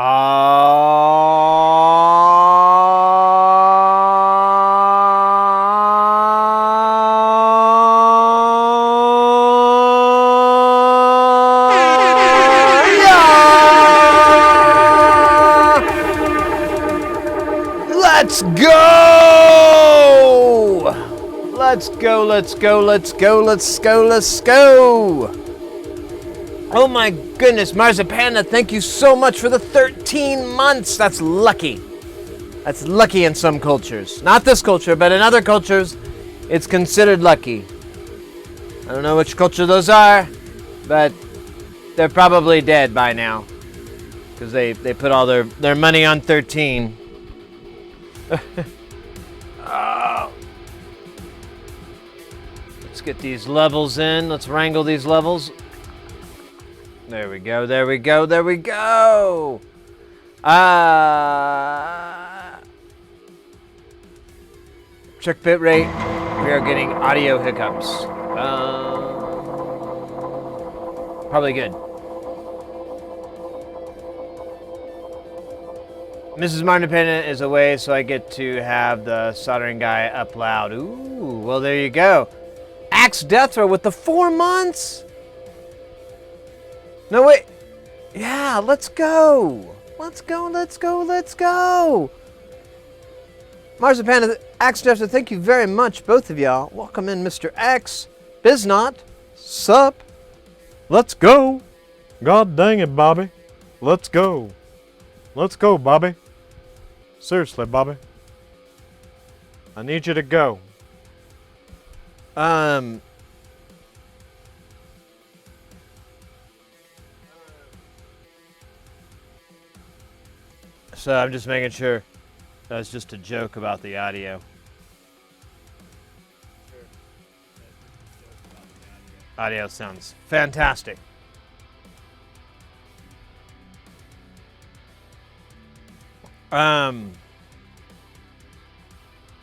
Let's go! Let's go, let's go, let's go, let's go, let's go! Oh my goodness, Marzipanda, thank you so much for the 13 months. That's lucky. That's lucky in some cultures. Not this culture, but in other cultures, it's considered lucky. I don't know which culture those are, but they're probably dead by now. Because they put all their money on 13. Oh. Let's get these levels in. Let's wrangle these levels. There we go, there we go, there we go! Check bit rate. We are getting audio hiccups. Probably good. Mrs. Martinepena is away, so I get to have the soldering guy up loud. Ooh, well there you go. Axe Death Row with the 4 months? No, wait. Yeah, let's go. Let's go, let's go, let's go. Marzipanda, Axe Death Row, thank you very much, both of y'all. Welcome in, Mr. X. Biznot, sup? Let's go. God dang it, Bobby. Let's go. Let's go, Bobby. Seriously, Bobby. I need you to go. So I'm just making sure that was just a joke about the audio. Audio sounds fantastic.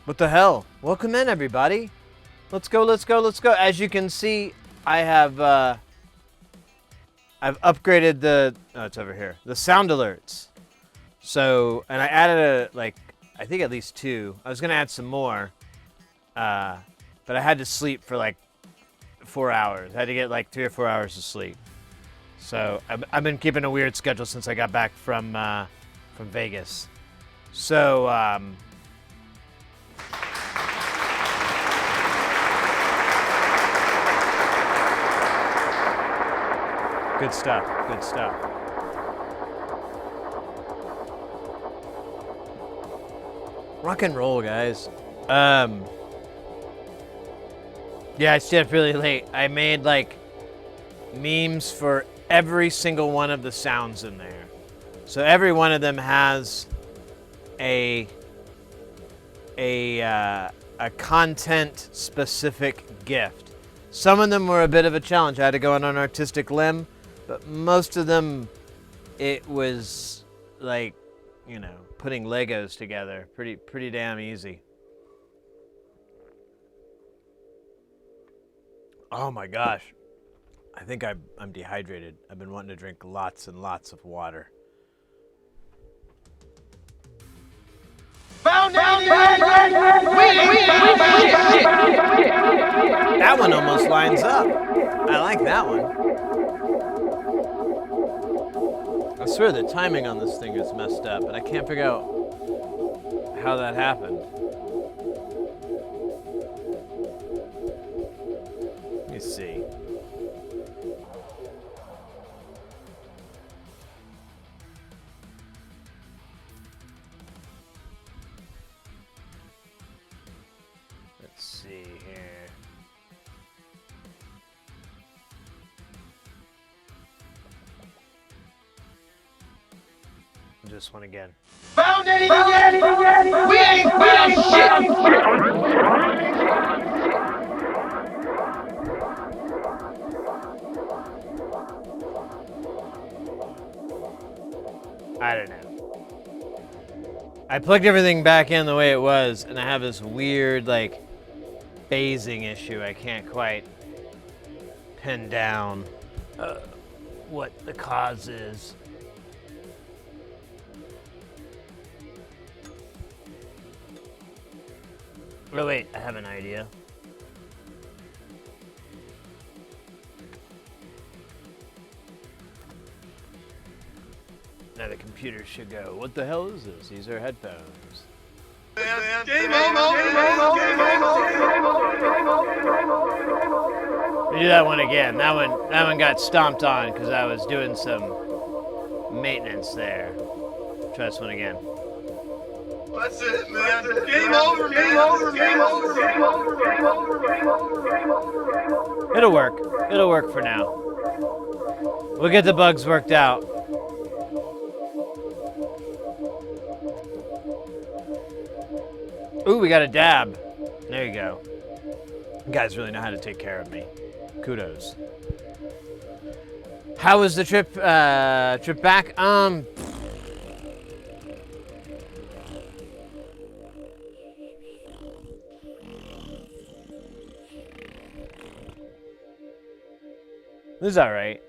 What the hell? Welcome in, everybody. Let's go, let's go, let's go. As you can see, I have I've upgraded the it's over here. The sound alerts. So, and I added I think at least 2. I was gonna add some more, but I had to sleep for like 4 hours. I had to get like 3 or 4 hours of sleep. So I've been keeping a weird schedule since I got back from Vegas. So good stuff. Good stuff. Rock and roll, guys. Yeah, I stayed up really late. I made like memes for every single one of the sounds in there. So every one of them has a content specific gift. Some of them were a bit of a challenge. I had to go on an artistic limb, but most of them it was like, you know, putting Legos together. Pretty damn easy. Oh my gosh. I think I'm dehydrated. I've been wanting to drink lots and lots of water. That one almost lines up. I like that one. I swear the timing on this thing is messed up, but I can't figure out how that happened. Let me see. Let's see here. This one again. Found anything yet? We ain't found shit! I don't know. I plugged everything back in the way it was, and I have this weird, like, phasing issue. I can't quite pin down what the cause is. Oh wait, I have an idea. Now the computer should go, what the hell is this? These are headphones. We do that one again. That one got stomped on because I was doing some maintenance there. Try this one again. That's it, man. Game over, game over, game over, game over, game over, game over, game over. It'll work. It'll work for now. We'll get the bugs worked out. Ooh, we got a dab. There you go. You guys really know how to take care of me. Kudos. How was the trip back? This is all right.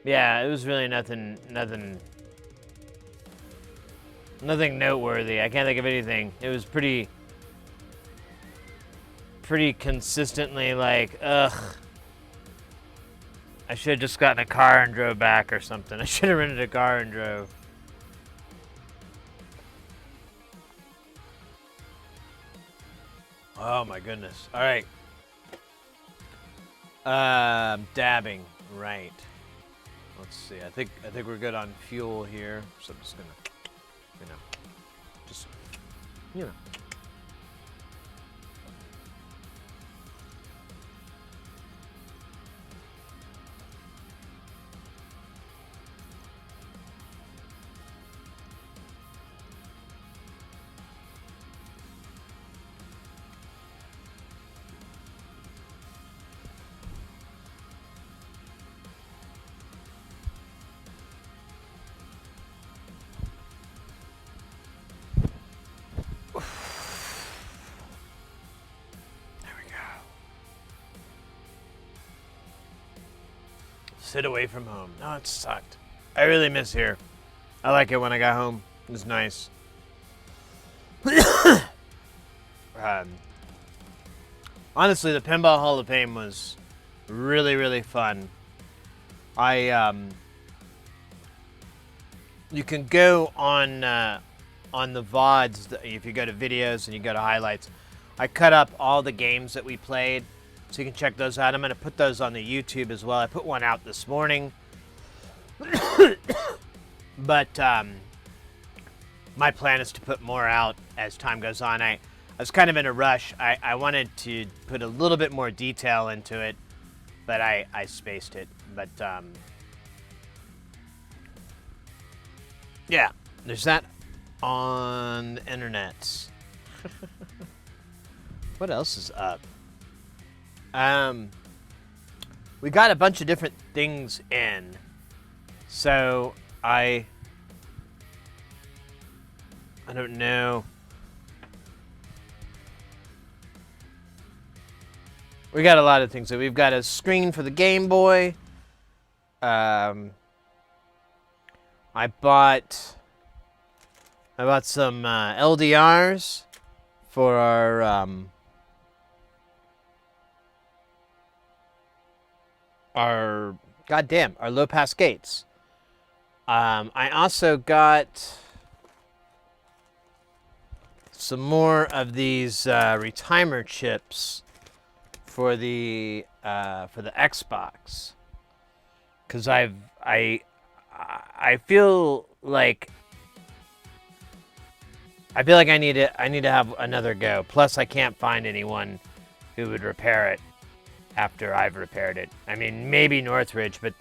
Yeah, it was really nothing noteworthy. I can't think of anything. It was pretty consistently like, ugh. I should have just gotten a car and drove back or something. I should have rented a car and drove. Oh my goodness. All right. Dabbing. Right. Let's see. I think we're good on fuel here. So I'm just gonna, you know. Sit away from home. No, it sucked. I really miss here. I like it when I got home. It was nice. Honestly, the Pinball Hall of Fame was really, really fun. You can go on the VODs, if you go to videos and you go to highlights. I cut up all the games that we played, so you can check those out. I'm going to put those on the YouTube as well. I put one out this morning. But my plan is to put more out as time goes on. I was kind of in a rush. I wanted to put a little bit more detail into it, but I spaced it. But yeah, there's that on the internet. What else is up? We got a bunch of different things in. So I don't know. We got a lot of things. So we've got a screen for the Game Boy. I bought some LDRs for our low pass gates. I also got some more of these retimer chips for the Xbox, because I feel like I need to have another go. Plus, I can't find anyone who would repair it after I've repaired it. I mean, maybe Northridge, but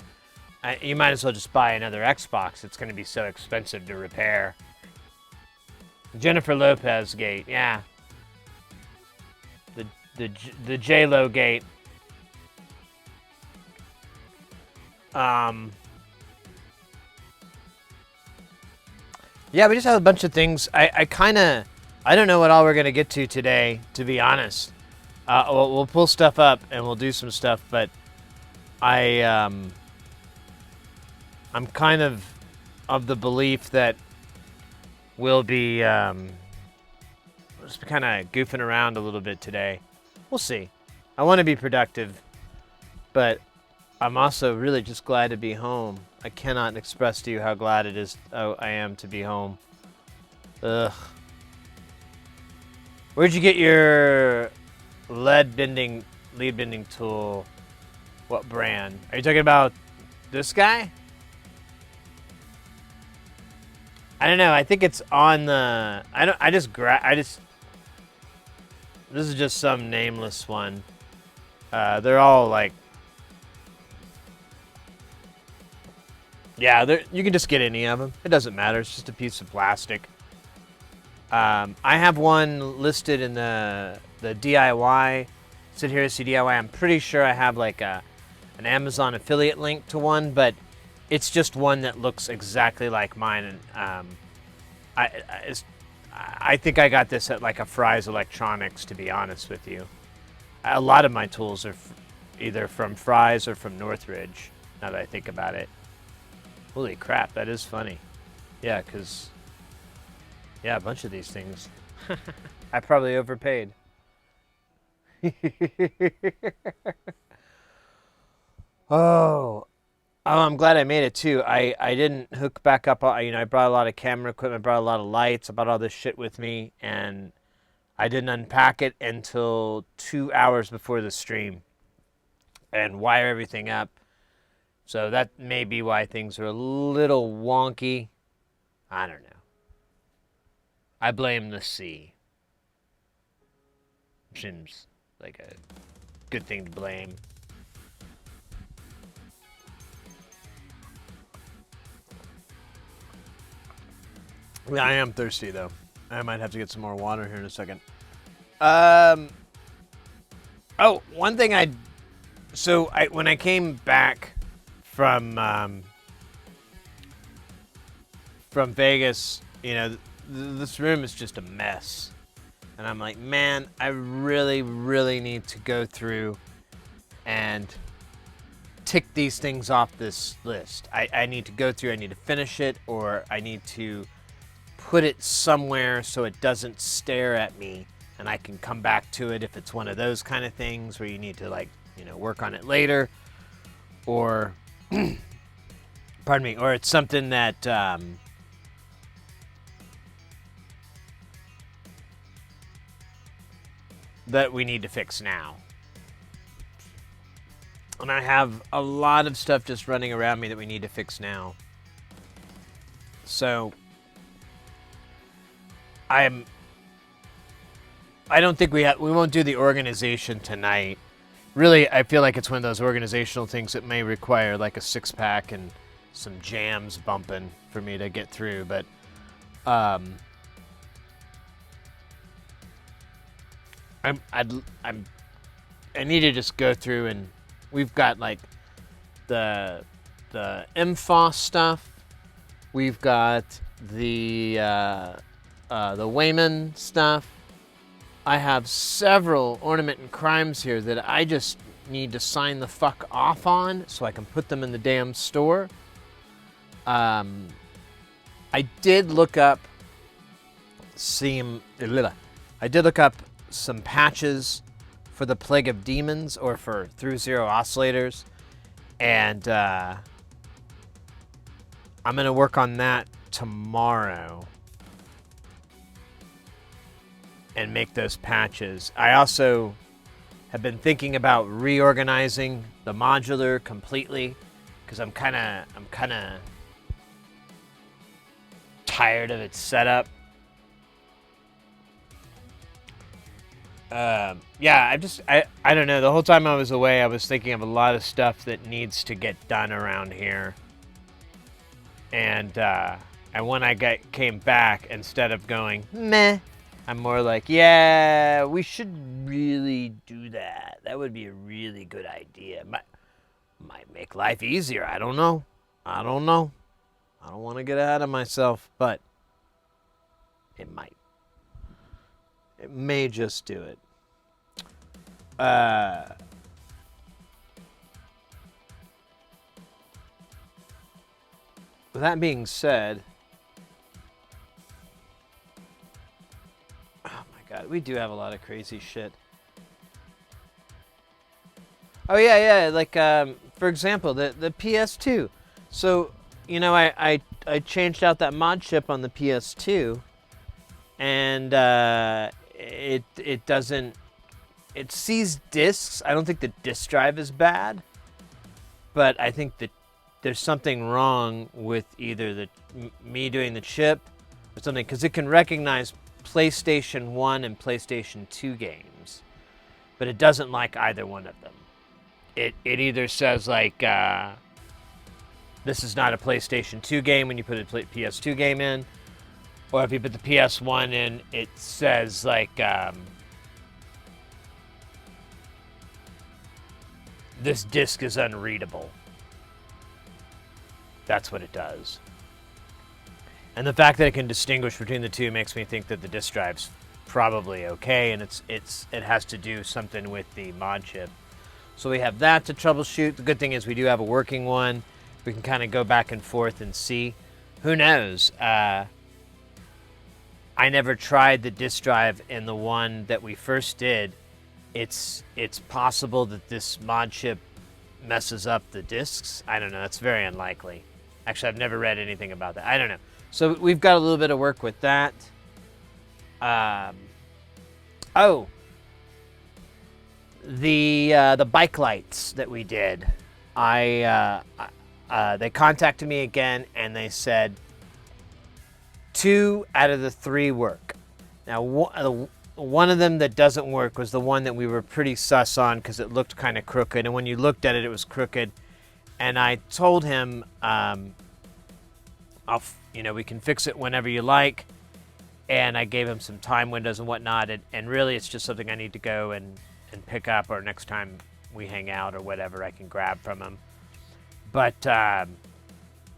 you might as well just buy another Xbox. It's going to be so expensive to repair. Jennifer Lopez gate, yeah. The J-Lo gate. Yeah, we just have a bunch of things. I don't know what all we're going to get to today, to be honest. We'll pull stuff up and we'll do some stuff, but I'm kind of of the belief that we'll be just kind of goofing around a little bit today. We'll see. I want to be productive, but I'm also really just glad to be home. I cannot express to you how glad I am to be home. Ugh. Where'd you get your lead bending tool? What brand? Are you talking about this guy? I don't know. I think it's on the. This is just some nameless one. They're all like. Yeah, you can just get any of them. It doesn't matter. It's just a piece of plastic. I have one listed in the DIY. Sit here to see DIY. I'm pretty sure I have like an Amazon affiliate link to one, but it's just one that looks exactly like mine. And I think I got this at like a Fry's Electronics, to be honest with you. A lot of my tools are either from Fry's or from Northridge, now that I think about it. Holy crap, that is funny. Yeah, because, yeah, a bunch of these things. I probably overpaid. Oh, I'm glad I made it too. I didn't hook back up. I brought a lot of camera equipment, brought a lot of lights, I brought all this shit with me, and I didn't unpack it until 2 hours before the stream and wire everything up. So that may be why things are a little wonky. I don't know. I blame the sea. Seems like a good thing to blame. Yeah, I am thirsty though. I might have to get some more water here in a second. Oh, one thing when I came back from Vegas, this room is just a mess. And I'm like, man, I really, really need to go through and tick these things off this list. I need to go through, I need to finish it, or I need to put it somewhere so it doesn't stare at me and I can come back to it if it's one of those kind of things where you need to work on it later, or pardon me, or it's something that that we need to fix now. And I have a lot of stuff just running around me that we need to fix now. So I don't think we won't do the organization tonight. Really, I feel like it's one of those organizational things that may require like a 6-pack and some jams bumping for me to get through. But I need to just go through, and we've got like the MFOS stuff. We've got the Wayman stuff. I have several Ornament and Crimes here that I just need to sign the fuck off on so I can put them in the damn store. I did look up some patches for the Plague of Demons or for Through Zero oscillators, and I'm going to work on that tomorrow and make those patches. I also have been thinking about reorganizing the modular completely because I'm kind of tired of its setup. I don't know. The whole time I was away, I was thinking of a lot of stuff that needs to get done around here. And when I came back, instead of going, meh, I'm more like, yeah, we should really do that. That would be a really good idea. Might make life easier. I don't know. I don't want to get ahead of myself, but it might. It may just do it. with that being said, oh my god, we do have a lot of crazy shit. Oh yeah, like for example, the PS2. So, you know, I changed out that mod chip on the PS2, and it doesn't, it sees discs. I don't think the disk drive is bad, but I think that there's something wrong with either me doing the chip or something, because it can recognize PlayStation 1 and PlayStation 2 games, but it doesn't like either one of them. It either says like this is not a PlayStation 2 game when you put a PS2 game in, or if you put the PS1 in, it says like this disc is unreadable. That's what it does. And the fact that it can distinguish between the two makes me think that the disk drive's probably okay, and it has to do something with the mod chip. So we have that to troubleshoot. The good thing is we do have a working one. We can kind of go back and forth and see. Who knows? I never tried the disk drive in the one that we first did. It's possible that this mod chip messes up the discs. I don't know. That's very unlikely. Actually, I've never read anything about that. I don't know. So we've got a little bit of work with that. Oh. The bike lights that we did, they contacted me again and they said 2 out of the 3 work. Now one of them that doesn't work was the one that we were pretty sus on because it looked kind of crooked, and when you looked at it, it was crooked. And I told him, we can fix it whenever you like. And I gave him some time windows and whatnot, and really it's just something I need to go and pick up, or next time we hang out or whatever, I can grab from him. But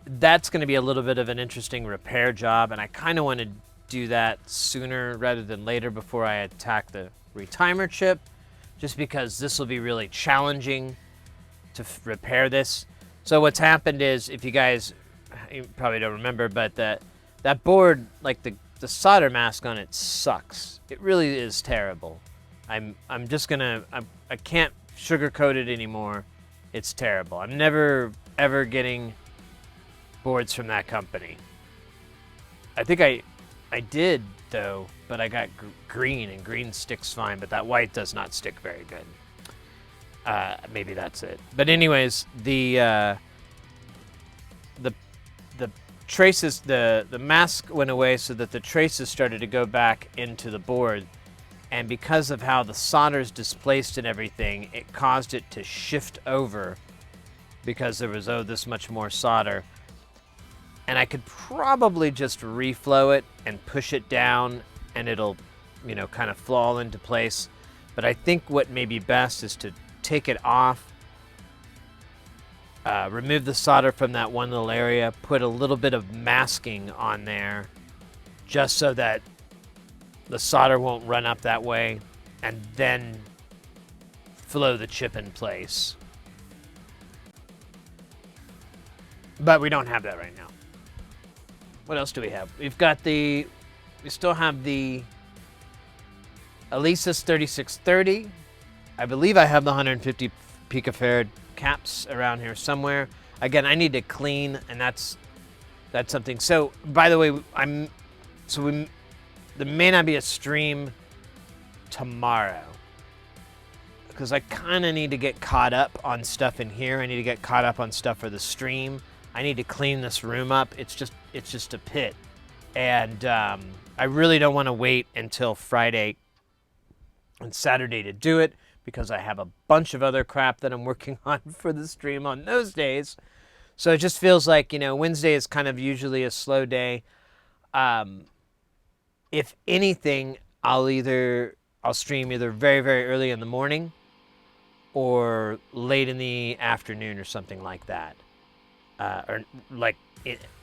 that's going to be a little bit of an interesting repair job, and I kind of want to do that sooner rather than later before I attack the retimer chip, just because this will be really challenging to repair this. So what's happened is, if you guys, you probably don't remember, but that board, like the solder mask on it sucks. It really is terrible. I can't sugarcoat it anymore. It's terrible. I'm never ever getting boards from that company. I think I did though, but I got green, and green sticks fine, but that white does not stick very good. Maybe that's it. But anyways, the traces, the mask went away so that the traces started to go back into the board. And because of how the solder's displaced and everything, it caused it to shift over because there was, this much more solder. And I could probably just reflow it and push it down, and it'll, kind of fall into place. But I think what may be best is to take it off, remove the solder from that one little area, put a little bit of masking on there, just so that the solder won't run up that way, and then flow the chip in place. But we don't have that right now. What else do we have? We still have the Alesis 3630. I believe I have the 150 picofarad caps around here somewhere. Again, I need to clean, and that's something. So, by the way, there may not be a stream tomorrow because I kind of need to get caught up on stuff in here. I need to get caught up on stuff for the stream. I need to clean this room up. It's just a pit, and I really don't want to wait until Friday and Saturday to do it, because I have a bunch of other crap that I'm working on for the stream on those days. So it just feels like, Wednesday is kind of usually a slow day. If anything, I'll stream either very, very early in the morning or late in the afternoon or something like that. Or like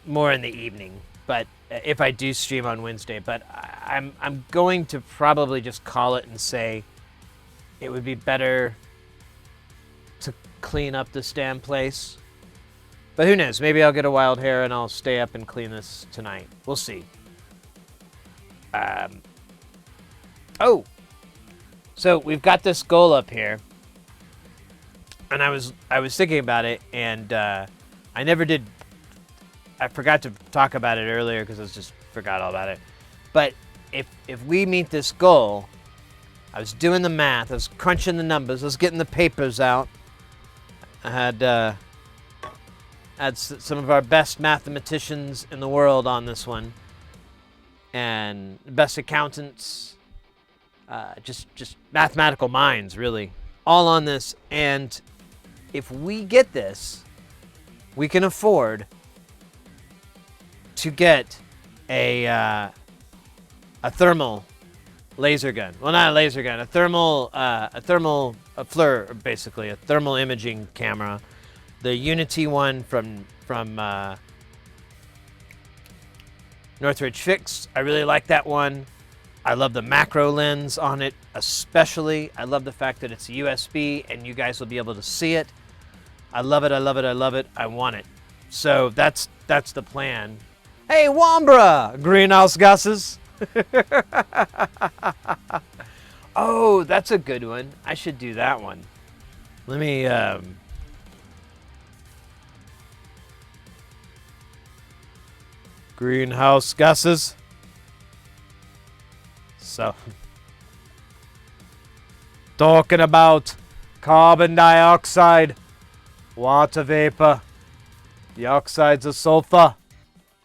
more in the evening. But if I do stream on Wednesday, but I'm going to probably just call it and say it would be better to clean up this damn place But who knows? Maybe I'll get a wild hair and I'll stay up and clean this tonight. We'll see. Oh, so we've got this goal up here, and I was thinking about it, and I forgot to talk about it earlier because I just forgot all about it. But if we meet this goal, I was doing the math, I was crunching the numbers, I was getting the papers out. I had some of our best mathematicians in the world on this one, and best accountants, just mathematical minds, really, all on this. And if we get this, we can afford to get a thermal laser gun. Well, not a laser gun, a thermal FLIR, basically a thermal imaging camera. The Unity one from Northridge Fix. I really like that one. I love the macro lens on it, especially. I love the fact that it's a USB and you guys will be able to see it. I love it. I love it. I love it. I want it. So that's the plan. Hey, Wombra! Greenhouse gases. Oh, that's a good one. I should do that one. Let me greenhouse gases. So, talking about carbon dioxide, water vapor, the oxides of sulfur,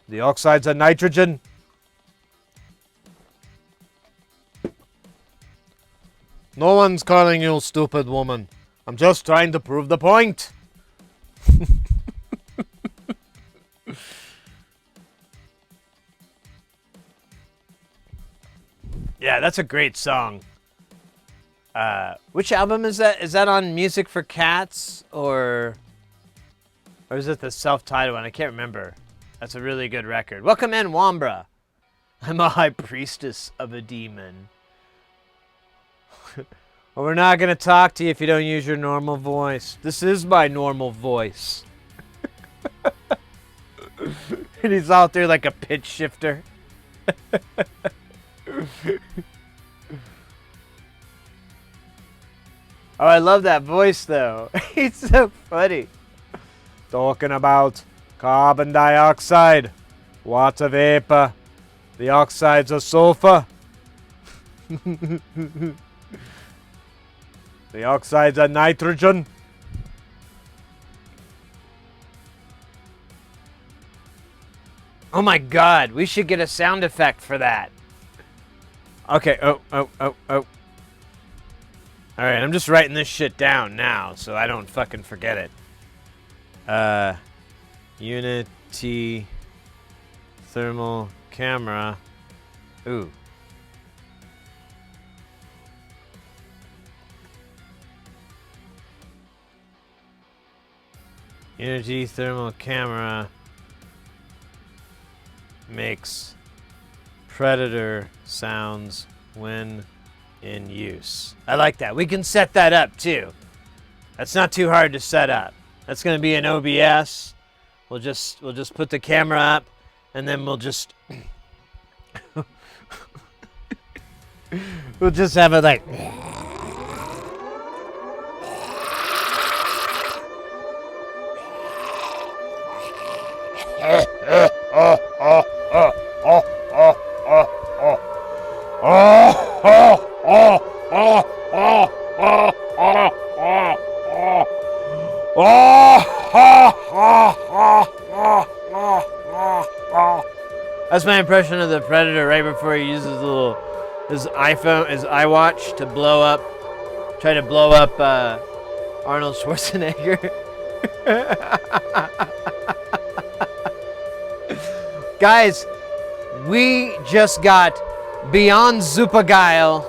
the oxides of nitrogen. No one's calling you stupid, woman. I'm just trying to prove the point. Yeah, that's a great song. Which album is that? Is that on Music for Cats or is it the self-titled one? I can't remember. That's a really good record. Welcome in, Wombra. I'm a high priestess of a demon. Well, we're not going to talk to you if you don't use your normal voice. This is my normal voice. And he's out there like a pitch shifter. Oh, I love that voice, though. He's so funny. Talking about carbon dioxide, water vapor, the oxides of sulfur, the oxides of nitrogen. Oh my God, we should get a sound effect for that. Okay, oh. Alright, I'm just writing this shit down now so I don't fucking forget it. Unity thermal camera. Ooh. Unity thermal camera makes predator sounds when in use. I like that. We can set that up too. That's not too hard to set up. That's going to be an OBS. We'll just put the camera up and then we'll just we'll just have it like That's my impression of the Predator right before he uses his iWatch to blow up, try to blow up Arnold Schwarzenegger. Guys, we just got beyond Supergeil.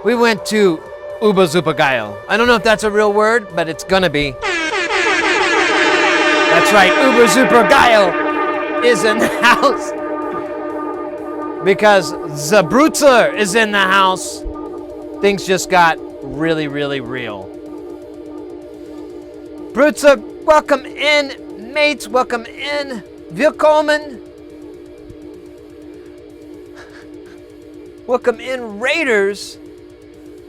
We went to Uber Supergeil. I don't know if that's a real word, but it's gonna be. That's right, Uber Supergeil is in the house. Because Zabrutzer is in the house. Things just got really, really real. Brutzer, welcome in. mates, welcome in. Willkommen. Welcome in, Raiders.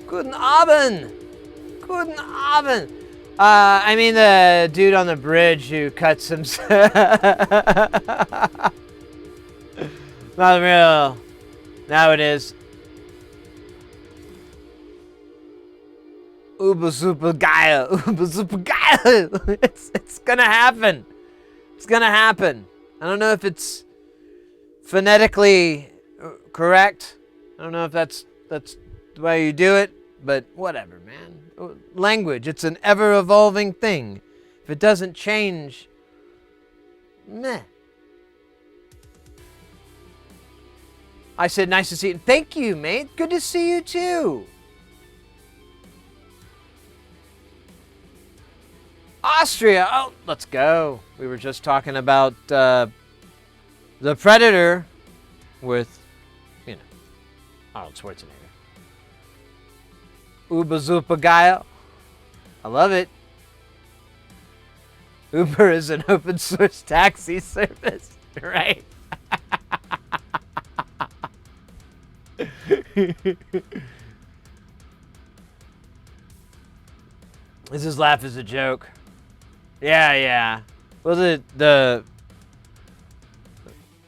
Guten Abend. Guten Abend. I mean the dude on the bridge who cuts himself. Not real. Now it is. Uber super geil. Uber super geil. It's gonna happen. It's gonna happen. I don't know if it's phonetically correct. I don't know if that's the way you do it, but whatever, man. Language, it's an ever-evolving thing. If it doesn't change, meh. I said, nice to see you. Thank you, mate. Good to see you, too. Austria. Oh, let's go. We were just talking about The Predator with, Arnold Schwarzenegger. Uber super geil. I love it. Uber is an open source taxi service, right? This laugh is a joke. Yeah. Well, the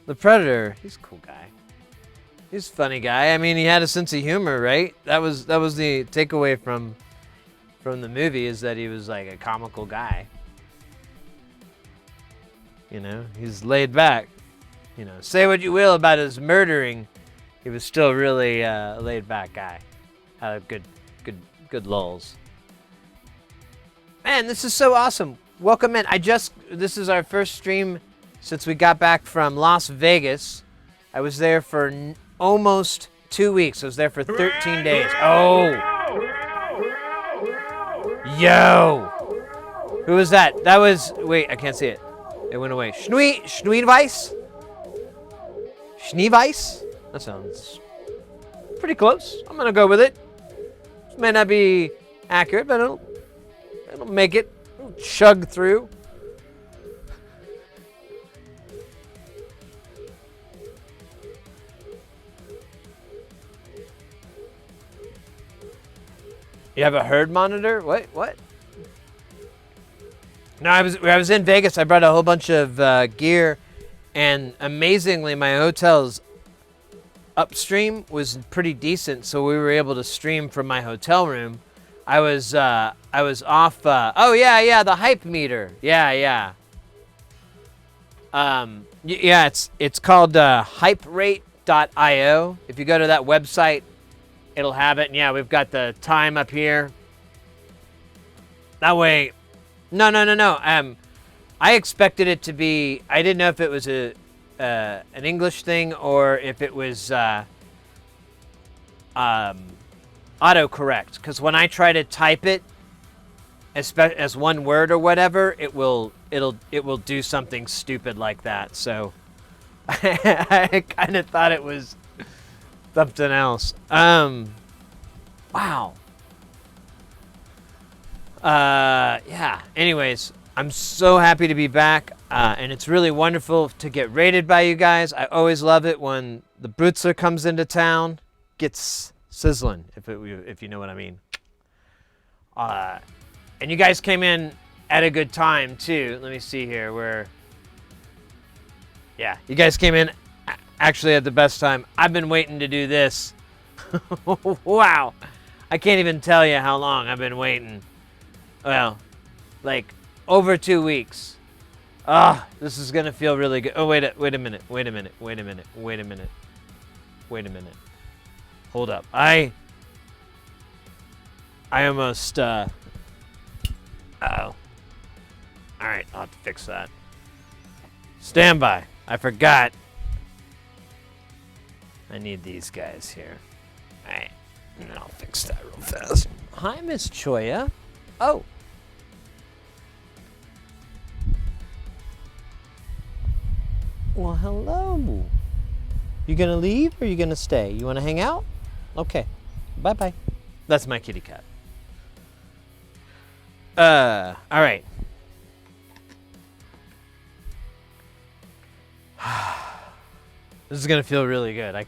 Predator, he's a cool guy. He's a funny guy. I mean, he had a sense of humor, right? That was the takeaway from the movie, is that he was like a comical guy. He's laid back. Say what you will about his murdering, he was still really a laid back guy. Had a good lulls. Man, this is so awesome. Welcome in. This is our first stream since we got back from Las Vegas. I was there for almost 2 weeks. I was there for 13 days. Oh. Yo. Who was that? That was, wait, I can't see it. It went away. Schneeweiss? Schneeweiss? That sounds pretty close. I'm gonna go with it. This may not be accurate, but it'll make it. It'll chug through. You have a herd monitor? What? No, I was in Vegas. I brought a whole bunch of gear, and amazingly, my hotel's upstream was pretty decent, so we were able to stream from my hotel room. I was off. Oh yeah, the hype meter. Yeah. It's called hyperate.io. If you go to that website, it'll have it. And yeah, we've got the time up here. That way, no. I expected it to be. I didn't know if it was an English thing or if it was autocorrect. Because when I try to type it as one word or whatever, it will do something stupid like that. So I kind of thought it was something else. Wow. Yeah. Anyways, I'm so happy to be back, and it's really wonderful to get raided by you guys. I always love it when the Brutzler comes into town. Gets sizzling, if you know what I mean. And you guys came in at a good time too. Let me see here. Yeah, you guys came in actually at the best time. I've been waiting to do this. Wow. I can't even tell you how long I've been waiting. Well, like over 2 weeks. This is gonna feel really good. Oh, wait a minute. Hold up. I almost, uh-oh. Alright, I'll have to fix that. Stand by. I forgot. I need these guys here. Alright, and I'll fix that real fast. Hi, Miss Choya. Oh. Well, hello. You gonna leave or you gonna stay? You wanna hang out? Okay. Bye-bye. That's my kitty cat. Alright. This is gonna feel really good.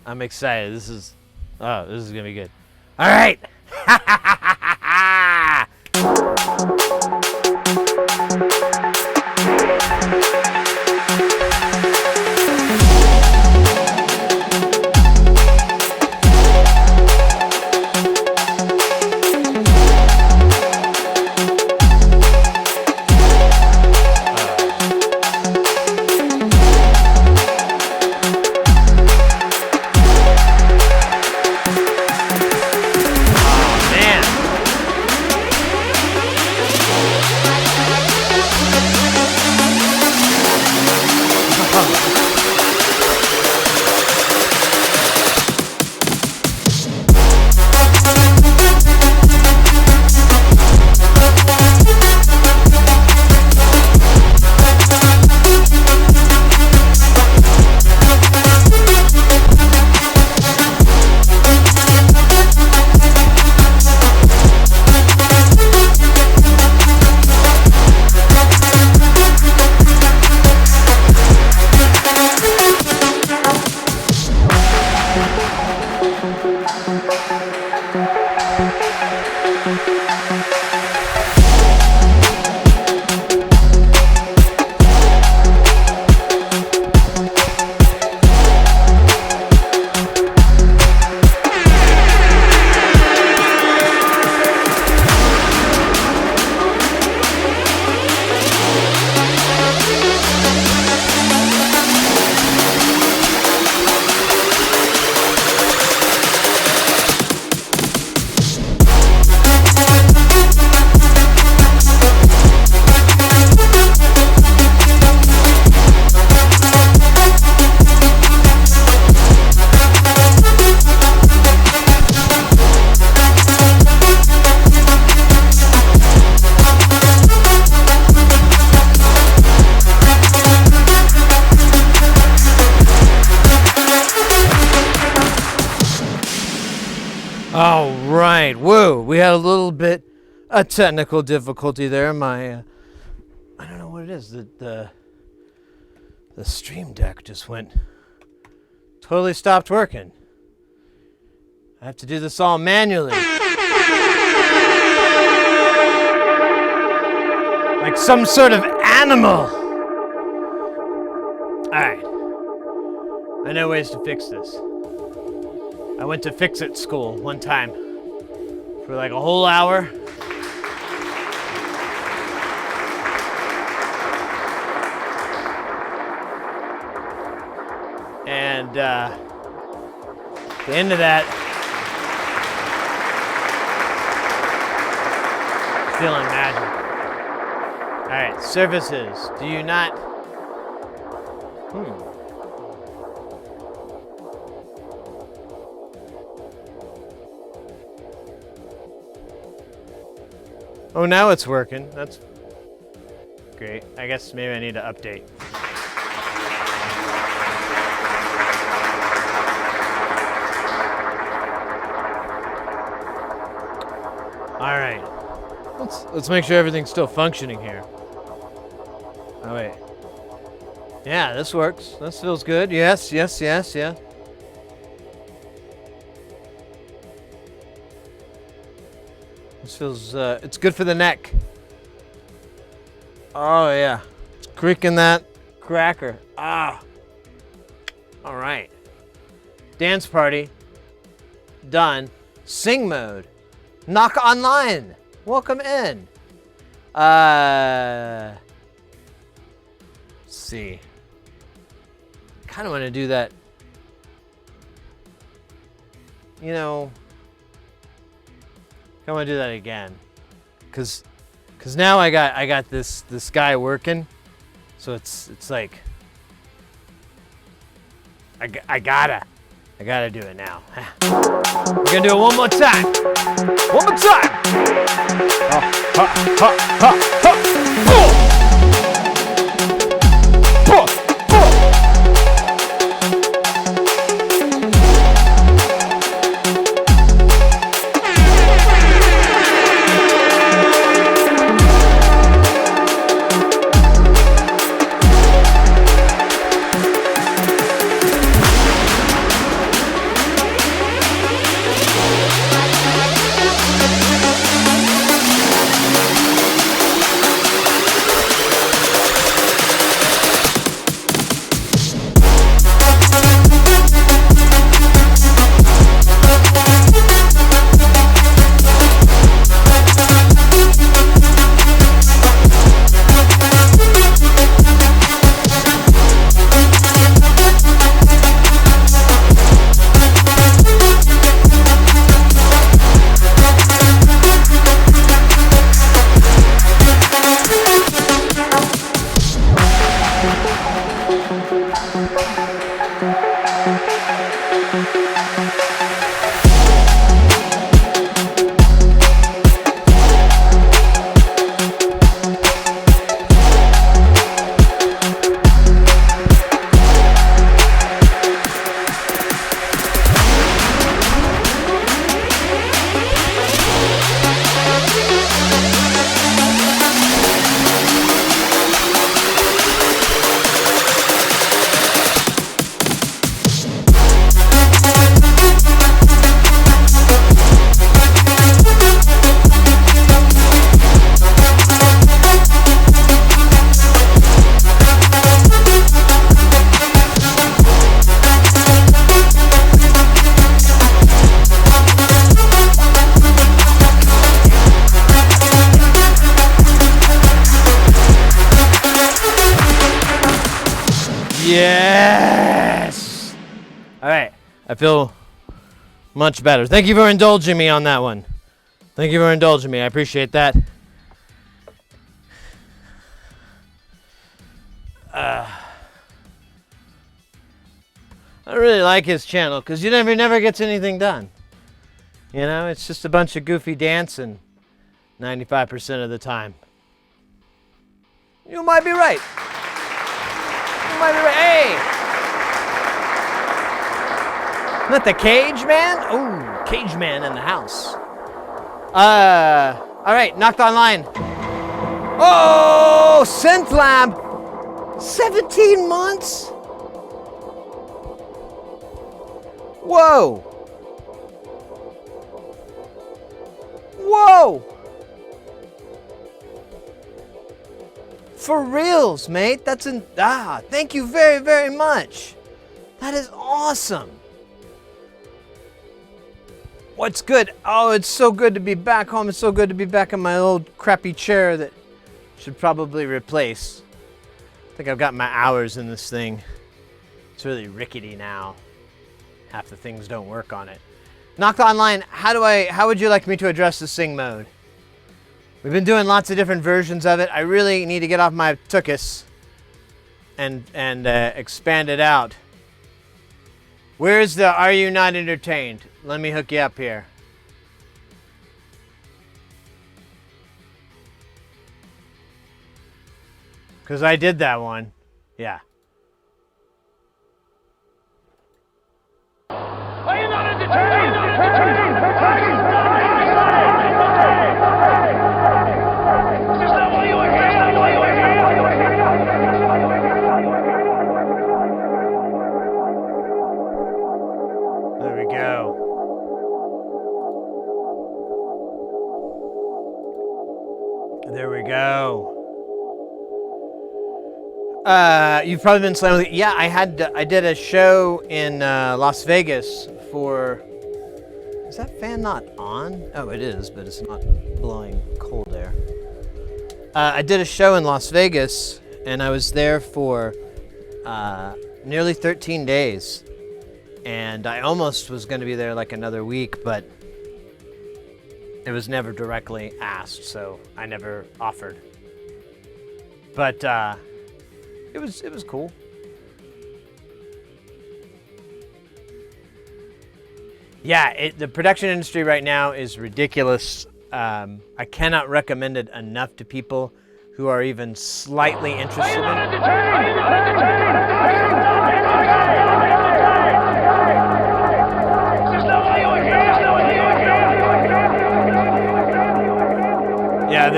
I'm excited. This is gonna be good. All right. All right, whoa, we had a little bit of technical difficulty there. I don't know what it is. The Stream Deck just totally stopped working. I have to do this all manually. Like some sort of animal. All right, I know ways to fix this. I went to fix-it school one time for like a whole hour. And at the end of that, feeling magic. All right, services. Do you not? Oh, now it's working. That's great. I guess maybe I need to update. All right. Let's make sure everything's still functioning here. Oh wait. Yeah, this works. This feels good. Yes. Yeah. This feels, it's good for the neck. Oh yeah, it's creaking that cracker. Ah. All right. Dance party. Done. Sing mode. Knock online. Welcome in. Let's see. Kind of want to do that. You know, I want to do that again, cause now I got this guy working, so it's like I gotta do it now. We're gonna do it one more time. One more time. Yes! All right, I feel much better. Thank you for indulging me on that one. Thank you for indulging me. I appreciate that. I really like his channel because he never gets anything done. You know, it's just a bunch of goofy dancing 95% of the time. You might be right. You might be right. Hey! Isn't that the Cage Man? Oh, Cage Man in the house. All right, Knocked Online. Oh, Synth Lab. 17 months? Whoa. Whoa. For reals, mate. Thank you very, very much. That is awesome. What's good? Oh, it's so good to be back home. It's so good to be back in my old crappy chair that I should probably replace. I think I've got my hours in this thing. It's really rickety now. Half the things don't work on it. Knocked Online, how would you like me to address the sing mode? We've been doing lots of different versions of it. I really need to get off my tuchus and expand it out. Where's the Are You Not Entertained? Let me hook you up here. Because I did that one. Yeah. Are you not entertained? Is that why you were here? There we go. There we go. You've probably been slamming. Yeah, I did a show in Las Vegas for. Is that fan not on? Oh, it is, but it's not blowing cold air. I did a show in Las Vegas, and I was there for nearly 13 days, and I almost was going to be there like another week, but it was never directly asked, so I never offered. But it was cool. Yeah, the production industry right now is ridiculous. I cannot recommend it enough to people who are even slightly interested in it. Yeah,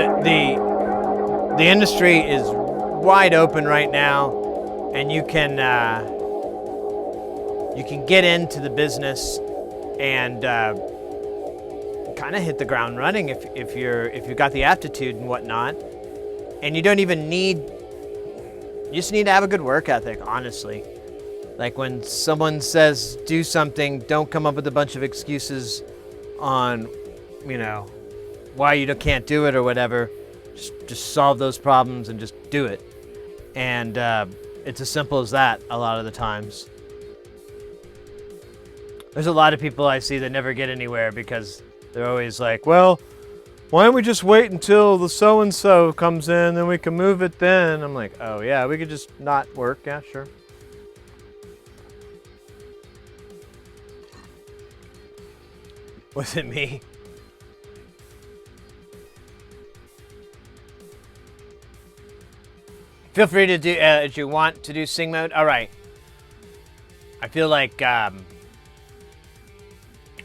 the industry is wide open right now, and you can get into the business and kind of hit the ground running if you've got the aptitude and whatnot. And you don't even need. You just need to have a good work ethic, honestly. Like when someone says do something, don't come up with a bunch of excuses on, why you can't do it or whatever. Just solve those problems and just do it. And it's as simple as that a lot of the times. There's a lot of people I see that never get anywhere because they're always like, well, why don't we just wait until the so-and-so comes in, then we can move it then? I'm like, oh yeah, we could just not work. Yeah, sure. Was it me? Feel free to do, if you want to do sing mode. All right. I feel like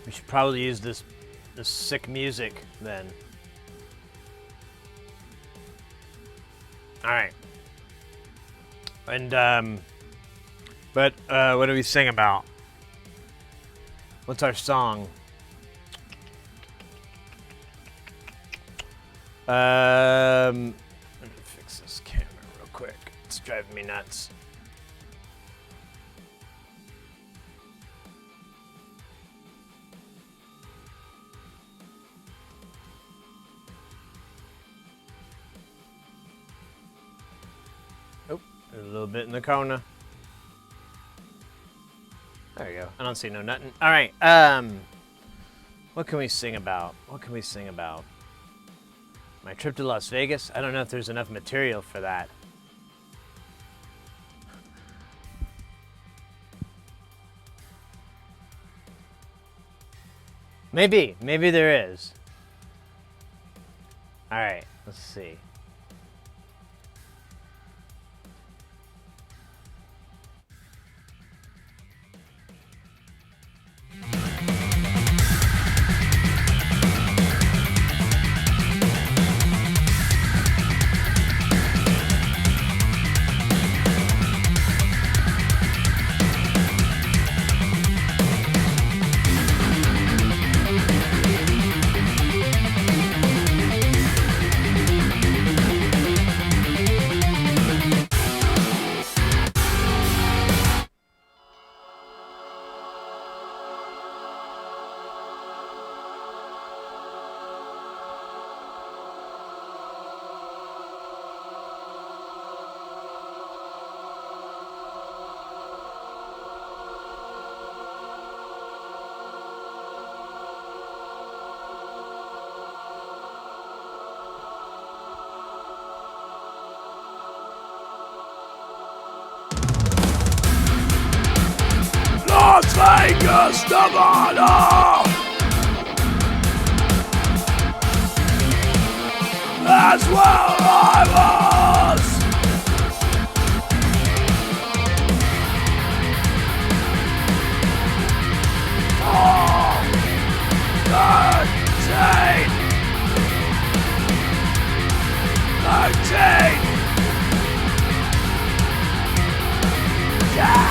we should probably use this sick music then. All right. And but what do we sing about? What's our song? Let me fix this camera real quick. It's driving me nuts. Oh, there's a little bit in the corner. There we go. I don't see no nothing. All right. What can we sing about? What can we sing about? My trip to Las Vegas? I don't know if there's enough material for that. Maybe there is. All right, let's see. Las Vegas, Nevada. That's where I was. Oh, 13. Yeah.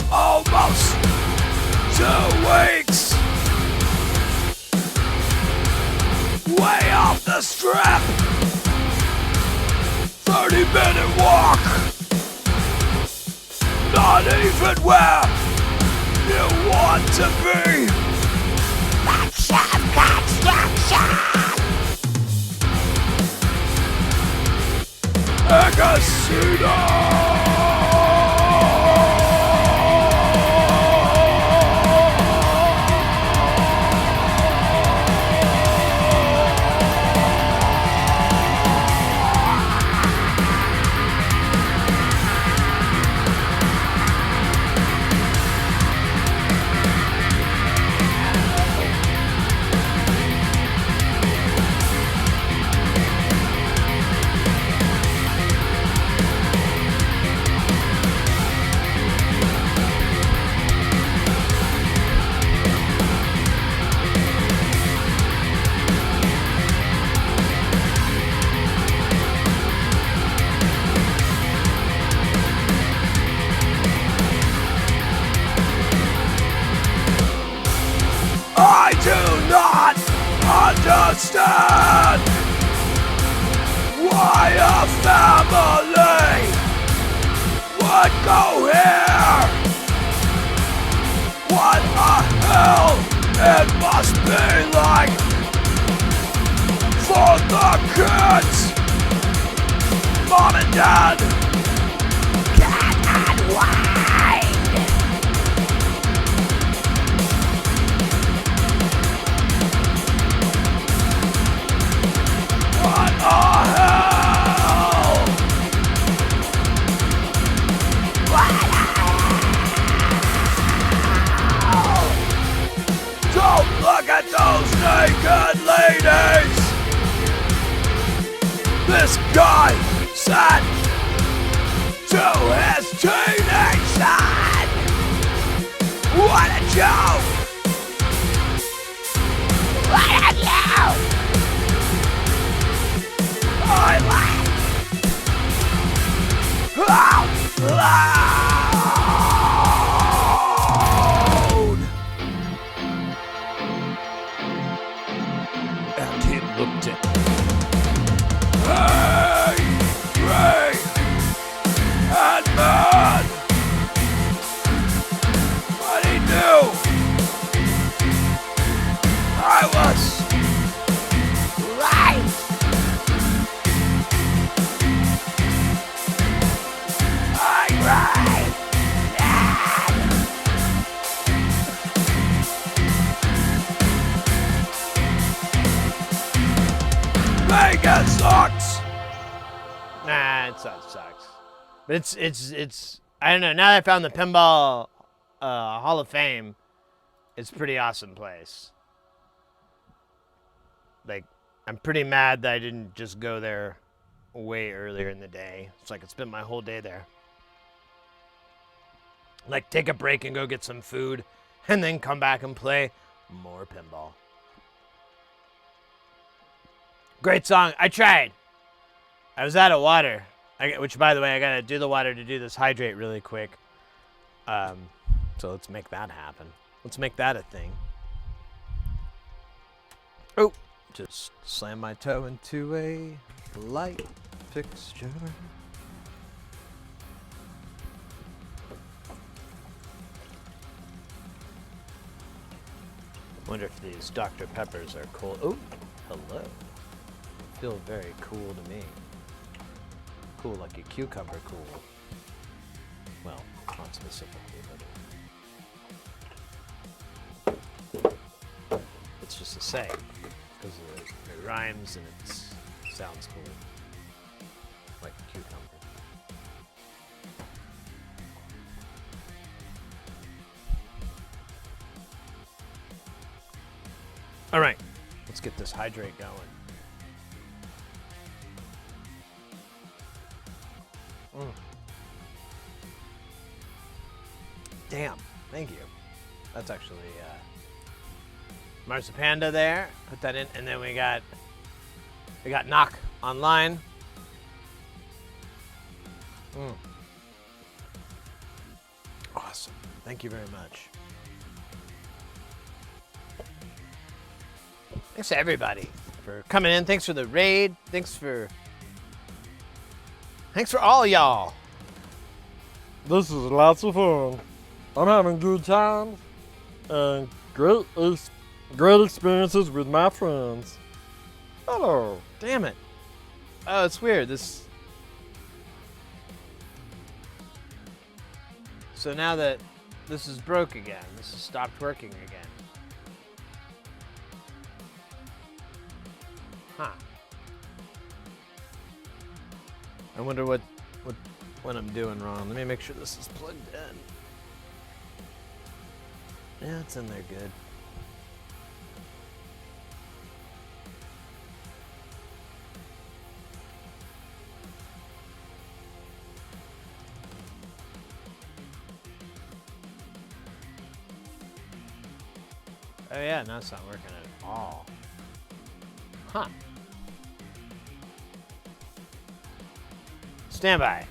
Almost 2 weeks. Way off the strip. 30-minute walk. Not even where you want to be. Construction. A casino. I do not understand why a family would go here. What the hell it must be like for the kids. Mom and Dad can't unwind. What the hell? What the hell? Don't look at those naked ladies. This guy said to his teenage son, what a joke! What a joke! I laughed out loud. And he looked at me. Angry and mad. But he knew Vegas sucks. Nah, it sucks. But it's. I don't know. Now that I found the Pinball Hall of Fame, it's a pretty awesome place. Like, I'm pretty mad that I didn't just go there way earlier in the day. It's like I spent my whole day there. Like, take a break and go get some food, and then come back and play more pinball. Great song. I tried. I was out of water. Which, by the way, I gotta do the water to do this hydrate really quick. So let's make that happen. Let's make that a thing. Oh, just slam my toe into a light fixture. Wonder if these Dr. Peppers are cool. Oh, hello. Feel very cool to me. Cool like a cucumber cool. Well, not specifically, but it's just a saying because it rhymes and it sounds cool, like a cucumber. All right, let's get this hydrate going. Damn, thank you. That's actually Marzipanda there. Put that in, and then we got Knock online. Awesome. Thank you very much. Thanks to everybody for coming in. Thanks for the raid. Thanks for all y'all. This is lots of fun. I'm having good times and great experiences with my friends. Hello. Damn it. Oh, it's weird. So now that this is broke again, this has stopped working again. Huh. I wonder what I'm doing wrong. Let me make sure this is plugged in. Yeah, it's in there good. Oh yeah, no, it's not working at all. Huh. Stand by.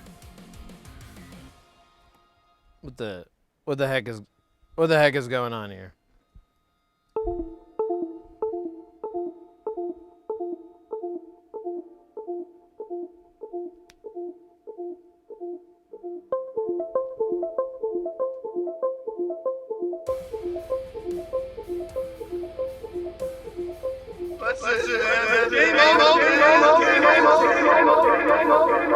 What the heck is going on here? That's it, man. Game over, game over, game over, game over, game over, game over.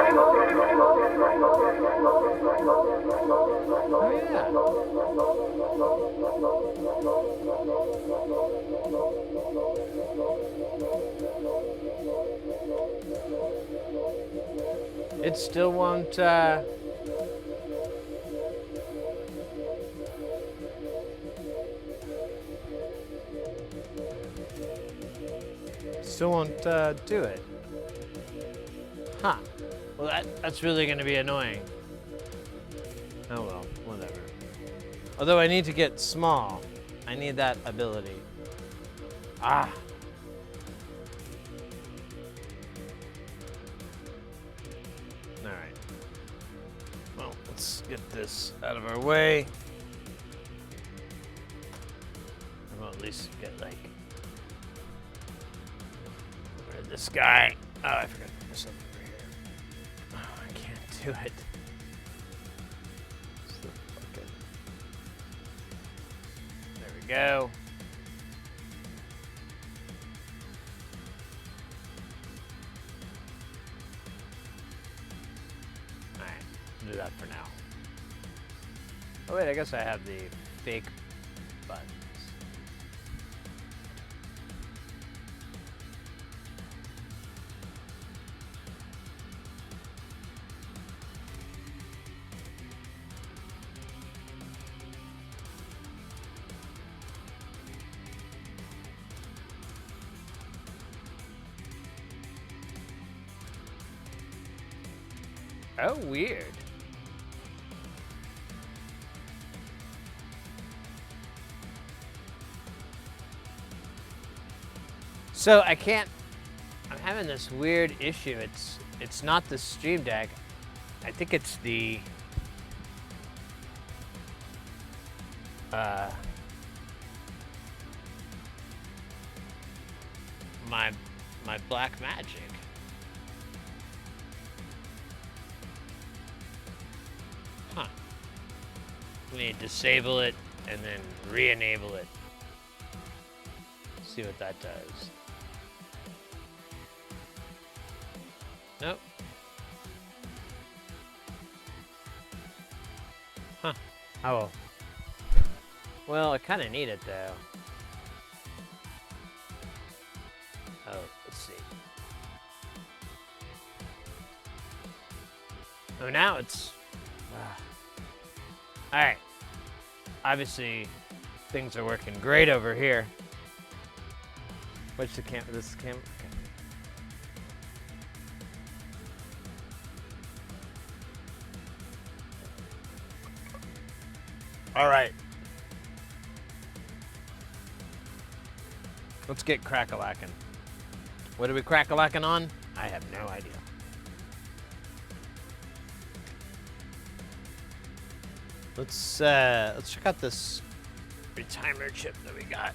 Oh yeah. It still won't, do it. Huh. Well, that's really going to be annoying. Oh well, whatever. Although I need to get small. I need that ability. Ah. All right. Well, let's get this out of our way. We'll at least get like rid of this guy. Oh, I forgot to put this up over here. Oh, I can't do it. So fucking... There we go. Alright, do that for now. Oh wait, I guess I have the fake buttons. Oh, weird. So I can't, I'm having this weird issue. It's not the Stream Deck. I think it's the my Black Magic. Huh. Let me disable it and then re-enable it. See what that does. Nope. Huh. Oh well. Well, I kind of need it though. Oh, let's see. Oh, now it's... Alright. Obviously, things are working great over here. What's the camera? This is camera? Okay. Alright. Let's get crack-a-lackin'. What are we crack-a-lackin' on? I have no idea. Let's check out this retimer chip that we got.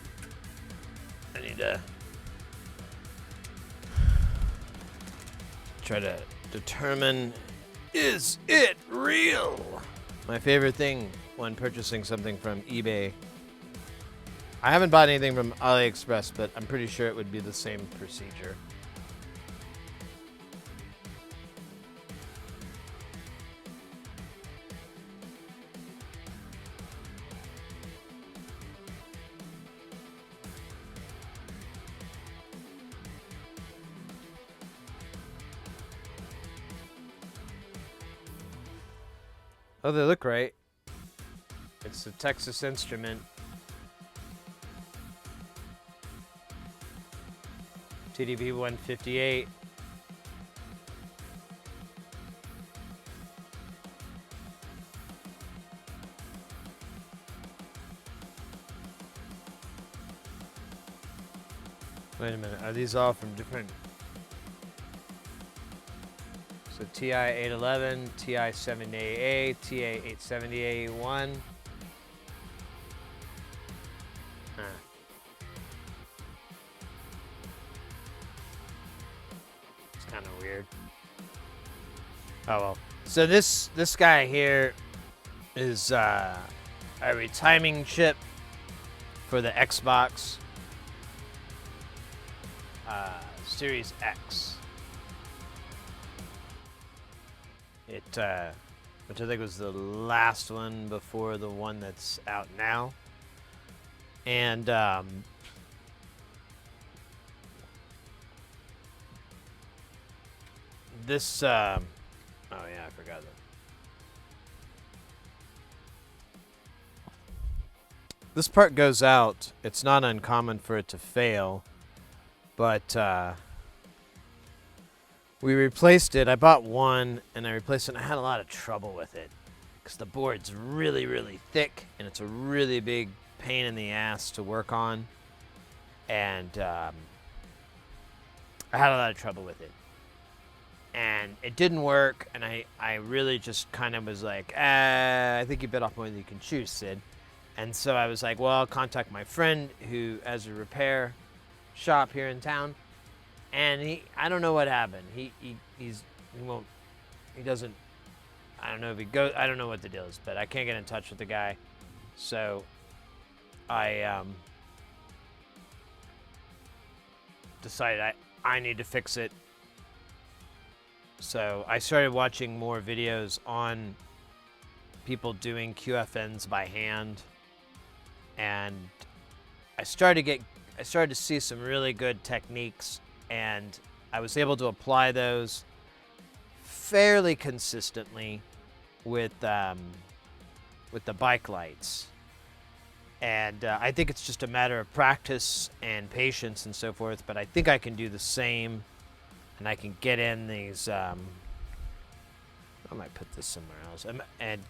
I need to try to determine, is it real? My favorite thing when purchasing something from eBay. I haven't bought anything from AliExpress, but I'm pretty sure it would be the same procedure. Oh, they look right. It's the Texas Instrument. TDP 158. Wait a minute, are these all from different? So TI 811, TI 780A, TI 870A1. Huh. It's kind of weird. Oh well. So this guy here is a retiming chip for the Xbox Series X. It, which I think was the last one before the one that's out now. And this, oh yeah, I forgot that. This part goes out. It's not uncommon for it to fail, but we replaced it. I bought one and I replaced it and I had a lot of trouble with it because the board's really, really thick and it's a really big pain in the ass to work on. And I had a lot of trouble with it. And it didn't work, and I really just kind of was like, I think you bit off more than you can chew, Sid. And so I was like, well, I'll contact my friend who has a repair shop here in town. And I don't know what happened. He doesn't, I don't know if he goes, I don't know what the deal is, but I can't get in touch with the guy. So I decided I need to fix it. So I started watching more videos on people doing QFNs by hand, and I started to see some really good techniques, and I was able to apply those fairly consistently with the bike lights. And I think it's just a matter of practice and patience and so forth, but I think I can do the same, and I can get in these, I might put this somewhere else, and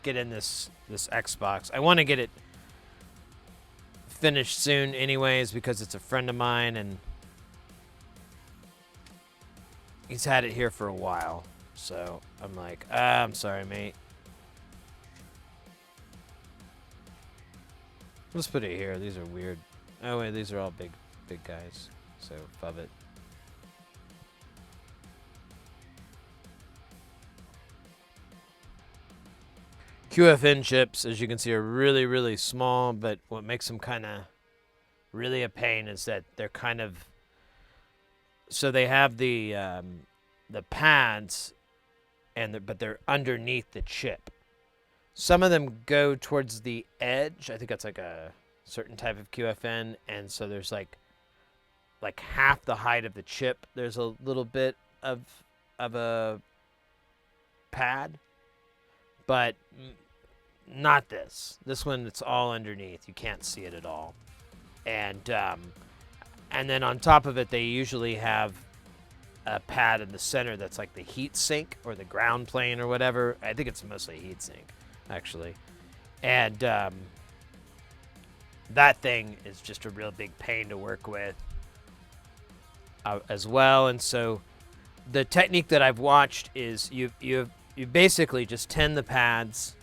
get in this Xbox. I want to get it finished soon anyways, because it's a friend of mine, and he's had it here for a while. So I'm like, I'm sorry, mate. Let's put it here. These are weird. Oh wait, these are all big guys. So fub it. QFN chips, as you can see, are really, really small, but what makes them kind of really a pain is that they're kind of, so they have the pads, but they're underneath the chip. Some of them go towards the edge. I think that's like a certain type of QFN, and so there's like half the height of the chip. There's a little bit of a pad, but not this. This one, it's all underneath. You can't see it at all. And then on top of it, they usually have a pad in the center that's like the heat sink or the ground plane or whatever. I think it's mostly heat sink, actually. And that thing is just a real big pain to work with as well. And so the technique that I've watched is you basically just tin the pads.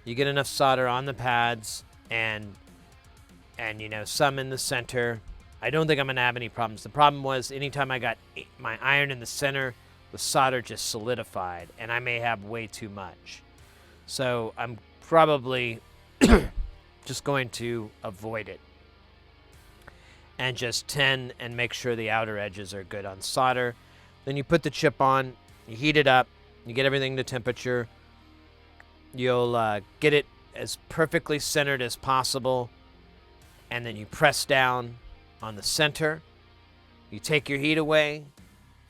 You get enough solder on the pads and you know, some in the center. I don't think I'm gonna have any problems. The problem was anytime I got my iron in the center, the solder just solidified, and I may have way too much. So I'm probably just going to avoid it and just tin and make sure the outer edges are good on solder. Then you put the chip on, you heat it up, you get everything to temperature. You'll get it as perfectly centered as possible, and then you press down on the center. You take your heat away.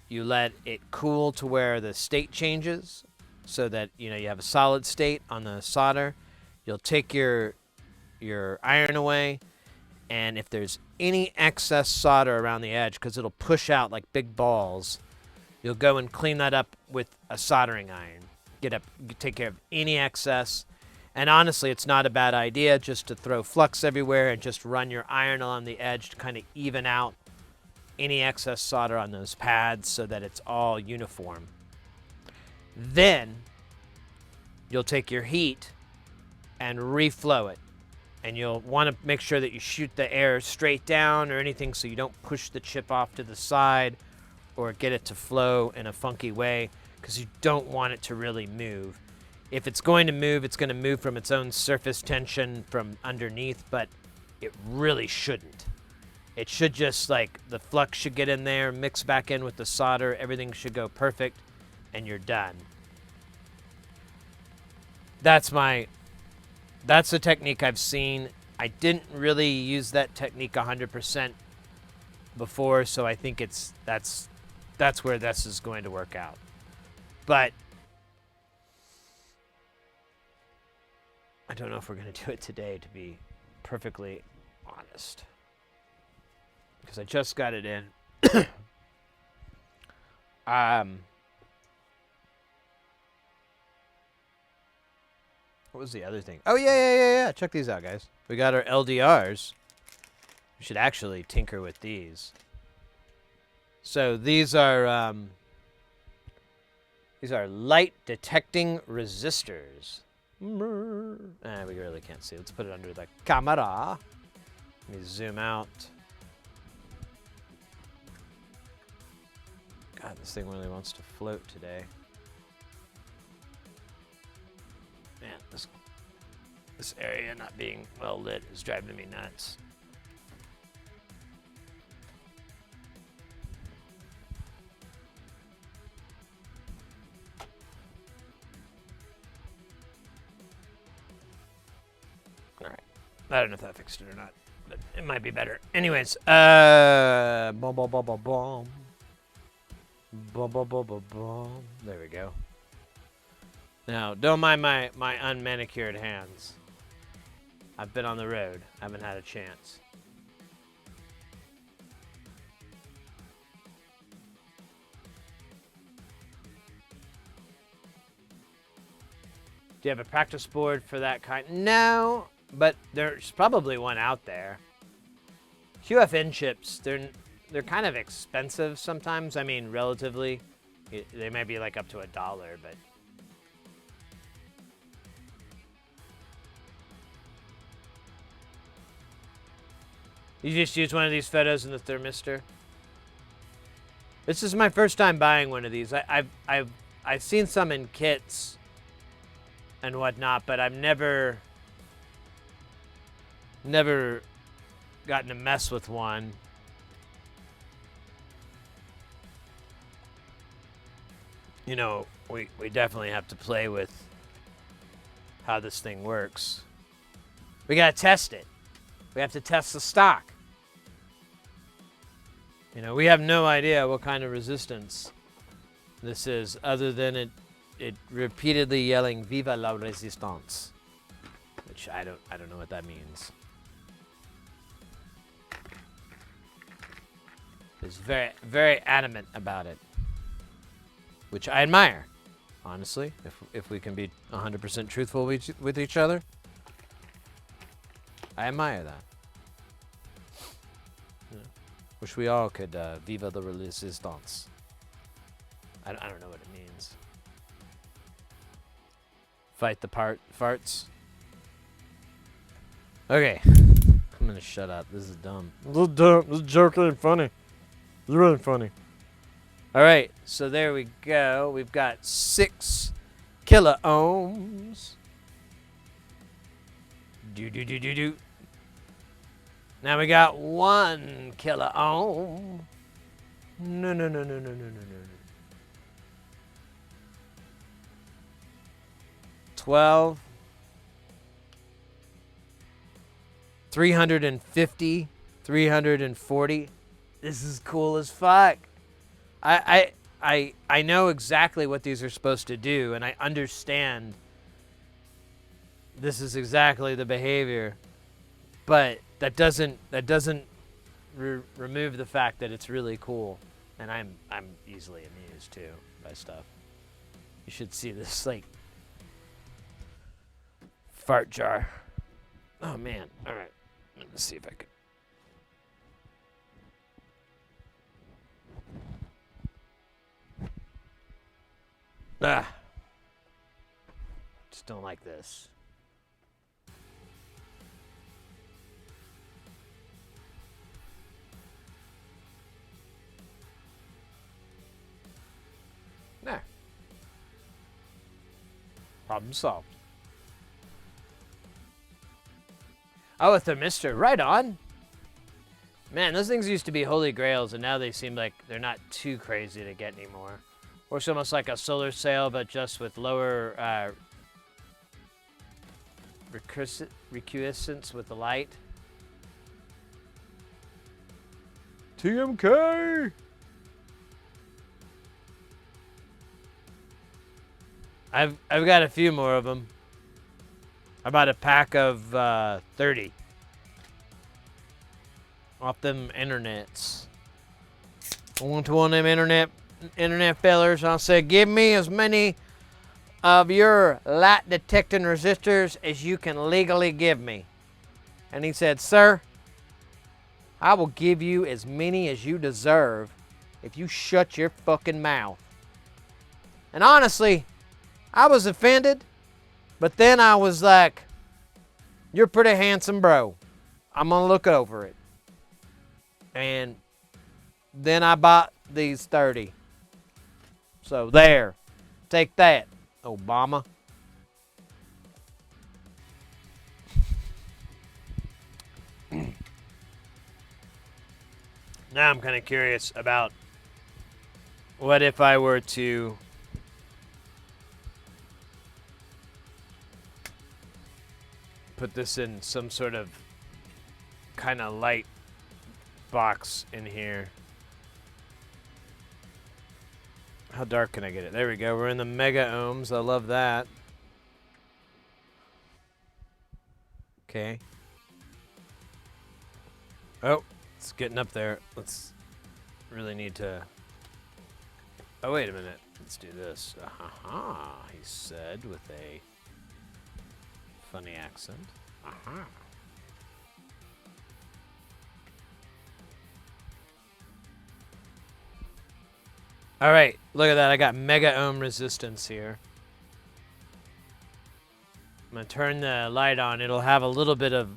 You let it cool to where the state changes, so that you have a solid state on the solder. You'll take your iron away, and if there's any excess solder around the edge, because it'll push out like big balls, you'll go and clean that up with a soldering iron. Take care of any excess. And honestly, it's not a bad idea just to throw flux everywhere and just run your iron along the edge to kind of even out any excess solder on those pads so that it's all uniform. Then you'll take your heat and reflow it. And you'll want to make sure that you shoot the air straight down or anything so you don't push the chip off to the side or get it to flow in a funky way, because you don't want it to really move. If it's going to move, it's going to move from its own surface tension from underneath, but it really shouldn't. It should just, like, the flux should get in there, mix back in with the solder, everything should go perfect, and you're done. That's the technique I've seen. I didn't really use that technique 100% before, so I think that's where this is going to work out. But I don't know if we're going to do it today, to be perfectly honest, because I just got it in. What was the other thing? Oh, yeah. Check these out, guys. We got our LDRs. We should actually tinker with these. So these are light detecting resistors. We really can't see. Let's put it under the camera. Let me zoom out. God, this thing really wants to float today. Man, this area not being well lit is driving me nuts. I don't know if that fixed it or not, but it might be better. Anyways, boom, boom, boom, boom, boom. Boom, boom, boom, boom, boom. There we go. Now, don't mind my unmanicured hands. I've been on the road. I haven't had a chance. Do you have a practice board for that kind? No, but there's probably one out there. QFN chips, they're kind of expensive sometimes. I mean, relatively. They might be like up to $1, but... You just use one of these photos in the thermistor? This is my first time buying one of these. I've seen some in kits and whatnot, but I've never gotten to mess with one. You know, we definitely have to play with how this thing works. We gotta test it. We have to test the stock. You know, we have no idea what kind of resistance this is, other than it repeatedly yelling "Viva la Resistance," which I don't know what that means. It's very, very adamant about it, which I admire, honestly. If we can be 100% truthful with each other, I admire that. Yeah. Wish we all could "Viva la Resistance." I don't know what it means. Fight the farts. Okay. I'm gonna shut up. This is dumb. This joke ain't funny. It's really funny. Alright, so there we go. We've got 6 kiloohms. Do. Now we got 1 kiloohm. No. 12. 350. 340. This is cool as fuck. I know exactly what these are supposed to do, and I understand this is exactly the behavior, but that doesn't remove the fact that it's really cool, and I'm easily amused too by stuff. You should see this like fart jar. Oh man! All right, let's see if I can. Just don't like this. There. Problem solved. Oh, a thermistor. Right on. Man, those things used to be holy grails, and now they seem like they're not too crazy to get anymore. Works almost like a solar sail, but just with lower recusence with the light. TMK! I've got a few more of them. About a pack of 30 off them internets. I went to one of them internet fellers, and I said, give me as many of your light detecting resistors as you can legally give me. And he said, sir, I will give you as many as you deserve if you shut your fucking mouth. And honestly, I was offended, but then I was like, you're pretty handsome, bro. I'm gonna look over it. And then I bought these 30. So there, take that, Obama. Now I'm kind of curious about what if I were to put this in some sort of kind of light box in here. How dark can I get it? There we go. We're in the mega ohms. I love that. Okay. Oh, it's getting up there. Let's really need to... Oh, wait a minute. Let's do this. Aha, he said with a funny accent. Aha. All right, look at that. I got mega ohm resistance here. I'm going to turn the light on. It'll have a little bit of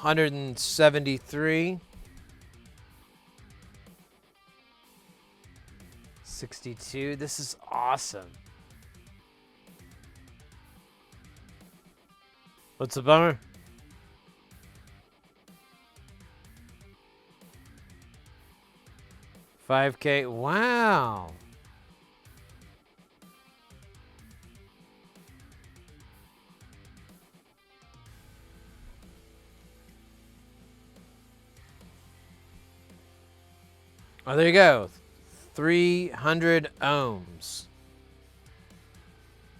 173. 62. This is awesome. What's the bummer? $5K. Wow. Oh, there you go. 300 ohms.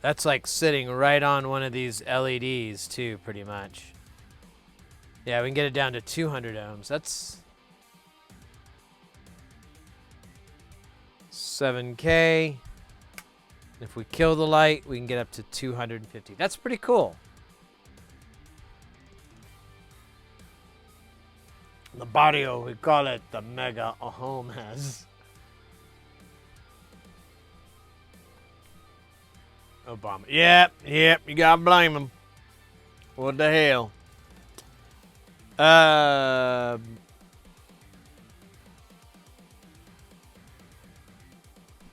That's like sitting right on one of these LEDs too, pretty much. Yeah, we can get it down to 200 ohms. That's 7K. If we kill the light, we can get up to 250. That's pretty cool. The barrio, we call it the mega ohms. Obama. Yep, you gotta blame him. What the hell?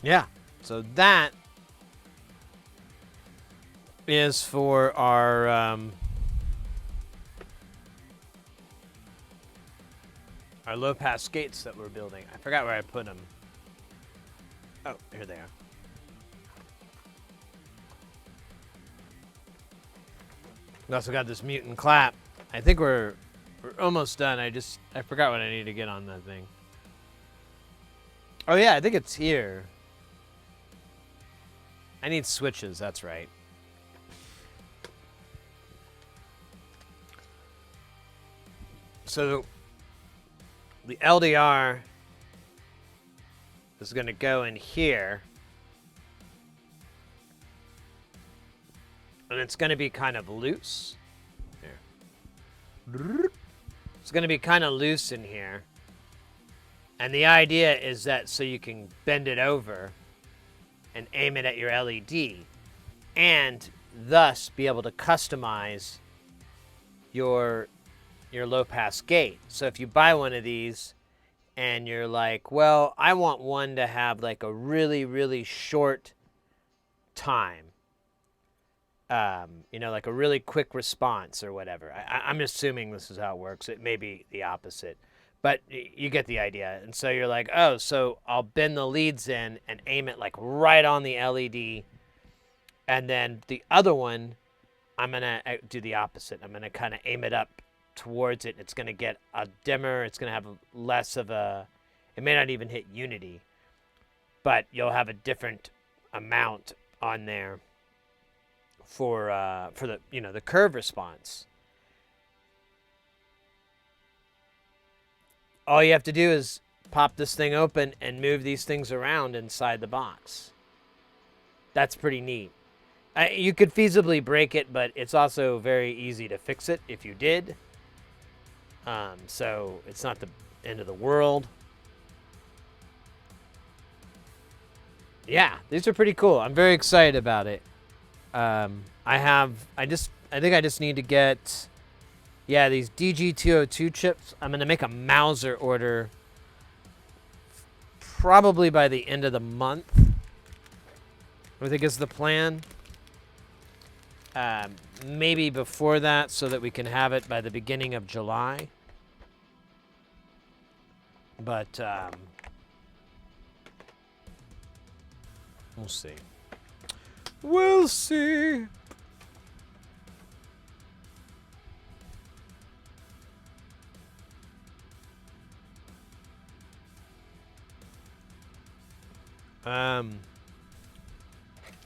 Yeah, so that is for our low pass gates that we're building. I forgot where I put them. Oh, here they are. We also got this mutant clap. I think we're almost done. I forgot what I need to get on that thing. Oh yeah, I think it's here. I need switches, that's right. So the LDR is going to go in here. And it's going to be kind of loose. Here. It's going to be kind of loose in here. And the idea is that so you can bend it over and aim it at your LED and thus be able to customize your low pass gate. So if you buy one of these and you're like, well, I want one to have like a really, really short time. You know, like a really quick response or whatever. I'm assuming this is how it works. It may be the opposite, but you get the idea. And so you're like, oh, so I'll bend the leads in and aim it like right on the LED. And then the other one, I'm going to do the opposite. I'm going to kind of aim it up towards it. It's going to get a dimmer. It's going to have less of a, it may not even hit unity, but you'll have a different amount on there for the, you know, the curve response. All you have to do is pop this thing open and move these things around inside the box. That's pretty neat. You could feasibly break it, but it's also very easy to fix it if you did. So it's not the end of the world. Yeah, these are pretty cool. I'm very excited about it. I think I just need to get, yeah, these DG202 chips. I'm going to make a Mauser order probably by the end of the month. I think is the plan. Maybe before that so that we can have it by the beginning of July. But we'll see. We'll see.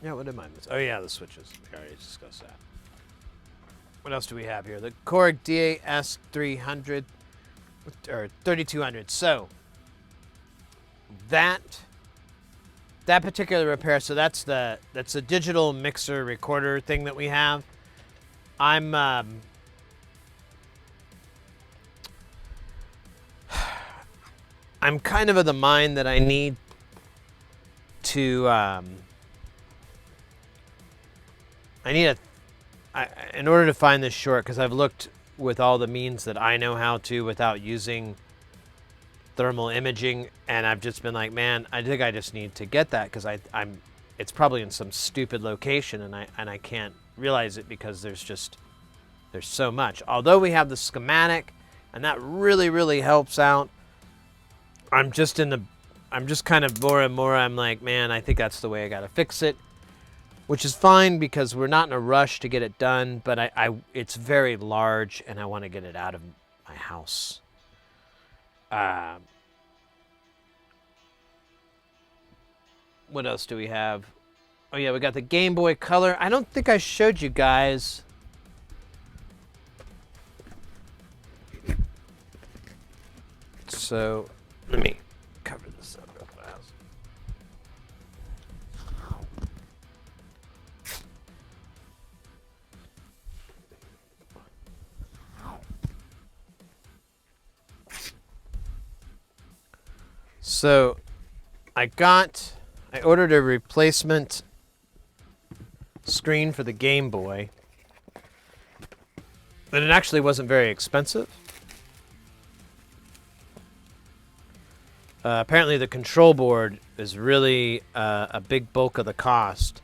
Yeah, what am I missing? Oh yeah, the switches. We already discussed that. What else do we have here? The Korg DAS 300 or 3200. So that particular repair. So that's a digital mixer recorder thing that we have. I'm kind of the mind that I need to in order to find this short, because I've looked with all the means that I know how to without using thermal imaging, and I've just been like, man, I think I just need to get that because it's probably in some stupid location and I can't realize it because there's so much. Although we have the schematic and that really helps out, I'm just kind of more and more, I'm like, man, I think that's the way I gotta fix it. Which is fine because we're not in a rush to get it done, but it's very large and I want to get it out of my house. What else do we have? Oh yeah, we got the Game Boy Color. I don't think I showed you guys. So let me cover this up real fast. So I ordered a replacement screen for the Game Boy, and it actually wasn't very expensive. Apparently the control board is really a big bulk of the cost.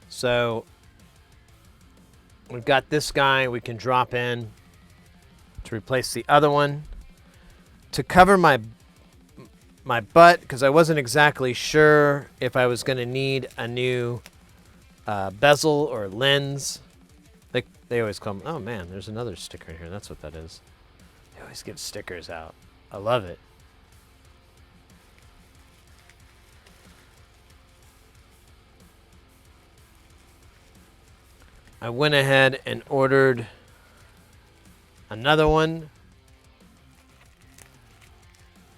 So we've got this guy we can drop in to replace the other one. To cover my butt, because I wasn't exactly sure if I was going to need a new bezel or lens. They always come, oh man, there's another sticker in here. That's what that is. They always give stickers out. I love it. I went ahead and ordered another one.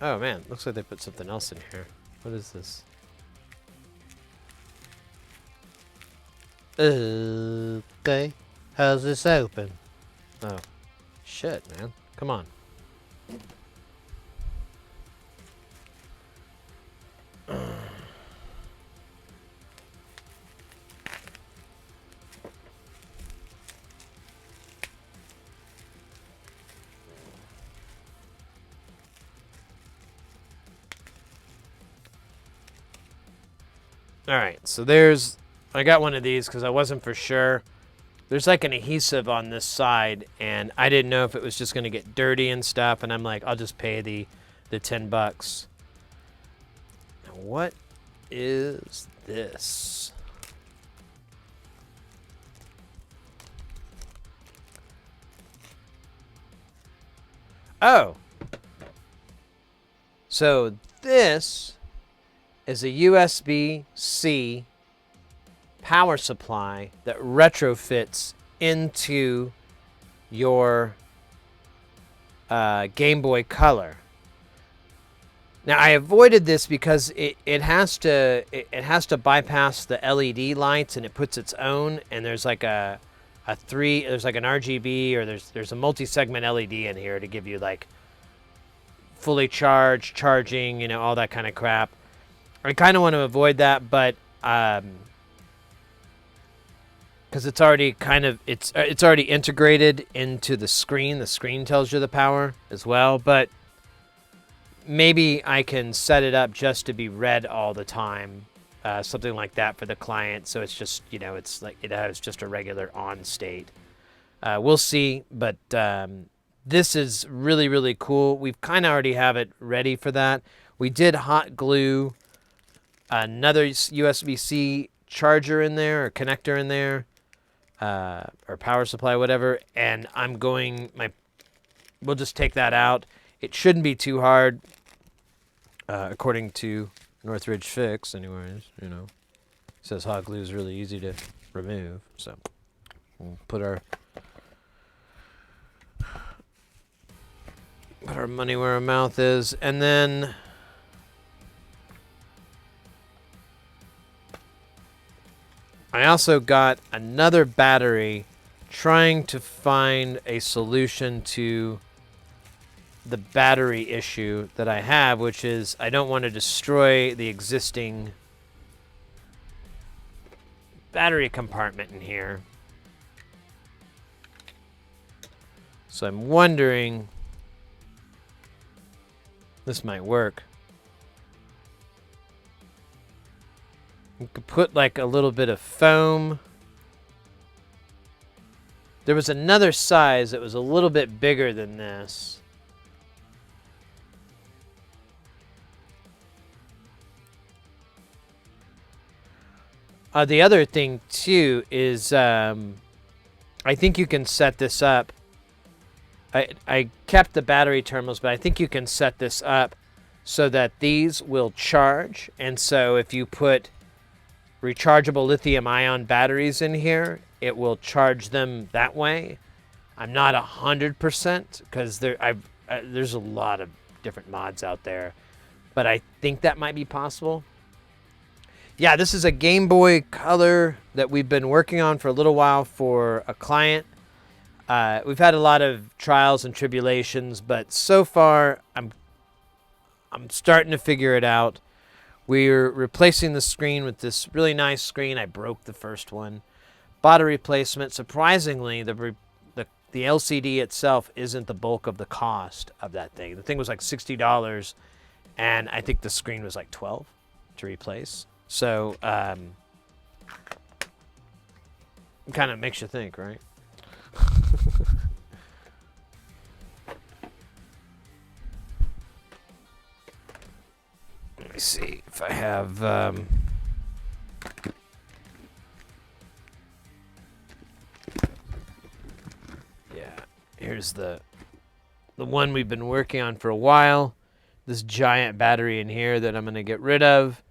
Oh man, looks like they put something else in here. What is this? Okay, how's this open? Oh, shit, man. Come on. All right, so I got one of these because I wasn't for sure. There's like an adhesive on this side, and I didn't know if it was just going to get dirty and stuff, and I'm like, I'll just pay the $10. Now, what is this? Oh. So this is a USB-C power supply that retrofits into your Game Boy Color. Now I avoided this because it has to bypass the LED lights, and it puts its own, and there's like there's like an RGB, or there's a multi-segment LED in here to give you like fully charging, you know, all that kind of crap. I kind of want to avoid that, but because it's already it's already integrated into the screen. The screen tells you the power as well, but maybe I can set it up just to be red all the time, something like that for the client. So it's just, you know, it's like it has just a regular on state. We'll see, but this is really cool. We've kind of already have it ready for that. We did hot glue another USB-C charger in there or connector in there, or power supply, whatever. And we'll just take that out. It shouldn't be too hard, according to Northridge Fix, anyways. You know, it says hot glue is really easy to remove. So we'll put our money where our mouth is, and then I also got another battery, trying to find a solution to the battery issue that I have, which is I don't want to destroy the existing battery compartment in here. So I'm wondering, this might work. You could put like a little bit of foam. There was another size that was a little bit bigger than this. The other thing too is I think you can set this up. I kept the battery terminals, but I think you can set this up so that these will charge. And so if you put rechargeable lithium-ion batteries in here, it will charge them that way. I'm not 100% because there's a lot of different mods out there, but I think that might be possible. Yeah, this is a Game Boy Color that we've been working on for a little while for a client. We've had a lot of trials and tribulations, but so far I'm starting to figure it out. We're replacing the screen with this really nice screen. I broke the first one. Bought a replacement. Surprisingly, the LCD itself isn't the bulk of the cost of that thing. The thing was like $60, and I think the screen was like $12 to replace. So, kind of makes you think, right? Let me see if I have yeah, here's the one we've been working on for a while. This giant battery in here that I'm going to get rid of.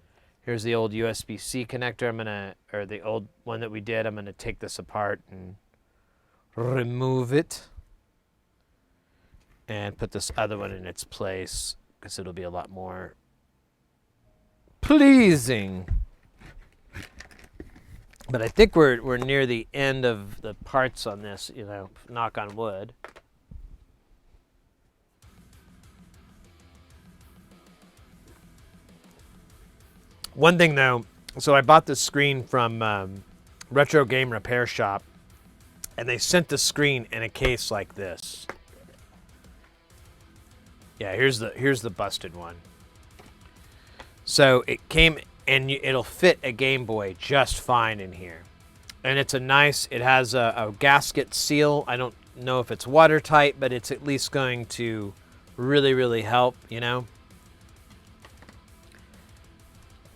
Here's the old USB-C connector. Or the old one that we did. I'm going to take this apart and remove it and put this other one in its place because it'll be a lot more pleasing. But I think we're near the end of the parts on this, you know, knock on wood. One thing though, so I bought this screen from Retro Game Repair Shop, and they sent the screen in a case like this. Yeah, here's the busted one. So it came, and it'll fit a Game Boy just fine in here. And it's it has a gasket seal. I don't know if it's watertight, but it's at least going to really, really help, you know.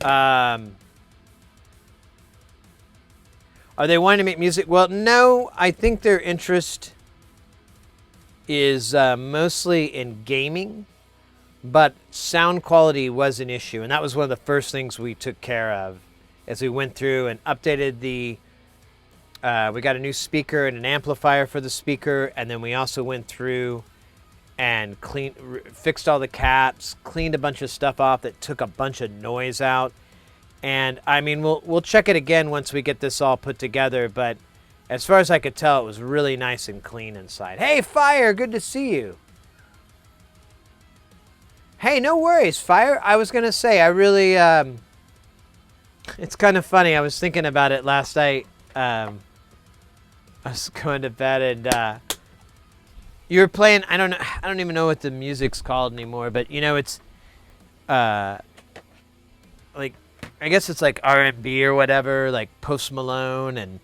Are they wanting to make music? Well, no, I think their interest is mostly in gaming, but sound quality was an issue, and that was one of the first things we took care of as we went through and updated we got a new speaker and an amplifier for the speaker, and then we also went through and fixed all the caps, cleaned a bunch of stuff off that took a bunch of noise out. And I mean, we'll check it again once we get this all put together, but as far as I could tell, it was really nice and clean inside. Hey, Fire, good to see you. Hey, no worries, Fire. I was going to say, I really, it's kind of funny. I was thinking about it last night. I was going to bed and, you were playing, I don't even know what the music's called anymore, but you know, it's, like, I guess it's like R&B or whatever, like Post Malone,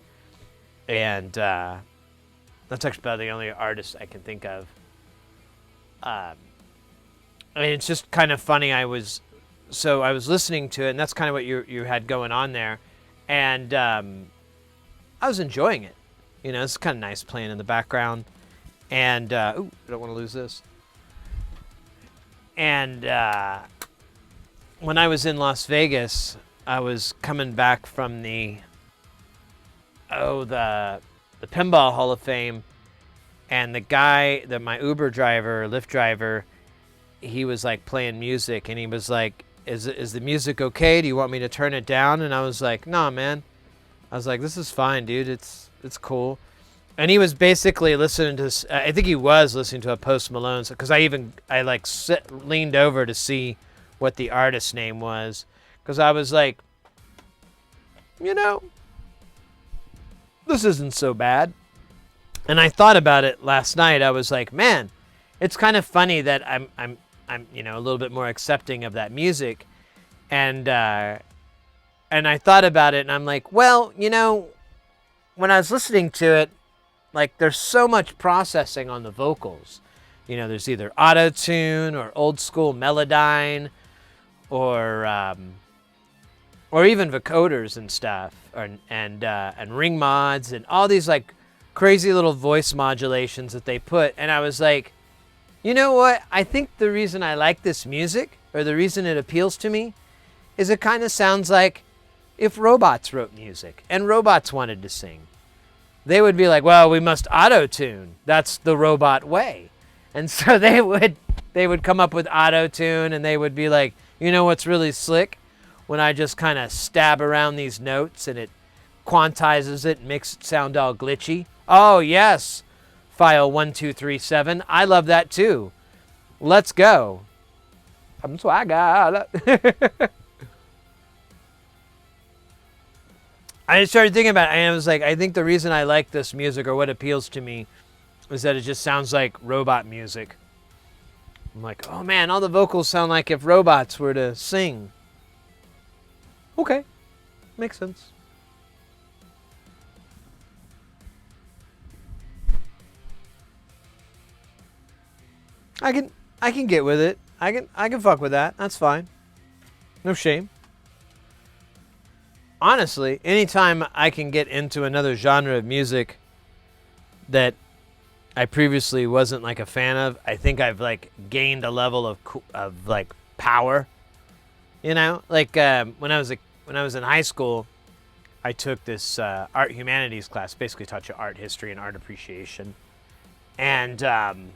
and that's actually about the only artist I can think of. I mean, it's just kind of funny. I was listening to it, and that's kind of what you had going on there, And I was enjoying it. You know, it's kind of nice playing in the background. And, ooh, I don't want to lose this. And when I was in Las Vegas, I was coming back from the Pinball Hall of Fame, and the guy, my Uber driver, Lyft driver, he was like playing music, and he was like, is the music okay? Do you want me to turn it down? And I was like, nah, man. I was like, this is fine, dude. It's cool. And he was basically listening to, I think he was listening to a Post Malone, because I leaned over to see what the artist name was, because I was like, you know, this isn't so bad. And I thought about it last night. I was like, man, it's kind of funny that I'm you know, a little bit more accepting of that music, and I thought about it, and I'm like, well, you know, when I was listening to it, like, there's so much processing on the vocals. You know, there's either auto-tune or old school Melodyne, or even vocoders and stuff, and ring mods and all these like crazy little voice modulations that they put. And I was like, you know what? I think the reason I like this music, or the reason it appeals to me, is it kind of sounds like if robots wrote music and robots wanted to sing. They would be like, well, we must auto-tune. That's the robot way. And so they would come up with auto-tune, and they would be like, you know what's really slick? When I just kind of stab around these notes and it quantizes it and makes it sound all glitchy. Oh, yes, file 1237. I love that too. Let's go. I'm swagger. I started thinking about it, and I was like, I think the reason I like this music, or what appeals to me, is that it just sounds like robot music. I'm like, oh man, all the vocals sound like if robots were to sing. Okay, makes sense. I can get with it. I can fuck with that. That's fine. No shame. Honestly, anytime I can get into another genre of music that I previously wasn't like a fan of, I think I've like gained a level of like power. You know, like when I was in high school, I took this art humanities class, basically taught you art history and art appreciation, and the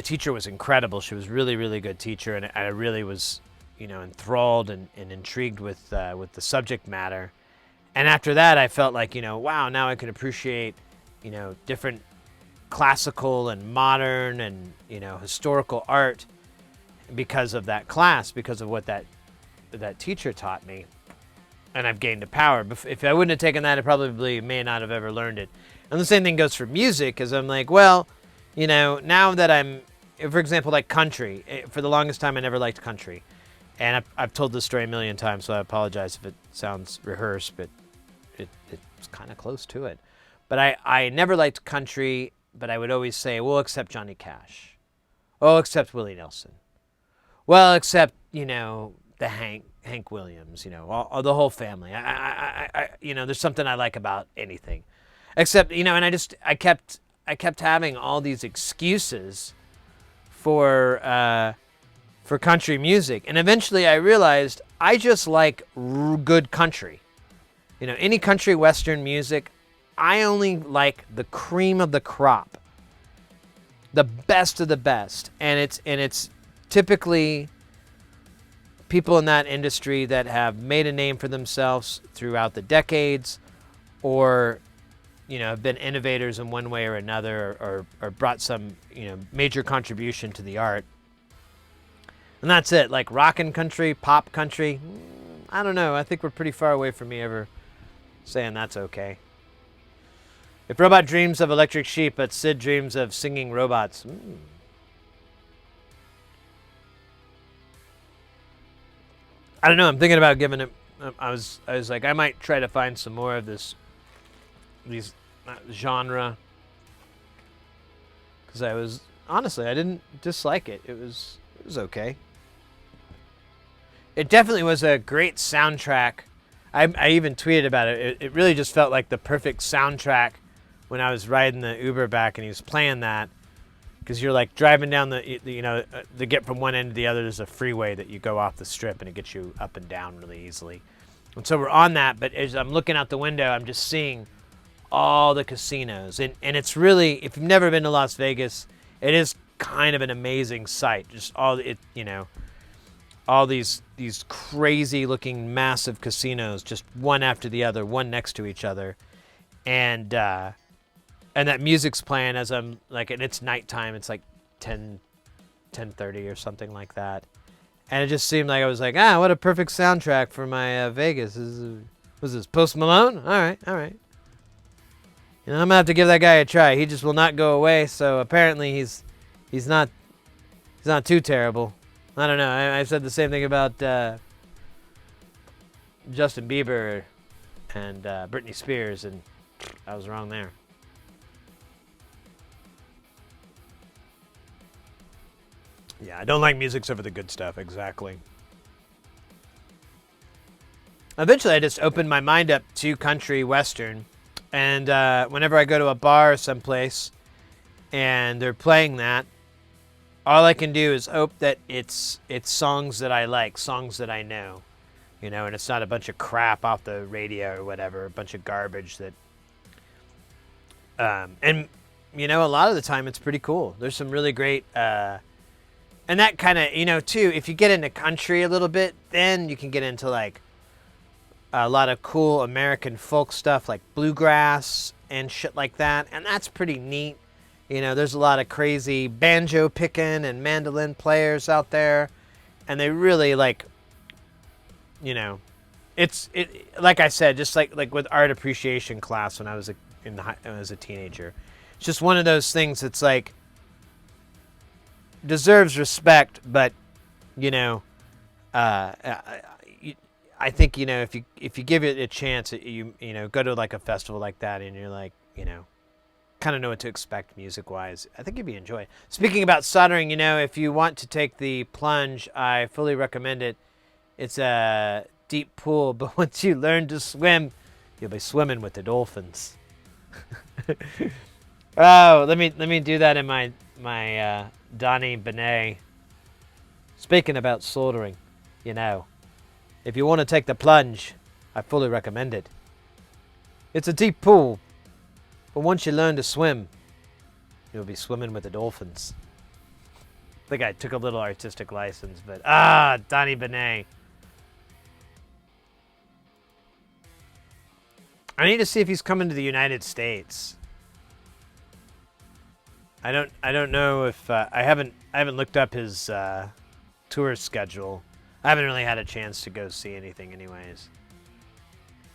teacher was incredible. She was really, really good teacher, and I really was, you know, enthralled and intrigued with the subject matter. And after that, I felt like, you know, wow, now I can appreciate, you know, different classical and modern and, you know, historical art because of that class, because of what that teacher taught me. And I've gained a power. If I wouldn't have taken that, I probably may not have ever learned it. And the same thing goes for music, because I'm like, well, you know, now that I'm, for example, like country, for the longest time I never liked country. And I've told this story a million times, so I apologize if it sounds rehearsed, but it's kind of close to it. But I never liked country, but I would always say, well, except Johnny Cash. Oh, except Willie Nelson. Well, except, you know, the Hank Williams, you know, all the whole family. I you know, there's something I like about anything. Except, you know, and I kept having all these excuses for country music. And eventually I realized I just like good country. You know, any country western music, I only like the cream of the crop. The best of the best. And it's typically people in that industry that have made a name for themselves throughout the decades, or, you know, have been innovators in one way or another, or brought some, you know, major contribution to the art. And that's it. Like rockin' country, pop country, I don't know. I think we're pretty far away from me ever saying that's okay. If Robot dreams of electric sheep, but Sid dreams of singing robots. I don't know. I'm thinking about giving it. I was like, I might try to find some more of these genre, because honestly, I didn't dislike it. It was okay. It definitely was a great soundtrack. I even tweeted about it. It really just felt like the perfect soundtrack when I was riding the Uber back and he was playing that. Because you're like driving down to get from one end to the other, there's a freeway that you go off the strip and it gets you up and down really easily. And so we're on that, but as I'm looking out the window, I'm just seeing all the casinos. And it's really, if you've never been to Las Vegas, it is kind of an amazing sight. Just all these crazy looking massive casinos, just one after the other, one next to each other. And that music's playing as I'm like, and it's nighttime. It's like 10:30 or something like that. And it just seemed like I was like, what a perfect soundtrack for my Vegas. Was this Post Malone? All right. You know, I'm gonna have to give that guy a try. He just will not go away. So apparently he's not too terrible. I don't know. I said the same thing about Justin Bieber and Britney Spears, and I was wrong there. Yeah, I don't like music over the good stuff, exactly. Eventually, I just opened my mind up to country western, and whenever I go to a bar or someplace, and they're playing that, all I can do is hope that it's songs that I like, songs that I know, you know, and it's not a bunch of crap off the radio or whatever, a bunch of garbage that, and you know, a lot of the time it's pretty cool. There's some really great, and that kind of, you know, too, if you get into country a little bit, then you can get into like a lot of cool American folk stuff like bluegrass and shit like that, and that's pretty neat. You know, there's a lot of crazy banjo picking and mandolin players out there, and they really like, you know, it like I said, just like with art appreciation class when I was when I was a teenager. It's just one of those things that's like deserves respect, but you know, I think, you know, if you give it a chance, you know, go to like a festival like that, and you're like, you know, kind of know what to expect music-wise, I think you'd be enjoy it. Speaking about soldering, you know, if you want to take the plunge, I fully recommend it. It's a deep pool, but once you learn to swim, you'll be swimming with the dolphins. Oh, let me do that in my Donnie Benet. Speaking about soldering, you know, if you want to take the plunge, I fully recommend it. It's a deep pool, but once you learn to swim, you'll be swimming with the dolphins. I think I took a little artistic license, but Donnie Benet. I need to see if he's coming to the United States. I don't know if I haven't looked up his tour schedule. I haven't really had a chance to go see anything anyways.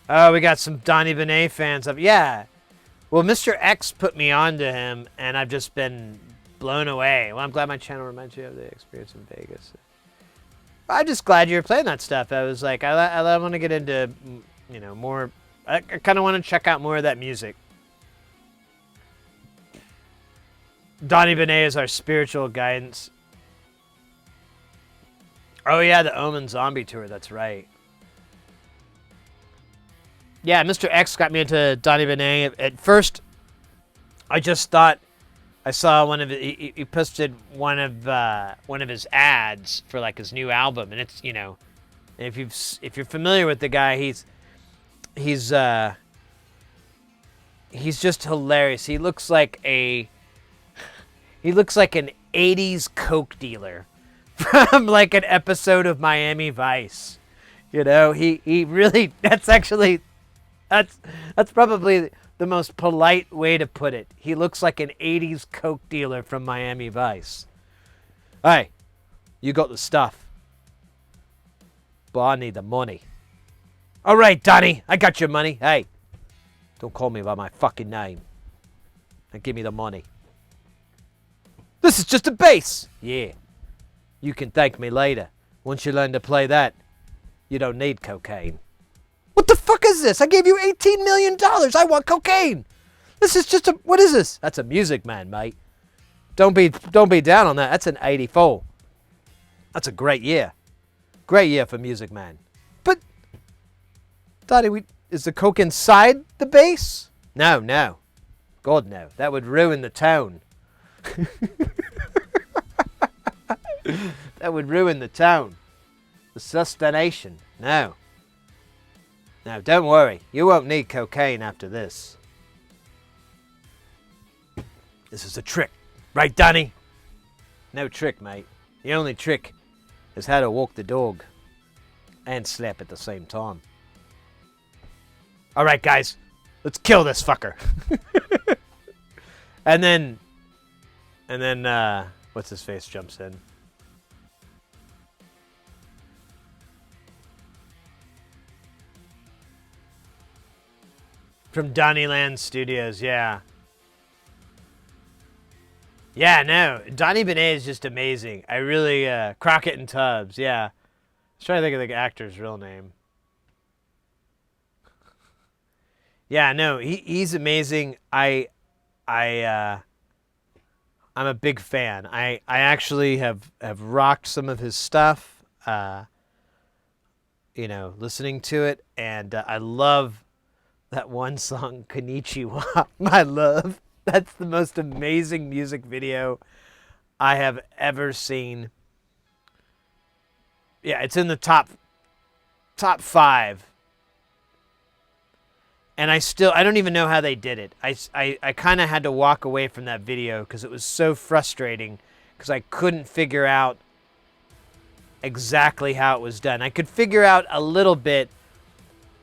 Oh, we got some Donnie Benet fans up. Yeah. Well, Mr. X put me on to him, and I've just been blown away. Well, I'm glad my channel reminds you of the experience in Vegas. I'm just glad you're playing that stuff. I was like, I want to get into, you know, more. I kind of want to check out more of that music. Donnie Benet is our spiritual guidance. Oh, yeah, the Omen Zombie Tour. That's right. Yeah, Mr. X got me into Donnie Benet. At first, I just thought I saw one of he posted one of his ads for like his new album, and it's, you know, if you're familiar with the guy, he's just hilarious. He looks like an 80s coke dealer from like an episode of Miami Vice. You know, he really, that's probably the most polite way to put it. He looks like an 80s coke dealer from Miami Vice. Hey, you got the stuff, but I need the money. All right, Donnie, I got your money. Hey, don't call me by my fucking name. And give me the money. This is just a bass. Yeah, you can thank me later. Once you learn to play that, you don't need cocaine. What the fuck is this? I gave you $18 million. I want cocaine. This is just what is this? That's a Music Man, mate. Don't be down on that. That's an 84. That's a great year. Great year for music, man. But, Donnie, is the coke inside the bass? No, no. God, no. That would ruin the tone. That would ruin the tone. The sustentation. No. No, don't worry. You won't need cocaine after this. This is a trick. Right, Donnie? No trick, mate. The only trick is how to walk the dog and slap at the same time. All right, guys. Let's kill this fucker. And then, what's his face jumps in. From Donnieland Studios, yeah. Yeah, no, Donnie Benet is just amazing. I really, Crockett and Tubbs, yeah. I was trying to think of the actor's real name. Yeah, no, he's amazing. I'm a big fan. I actually have rocked some of his stuff, listening to it, and I love that one song, Konnichiwa, My Love. That's the most amazing music video I have ever seen. Yeah, it's in the top 5. And I don't even know how they did it. I kind of had to walk away from that video because it was so frustrating because I couldn't figure out exactly how it was done. I could figure out a little bit,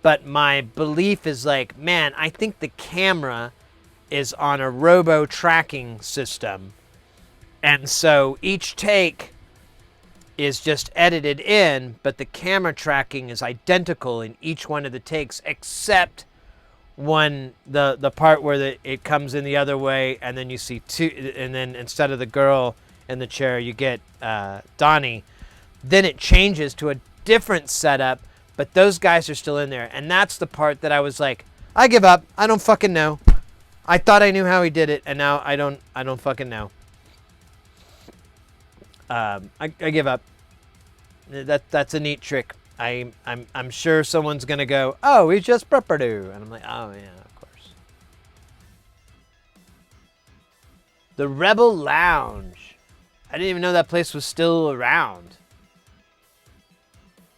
but my belief is like, man, I think the camera is on a robo tracking system. And so each take is just edited in, but the camera tracking is identical in each one of the takes, except the part where it comes in the other way, and then you see two, and then instead of the girl in the chair, you get Donnie. Then it changes to a different setup, but those guys are still in there, and that's the part that I was like, I give up. I don't fucking know. I thought I knew how he did it, and now I don't fucking know. I give up. That's a neat trick. I'm sure someone's gonna go, oh, he's just Purperdoo, and I'm like, oh yeah, of course. The Rebel Lounge. I didn't even know that place was still around.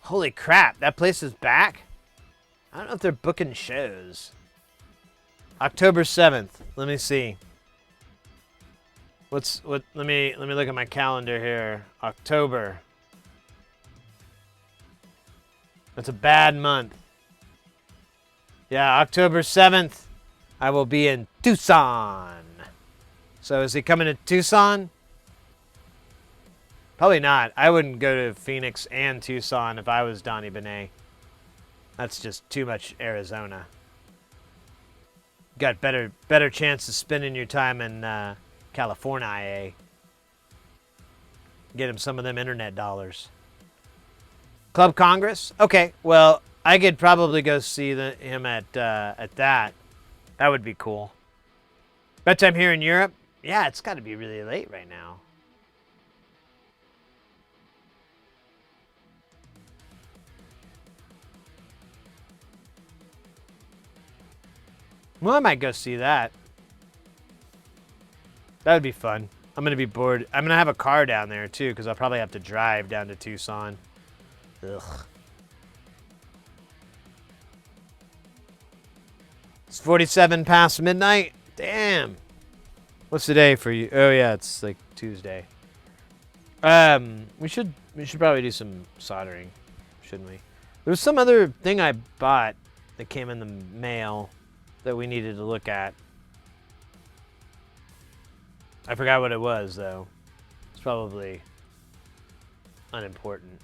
Holy crap, that place is back? I don't know if they're booking shows. October 7th. Let me see. Let me look at my calendar here. October. That's a bad month. Yeah, October 7th, I will be in Tucson. So is he coming to Tucson? Probably not. I wouldn't go to Phoenix and Tucson if I was Donnie Benet. That's just too much Arizona. Got better chance of spending your time in California. Get him some of them internet dollars. Club Congress? Okay, well, I could probably go see him at that. That would be cool. Bedtime here in Europe? Yeah, it's got to be really late right now. Well, I might go see that. That would be fun. I'm going to be bored. I'm going to have a car down there, too, because I'll probably have to drive down to Tucson. Ugh. It's 47 past midnight. Damn. What's the day for you? Oh, yeah, it's like Tuesday. We should probably do some soldering, shouldn't we? There was some other thing I bought that came in the mail that we needed to look at. I forgot what it was, though. It's probably unimportant.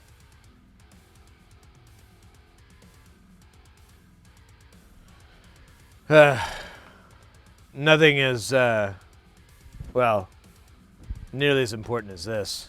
Nothing is, well, nearly as important as this.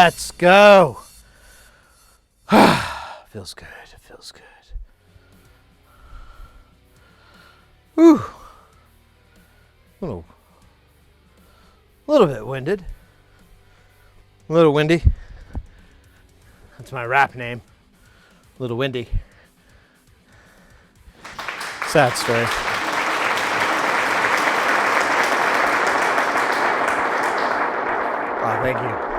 Let's go. Feels good. It feels good. Whew. A little bit winded. A little windy. That's my rap name. Little Windy. Sad story. Oh, thank you.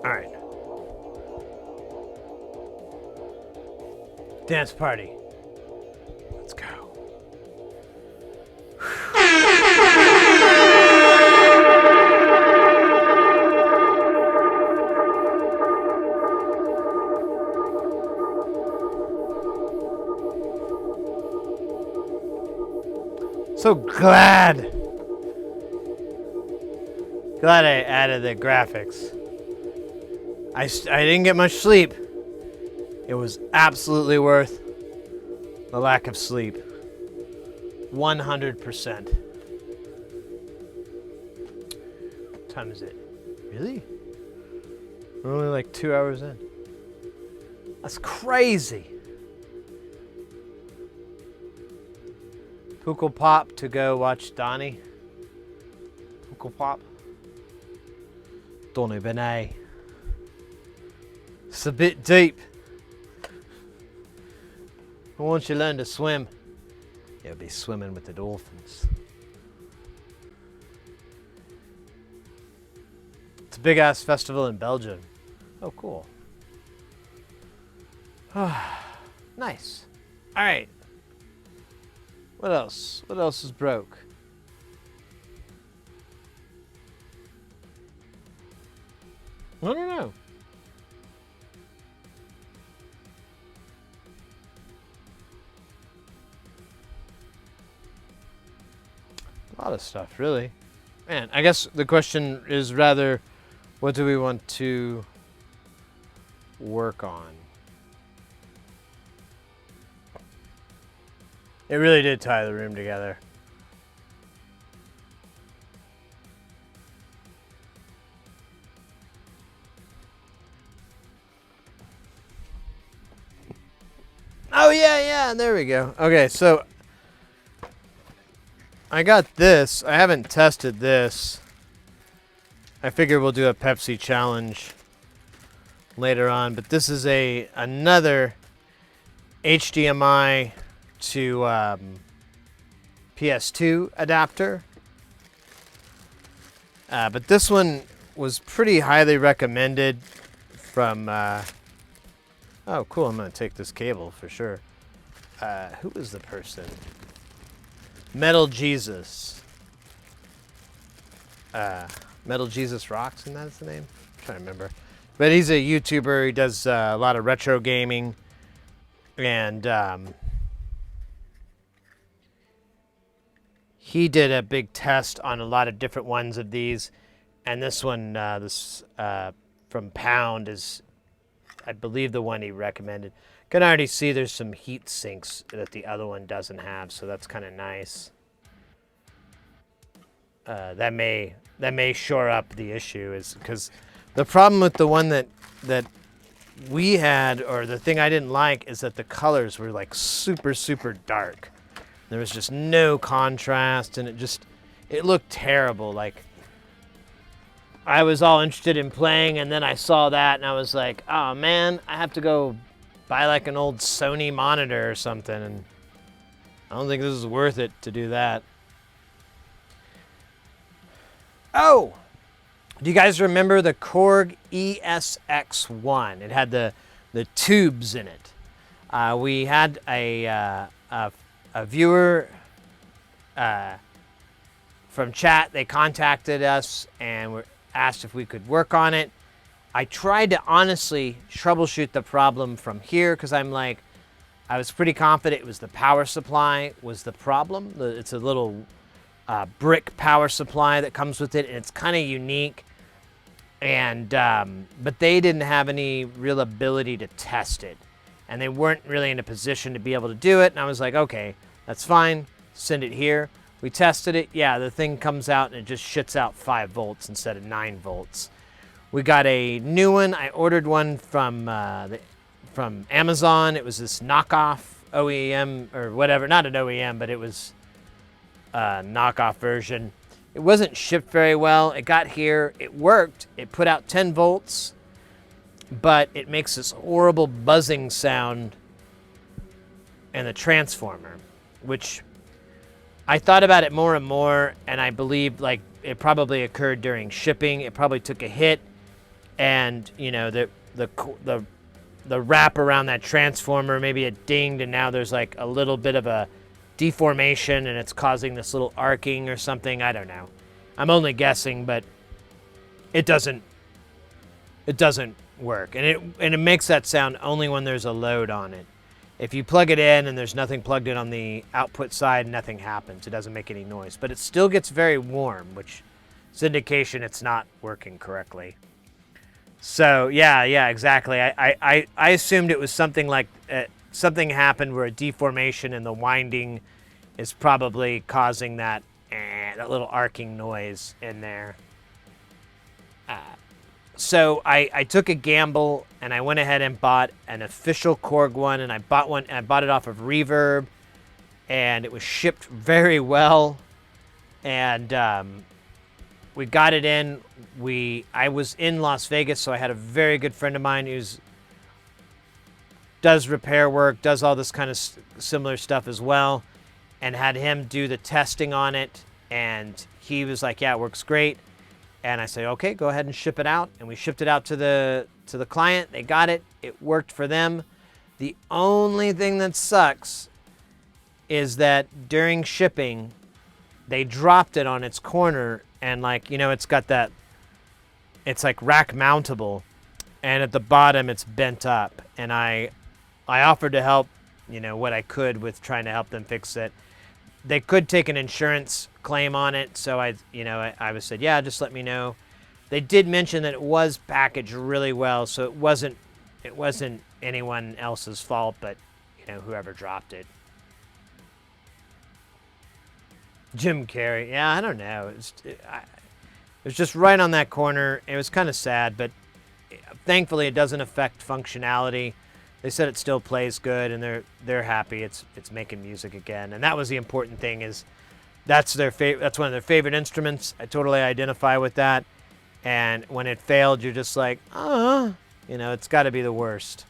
All right. Dance party. Let's go. So glad I added the graphics. I didn't get much sleep. It was absolutely worth the lack of sleep. 100%. What time is it? Really? We're only like 2 hours in. That's crazy. Pookle Pop to go watch Donnie. Pookle Pop. Donnie Benet. It's a bit deep. But once you learn to swim, you'll be swimming with the dolphins. It's a big ass festival in Belgium. Oh, cool. Nice. All right. What else? What else is broke? I don't know. A lot of stuff, really. Man, I guess the question is rather, what do we want to work on? It really did tie the room together. Oh, yeah, there we go. Okay, so I got this. I haven't tested this. I figure we'll do a Pepsi challenge later on, but this is another HDMI to PS2 adapter. But this one was pretty highly recommended from oh, cool. I'm going to take this cable for sure. Who is the person? Metal Jesus. Metal Jesus Rocks, and that's the name? I'm trying to remember. But he's a YouTuber. He does a lot of retro gaming. And he did a big test on a lot of different ones of these. And this one, from Pound, is, I believe, the one he recommended. Can already see there's some heat sinks that the other one doesn't have, so that's kind of nice. That may shore up the issue, is because the problem with the one that we had, or the thing I didn't like, is that the colors were like super dark. There was just no contrast, and it looked terrible. Like, I was all interested in playing, and then I saw that, and I was like, oh man, I have to go buy like an old Sony monitor or something, and I don't think this is worth it to do that. Oh, do you guys remember the Korg ESX1? It had the tubes in it. We had a viewer from chat. They contacted us and were asked if we could work on it. I tried to honestly troubleshoot the problem from here, because I was pretty confident it was the power supply was the problem. It's a little brick power supply that comes with it, and it's kind of unique. And but they didn't have any real ability to test it, and they weren't really in a position to be able to do it. And I was like, okay, That's fine. Send it here. We tested it. Yeah, the thing comes out and it just shits out 5 volts instead of 9 volts. We got a new one. I ordered one from Amazon. It was this knockoff OEM or whatever. Not an OEM, but it was a knockoff version. It wasn't shipped very well. It got here. It worked. It put out 10 volts, but it makes this horrible buzzing sound in the transformer, which I thought about it more and more, and I believe like it probably occurred during shipping. It probably took a hit, and you know the wrap around that transformer, maybe it dinged, and now there's like a little bit of a deformation, and it's causing this little arcing or something. I don't know. I'm only guessing, but it doesn't work, and it makes that sound only when there's a load on it. If you plug it in and there's nothing plugged in on the output side, nothing happens. It doesn't make any noise, but it still gets very warm, which is indication it's not working correctly. So yeah, exactly. I assumed it was something like something happened where a deformation in the winding is probably causing that little arcing noise in there. So I took a gamble and I went ahead and bought an official Korg one, and I bought it off of Reverb, and it was shipped very well, and we got it in. I was in Las Vegas, so I had a very good friend of mine who does repair work, does all this kind of similar stuff as well, and had him do the testing on it, and he was like, yeah, it works great. And I said, okay, go ahead and ship it out. And we shipped it out to the client. They got it. It worked for them. The only thing that sucks is that during shipping, they dropped it on its corner, and like, you know, it's got that, it's like rack mountable, and at the bottom it's bent up. And I offered to help, you know, what I could with trying to help them fix it. They could take an insurance claim on it, so I said, yeah, just let me know. They did mention that it was packaged really well, so it wasn't anyone else's fault, but you know, whoever dropped it. Jim Carrey, yeah, I don't know. It was just right on that corner. It was kind of sad, but thankfully it doesn't affect functionality. They said it still plays good, and they're happy it's making music again. And that was the important thing, is that's one of their favorite instruments. I totally identify with that. And when it failed, you're just like, you know, it's got to be the worst.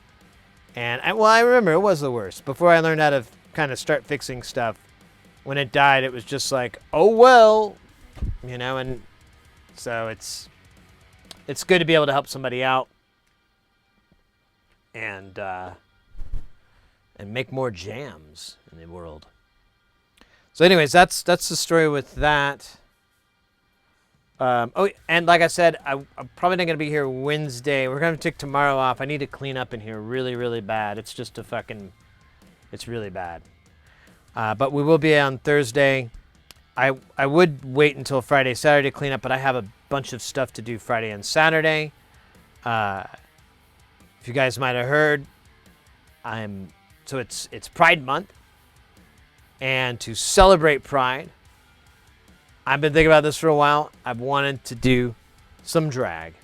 And I remember it was the worst. Before I learned how to kind of start fixing stuff, when it died, it was just like, oh well, you know. And so it's good to be able to help somebody out. And make more jams in the world. So anyways, that's the story with that. And like I said, I'm probably not going to be here Wednesday. We're going to take tomorrow off. I need to clean up in here really, really bad. It's just it's really bad. But we will be on Thursday. I would wait until Friday, Saturday to clean up, but I have a bunch of stuff to do Friday and Saturday. If you guys might have heard, it's Pride Month, and to celebrate Pride, I've been thinking about this for a while. I've wanted to do some drag.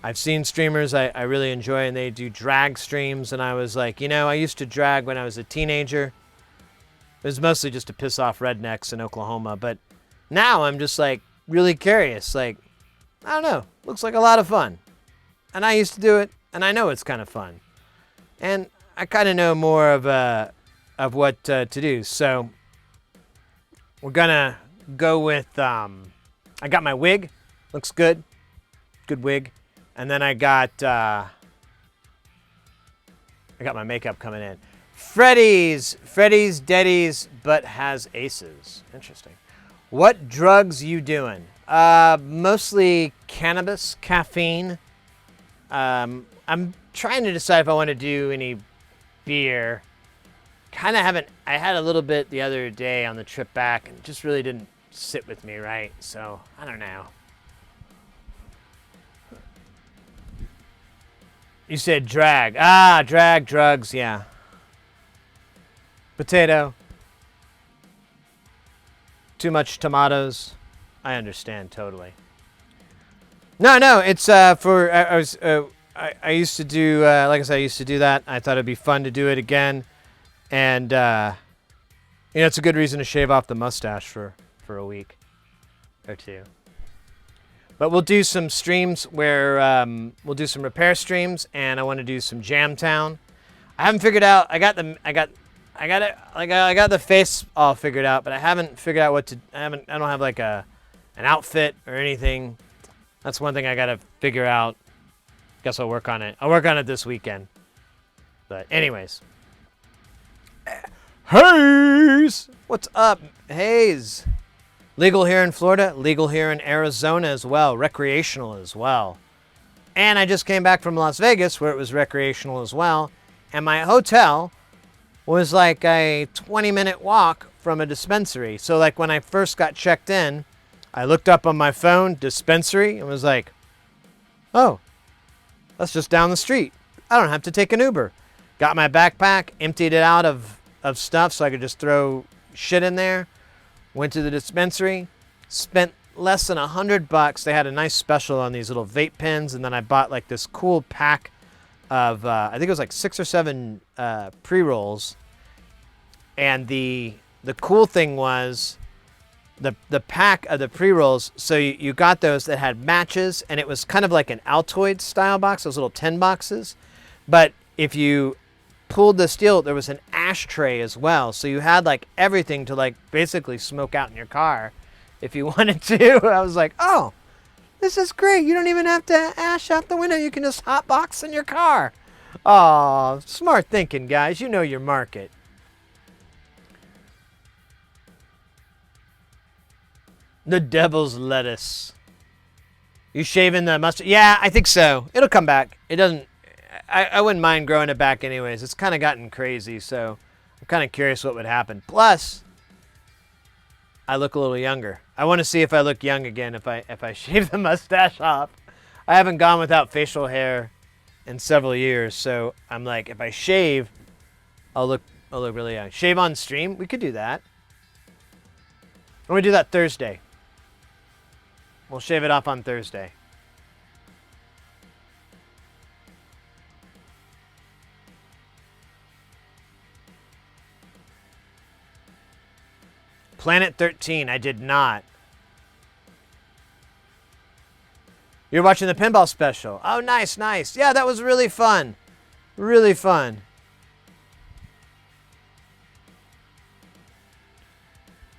I've seen streamers I really enjoy, and they do drag streams, and I was like, you know, I used to drag when I was a teenager. It was mostly just to piss off rednecks in Oklahoma, but now I'm just like really curious. Like, I don't know, looks like a lot of fun, and I used to do it. And I know it's kind of fun. And I kind of know more of what to do. So we're going to go with, I got my wig. Looks good. Good wig. And then I got my makeup coming in. Freddy's Daddies, but has aces. Interesting. What drugs you doing? Mostly cannabis, caffeine. I'm trying to decide if I want to do any beer. Kind of haven't. I had a little bit the other day on the trip back, and it just really didn't sit with me right. So I don't know. You said drag. Drag, drugs, yeah. Potato. too much tomatoes. I understand totally. No, it's for I used to do like I said, I used to do that. I thought it'd be fun to do it again, and it's a good reason to shave off the mustache for a week or two. But we'll do some streams where we'll do some repair streams, and I want to do some Jamtown. I haven't figured out. I got the face all figured out, but I haven't figured out what to. I don't have like an outfit or anything. That's one thing I gotta figure out. Guess I'll work on it. I'll work on it this weekend. But anyways. Hayes! What's up, Hayes? Legal here in Florida, legal here in Arizona as well, recreational as well. And I just came back from Las Vegas where it was recreational as well. And my hotel was like a 20-minute walk from a dispensary. So like when I first got checked in, I looked up on my phone, dispensary, and was like, oh, that's just down the street. I don't have to take an Uber. Got my backpack, emptied it out of stuff so I could just throw shit in there. Went to the dispensary, spent less than $100. They had a nice special on these little vape pens, and then I bought like this cool pack of, I think it was like 6 or 7 pre-rolls. And the cool thing was the pack of the pre-rolls, so you got those that had matches, and it was kind of like an Altoid style box, those little tin boxes. But if you pulled the steel, there was an ashtray as well, so you had like everything to like basically smoke out in your car if you wanted to. I was like, oh, this is great. You don't even have to ash out the window. You can just hot box in your car. Oh, smart thinking, guys. You know your market. The devil's lettuce. You shaving the mustard? Yeah, I think so. It'll come back. It doesn't. I wouldn't mind growing it back anyways. It's kind of gotten crazy, so I'm kind of curious what would happen. Plus, I look a little younger. I want to see if I look young again if I shave the mustache off. I haven't gone without facial hair in several years, so I'm like, if I shave, I'll look really young. Shave on stream? We could do that. Or we do that Thursday. We'll shave it off on Thursday. Planet 13, I did not. You're watching the pinball special. Oh, nice, nice. Yeah, that was really fun. Really fun.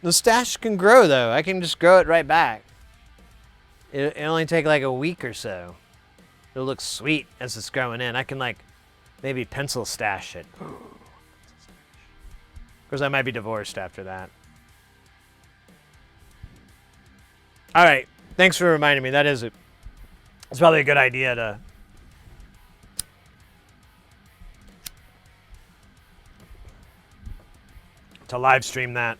The stash can grow, though. I can just grow it right back. It'll only take like a week or so. It'll look sweet as it's growing in. I can like maybe pencil stash it. Of course, I might be divorced after that. All right. Thanks for reminding me. That is it. It's probably a good idea to live stream that.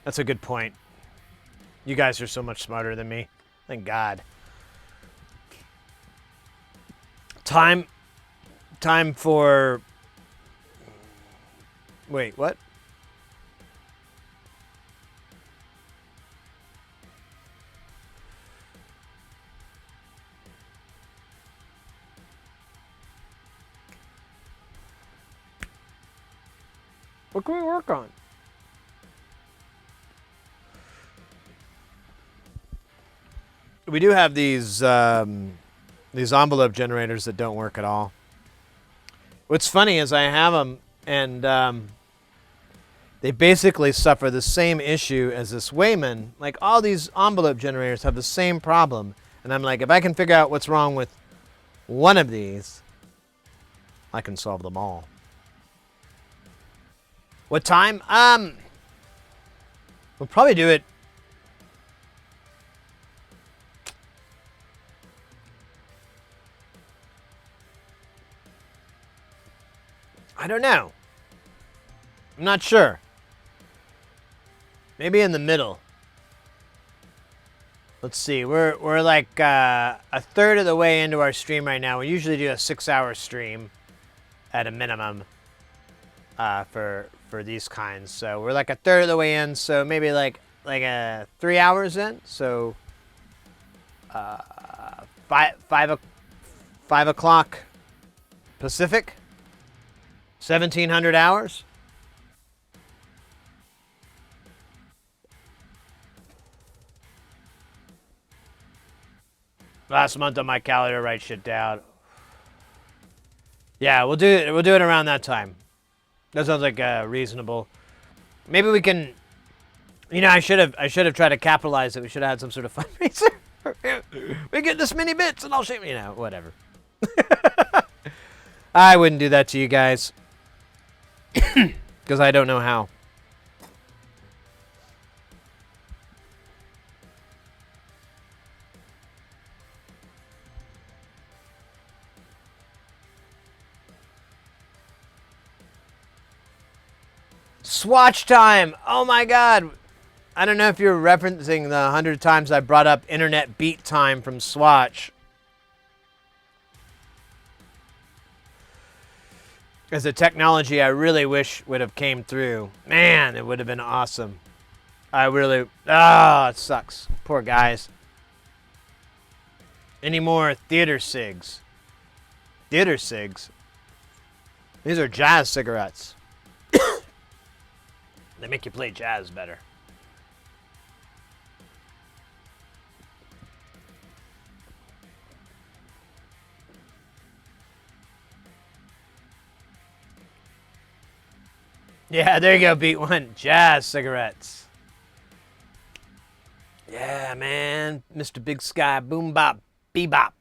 That's a good point. You guys are so much smarter than me. Thank God. Time for... Wait, what? What can we work on? We do have these envelope generators that don't work at all. What's funny is I have them, and they basically suffer the same issue as this Wayman. Like, all these envelope generators have the same problem. And I'm like, if I can figure out what's wrong with one of these, I can solve them all. What time? We'll probably do it. I don't know. I'm not sure. Maybe in the middle. Let's see. We're like a third of the way into our stream right now. We usually do a 6-hour stream at a minimum for these kinds. So we're like a third of the way in. So maybe like like 3 hours in, so 5 o'clock Pacific, 1,700 hours. Last month on my calendar, write shit down. Yeah, we'll do it. We'll do it around that time. That sounds like reasonable. Maybe we can. You know, I should have tried to capitalize it. We should have had some sort of fundraiser. We get this many bits, and I'll ship. You know, whatever. I wouldn't do that to you guys because I don't know how. Swatch time! Oh my god! I don't know if you're referencing the 100 times I brought up internet beat time from Swatch. As a technology I really wish would have came through. Man, it would have been awesome. I really... it sucks. Poor guys. Any more theater cigs? Theater cigs? These are jazz cigarettes. They make you play jazz better. Yeah, there you go, beat one. Jazz cigarettes. Yeah, man. Mr. Big Sky, boom bop, bebop,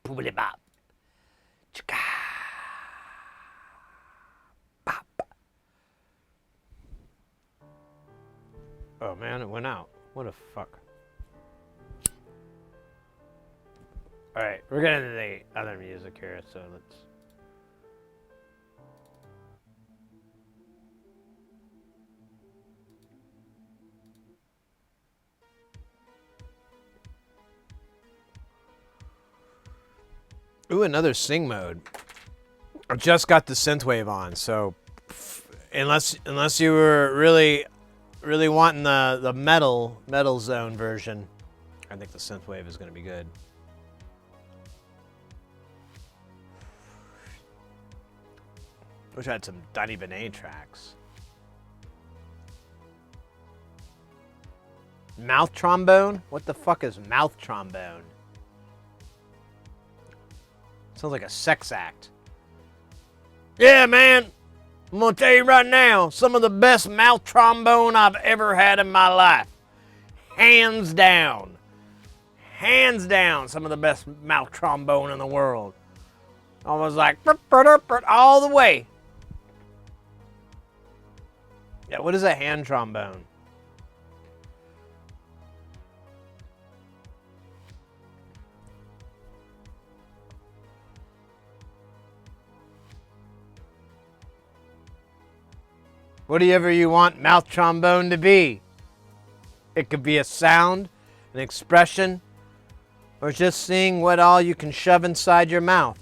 poobly bop. Chicka. Bop. Oh man, it went out. What a fuck. Alright, we're getting to the other music here, so let's... Ooh, another sing mode. I just got the synthwave on, so unless you were really wanting the metal zone version, I think the synthwave is going to be good. Wish I had some Donny Benet tracks. Mouth trombone? What the fuck is mouth trombone? Sounds like a sex act. Yeah, man. I'm gonna tell you right now, some of the best mouth trombone I've ever had in my life. Hands down. Hands down, some of the best mouth trombone in the world. I was like, all the way. Yeah, what is a hand trombone? Whatever you want mouth trombone to be. It could be a sound, an expression, or just seeing what all you can shove inside your mouth.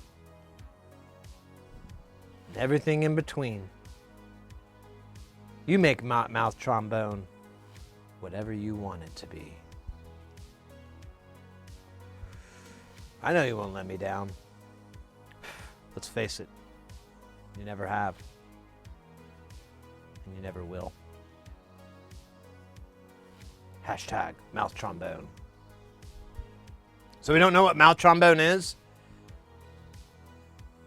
And everything in between. You make mouth trombone whatever you want it to be. I know you won't let me down. Let's face it, you never have. And you never will. Hashtag mouth trombone. So we don't know what mouth trombone is?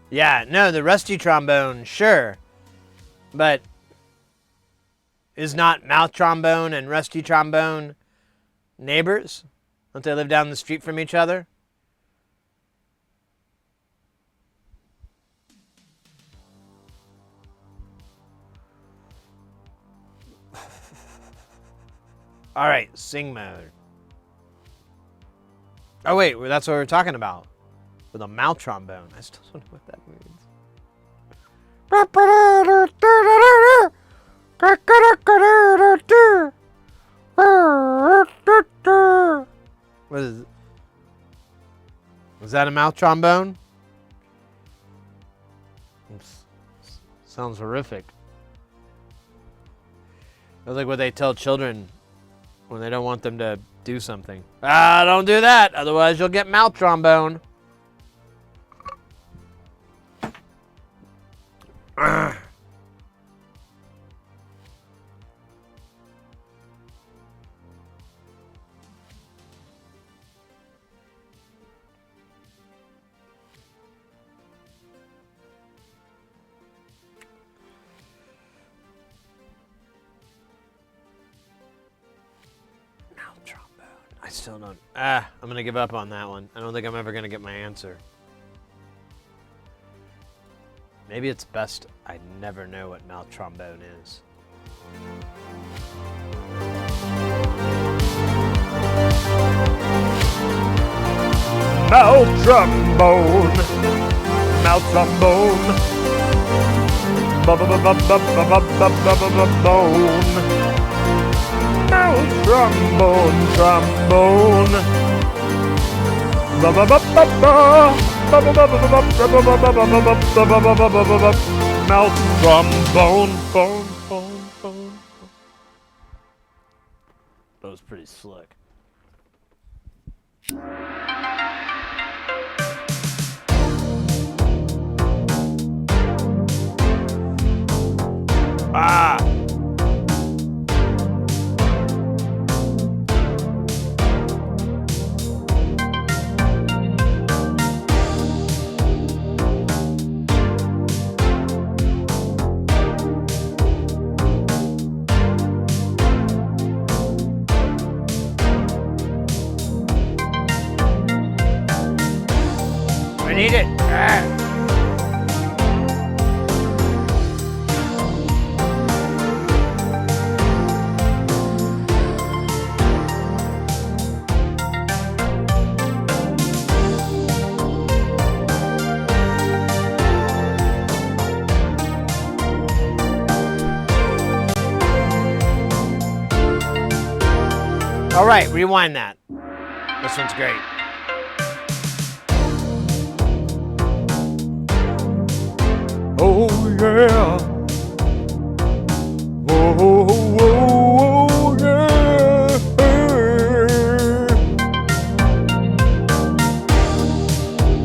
Yeah, no, the rusty trombone, sure. But is not mouth trombone and rusty trombone neighbors? Don't they live down the street from each other? All right, sing mode. Oh wait, that's what we're talking about. With a mouth trombone. I still don't know what that means. What is it? Was that a mouth trombone? Sounds horrific. That's like what they tell children when they don't want them to do something. Ah, don't do that, otherwise you'll get mouth trombone. I still don't. I'm gonna give up on that one. I don't think I'm ever gonna get my answer. Maybe it's best I never know what mouth trombone is. Mouth trombone. Mouth trombone. Bone. Mouth trombone, trombone. Mouth trombone, bone, bone, bone. That was pretty slick. Ah! I need it. All right, rewind that. This one's great. Oh yeah. Oh, oh, oh, yeah.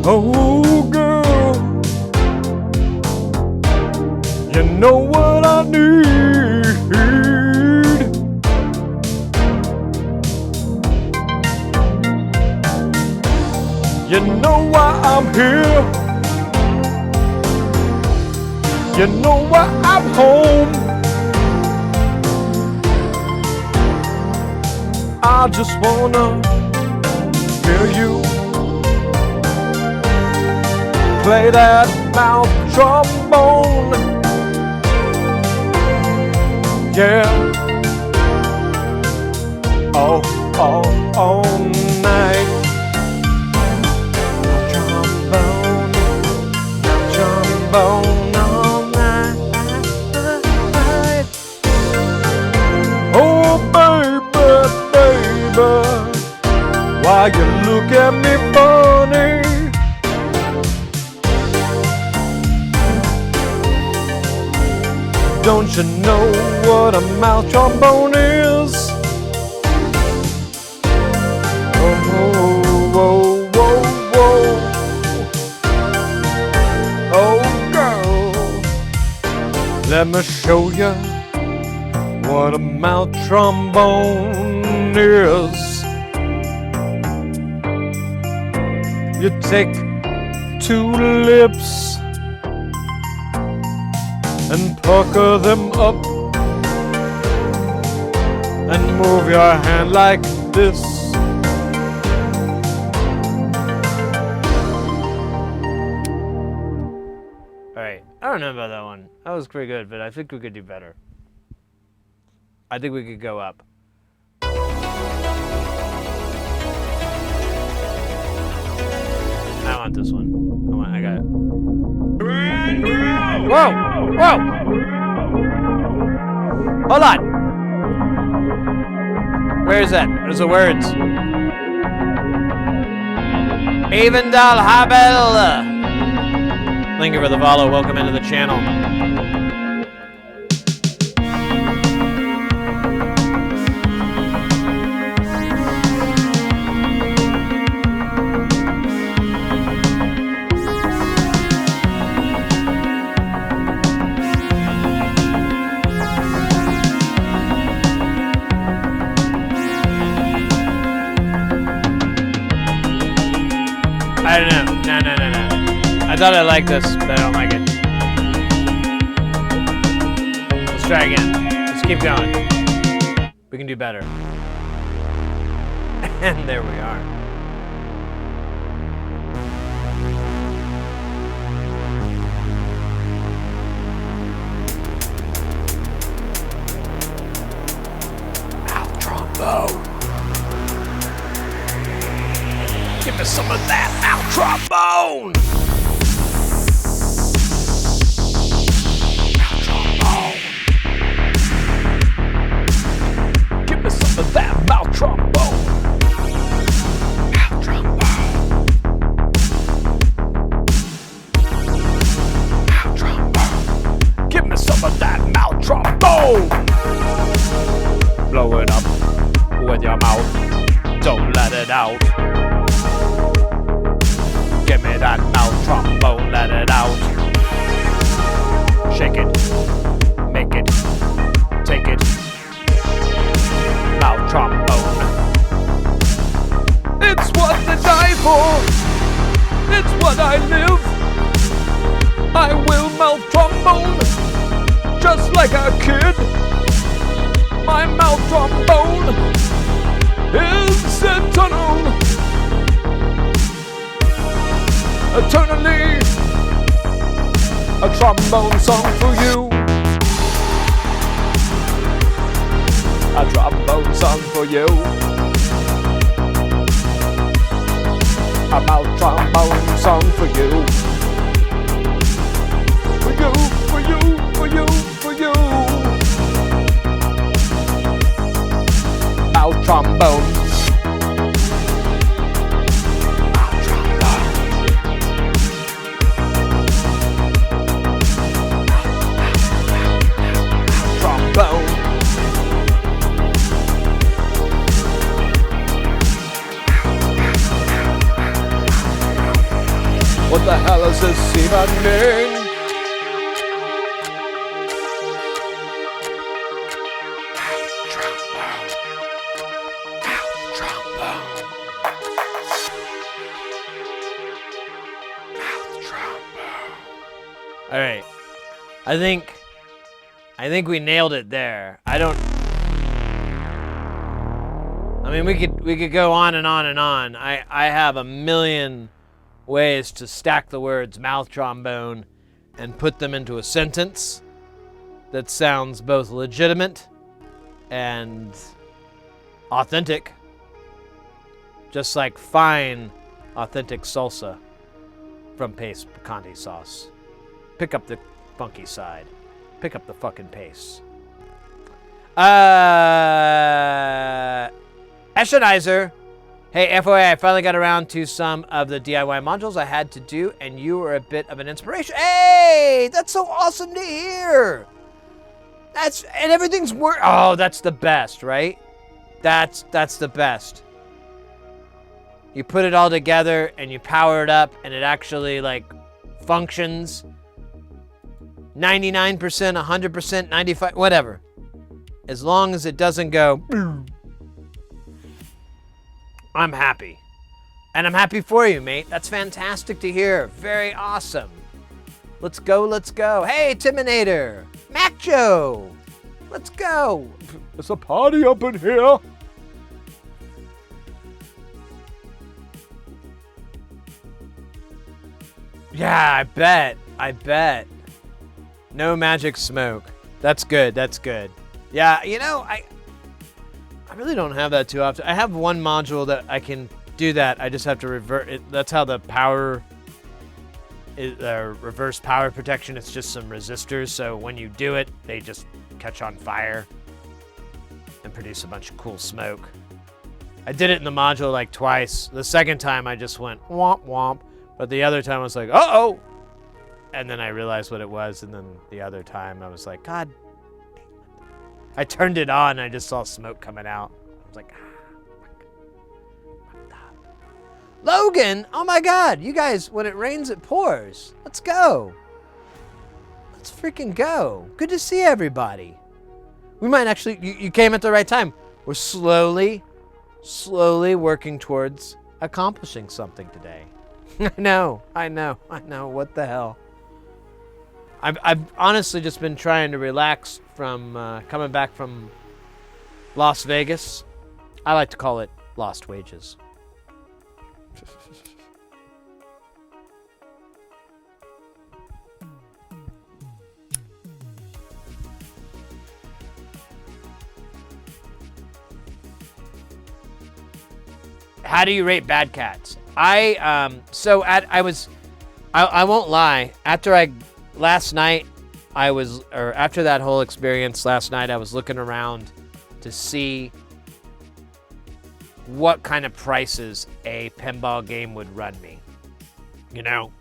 Oh girl, you know what I need. You know why I'm here. You know why I'm home. I just wanna hear you play that mouth trombone. Yeah. All night. Trombone, trombone. Why you look at me funny? Don't you know what a mouth trombone is? Oh, whoa, whoa, whoa. Oh, girl, let me show you what a mouth trombone is. You take two lips and pucker them up and move your hand like this. Alright, I don't know about that one. That was pretty good, but I think we could do better. I think we could go up. I want this one. I got it. Whoa! Whoa! Hold on! Where is that? Where's the words? Avendal Habel! Thank you for the follow. Welcome into the channel. I don't know. No. I thought I liked this, but I don't like it. Let's try again. Let's keep going. We can do better. And there we are. Trombone. Give me some of that mouth trombone. Mouth trombone. Give me some of that mouth trombone. Mouth trombone. Mouth trombone. Give me some of that mouth trombone. Blow it up with your mouth. Don't let it out. Give me that mouth trombone, let it out. Shake it, make it, take it. Mouth trombone. It's what I die for. It's what I live. I will mouth trombone, just like a kid. My mouth trombone is eternal. Eternally, a trombone song for you. A trombone song for you. A mouth trombone song for you. For you, for you, for you, for you. Mouth trombone. What the hell is this even mean? All right. I think we nailed it there. I mean, we could go on and on and on. I have a million ways to stack the words mouth trombone and put them into a sentence that sounds both legitimate and authentic. Just like fine, authentic salsa from Pace Picante sauce. Pick up the funky side. Pick up the fucking pace. Eschenizer. Hey, FYI, I finally got around to some of the DIY modules I had to do, and you were a bit of an inspiration. Hey, that's so awesome to hear. And everything's oh, that's the best, right? That's the best. You put it all together and you power it up and it actually like functions 99%, 100%, 95%, whatever. As long as it doesn't go, I'm happy. And I'm happy for you, mate. That's fantastic to hear. Very awesome. Let's go, let's go. Hey, Timinator. Mac Joe. Let's go. There's a party up in here. Yeah, I bet. No magic smoke. That's good, that's good. Yeah, you know, I really don't have that too often. I have one module that I can do that. I just have to revert it. That's how the power is, reverse power protection. It's just some resistors. So when you do it, they just catch on fire and produce a bunch of cool smoke. I did it in the module like twice. The second time I just went womp womp. But the other time I was like, uh-oh. And then I realized what it was. And then the other time I was like, God. I turned it on and I just saw smoke coming out. I was like, Logan, oh my God. You guys, when it rains, it pours. Let's go. Let's freaking go. Good to see everybody. We might actually, you came at the right time. We're slowly working towards accomplishing something today. I know. What the hell? I've honestly just been trying to relax from coming back from Las Vegas. I like to call it lost wages. How do you rate Bad Cats? I won't lie. After that whole experience last night, I was looking around to see what kind of prices a pinball game would run me. You know?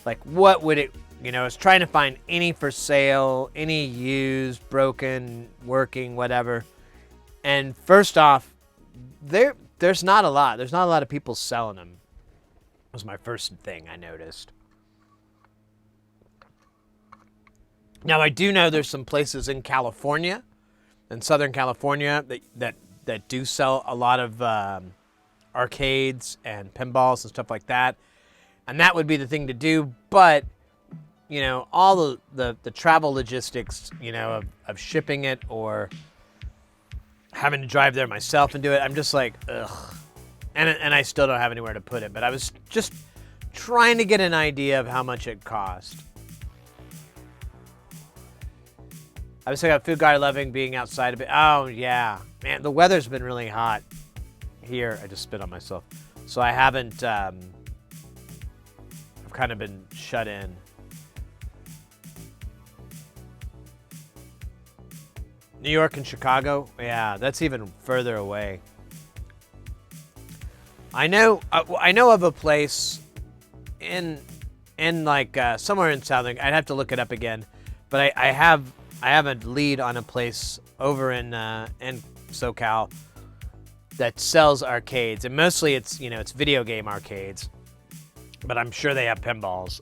Like, what would it, I was trying to find any for sale, any used, broken, working, whatever. And first off, there's not a lot. There's not a lot of people selling them. Was my first thing I noticed. Now, I do know there's some places in California, in Southern California, that do sell a lot of arcades and pinballs and stuff like that. And that would be the thing to do. But, all the travel logistics, of shipping it or having to drive there myself and do it, I'm just like, ugh. And I still don't have anywhere to put it. But I was just trying to get an idea of how much it cost. I was thinking about Food Guy loving being outside a bit. Oh, yeah. Man, the weather's been really hot here. I just spit on myself. So I haven't, I've kind of been shut in. New York and Chicago? Yeah, that's even further away. I know of a place in like somewhere in Southern. I'd have to look it up again, but I have a lead on a place over in SoCal that sells arcades, and mostly it's it's video game arcades, but I'm sure they have pinballs.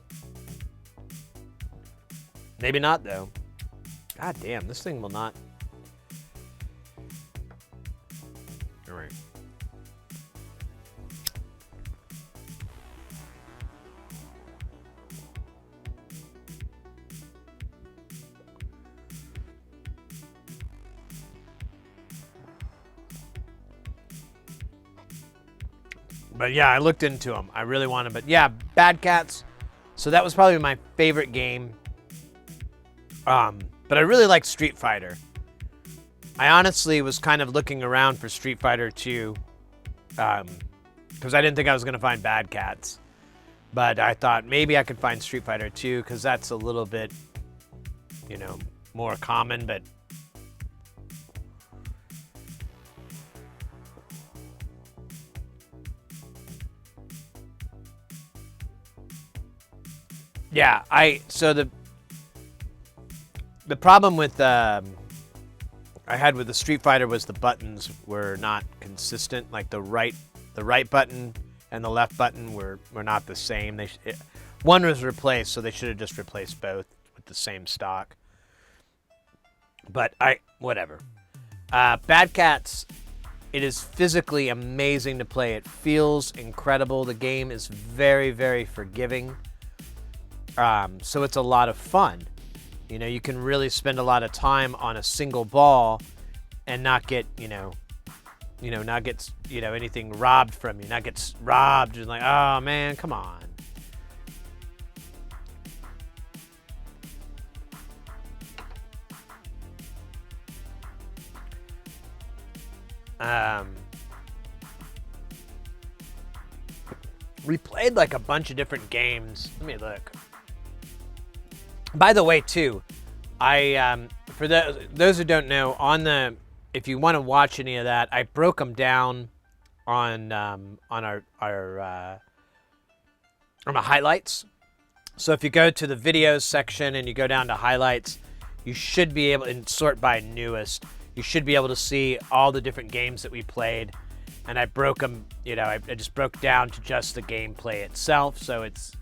Maybe not though. God damn, this thing will not. All right. But yeah, I looked into them. I really wanted, but yeah, Bad Cats. So that was probably my favorite game. But I really like Street Fighter. I honestly was kind of looking around for Street Fighter 2, because I didn't think I was going to find Bad Cats. But I thought maybe I could find Street Fighter 2, because that's a little bit, more common, but yeah, so the problem with I had with the Street Fighter was the buttons were not consistent. Like the right button and the left button were not the same. One was replaced, so they should have just replaced both with the same stock. But whatever. Bad Cats, it is physically amazing to play. It feels incredible. The game is very, very forgiving. So it's a lot of fun. You can really spend a lot of time on a single ball and not get, not get, anything robbed from you, not get robbed and like, oh man, come on. We played like a bunch of different games. Let me look. By the way, too, for those who don't know, if you want to watch any of that, I broke them down on my highlights. So if you go to the videos section and you go down to highlights, you should be able to sort by newest. You should be able to see all the different games that we played, and I broke them. I just broke down to just the gameplay itself. So it's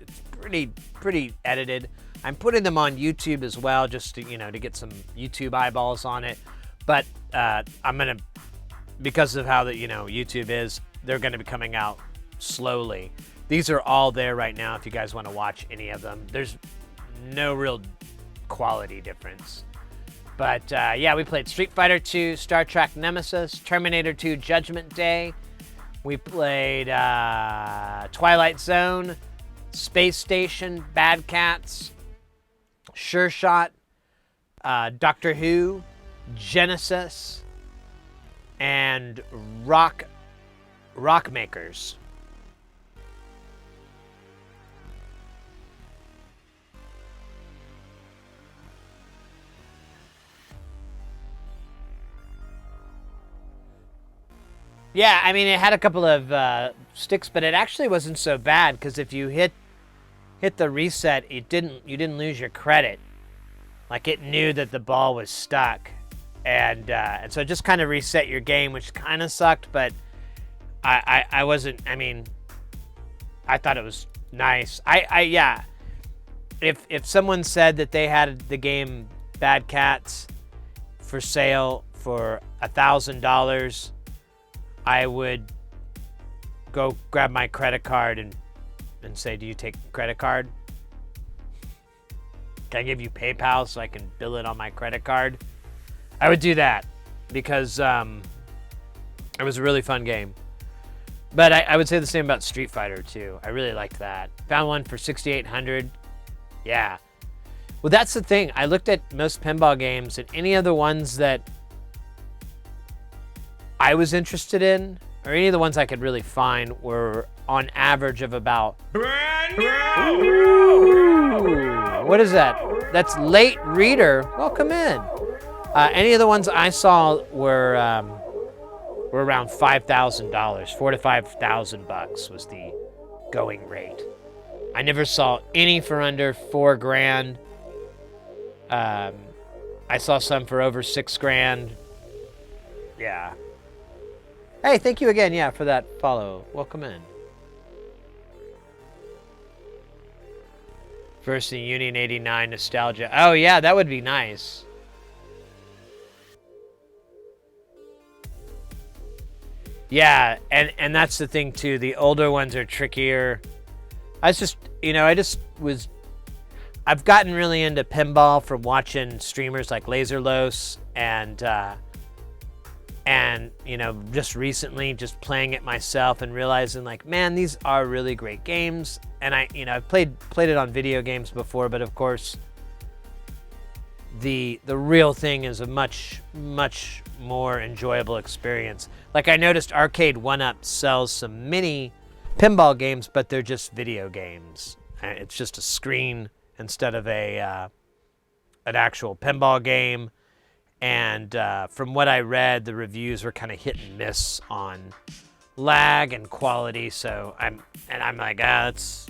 pretty edited. I'm putting them on YouTube as well, just to to get some YouTube eyeballs on it. But I'm gonna, because of how YouTube is, they're gonna be coming out slowly. These are all there right now if you guys want to watch any of them. There's no real quality difference. But yeah, we played Street Fighter 2, Star Trek Nemesis, Terminator 2 Judgment Day. We played Twilight Zone, Space Station, Bad Cats, Sure Shot, Doctor Who, Genesis, and Rock Makers. Yeah, I mean, it had a couple of sticks, but it actually wasn't so bad because if you hit the reset, you didn't lose your credit. Like it knew that the ball was stuck, and so it just kind of reset your game, which kind of sucked. But I wasn't. I mean, I thought it was nice. Yeah. If someone said that they had the game Bad Cats for sale for $1,000. I would go grab my credit card and say, do you take credit card? Can I give you PayPal so I can bill it on my credit card? I would do that because it was a really fun game. But I would say the same about Street Fighter too. I really liked that. Found one for $6,800. Yeah. Well, that's the thing. I looked at most pinball games, and any of the ones that I was interested in, or any of the ones I could really find, were on average of about... Ooh, what is that? That's Late Reader. Welcome in. Any of the ones I saw were around $5,000. $4,000 to $5,000 was the going rate. I never saw any for under $4,000. I saw some for over $6,000. Yeah. Hey, thank you again, yeah, for that follow. Welcome in. First in Union 89 nostalgia. Oh yeah, that would be nice. Yeah, and that's the thing too. The older ones are trickier. I've gotten really into pinball from watching streamers like Laserlos and just recently just playing it myself and realizing like, man, these are really great games. And I've played it on video games before, but of course the real thing is a much more enjoyable experience. Like I noticed Arcade 1-Up sells some mini pinball games, but they're just video games. It's just a screen instead of an actual pinball game. And from what I read, the reviews were kind of hit and miss on lag and quality. So I'm like, that's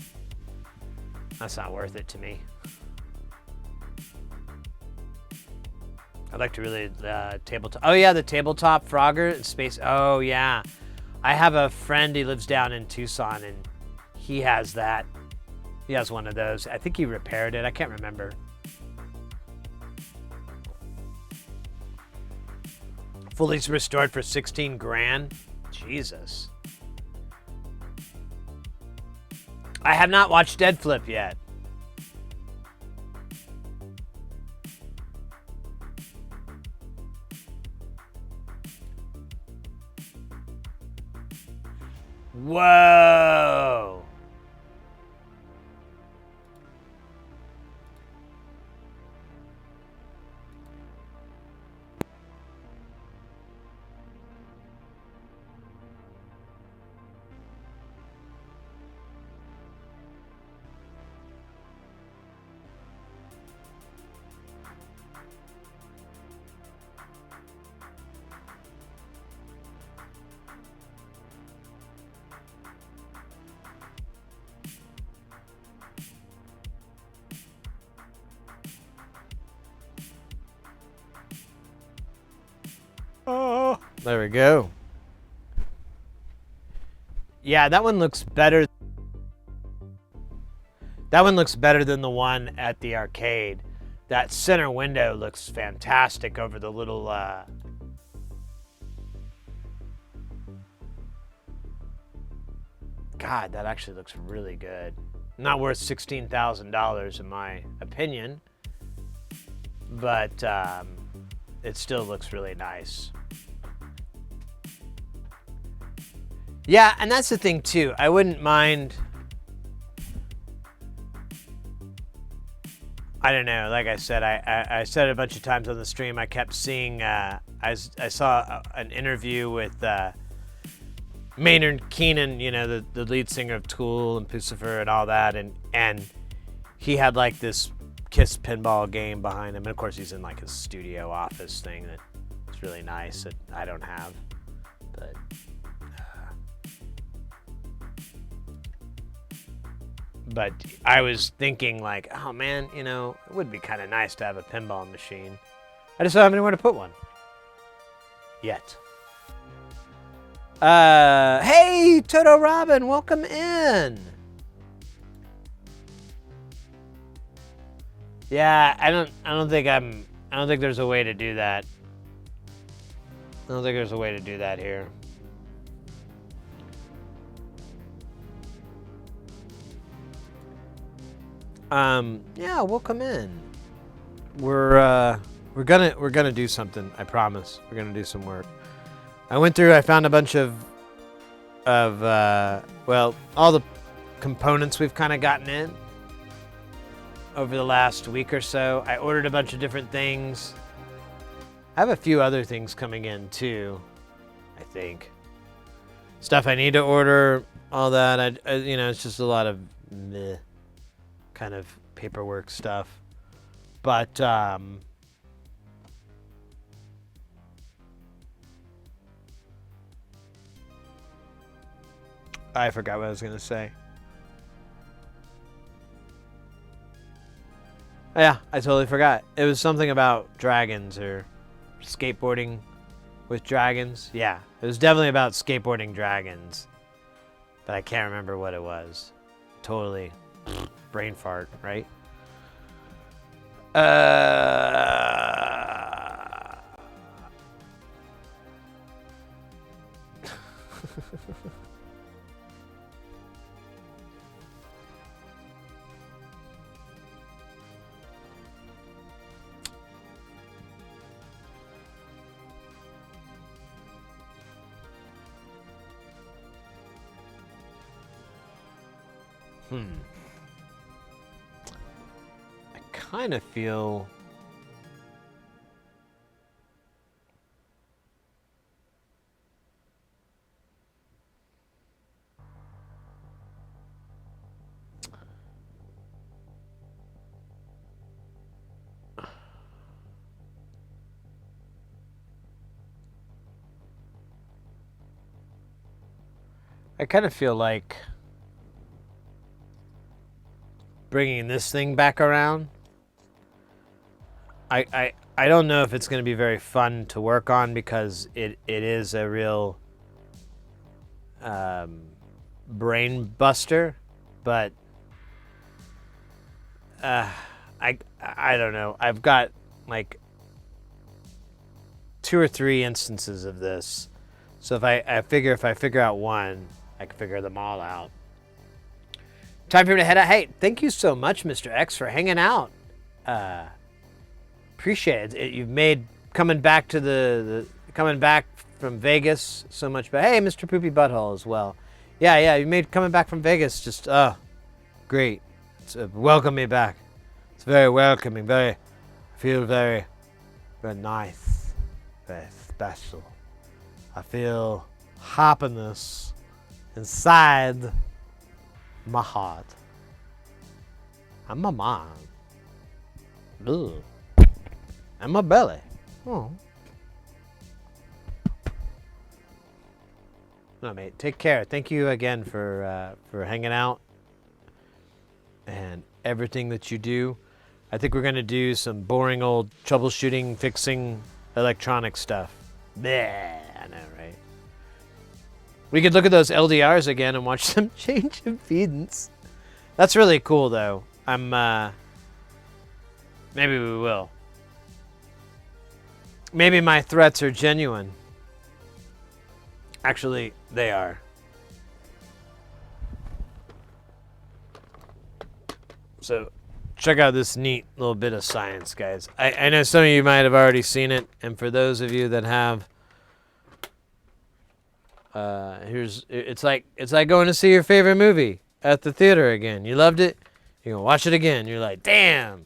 not worth it to me. I'd like to really tabletop. Oh yeah, the tabletop Frogger in space. Oh yeah, I have a friend. He lives down in Tucson, and he has that. He has one of those. I think he repaired it. I can't remember. Fully restored for $16,000. Jesus. I have not watched Dead Flip yet. Whoa. Oh, there we go. Yeah, that one looks better. That one looks better than the one at the arcade. That center window looks fantastic over the little God, that actually looks really good. Not worth $16,000 in my opinion, but it still looks really nice. Yeah, and that's the thing too. I wouldn't mind. I don't know. Like I said, I said it a bunch of times on the stream. I kept seeing. I saw an interview with Maynard Keenan, you know, the lead singer of Tool and Pucifer and all that, and he had like this Kiss pinball game behind him, and of course he's in like his studio office thing that's really nice that I don't have, but I was thinking like, oh man, you know, it would be kind of nice to have a pinball machine. I just don't have anywhere to put one yet. Hey, Toto Robin, welcome in. Yeah, I don't think there's a way to do that. I don't think there's a way to do that here. Yeah, welcome in. We're gonna do something, I promise. We're gonna do some work. I found a bunch of well, all the components we've kind of gotten in over the last week or so. I ordered a bunch of different things. I have a few other things coming in too, I think. Stuff I need to order, all that. I you know, it's just a lot of meh kind of paperwork stuff. But I forgot what I was going to say. Yeah, I totally forgot. It was something about dragons or skateboarding with dragons. Yeah, it was definitely about skateboarding dragons. But I can't remember what it was. Totally brain fart, right? I kind of feel like bringing this thing back around. I don't know if it's going to be very fun to work on because it is a real brain buster, but I don't know. I've got like 2 or 3 instances of this, so if I figure out one, I can figure them all out. Time for me to head out. Hey, thank you so much, Mr. X, for hanging out. Appreciate it. You've made coming back to coming back from Vegas so much better. Hey, Mr. Poopy Butthole as well. Yeah, you made coming back from Vegas just great. It's welcome me back. It's very welcoming. I feel very nice, very special. I feel happiness inside my heart and my mind. Ugh. And my belly. Oh. No, mate. Take care. Thank you again for hanging out and everything that you do. I think we're gonna do some boring old troubleshooting, fixing electronic stuff. Bleh, I know, right? We could look at those LDRs again and watch them change impedance. That's really cool, though. Maybe we will. Maybe my threats are genuine. Actually, they are. So check out this neat little bit of science, guys. I know some of you might have already seen it, and for those of you that have, it's like going to see your favorite movie at the theater again. You loved it, you're gonna watch it again. You're like, damn,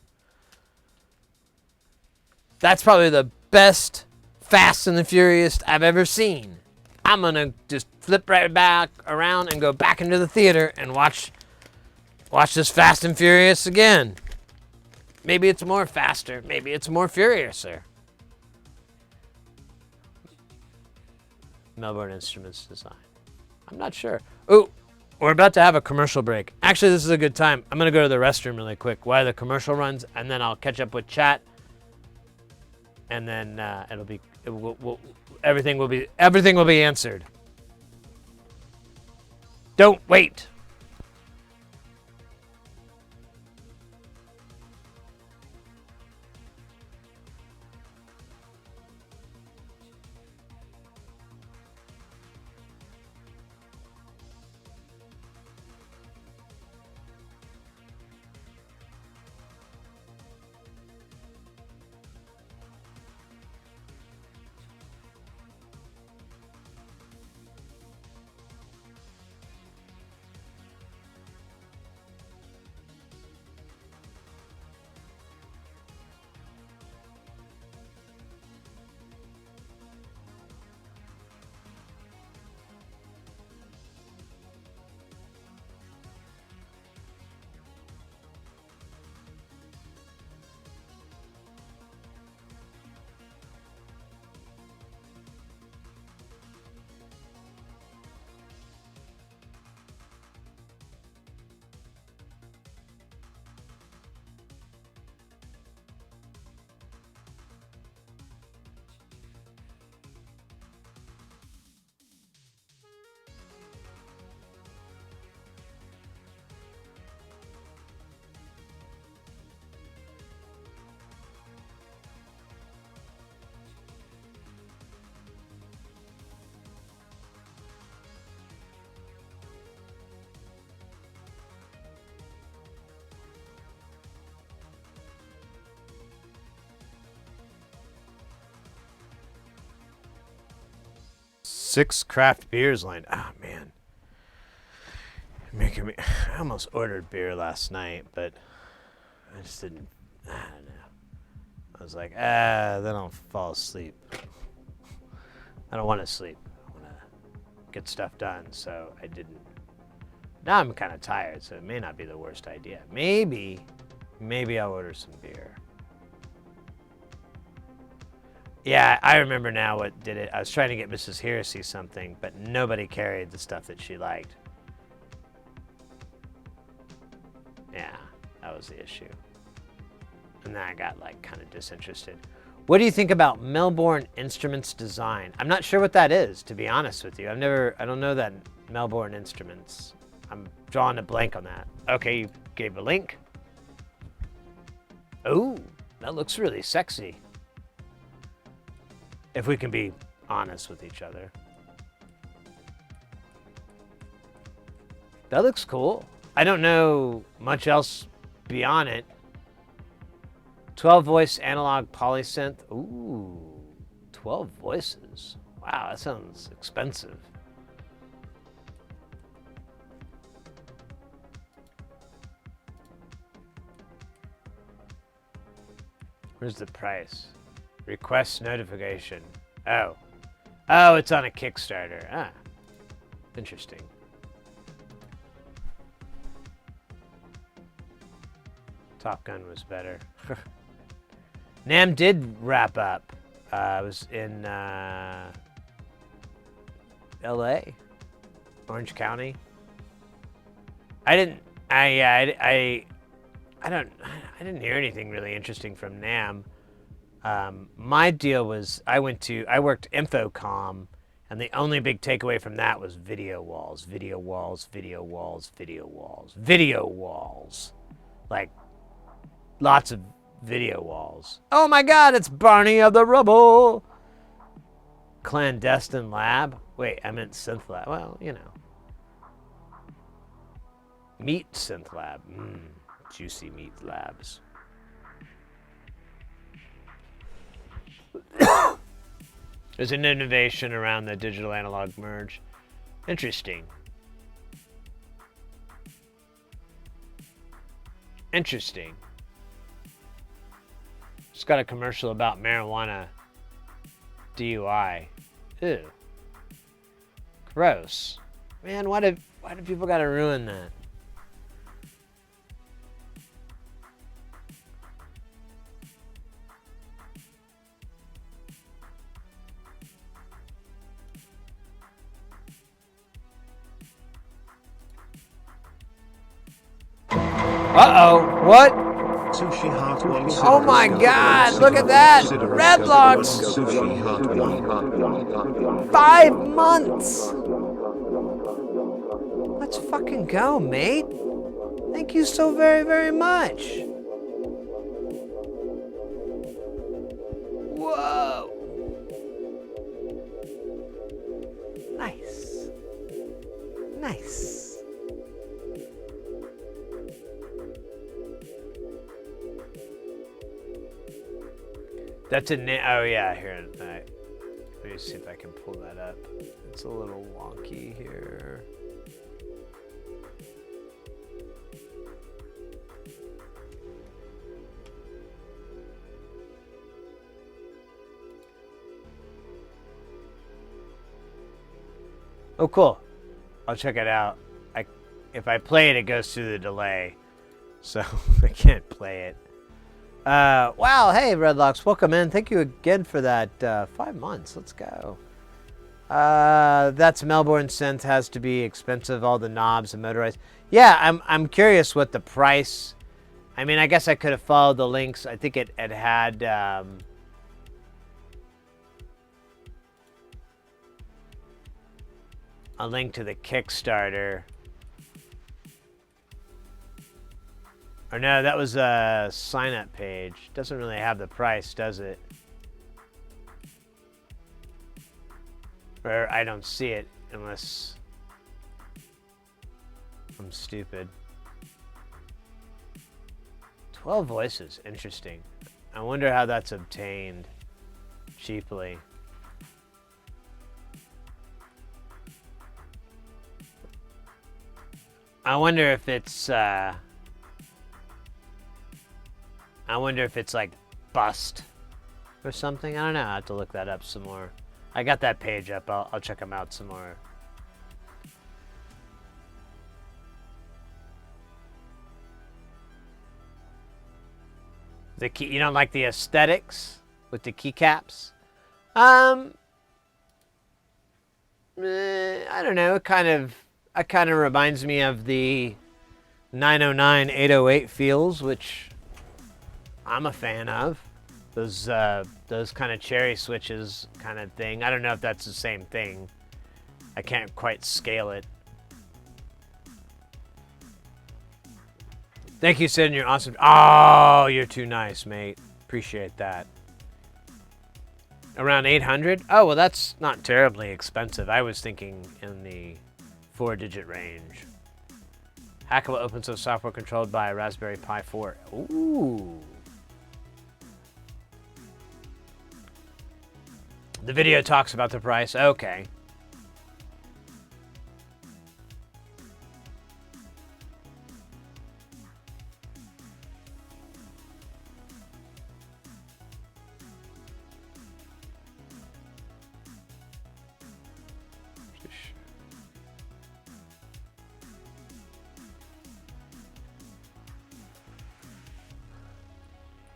that's probably the best Fast and the Furious I've ever seen. I'm gonna just flip right back around and go back into the theater and watch this Fast and Furious again. Maybe it's more faster. Maybe it's more furiouser. Melbourne Instruments design. I'm not sure. Oh, we're about to have a commercial break. Actually, this is a good time. I'm gonna go to the restroom really quick while the commercial runs, and then I'll catch up with chat. And then everything will be answered. Don't wait. Six craft beers lined. Oh man, making me. I almost ordered beer last night, but I just didn't. I don't know. I was like, then I'll fall asleep. I don't want to sleep. I want to get stuff done, so I didn't. Now I'm kind of tired, so it may not be the worst idea. Maybe I'll order some beer. Yeah, I remember now what did it. I was trying to get Mrs. Heresy something, but nobody carried the stuff that she liked. Yeah, that was the issue. And then I got like kind of disinterested. What do you think about Melbourne Instruments design? I'm not sure what that is, to be honest with you. I don't know that Melbourne Instruments. I'm drawing a blank on that. Okay, you gave a link. Oh, that looks really sexy. If we can be honest with each other. That looks cool. I don't know much else beyond it. 12 voice analog polysynth. Ooh, 12 voices. Wow, that sounds expensive. Where's the price? Request notification. Oh, it's on a Kickstarter. Ah, interesting. Top Gun was better. NAMM did wrap up. I was in L.A., Orange County. I didn't hear anything really interesting from NAMM. My deal was I worked Infocom, and the only big takeaway from that was video walls. Like, lots of video walls. Oh my God, it's Barney of the Rubble. Clandestine lab. Wait, I meant synth lab. Well, you know. Meet synth lab. Juicy Meat Labs. There's an innovation around the digital analog merge. Interesting. Interesting. Just got a commercial about marijuana DUI. Ew. Gross. Man, why do people gotta ruin that? Uh-oh, what? Sushi Heart 1. Oh my god, look at that! Redlocks! Sushi Heart 1. 5 months! Let's fucking go, mate. Thank you so very, very much. Whoa. Nice. Nice. That's a oh yeah, here. Let me see if I can pull that up. It's a little wonky here. Oh, cool. I'll check it out. If I play it, it goes through the delay, so I can't play it. Wow, hey, Redlocks, welcome in. Thank you again for that 5 months. Let's go. That's Melbourne Synth has to be expensive, all the knobs and motorized. Yeah, I'm curious what the price. I mean, I guess I could have followed the links. I think it had a link to the Kickstarter. Or no, that was a sign-up page. Doesn't really have the price, does it? Or I don't see it unless I'm stupid. 12 voices, interesting. I wonder how that's obtained cheaply. I wonder if it's like bust or something. I don't know. I have to look that up some more. I got that page up. I'll check them out some more. The key, you don't like the aesthetics with the keycaps? I don't know. It kind of reminds me of the 909 808 feels, which I'm a fan of. Those kind of cherry switches kind of thing. I don't know if that's the same thing. I can't quite scale it. Thank you, Sid. You're awesome. Oh, you're too nice, mate. Appreciate that. Around 800? Oh, well, that's not terribly expensive. I was thinking in the 4-digit range. Hackable open source software controlled by a Raspberry Pi 4. Ooh. The video talks about the price. Okay.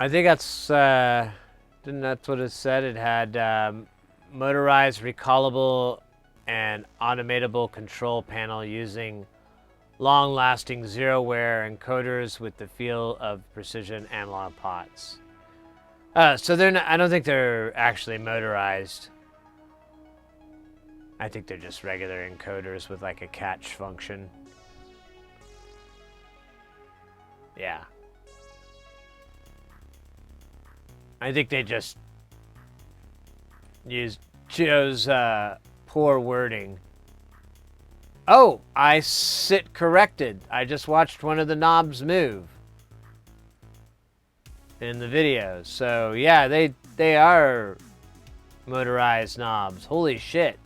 I think that's what it said. It had motorized, recallable, and automatable control panel using long-lasting zero-wear encoders with the feel of precision analog pots. So they're not, I don't think they're actually motorized. I think they're just regular encoders with like a catch function. Yeah. I think they just chose poor wording. Oh, I sit corrected. I just watched one of the knobs move. in the videos. So yeah, they are motorized knobs. Holy shit.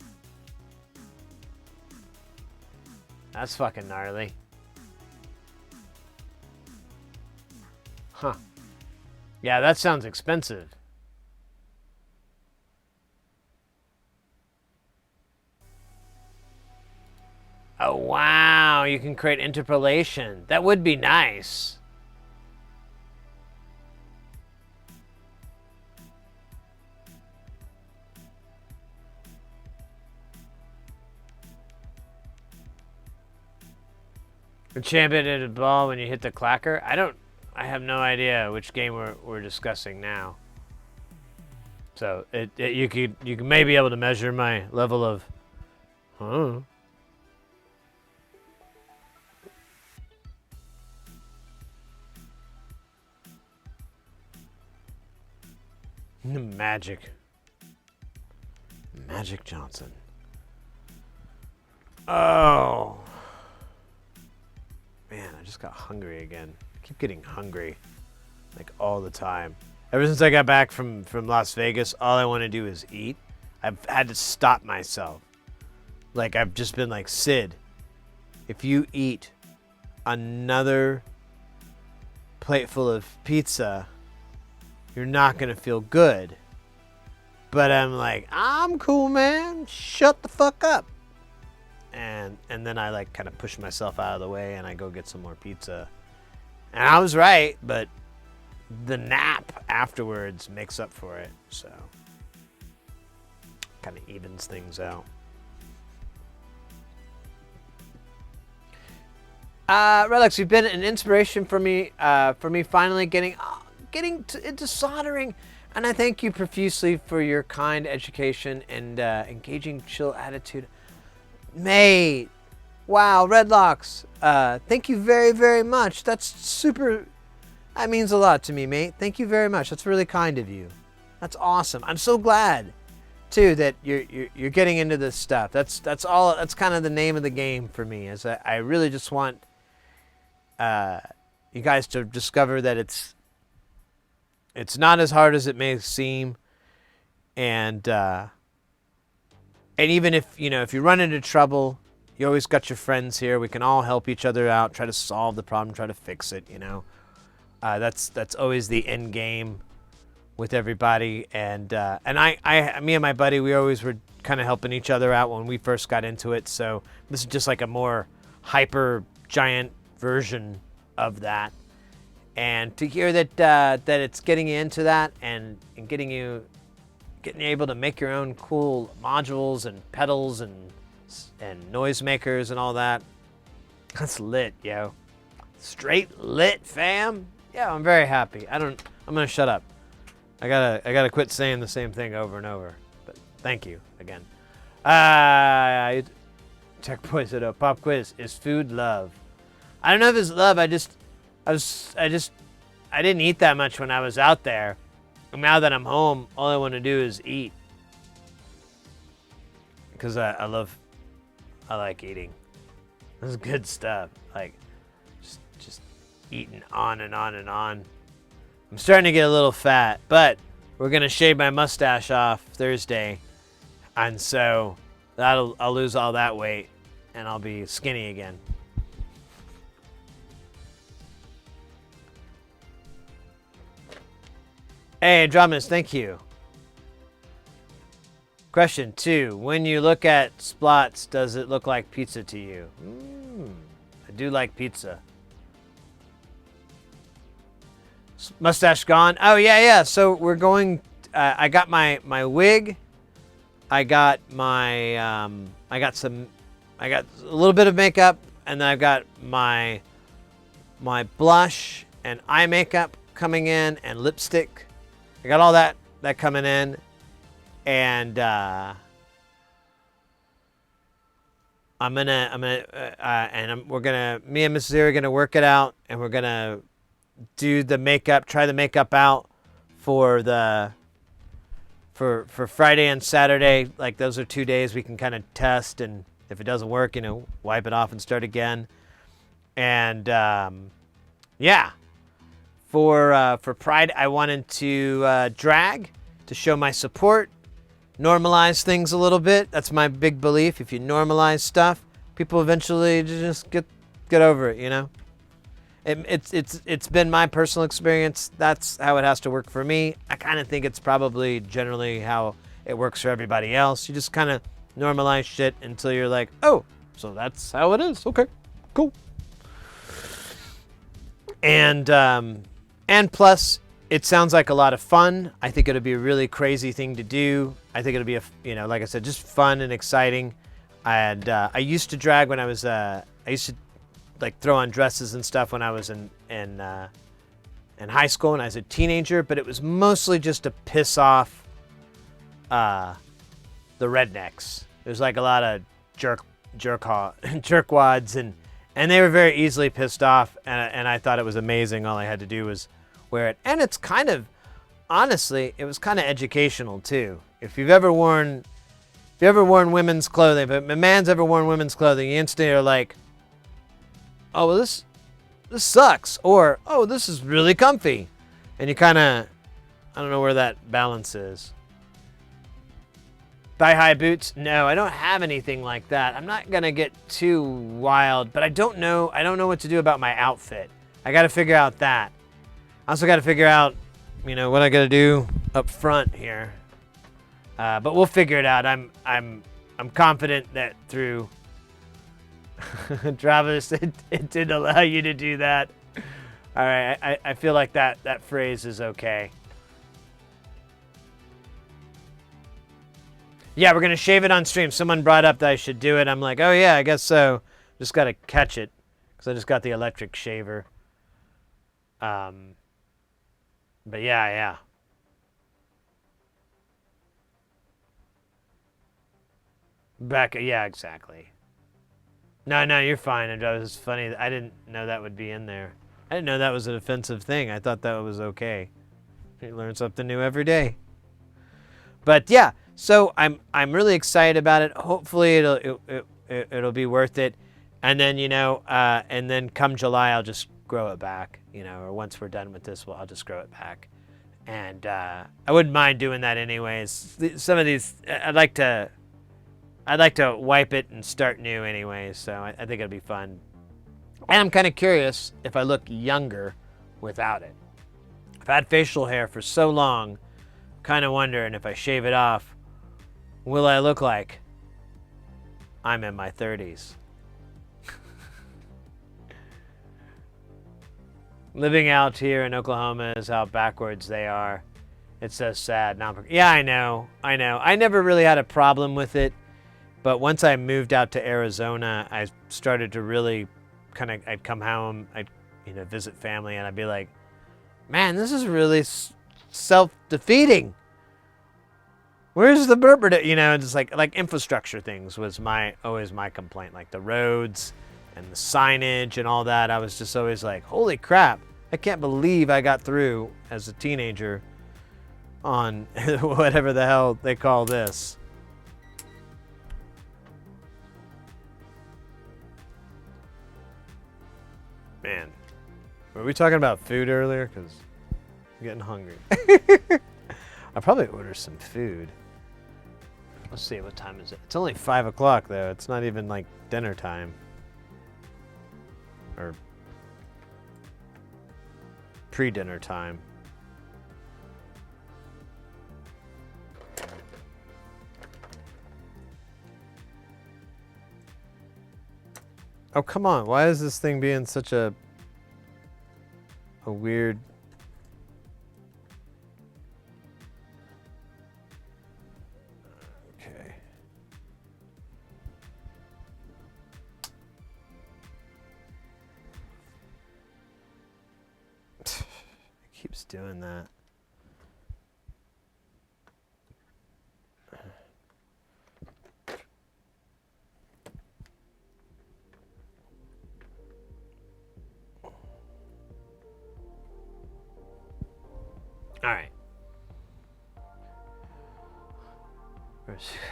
That's fucking gnarly. Huh. Yeah, that sounds expensive. Oh, wow. You can create interpolation. That would be nice. The champion hit a ball when you hit the clacker. I have no idea which game we're discussing now. So you may be able to measure my level of, huh? Magic Johnson. Oh. Man, I just got hungry again. I keep getting hungry, like all the time. Ever since I got back from Las Vegas, all I want to do is eat. I've had to stop myself. Like, I've just been like, Sid, if you eat another plate full of pizza, you're not going to feel good. But I'm like, I'm cool, man. Shut the fuck up. And then I like kind of push myself out of the way and I go get some more pizza. And I was right, but the nap afterwards makes up for it. So kind of evens things out. Relics, you've been an inspiration for me finally getting into soldering. And I thank you profusely for your kind education and engaging, chill attitude. Mate, wow, Redlocks, thank you very, very much. That's super, that means a lot to me, mate. Thank you very much. That's really kind of you. That's awesome. I'm so glad, too, that you're getting into this stuff. That's kind of the name of the game for me. Is I really just want you guys to discover that it's not as hard as it may seem, and even if you run into trouble, you always got your friends here. We can all help each other out, try to solve the problem, try to fix it. That's always the end game with everybody. And me and my buddy, we always were kind of helping each other out when we first got into it. So this is just like a more hyper giant version of that. And to hear that it's getting you into that and getting you able to make your own cool modules and pedals and noisemakers and all that, that's lit, yo. Straight lit, fam. Yeah, I'm very happy. I'm gonna shut up. I gotta quit saying the same thing over and over. But thank you again. Tech Boy said, pop quiz, is food love? I don't know if it's love. I didn't eat that much when I was out there. And now that I'm home, all I want to do is eat. Because I like eating. This is good stuff. Like, just eating on and on and on. I'm starting to get a little fat, but we're going to shave my mustache off Thursday. And so I'll lose all that weight and I'll be skinny again. Hey, Andromedas, thank you. Question 2. When you look at Splots, does it look like pizza to you? I do like pizza. Mustache gone? Oh, yeah. So we're going... I got my wig. I got my... I got a little bit of makeup. And then I've got my blush and eye makeup coming in and lipstick. I got all that coming in, and me and Mrs. Z are gonna work it out, and we're gonna do the makeup, try the makeup out for Friday and Saturday. Like, those are 2 days we can kind of test, and if it doesn't work, wipe it off and start again. And yeah. for Pride, I wanted to drag to show my support, normalize things a little bit. That's my big belief. If you normalize stuff, people eventually just get over it, you know? It's been my personal experience. That's how it has to work for me. I kind of think it's probably generally how it works for everybody else. You just kind of normalize shit until you're like, oh, so that's how it is. Okay, cool. And plus, it sounds like a lot of fun. I think it'll be a really crazy thing to do. I think it'll be like I said, just fun and exciting. And I used to drag when I was, I used to like throw on dresses and stuff when I was in high school when I was a teenager, but it was mostly just to piss off the rednecks. There's like a lot of jerkwads and they were very easily pissed off, and I thought it was amazing. All I had to do was wear it, and it's kind of, honestly, it was kind of educational too. If you've ever worn women's clothing, if a man's ever worn women's clothing, you instantly are like, oh, well, this sucks, or oh, this is really comfy, and you kind of, I don't know where that balance is. Thigh-high boots? No, I don't have anything like that. I'm not gonna get too wild, but I don't know what to do about my outfit. I gotta figure out that. I also gotta figure out, what I gotta do up front here. But we'll figure it out. I'm confident that through Travis, it did allow you to do that. All right, I feel like that phrase is okay. Yeah, we're going to shave it on stream. Someone brought up that I should do it. I'm like, oh, yeah, I guess so. Just got to catch it because I just got the electric shaver. But yeah. Yeah, exactly. No, you're fine. It was funny. I didn't know that would be in there. I didn't know that was an offensive thing. I thought that was okay. You learn something new every day. But yeah. So I'm really excited about it. Hopefully it'll be worth it. And then and then come July I'll just grow it back. Or once we're done with this, I'll just grow it back. And I wouldn't mind doing that anyways. Some of these I'd like to wipe it and start new anyways. So I think it'll be fun. And I'm kind of curious if I look younger without it. I've had facial hair for so long, kind of wondering if I shave it off, will I look like I'm in my 30s? Living out here in Oklahoma is how backwards they are. It's so sad. Yeah, I know. I never really had a problem with it, but once I moved out to Arizona, I started to really I'd come home, I'd visit family, and I'd be like, man, this is really self-defeating. Where's the burper? It's like infrastructure things was always my complaint, like the roads and the signage and all that. I was just always like, holy crap, I can't believe I got through as a teenager on whatever the hell they call this. Man, were we talking about food earlier? Because I'm getting hungry. I'll probably order some food. Let's see, what time is it? It's only 5 o'clock, though. It's not even, like, dinner time. Or pre-dinner time. Oh, come on. Why is this thing being such a weird... Keeps doing that. All right.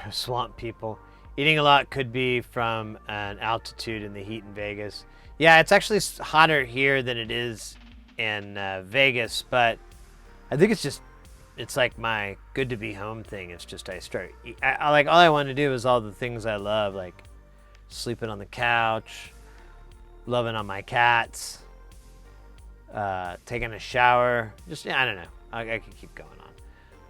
Swamp people. Eating a lot could be from an altitude in the heat in Vegas. Yeah, it's actually hotter here than it is in Vegas, but I think it's like my good to be home thing. It's just I like all I want to do is all the things I love, like sleeping on the couch, loving on my cats, taking a shower. Just I don't know. I could keep going on.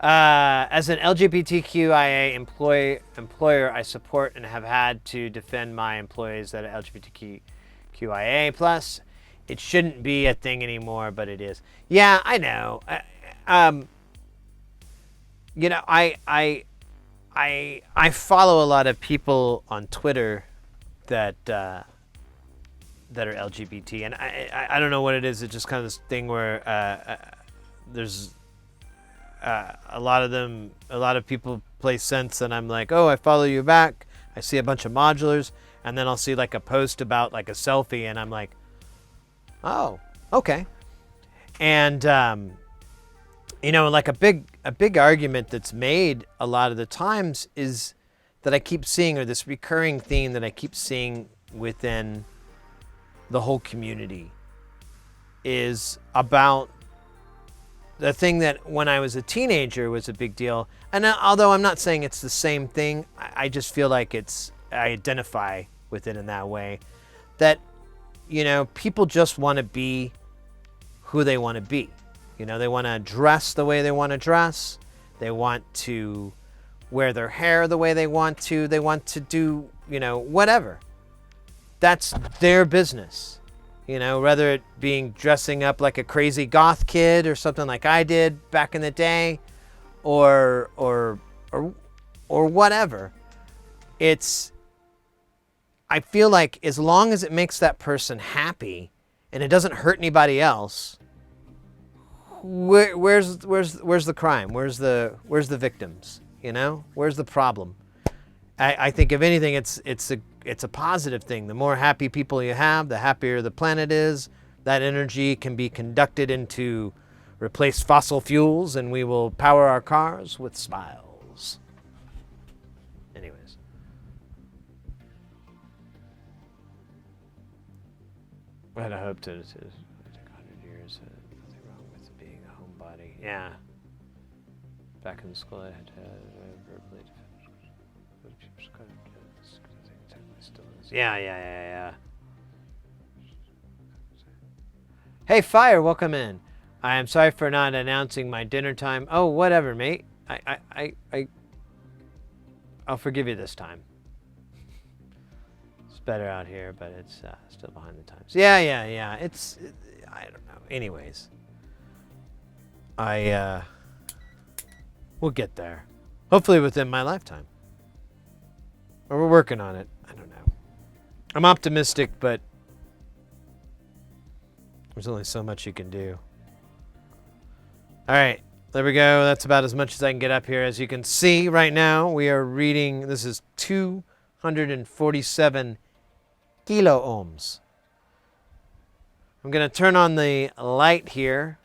As an LGBTQIA employer, I support and have had to defend my employees that are LGBTQIA plus. It shouldn't be a thing anymore, but it is. Yeah, I know. You know, I follow a lot of people on Twitter that are LGBT, and I don't know what it is. It's just kind of this thing where there's a lot of people play sense, and I'm like, oh, I follow you back. I see a bunch of modulars, and then I'll see like a post about like a selfie, and I'm like, oh, okay. And you know, like a big argument that's made a lot of the times is that I keep seeing, or this recurring theme that I keep seeing within the whole community, is about the thing that when I was a teenager was a big deal. And although I'm not saying it's the same thing, I just feel like I identify with it in that way. That, you know, people just want to be who they want to be. You know, they want to dress the way they want to dress. They want to wear their hair the way they want to. They want to do, you know, whatever. That's their business. You know, whether it being dressing up like a crazy goth kid or something like I did back in the day, or whatever. I feel like as long as it makes that person happy and it doesn't hurt anybody else, where's the crime? Where's the victims? You know, where's the problem? I think if anything, it's a positive thing. The more happy people you have, the happier the planet is. That energy can be conducted into replace fossil fuels, and we will power our cars with smiles. Anyways. I had a hope to 100 years. Nothing wrong with being a homebody. Yeah. Back in school, I had to verbally defend. Yeah. Hey, Fire, welcome in. I am sorry for not announcing my dinner time. Oh, whatever, mate. I'll forgive you this time. It's better out here, but it's still behind the times. Yeah. I don't know. Anyways, we'll get there. Hopefully within my lifetime. Or we're working on it. I don't know. I'm optimistic, but there's only so much you can do. All right, there we go. That's about as much as I can get up here. As you can see right now, we are reading, this is 247 kilo ohms. I'm going to turn on the light here.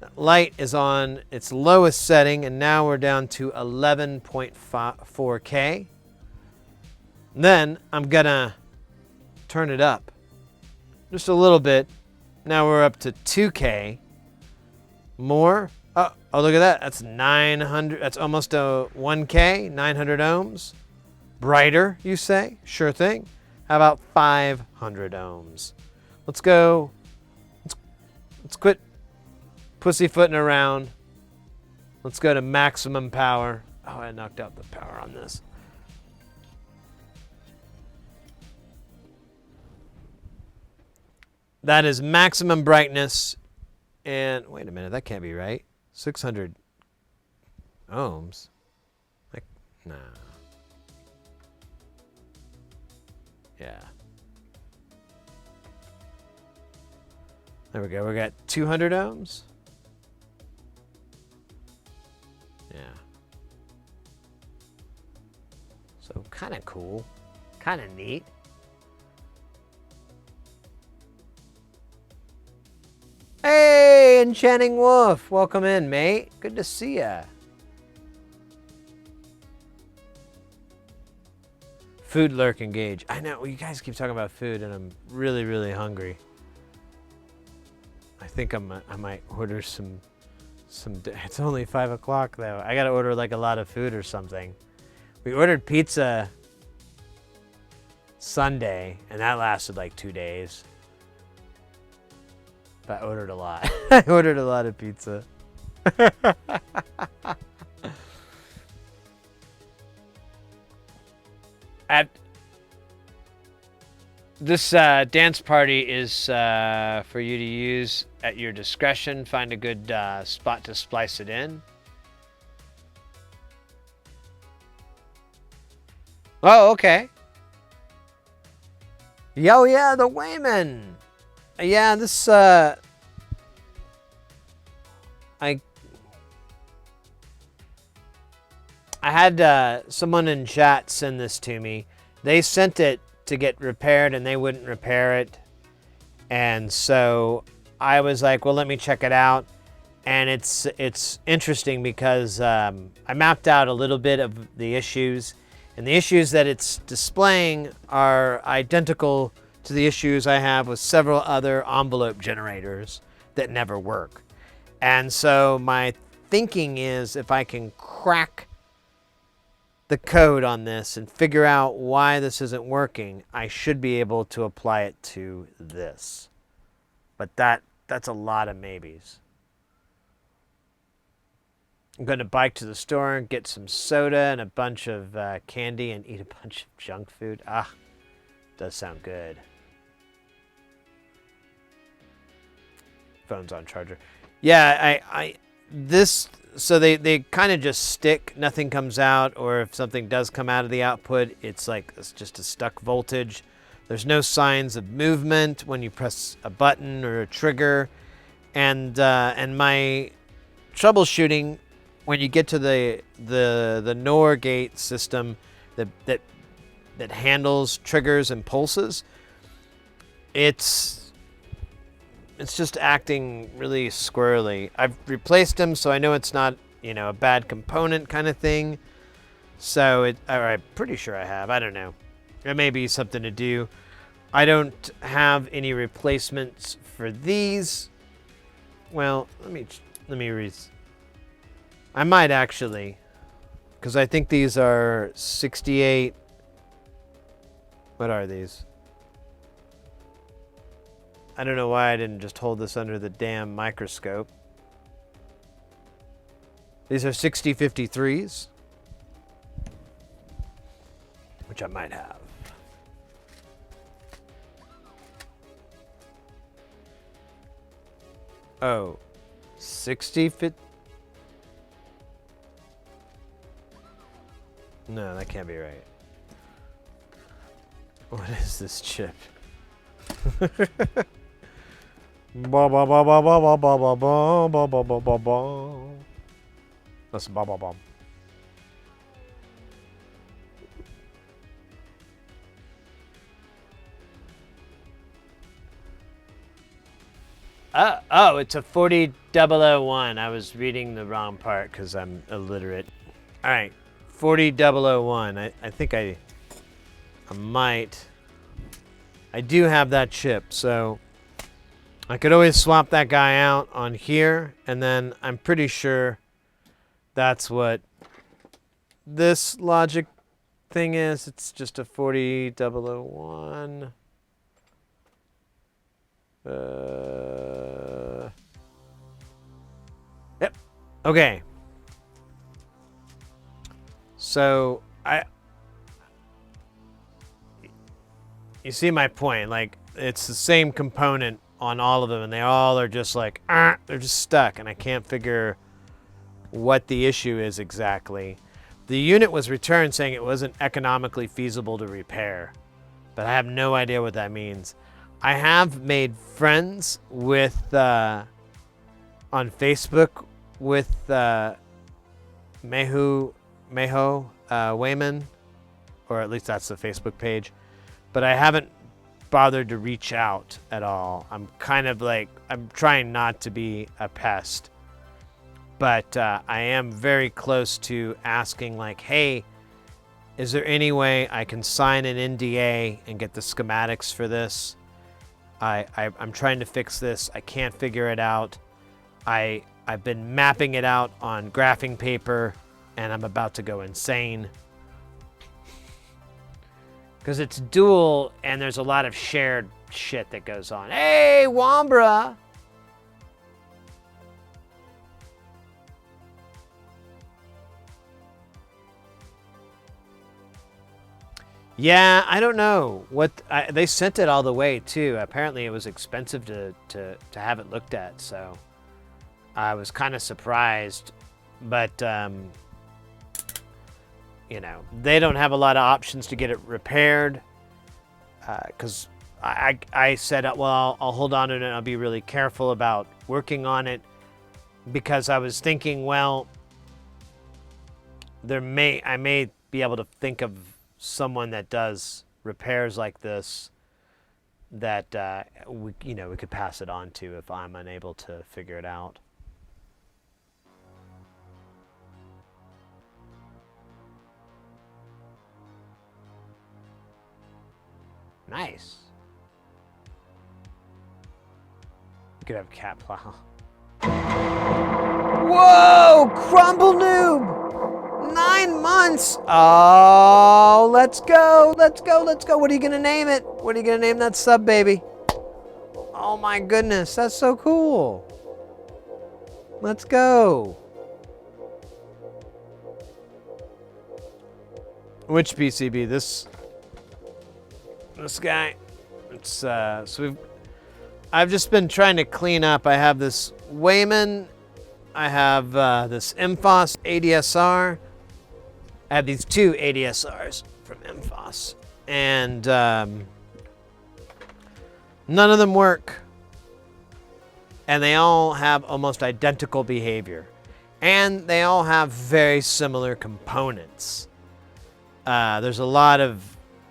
That light is on its lowest setting, and now we're down to 11.4K. Then I'm going to turn it up just a little bit. Now we're up to 2K. More. Oh, look at that. That's 900. That's almost a 1K, 900 ohms. Brighter, you say? Sure thing. How about 500 ohms? Let's go. Let's quit pussyfooting around. Let's go to maximum power. Oh, I knocked out the power on this. That is maximum brightness. And wait a minute, that can't be right. 600 ohms. Like, nah. Yeah. There we go. We got 200 ohms. Yeah. So kind of cool. Kind of neat. Hey, Enchanting Wolf. Welcome in, mate. Good to see ya. Food lurk engage. I know, you guys keep talking about food, and I'm really, really hungry. I think I might order some. It's only 5 o'clock though. I gotta order like a lot of food or something. We ordered pizza Sunday, and that lasted like 2 days. But I ordered a lot. I ordered a lot of pizza. At this dance party is for you to use at your discretion. Find a good spot to splice it in. Oh, okay. Yo, yeah, the Wayman. Yeah, this I had someone in chat send this to me. They sent it to get repaired and they wouldn't repair it. And so I was like, well, let me check it out. And it's interesting because I mapped out a little bit of the issues. And the issues that it's displaying are identical to the issues I have with several other envelope generators that never work. And so my thinking is if I can crack the code on this and figure out why this isn't working, I should be able to apply it to this. But that's a lot of maybes. I'm going to bike to the store and get some soda and a bunch of candy and eat a bunch of junk food. Ah, does sound good. Phone's on charger. Yeah, so they kind of just stick, nothing comes out, or if something does come out of the output, it's just a stuck voltage. There's no signs of movement when you press a button or a trigger. And my troubleshooting, when you get to the NOR gate system that handles triggers and pulses, it's just acting really squirrely. I've replaced them, so I know it's not, a bad component kind of thing. So I'm pretty sure I have. I don't know. It may be something to do. I don't have any replacements for these. Well, let me read. I might actually, because I think these are 68. What are these? I don't know why I didn't just hold this under the damn microscope. These are 6053s, which I might have. Oh, 60 fit. No, that can't be right. What is this chip? Ba ba ba ba ba ba ba ba ba ba ba ba ba. That's ba ba ba. Oh, it's a 40001. I was reading the wrong part because I'm illiterate. All right, 40001. I think I might. I do have that chip, so I could always swap that guy out on here, and then I'm pretty sure that's what this logic thing is. It's just a 40001. Yep. Okay. So you see my point. Like, it's the same component on all of them, and they all are just like, they're just stuck, and I can't figure what the issue is exactly. The unit was returned saying it wasn't economically feasible to repair, but I have no idea what that means. I have made friends with on Facebook with Meho Wayman, or at least that's the Facebook page, but I haven't bothered to reach out at all. I'm kind of like, I'm trying not to be a pest, but I am very close to asking, like, hey, is there any way I can sign an NDA and get the schematics for this? I'm trying to fix this. I can't figure it out. I've been mapping it out on graphing paper, and I'm about to go insane. Because it's dual, and there's a lot of shared shit that goes on. Hey, Wambra! Yeah, I don't know. They sent it all the way, too. Apparently, it was expensive to have it looked at, so I was kind of surprised. But, you know, they don't have a lot of options to get it repaired. Because I said, well, I'll hold on to it and I'll be really careful about working on it. Because I was thinking, well, I may be able to think of someone that does repairs like this that we could pass it on to if I'm unable to figure it out. Nice. You could have a cat plow. Whoa! Crumble Noob! 9 months! Oh, let's go! Let's go! Let's go! What are you gonna name it? What are you gonna name that sub baby? Oh my goodness, that's so cool! Let's go! Which PCB? This guy. It's I've just been trying to clean up. I have this Wayman. I have this MFOS ADSR. I have these two ADSRs from MFOS, and none of them work. And they all have almost identical behavior, and they all have very similar components. There's a lot of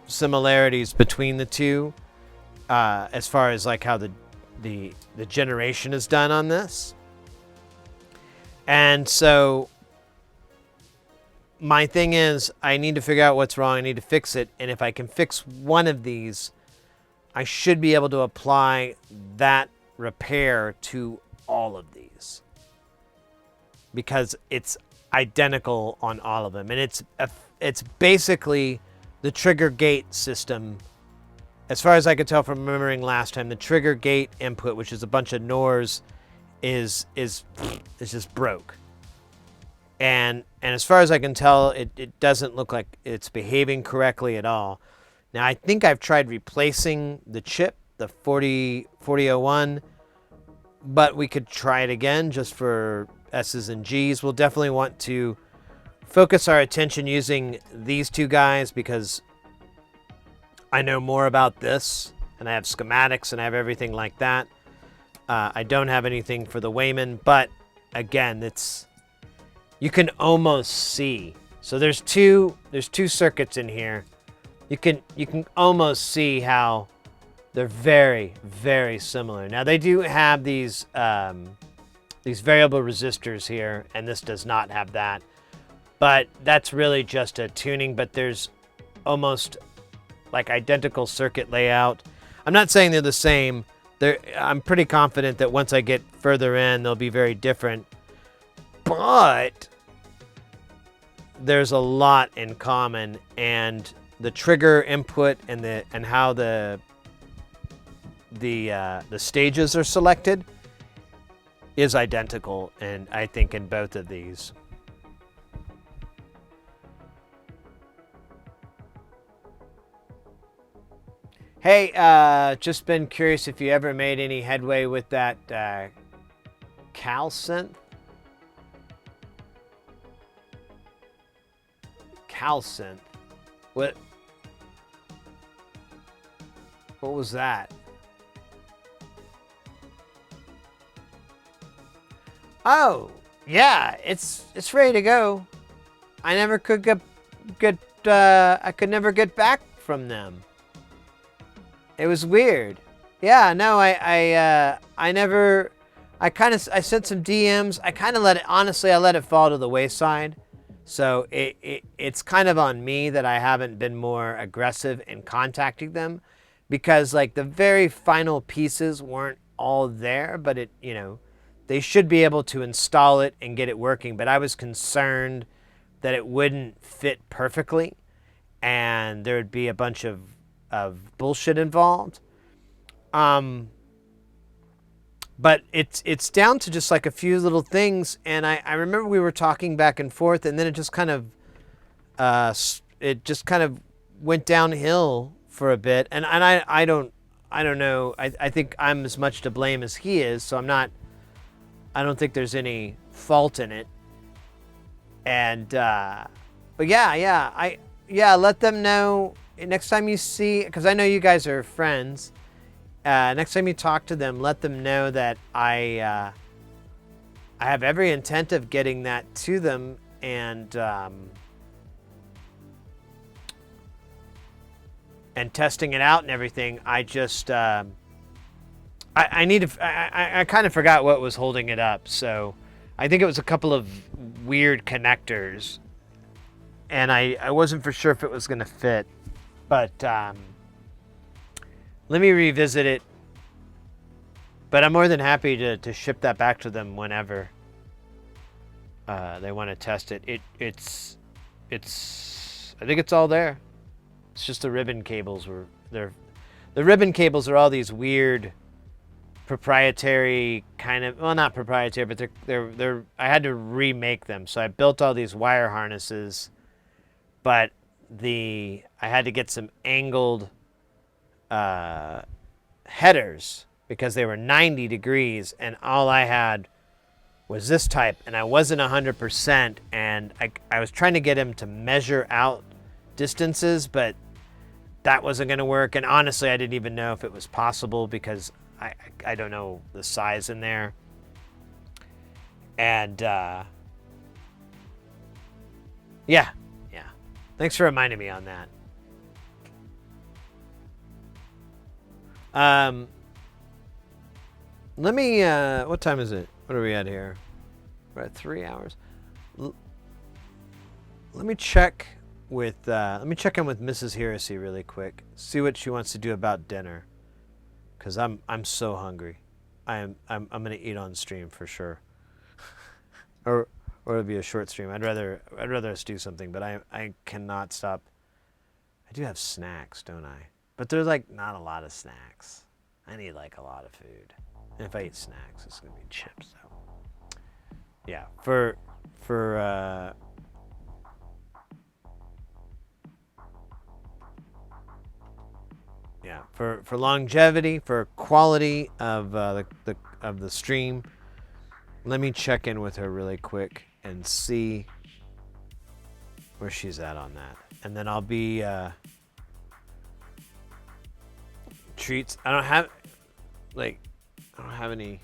similarities between the two, as far as like how the generation is done on this. And so my thing is, I need to figure out what's wrong. I need to fix it. And if I can fix one of these, I should be able to apply that repair to all of these, because it's identical on all of them. And it's basically the trigger gate system. As far as I could tell from remembering last time, the trigger gate input, which is a bunch of NORs, is just broke. And as far as I can tell, it doesn't look like it's behaving correctly at all. Now, I think I've tried replacing the chip, the 4001, but we could try it again just for S's and G's. We'll definitely want to focus our attention using these two guys because I know more about this, and I have schematics and I have everything like that. I don't have anything for the Wayman, but again, you can almost see. So there's two circuits in here. You can almost see how they're very, very similar. Now they do have these variable resistors here, and this does not have that. But that's really just a tuning, but there's almost like identical circuit layout. I'm not saying they're the same. I'm pretty confident that once I get further in, they'll be very different. But there's a lot in common, and the trigger input and how the stages are selected is identical, and I think in both of these. Hey, just been curious if you ever made any headway with that CalSynth? CalSynth. What was that? Oh, yeah, it's ready to go. I never could I could never get back from them. It was weird. Yeah, no, I sent some DMs. I kind of I let it fall to the wayside. So it's kind of on me that I haven't been more aggressive in contacting them. because like the very final pieces weren't all there, but it, they should be able to install it and get it working. But I was concerned that it wouldn't fit perfectly and there would be a bunch of bullshit involved. But it's down to just like a few little things, and I remember we were talking back and forth, and then it just kind of went downhill for a bit, and I don't know. I think I'm as much to blame as he is, so I don't think there's any fault in it. And but yeah, let them know next time you see, because I know you guys are friends. Next time you talk to them, let them know that I have every intent of getting that to them, and testing it out and everything. I just I kind of forgot what was holding it up, so I think it was a couple of weird connectors, and I wasn't for sure if it was going to fit, but let me revisit it. But I'm more than happy to ship that back to them whenever they want to test it. It's I think it's all there. It's just the ribbon cables the ribbon cables are all these weird proprietary kind of, well, not proprietary, but they're I had to remake them. So I built all these wire harnesses, but I had to get some angled headers because they were 90 degrees, and all I had was this type, and I wasn't 100%, and I was trying to get him to measure out distances, but that wasn't going to work. And honestly, I didn't even know if it was possible because I don't know the size in there. And yeah. Thanks for reminding me on that. Let me, what time is it? What are we at here? We're at 3 hours. Let me check in with Mrs. Heresy really quick. See what she wants to do about dinner. Cause I'm so hungry. I'm gonna eat on stream for sure. or it'll be a short stream. I'd rather us do something, but I cannot stop. I do have snacks, don't I? But there's like not a lot of snacks. I need like a lot of food. And if I eat snacks, it's gonna be chips though. Yeah, for longevity, for quality of the stream, let me check in with her really quick and see where she's at on that, and then I'll be treats. I don't have any.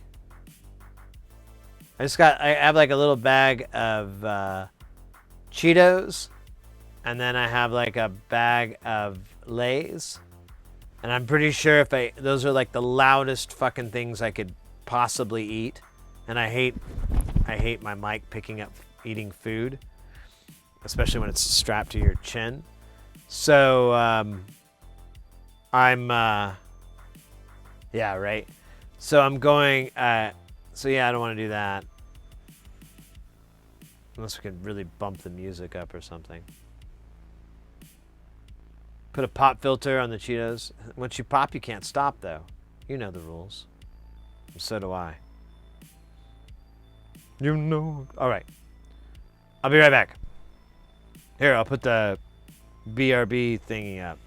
I have like a little bag of Cheetos, and then I have like a bag of Lay's, and I'm pretty sure those are like the loudest fucking things I could possibly eat, and I hate my mic picking up eating food, especially when it's strapped to your chin. So yeah, right. So I'm going. So yeah, I don't want to do that. Unless we can really bump the music up or something. Put a pop filter on the Cheetos. Once you pop, you can't stop, though. You know the rules. And so do I. You know. All right. I'll be right back. Here, I'll put the BRB thingy up.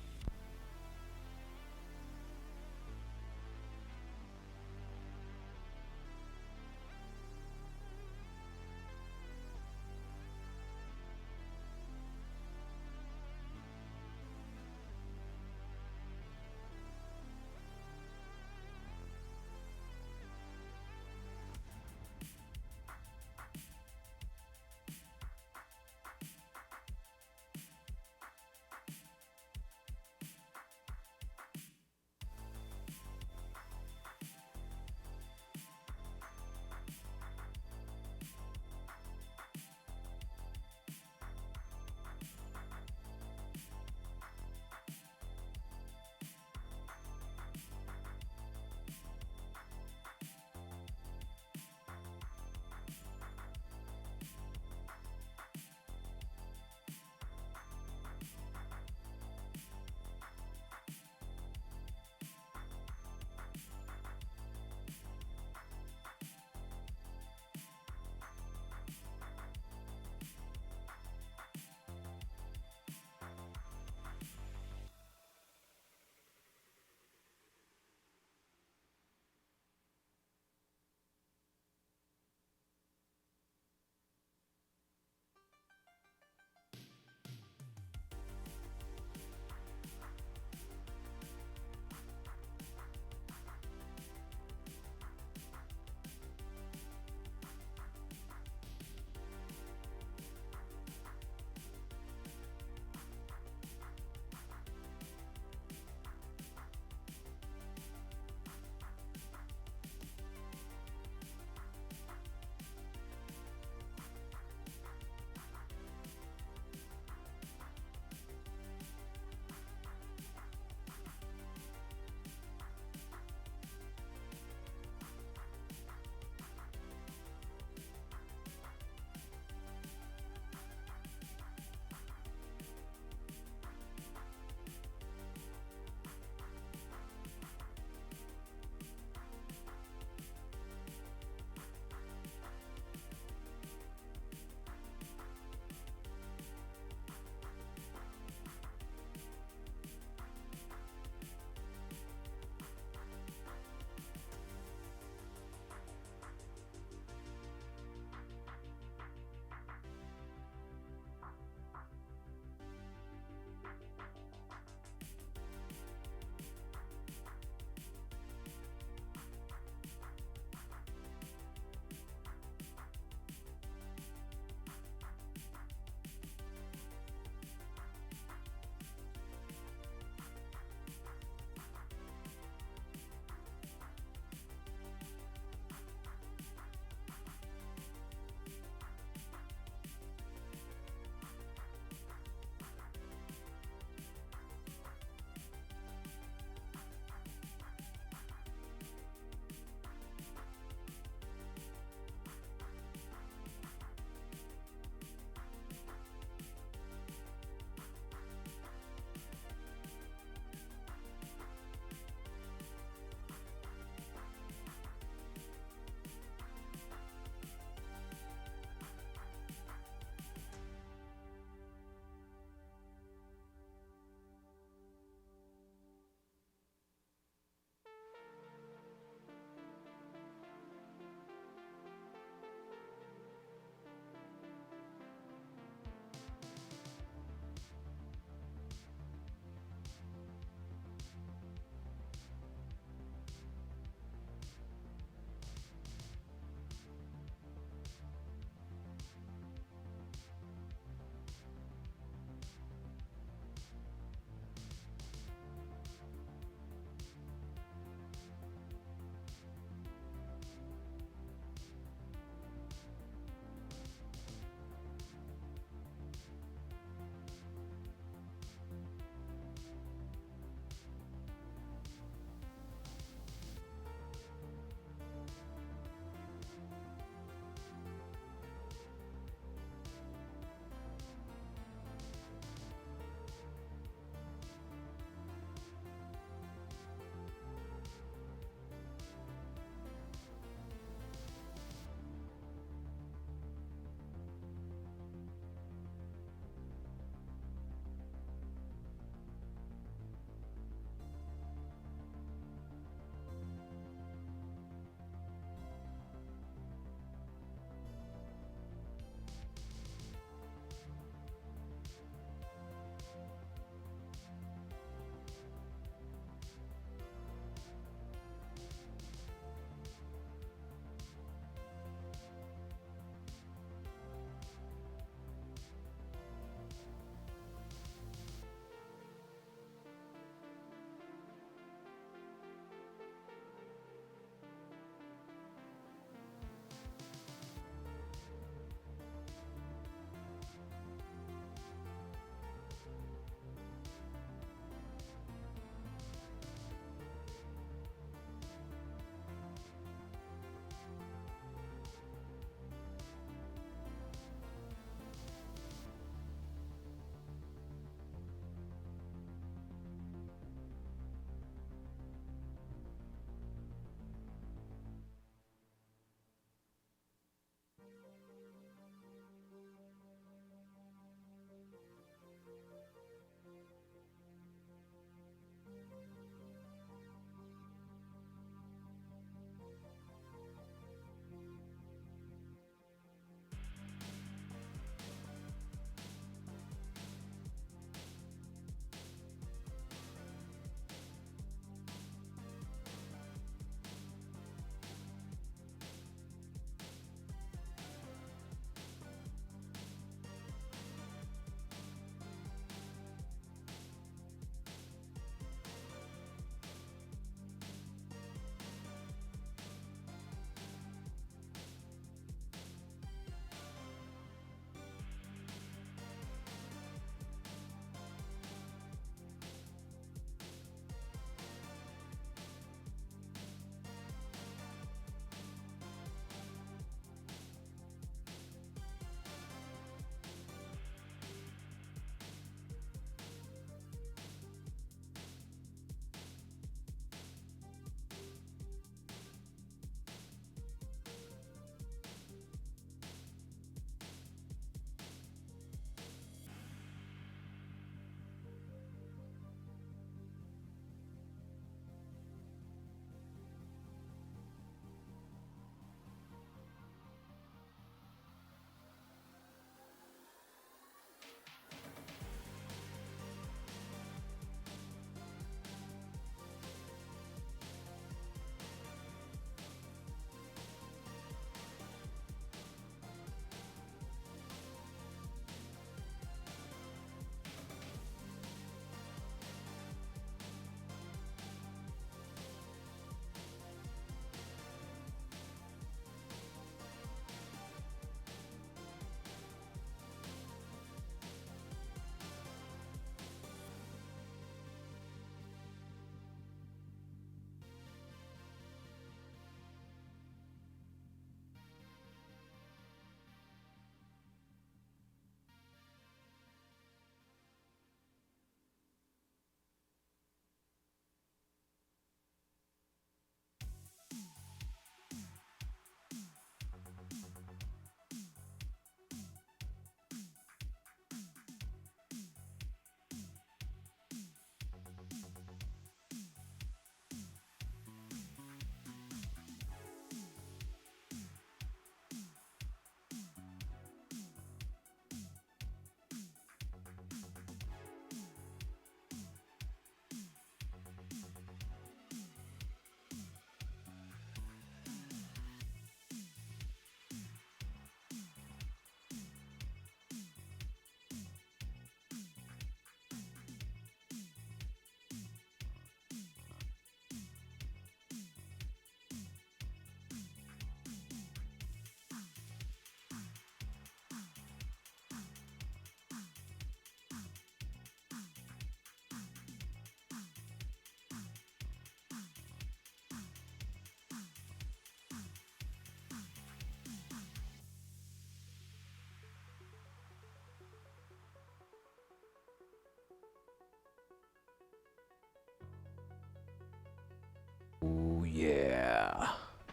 Yeah.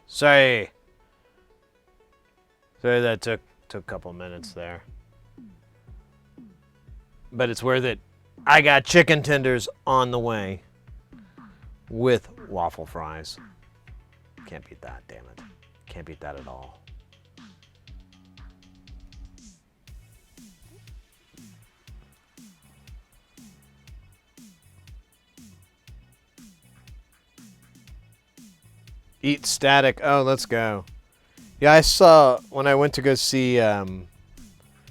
Sorry that took a couple minutes there. But it's worth it. I got chicken tenders on the way with waffle fries. Can't beat that, damn it. Can't beat that at all. Eat Static. Oh, let's go. Yeah, I saw when I went to go see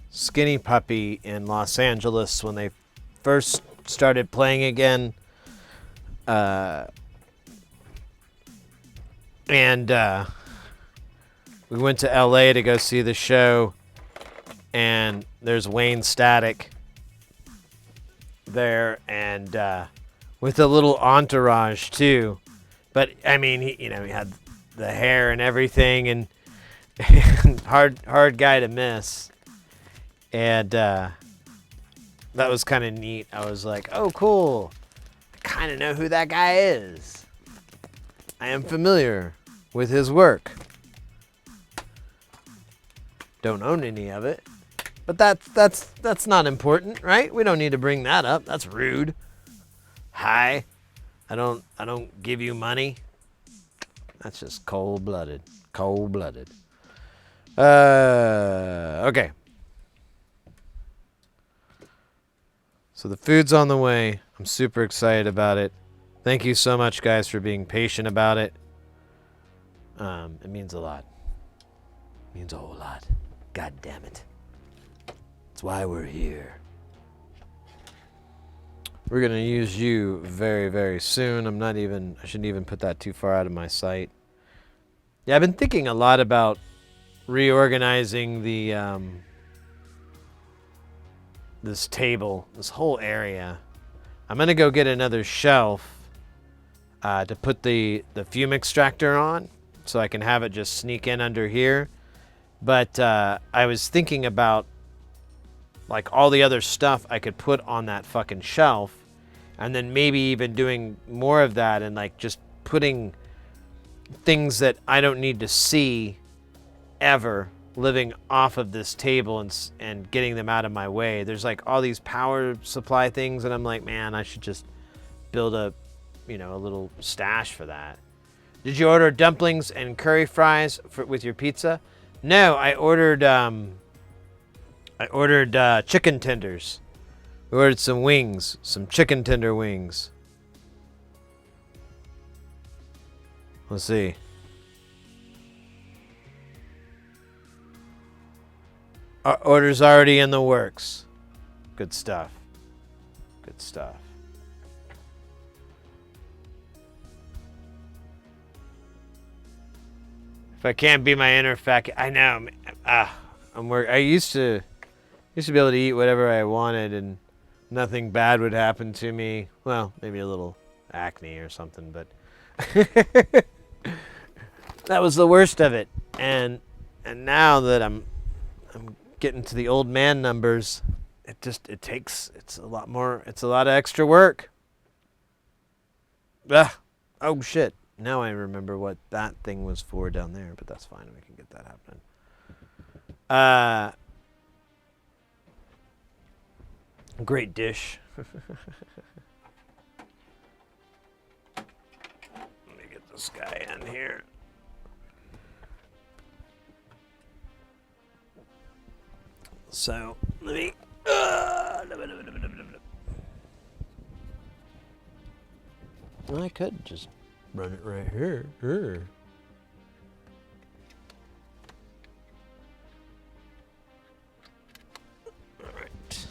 Skinny Puppy in Los Angeles when they first started playing again. And we went to LA to go see the show, and there's Wayne Static there, and with a little entourage too. But I mean, he had the hair and everything, and hard guy to miss. And that was kind of neat. I was like, oh, cool. I kind of know who that guy is. I am familiar with his work. Don't own any of it. But that's not important, right? We don't need to bring that up. That's rude. Hi. I don't give you money. That's just cold-blooded. Cold-blooded. Okay. So the food's on the way. I'm super excited about it. Thank you so much, guys, for being patient about it. It means a lot. It means a whole lot. God damn it. That's why we're here. We're gonna use you very, very soon. I shouldn't even put that too far out of my sight. Yeah, I've been thinking a lot about reorganizing the this table, this whole area. I'm gonna go get another shelf to put the fume extractor on, so I can have it just sneak in under here. But I was thinking about like all the other stuff I could put on that fucking shelf, and then maybe even doing more of that and like just putting things that I don't need to see ever living off of this table and getting them out of my way. There's like all these power supply things, and I'm like, man, I should just build a little stash for that. Did you order dumplings and curry fries with your pizza? No, I ordered chicken tenders. We ordered some wings, some chicken tender wings. Let's see. Our order's already in the works. Good stuff. Good stuff. If I can't be my inner fat, I know. I used to be able to eat whatever I wanted, and nothing bad would happen to me. Well, maybe a little acne or something, but that was the worst of it. And now that I'm getting to the old man numbers, it's a lot of extra work. Oh shit. Now I remember what that thing was for down there, but that's fine. We can get that happening. Great dish. Let me get this guy in here. So, let me... I could just run it right here. All right.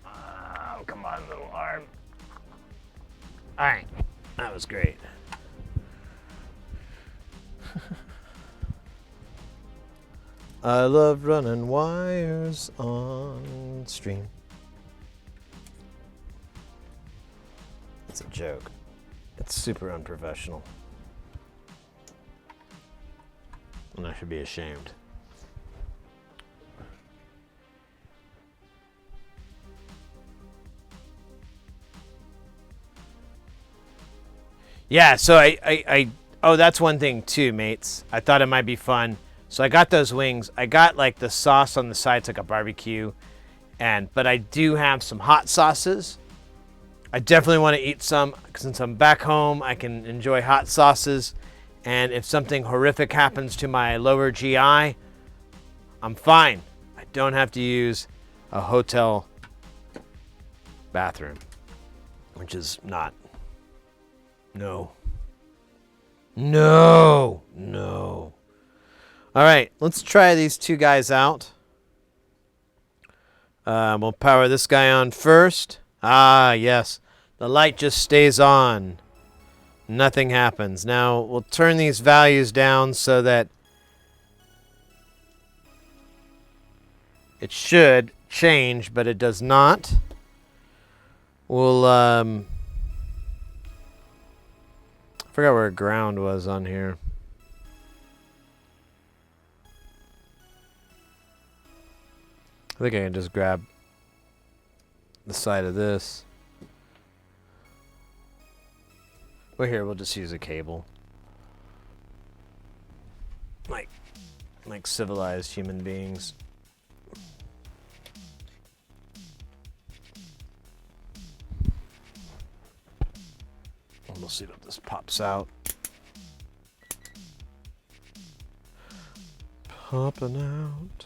Oh, come on, little arm. All right, that was great. I love running wires on stream. It's a joke. It's super unprofessional. And I should be ashamed. Yeah, so oh, that's one thing too, mates. I thought it might be fun. So I got those wings. I got like the sauce on the side, it's like a barbecue. But I do have some hot sauces. I definitely want to eat some. Since I'm back home, I can enjoy hot sauces. And if something horrific happens to my lower GI, I'm fine. I don't have to use a hotel bathroom, which is not. No. All right, let's try these two guys out. We'll power this guy on first. Ah, yes. The light just stays on. Nothing happens. Now, we'll turn these values down so that it should change, but it does not. We'll, I forgot where ground was on here. I think I can just grab the side of this. Well, here, we'll just use a cable. Like like civilized human beings. We'll see if this pops out. Popping out.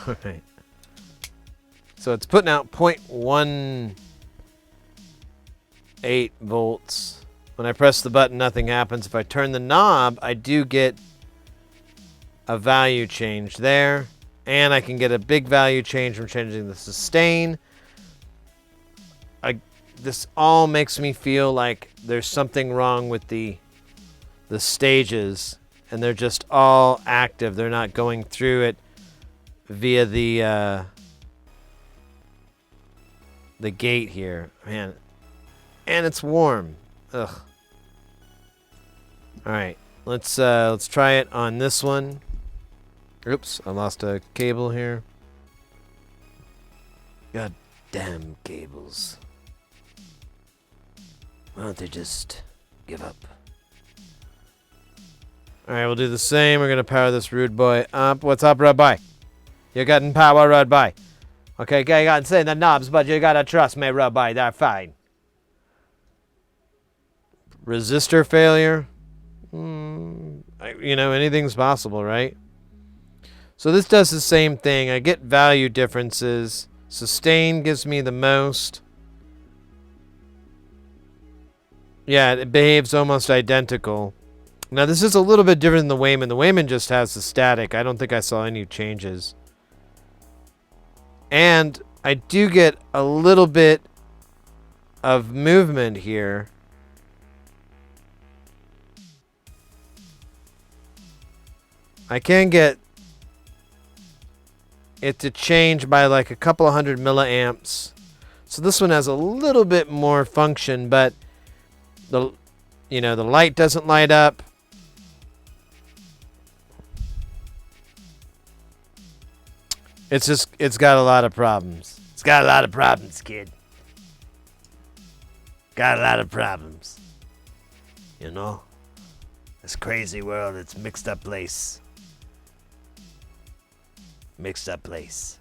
All right. So it's putting out 0.18 volts. When I press the button, nothing happens. If I turn the knob, I do get a value change there. And I can get a big value change from changing the sustain. This all makes me feel like there's something wrong with the stages. And they're just all active. They're not going through it via the gate here. Man. And it's warm. Ugh. All right, let's try it on this one. Oops, I lost a cable here. God damn cables. Why don't they just give up? All right, we'll do the same. We're gonna power this rude boy up. What's up, rude boy? You getting power, rude boy? Okay, you gotta say the knobs, but you gotta trust me, rude boy. They're fine. Resistor failure. Anything's possible, right? So this does the same thing. I get value differences. Sustain gives me the most. Yeah, it behaves almost identical. Now this is a little bit different than the Wayman. The Wayman just has the static. I don't think I saw any changes. And I do get a little bit of movement here. I can get it to change by like a couple of hundred milliamps. So this one has a little bit more function, but the light doesn't light up. It's got a lot of problems. It's got a lot of problems, kid. Got a lot of problems. This crazy world, it's mixed up place. Mixed up place.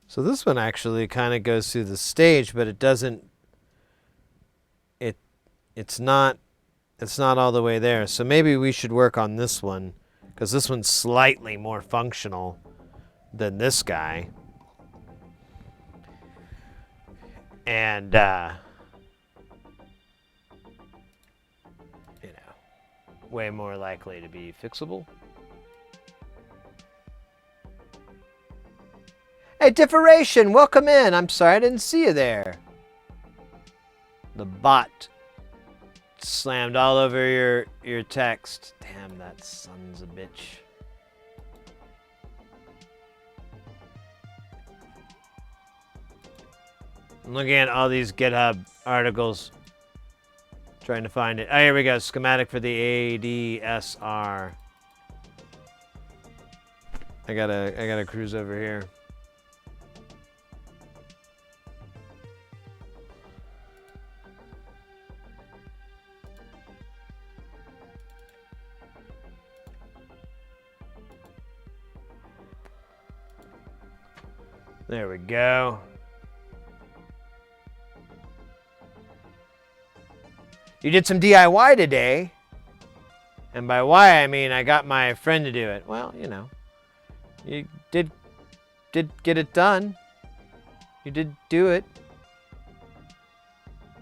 So this one actually kind of goes through the stage, but it doesn't. It's not all the way there. So maybe we should work on this one, because this one's slightly more functional than this guy. And way more likely to be fixable. Hey, Differation, welcome in. I'm sorry I didn't see you there. The bot slammed all over your text. Damn, that son's a bitch. I'm looking at all these GitHub articles, trying to find it. Oh, here we go. Schematic for the ADSR. I gotta cruise over here. There we go. You did some DIY today. And by why, I mean I got my friend to do it. Well, you did get it done. You did do it.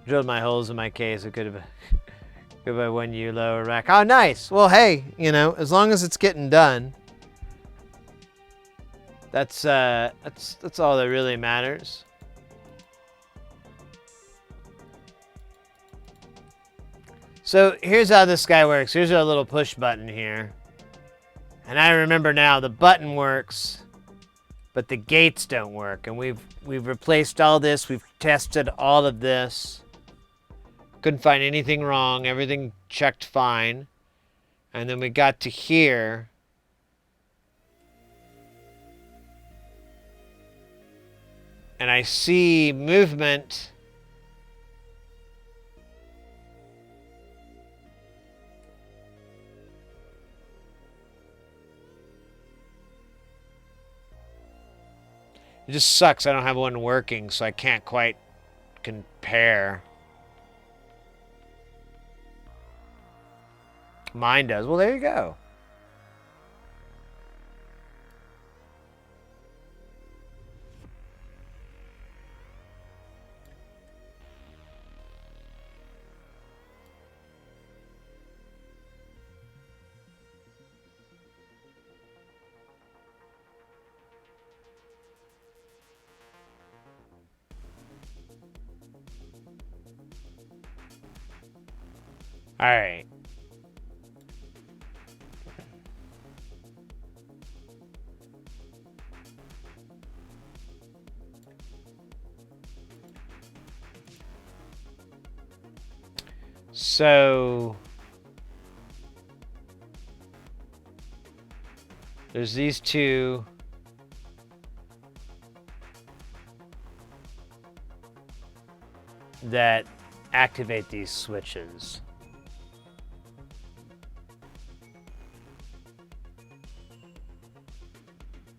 Drilled my holes in my case. It could have been 1 U lower rack. Oh, nice. Well, hey, as long as it's getting done, that's all that really matters. So here's how this guy works. Here's our little push button here. And I remember now the button works, but the gates don't work. And we've replaced all this. We've tested all of this. Couldn't find anything wrong. Everything checked fine. And then we got to here. And I see movement. It just sucks I don't have one working, so I can't quite compare. Mine does. Well, there you go. All right. So there's these two. That activate these switches.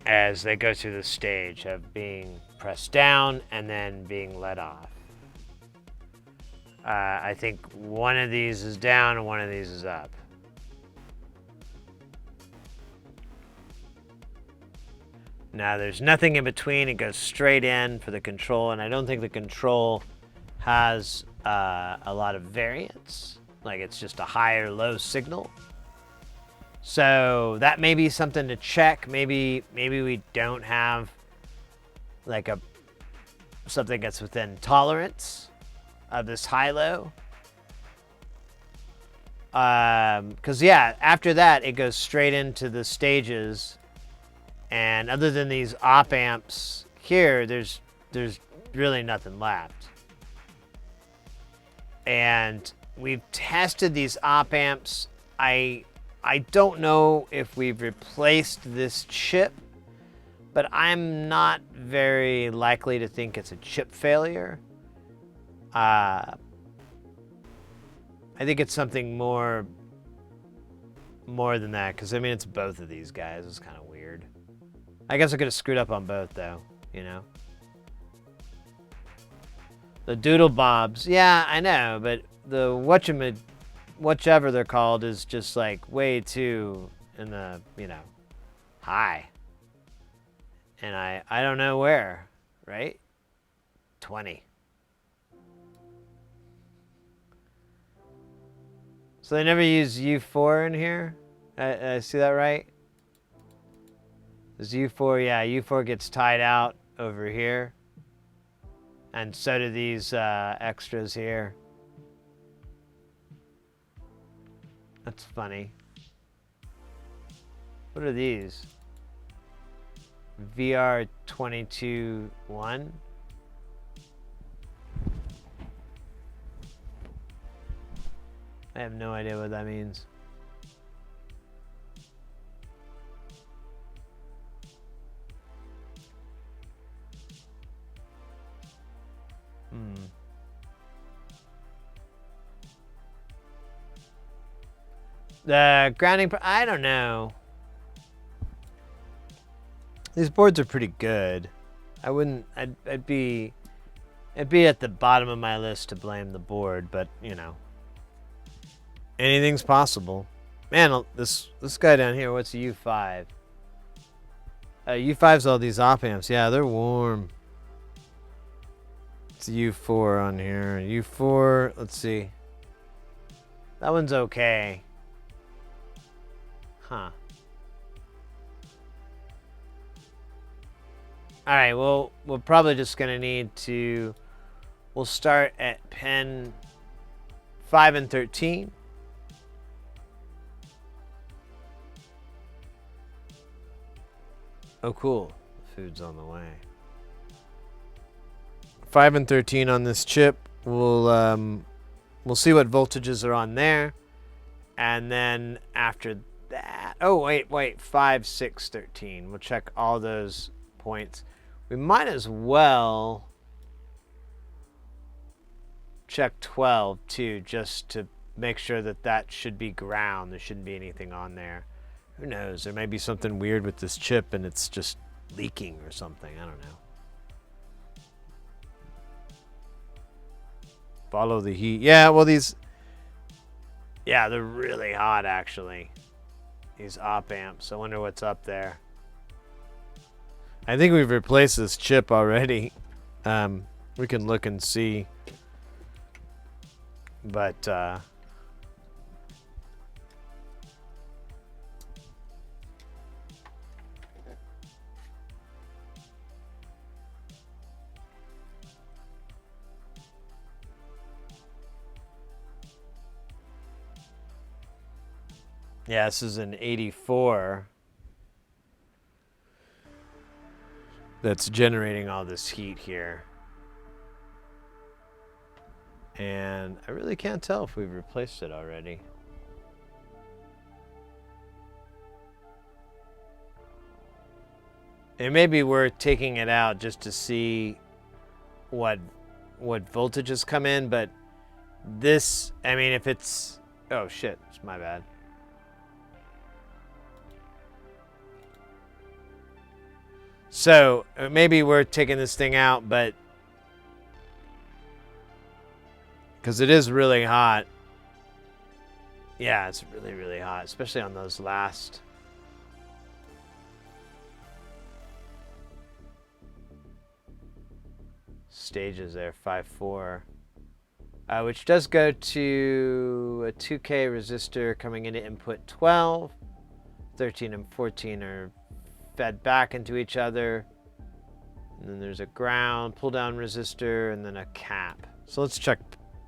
As they go through the stage of being pressed down and then being let off. I think one of these is down and one of these is up. Now there's nothing in between. It goes straight in for the control, and I don't think the control has a lot of variance. Like it's just a high or low signal. So that may be something to check. Maybe we don't have like something that's within tolerance of this high-low. Because yeah, after that it goes straight into the stages, and other than these op amps here, there's really nothing left. And we've tested these op amps. I don't know if we've replaced this chip, but I'm not very likely to think it's a chip failure. I think it's something more than that, because I mean it's both of these guys. It's kind of weird. I guess I could have screwed up on both though, you know. The Doodle Bobs, yeah, I know, but the whichever they're called is just like way too in the, you know, high. And I don't know where, right? 20. So they never use U4 in here? I see that right? This U4, yeah, U4 gets tied out over here. And so do these extras here. That's funny. What are these? VR22-1? I have no idea what that means. The grounding, I don't know. These boards are pretty good. I'd be at the bottom of my list to blame the board, but you know, anything's possible. Man, this guy down here, what's a U5? U5's all these op amps. Yeah, they're warm. It's a U4 on here. U4, let's see. That one's okay. Huh. All right, well, we're probably just gonna need to, we'll start at pin 5 and 13. Oh, cool. Food's on the way. 5 and 13 on this chip. We'll we'll see what voltages are on there. And then after that, oh, wait, 5, 6, 13. We'll check all those points. We might as well check 12 too, just to make sure that that should be ground. There shouldn't be anything on there. Who knows? There may be something weird with this chip and it's just leaking or something. I don't know. Follow the heat. Yeah, well, these... Yeah, they're really hot, actually. These op amps. I wonder what's up there. I think we've replaced this chip already. We can look and see. But, yeah, this is an 84 that's generating all this heat here. And I really can't tell if we've replaced it already. It may be worth taking it out just to see what voltages come in, but this, I mean, if it's, oh shit, it's my bad. So it may be worth taking this thing out, but because it is really hot. Yeah, it's really, really hot, especially on those last. Stages there, 5-4. Which does go to a 2K resistor coming into input 12. 13 and 14 are fed back into each other. And then there's a ground, pull down resistor, and then a cap. So let's check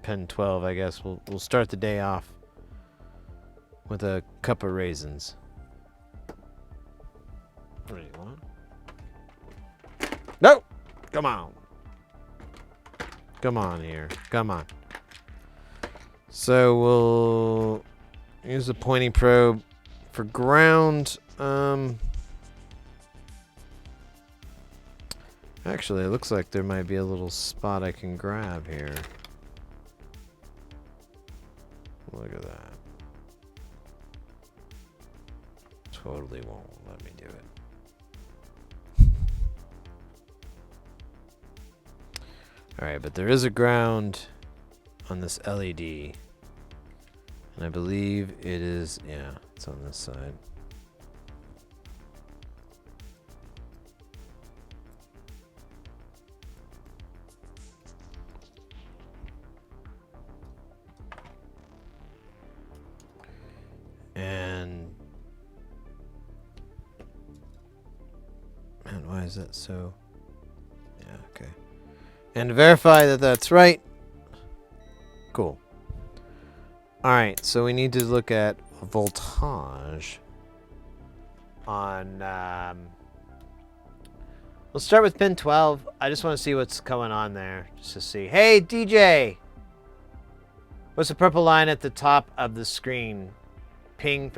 pin 12, I guess. We'll start the day off with a cup of raisins. What do you want? No! Come on. Come on here. Come on. So we'll use the pointing probe for ground. Actually, it looks like there might be a little spot I can grab here. Look at that. Totally won't let me do it. Alright, but there is a ground on this LED. And I believe it is, yeah, it's on this side. And man, why is that so? Yeah, okay. And to verify that that's right. Cool. All right, so we need to look at voltage on. Let's start with pin 12. I just want to see what's going on there, just to see. Hey, DJ, what's the purple line at the top of the screen? Ping.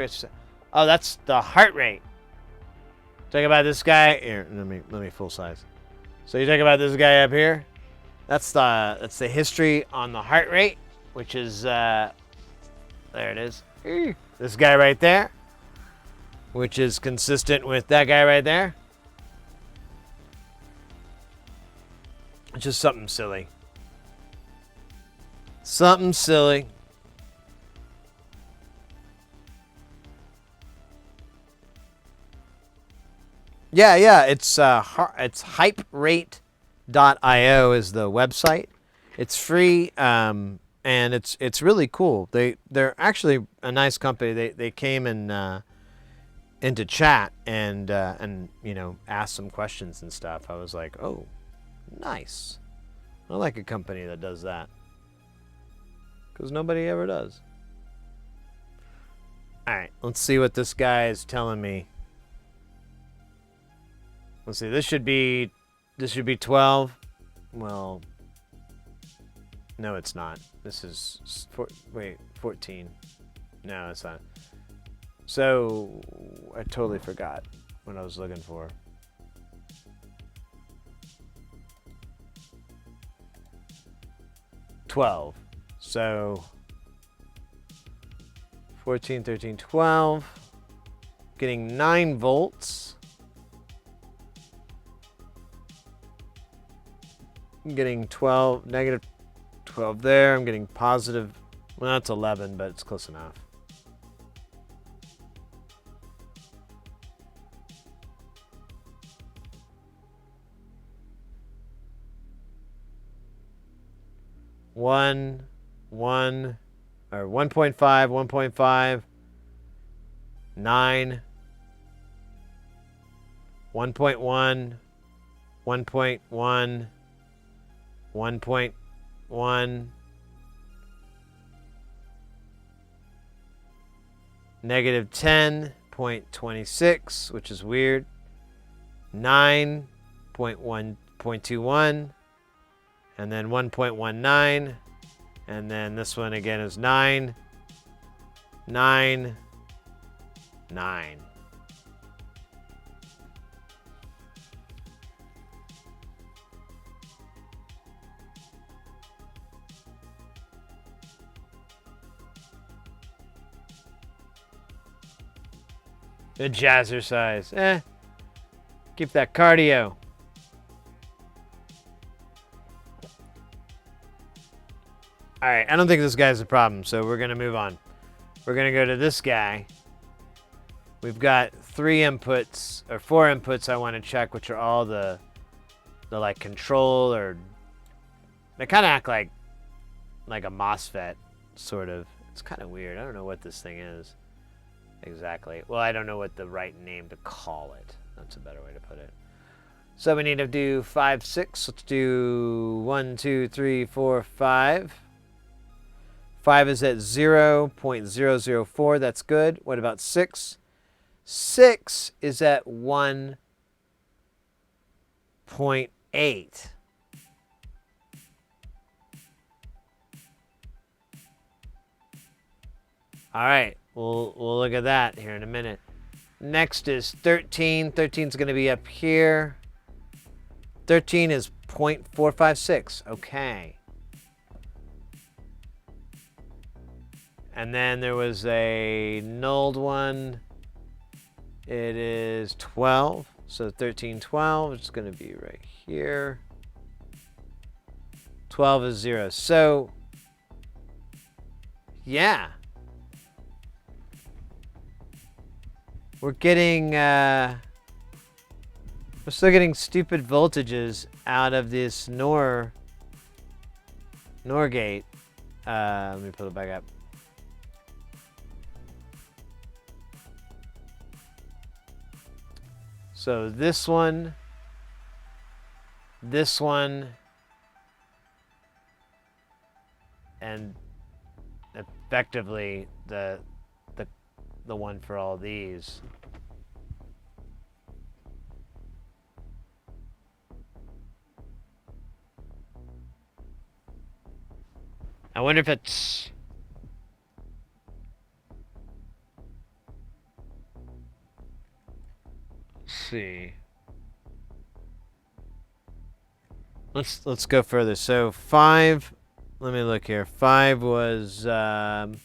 Oh, that's the heart rate. Talk about this guy here. Let me full size. So you talk about this guy up here. That's the history on the heart rate, which is there it is. This guy right there, which is consistent with that guy right there. It's just something silly. Something silly. Yeah, it's hyperate.io is the website. It's free, and it's really cool. They're actually a nice company. They came in into chat and you know, asked some questions and stuff. I was like, oh, nice. I like a company that does that, because nobody ever does. All right, let's see what this guy is telling me. Let's see. This should be 12. Well, No, it's not. This is 14. No, it's not. So I totally forgot what I was looking for. $12. So 14, 13, 12. Getting 9 volts. I'm getting 12, negative 12 there. I'm getting positive. Well, that's 11, but it's close enough. One, or 1.5, 1.5, 9, 1.1, 1.1, 1.1, negative 10.26, which is weird, 9.1.21, and then 1.19, and then this one again is 9, 9, 9. The jazzercise. Keep that cardio. Alright, I don't think this guy's a problem, so we're going to move on. We're going to go to this guy. We've got 3 inputs, or 4 inputs I want to check, which are all the like control, or they kind of act like a MOSFET, sort of. It's kind of weird. I don't know what this thing is exactly. Well, I don't know what the right name to call it. That's a better way to put it. So we need to do 5, 6. Let's do 1, 2, 3, 4, 5. 5 is at 0.004. That's good. What about 6? 6 is at 1.8. All right. We'll look at that here in a minute. Next is 13. 13 is going to be up here. 13 is 0.456. Okay. And then there was a nulled one. It is 12. So 13, 12 is going to be right here. 12 is 0. So, yeah. We're getting, we're still getting stupid voltages out of this NOR gate. Let me pull it back up. So this one, and effectively the one for all these. I wonder if it's... Let's see. Let's go further. So 5, let me look here. 5 was 5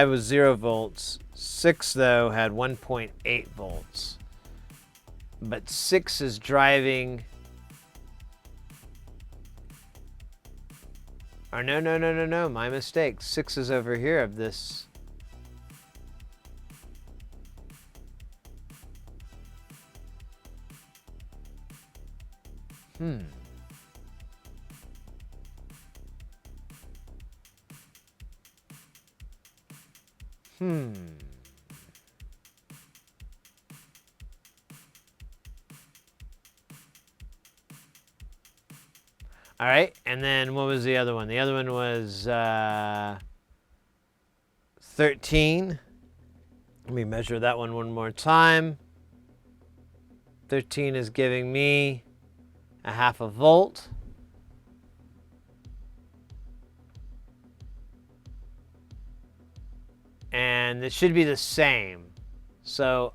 was 0 volts. 6 though had 1.8 volts. But 6 is driving. Or no, my mistake. 6 is over here of this. All right, and then what was the other one? The other one was 13. Let me measure that one more time. 13 is giving me a half a volt. And it should be the same. So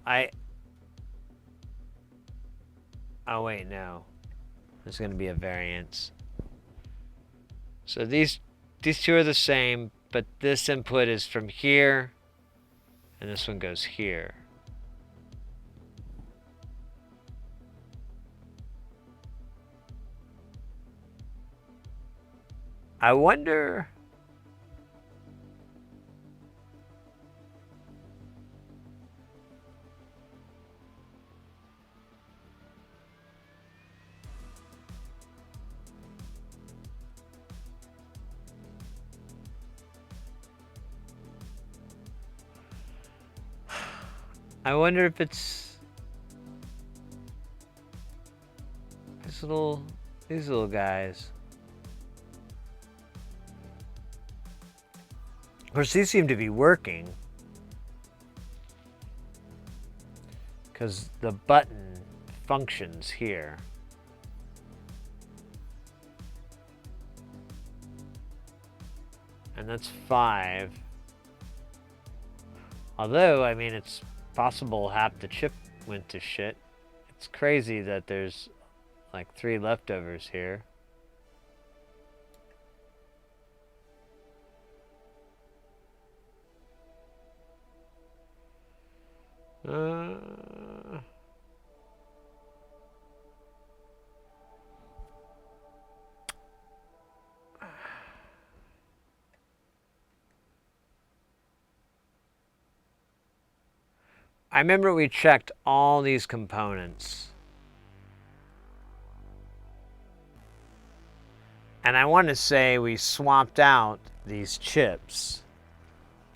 oh wait, no. There's going to be a variance. So these two are the same, but this input is from here, and this one goes here. I wonder... I wonder if it's these little guys. Of course, these seem to be working because the button functions here. And that's 5. Although, I mean, it's possible half the chip went to shit. It's crazy that there's like 3 leftovers here. I remember we checked all these components. And I want to say we swapped out these chips.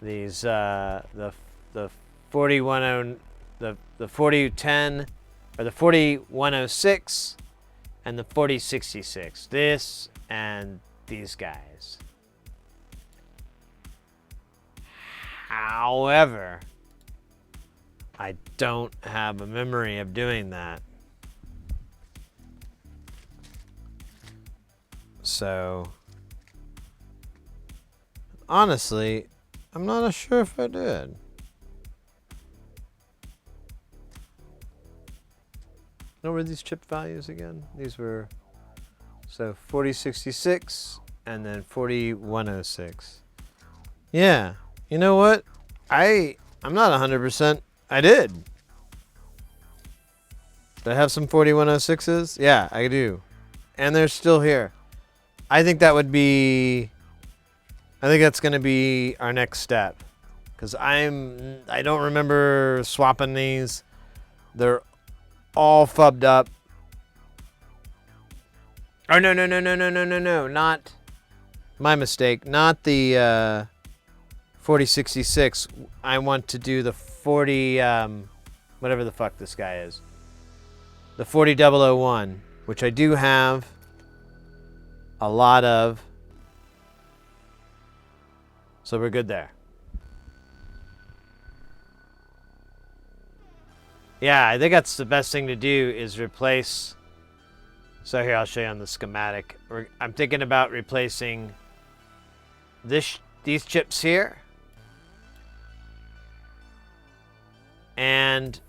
These the 4010 the 4010 or the 4106 and the 4066. This and these guys. However, I don't have a memory of doing that. So, honestly, I'm not sure if I did. What were these chip values again? These were, so 4066 and then 4106. Yeah, you know what? I'm not 100%. I did. Do I have some 4106s? Yeah, I do. And they're still here. I think that's going to be our next step. Because I don't remember swapping these. They're all fubbed up. Oh, no. Not, my mistake. Not the 4066. I want to do the 40, whatever the fuck this guy is. The 40001, which I do have a lot of. So we're good there. Yeah, I think that's the best thing to do is replace. So here, I'll show you on the schematic. I'm thinking about replacing these chips here. And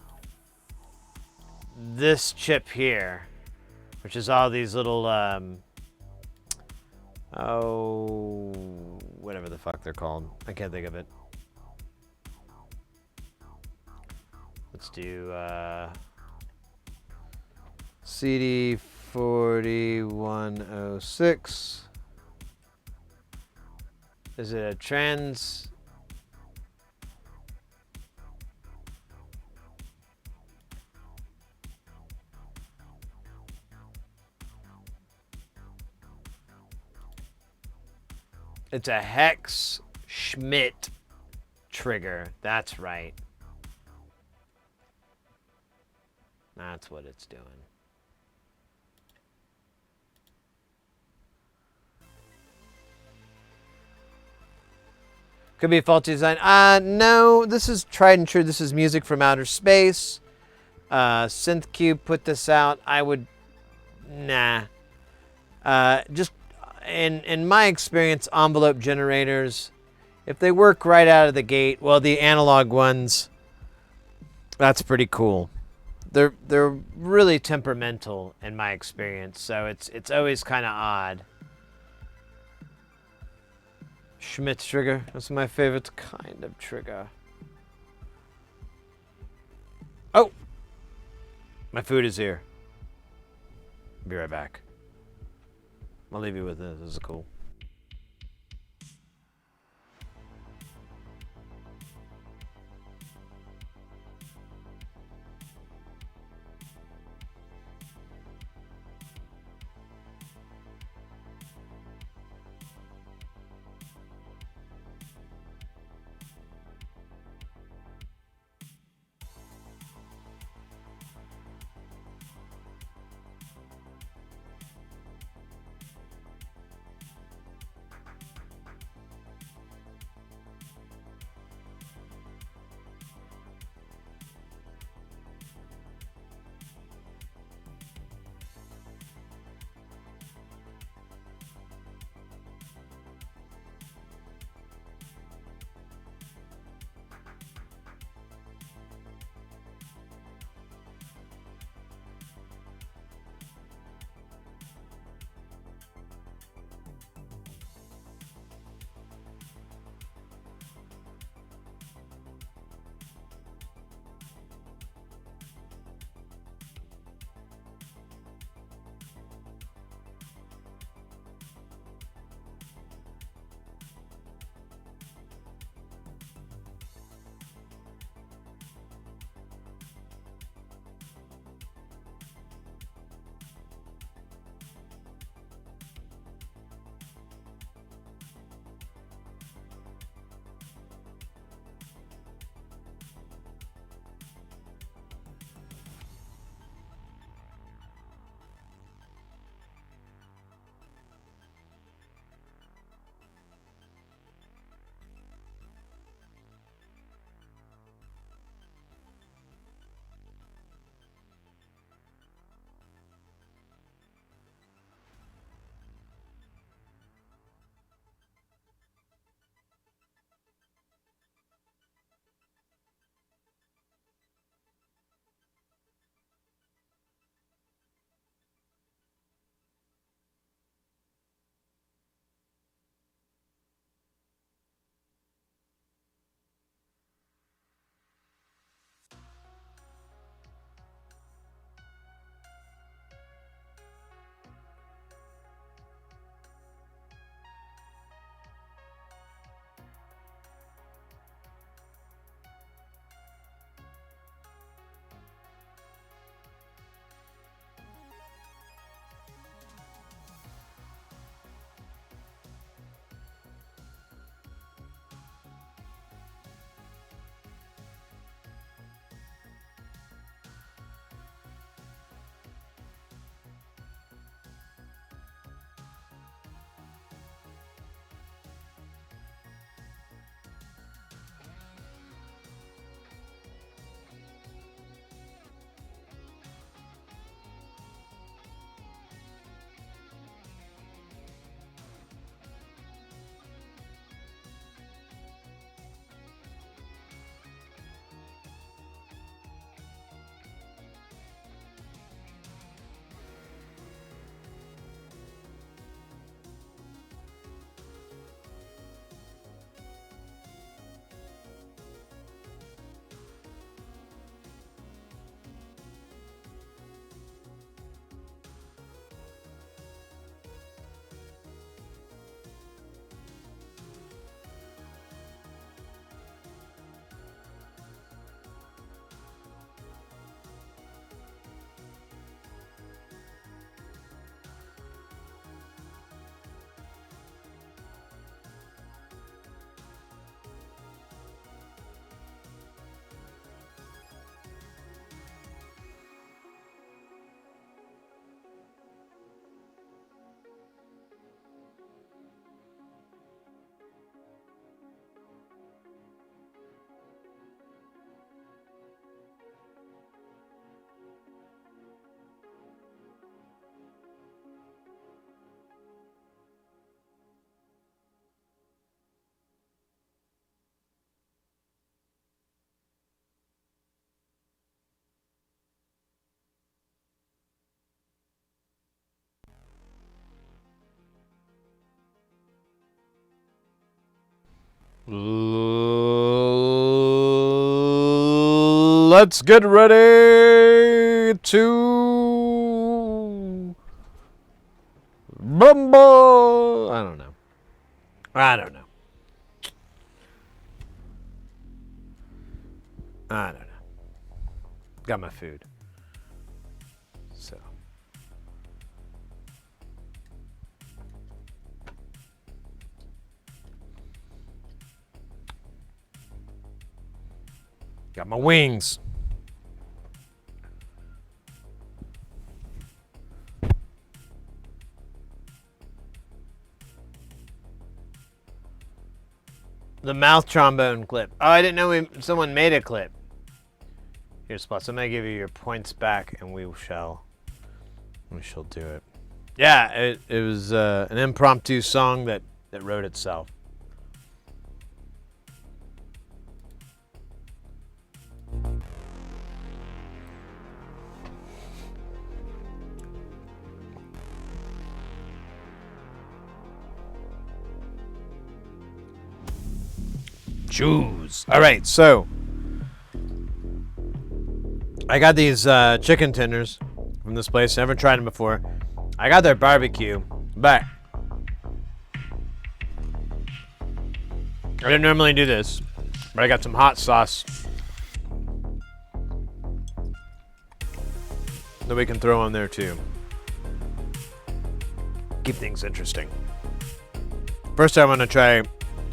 this chip here, which is all these little, whatever the fuck they're called. I can't think of it. Let's do CD4106. Is it a trans? It's a Hex Schmidt trigger. That's right. That's what it's doing. Could be a faulty design. No, this is tried and true. This is Music from Outer Space. SynthCube put this out. I would Nah. Just in my experience, envelope generators, if they work right out of the gate, well, the analog ones, that's pretty cool. They're really temperamental in my experience, so it's always kind of odd. Schmidt trigger, that's my favorite kind of trigger. Oh! My food is here. Be right back. I'll leave you with this. This is cool. Let's get ready to rumble. I don't know. I don't know. I don't know. Got my food. So. Got my wings. The mouth trombone clip. Oh, I didn't know someone made a clip. Here's plus. I'm gonna give you your points back, and we shall do it. Yeah, it was an impromptu song that wrote itself. Choose. All right, so I got these chicken tenders from this place. Never tried them before. I got their barbecue, but I didn't normally do this. But I got some hot sauce that we can throw on there too. Keep things interesting. First, I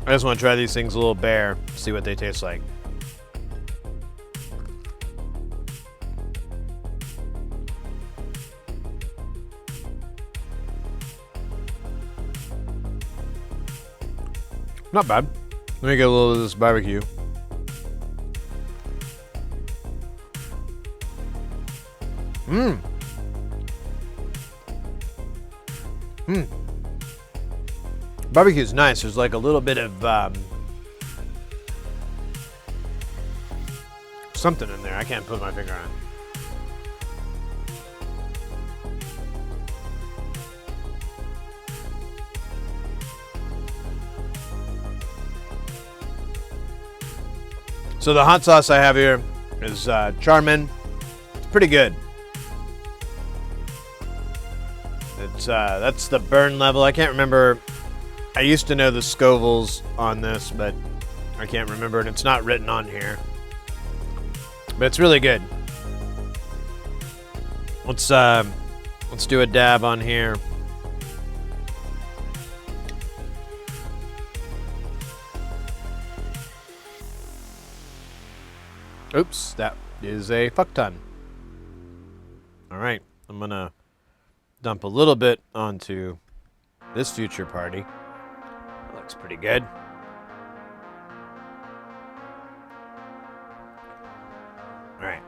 just want to try these things a little bare, see what they taste like. Not bad. Let me get a little of this barbecue. Barbecue's nice. There's like a little bit of something in there. I can't put my finger on it. So the hot sauce I have here is Charmin. It's pretty good. It's that's the burn level. I can't remember. I used to know the Scovilles on this, but I can't remember, and it's not written on here. But it's really good. Let's do a dab on here. Oops, that is a fuck ton. All right, I'm gonna dump a little bit onto this future party. That looks pretty good. All right.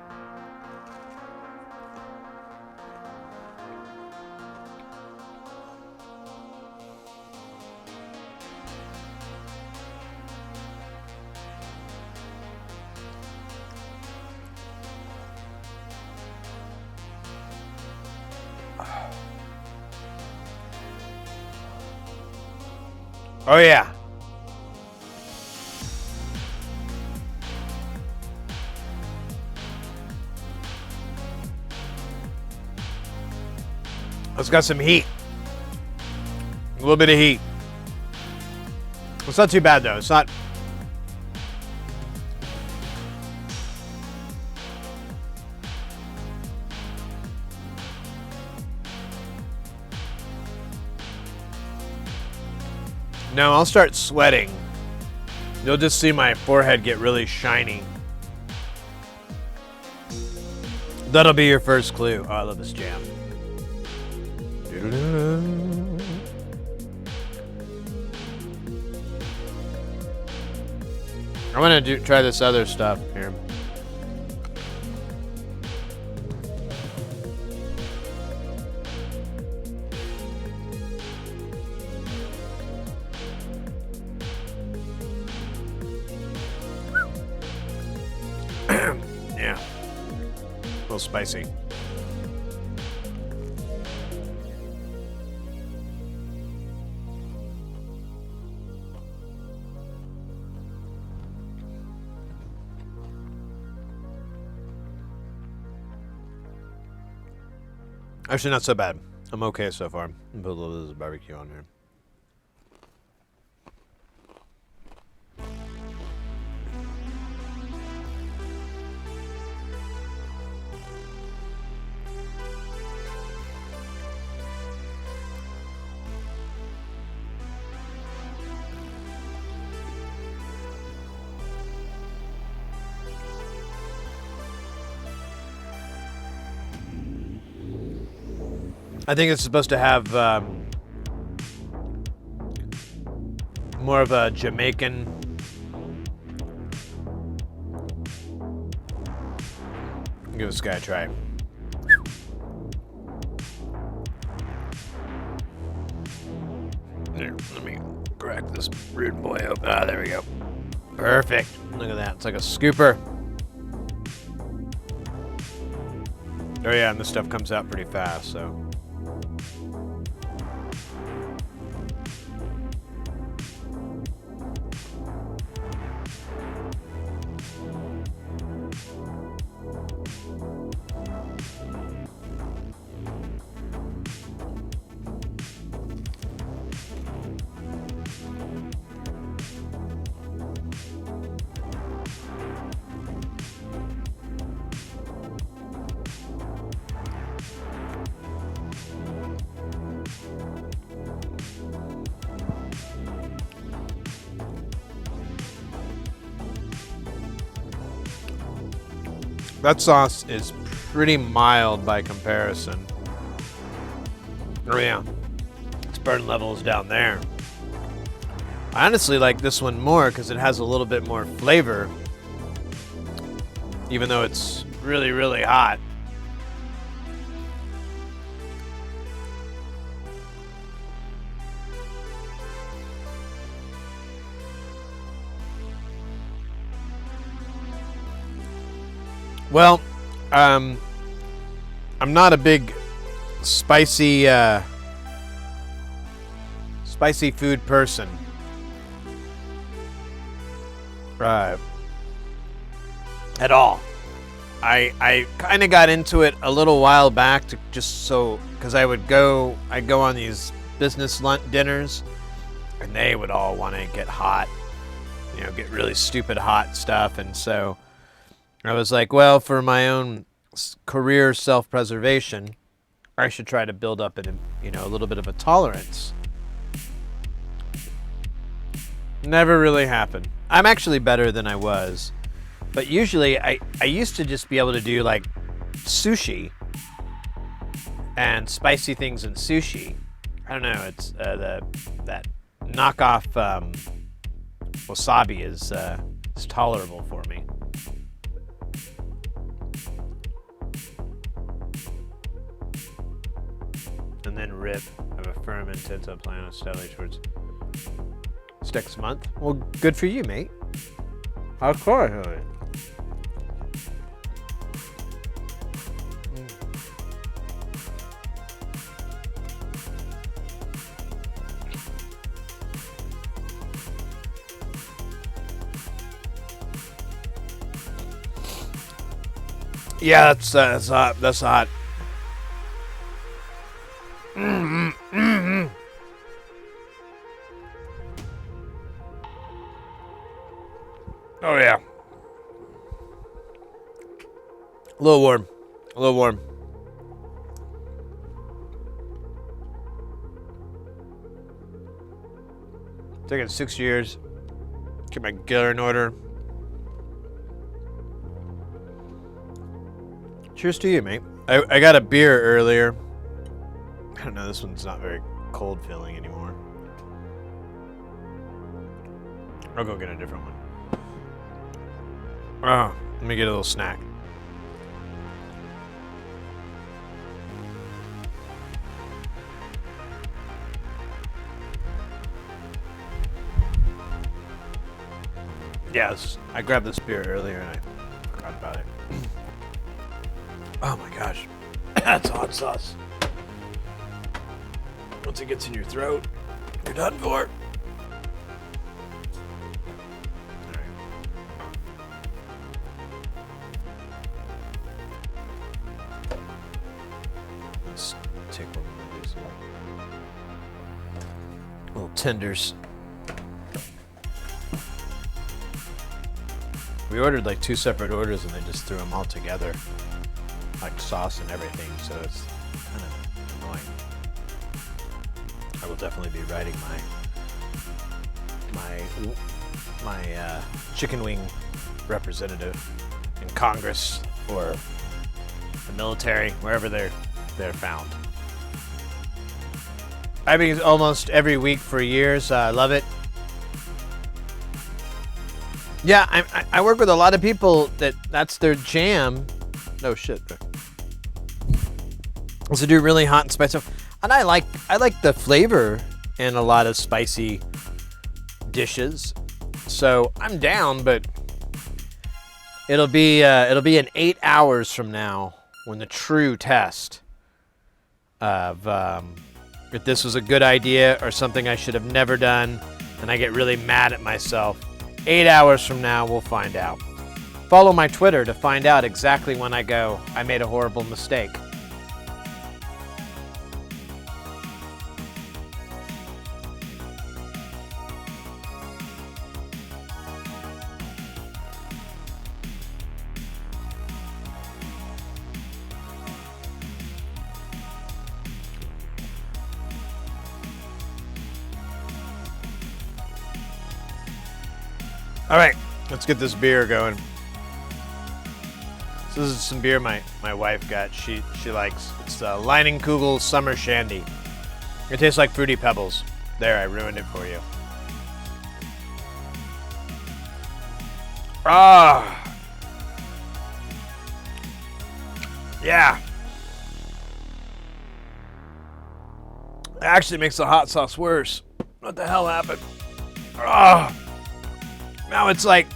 Oh yeah. It's got some heat. A little bit of heat. It's not too bad though. It's not. No, I'll start sweating. You'll just see my forehead get really shiny. That'll be your first clue. Oh, I love this jam. I want to try this other stuff here. Yeah, a little spicy. Actually, not so bad. I'm okay so far. Put a little bit of this barbecue on here. I think it's supposed to have more of a Jamaican give this guy a try. Here, let me crack this rude boy open. Ah, there we go. Perfect. Look at that. It's like a scooper. Oh yeah, and this stuff comes out pretty fast, so. That sauce is pretty mild by comparison. Oh yeah, its burn level is down there. I honestly like this one more because it has a little bit more flavor, even though it's really, really hot. Well, I'm not a big spicy food person. At all. I kind of got into it a little while back to just so because I'd go on these business lunch dinners, and they would all want to get hot, get really stupid hot stuff, and so I was like, well, for my own career self-preservation, I should try to build up a little bit of a tolerance. Never really happened. I'm actually better than I was, but usually I used to just be able to do like sushi and spicy things in sushi. I don't know. It's that knockoff wasabi is tolerable for me. And then rip of a firm intenso plan of steadily towards next month. Well, good for you, mate. Of course. Yeah, that's hot. That's hot. Oh yeah. A little warm. A little warm. Taking 6 years. Get my gear in order. Cheers to you, mate. I got a beer earlier. I don't know, this one's not very cold feeling anymore. I'll go get a different one. Oh, let me get a little snack. Yes, I grabbed this beer earlier and I forgot about it. Oh my gosh, that's hot sauce. Once it gets in your throat, you're done for. take one of these little tenders. We ordered like 2 separate orders and they just threw them all together, like sauce and everything, so it's kind of annoying. I will definitely be writing my chicken wing representative in Congress or the military, wherever they're found. I've been almost every week for years. I love it. Yeah, I work with a lot of people that's their jam. No shit. So do really hot and spicy stuff. And I like the flavor in a lot of spicy dishes. So I'm down, but it'll be in 8 hours from now when the true test of if this was a good idea or something I should have never done, and I get really mad at myself. 8 hours from now, we'll find out. Follow my Twitter to find out exactly when I go, I made a horrible mistake. All right, let's get this beer going. So this is some beer my wife got. She likes. It's Leinenkugel Summer Shandy. It tastes like Fruity Pebbles. There, I ruined it for you. Ah, yeah. It actually makes the hot sauce worse. What the hell happened? Ah. Now it's like,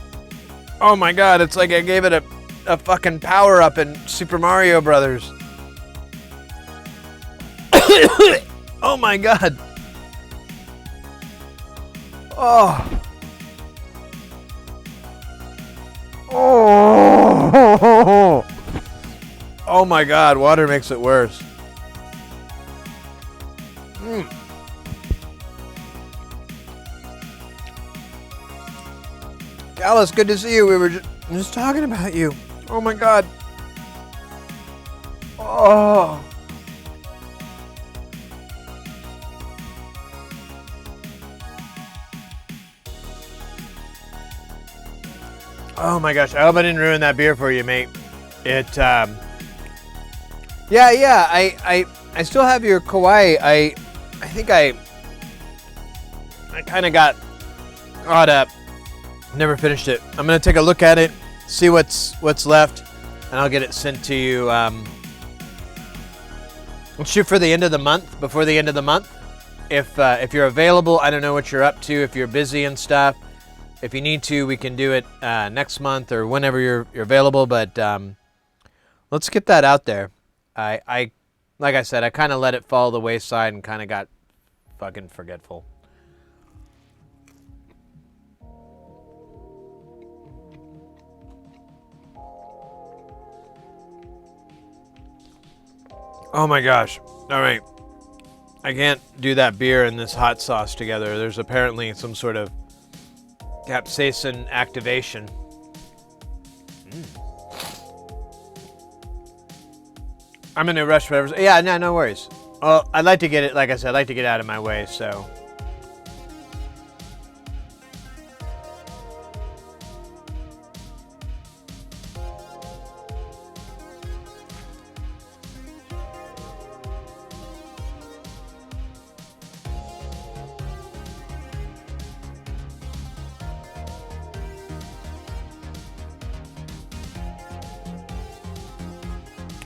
oh my god, it's like I gave it a fucking power up in Super Mario Brothers. Oh my god. Oh. Oh. Oh my god, water makes it worse. Alice, good to see you. We were just talking about you. Oh my god. Oh. Oh my gosh. I hope I didn't ruin that beer for you, mate. It, yeah. I still have your Kauai. I think I kind of got caught up. Never finished it. I'm gonna take a look at it, see what's left, and I'll get it sent to you. Let's shoot for the end of the month. Before the end of the month, if you're available, I don't know what you're up to. If you're busy and stuff, if you need to, we can do it next month or whenever you're available. But let's get that out there. I like I said, I kind of let it fall the wayside and kind of got fucking forgetful. Oh my gosh. All right. I can't do that beer and this hot sauce together. There's apparently some sort of capsaicin activation. I'm in a rush, whatever. Yeah, no worries. Well, I'd like to get it, like I said, I'd like to get out of my way, so.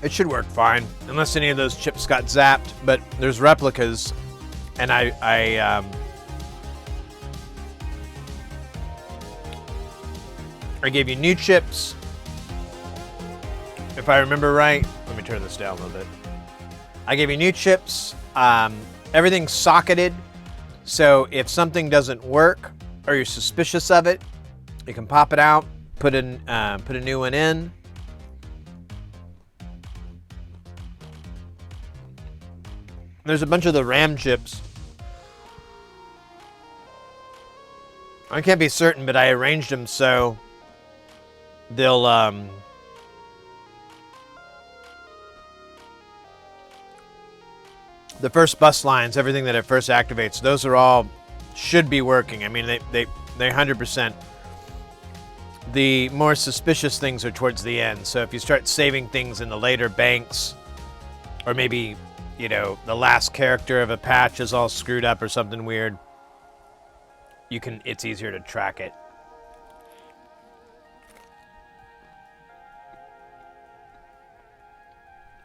It should work fine, unless any of those chips got zapped, but there's replicas, and I gave you new chips, if I remember right. Let me turn this down a little bit. I gave you new chips, everything's socketed, so if something doesn't work, or you're suspicious of it, you can pop it out, put a new one in. There's a bunch of the RAM chips. I can't be certain, but I arranged them so they'll the first bus lines, everything that it first activates, those are all should be working. I mean, they 100%. The more suspicious things are towards the end. So if you start saving things in the later banks, or maybe, you know, the last character of a patch is all screwed up or something weird, it's easier to track it.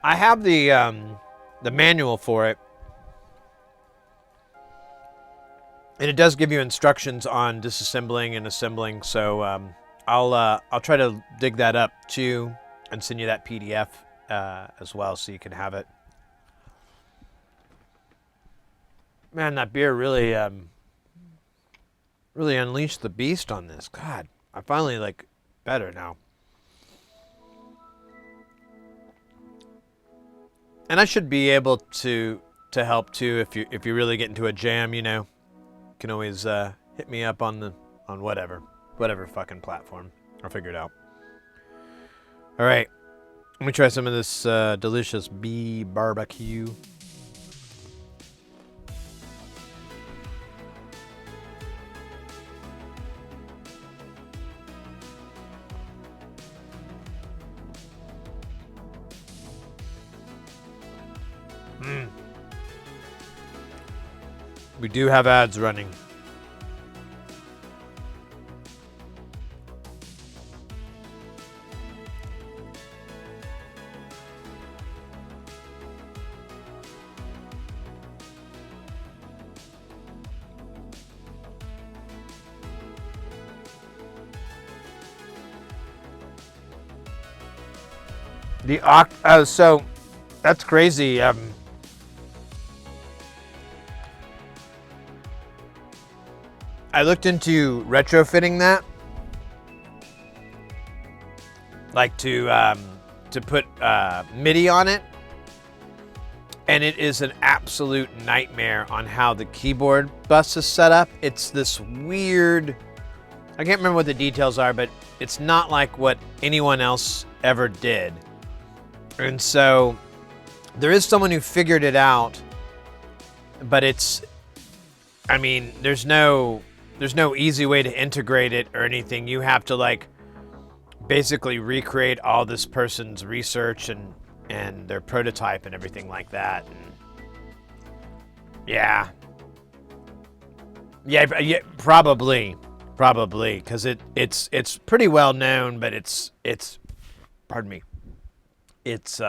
I have the manual for it, and it does give you instructions on disassembling and assembling. So I'll try to dig that up too and send you that PDF as well, so you can have it. Man, that beer really really unleashed the beast on this. God, I finally like better now. And I should be able to help too if you really get into a jam, you know. You can always hit me up on whatever fucking platform. I'll figure it out. All right, let me try some of this delicious bee barbecue. We do have ads running. So that's crazy. I looked into retrofitting that, like to put MIDI on it, and it is an absolute nightmare on how the keyboard bus is set up. It's this weird, I can't remember what the details are, but it's not like what anyone else ever did. And so there is someone who figured it out, but I mean, there's no easy way to integrate it or anything. You have to like basically recreate all this person's research and their prototype and everything like that. And yeah, probably, because it's pretty well known, but it's pardon me, it's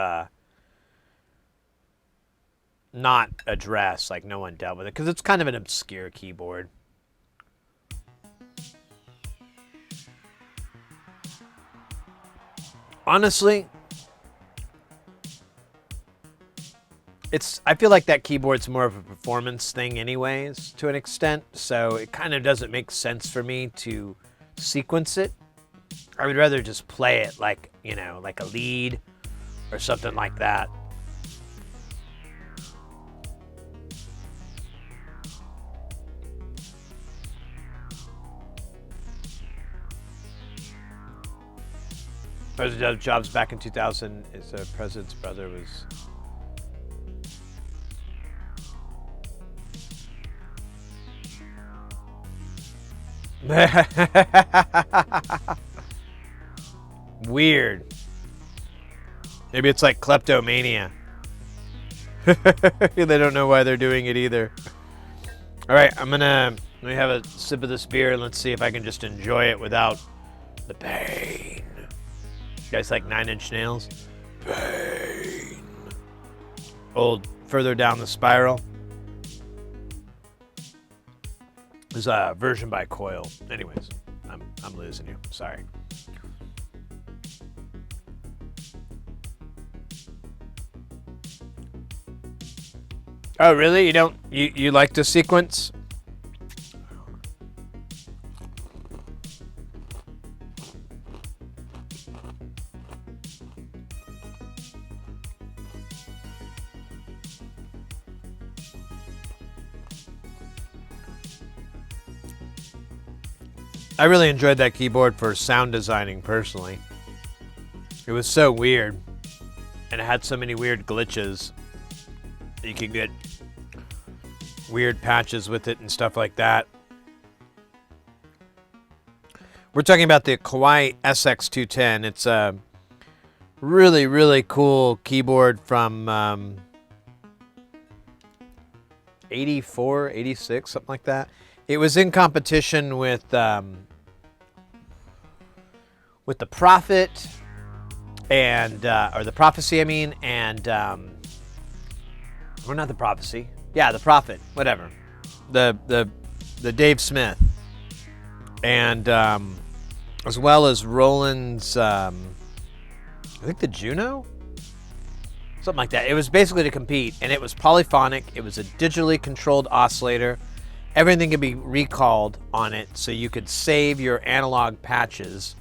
not addressed. Like, no one dealt with it because it's kind of an obscure keyboard. Honestly, I feel like that keyboard's more of a performance thing anyways, to an extent, so it kind of doesn't make sense for me to sequence it. I would rather just play it like, you know, like a lead or something like that. President Jobs back in 2000, his president's brother was... Weird. Maybe it's like kleptomania. They don't know why they're doing it either. All right, let me have a sip of this beer and let's see if I can just enjoy it without the pain. You guys like Nine Inch Nails? Pain. Old Further Down the Spiral. There's a version by Coil. Anyways, I'm losing you. Sorry. Oh, really? You like the sequence? I really enjoyed that keyboard for sound designing personally. It was so weird, and it had so many weird glitches. You could get weird patches with it and stuff like that. We're talking about the Kawai SX210. It's a really, really cool keyboard from 84, 86, something like that. It was in competition with the Prophet and or the Prophecy, I mean, and or not the Prophecy. Yeah, the Prophet, whatever. The Dave Smith, and as well as Roland's, I think the Juno, something like that. It was basically to compete, and it was polyphonic. It was a digitally controlled oscillator. Everything could be recalled on it, so you could save your analog patches.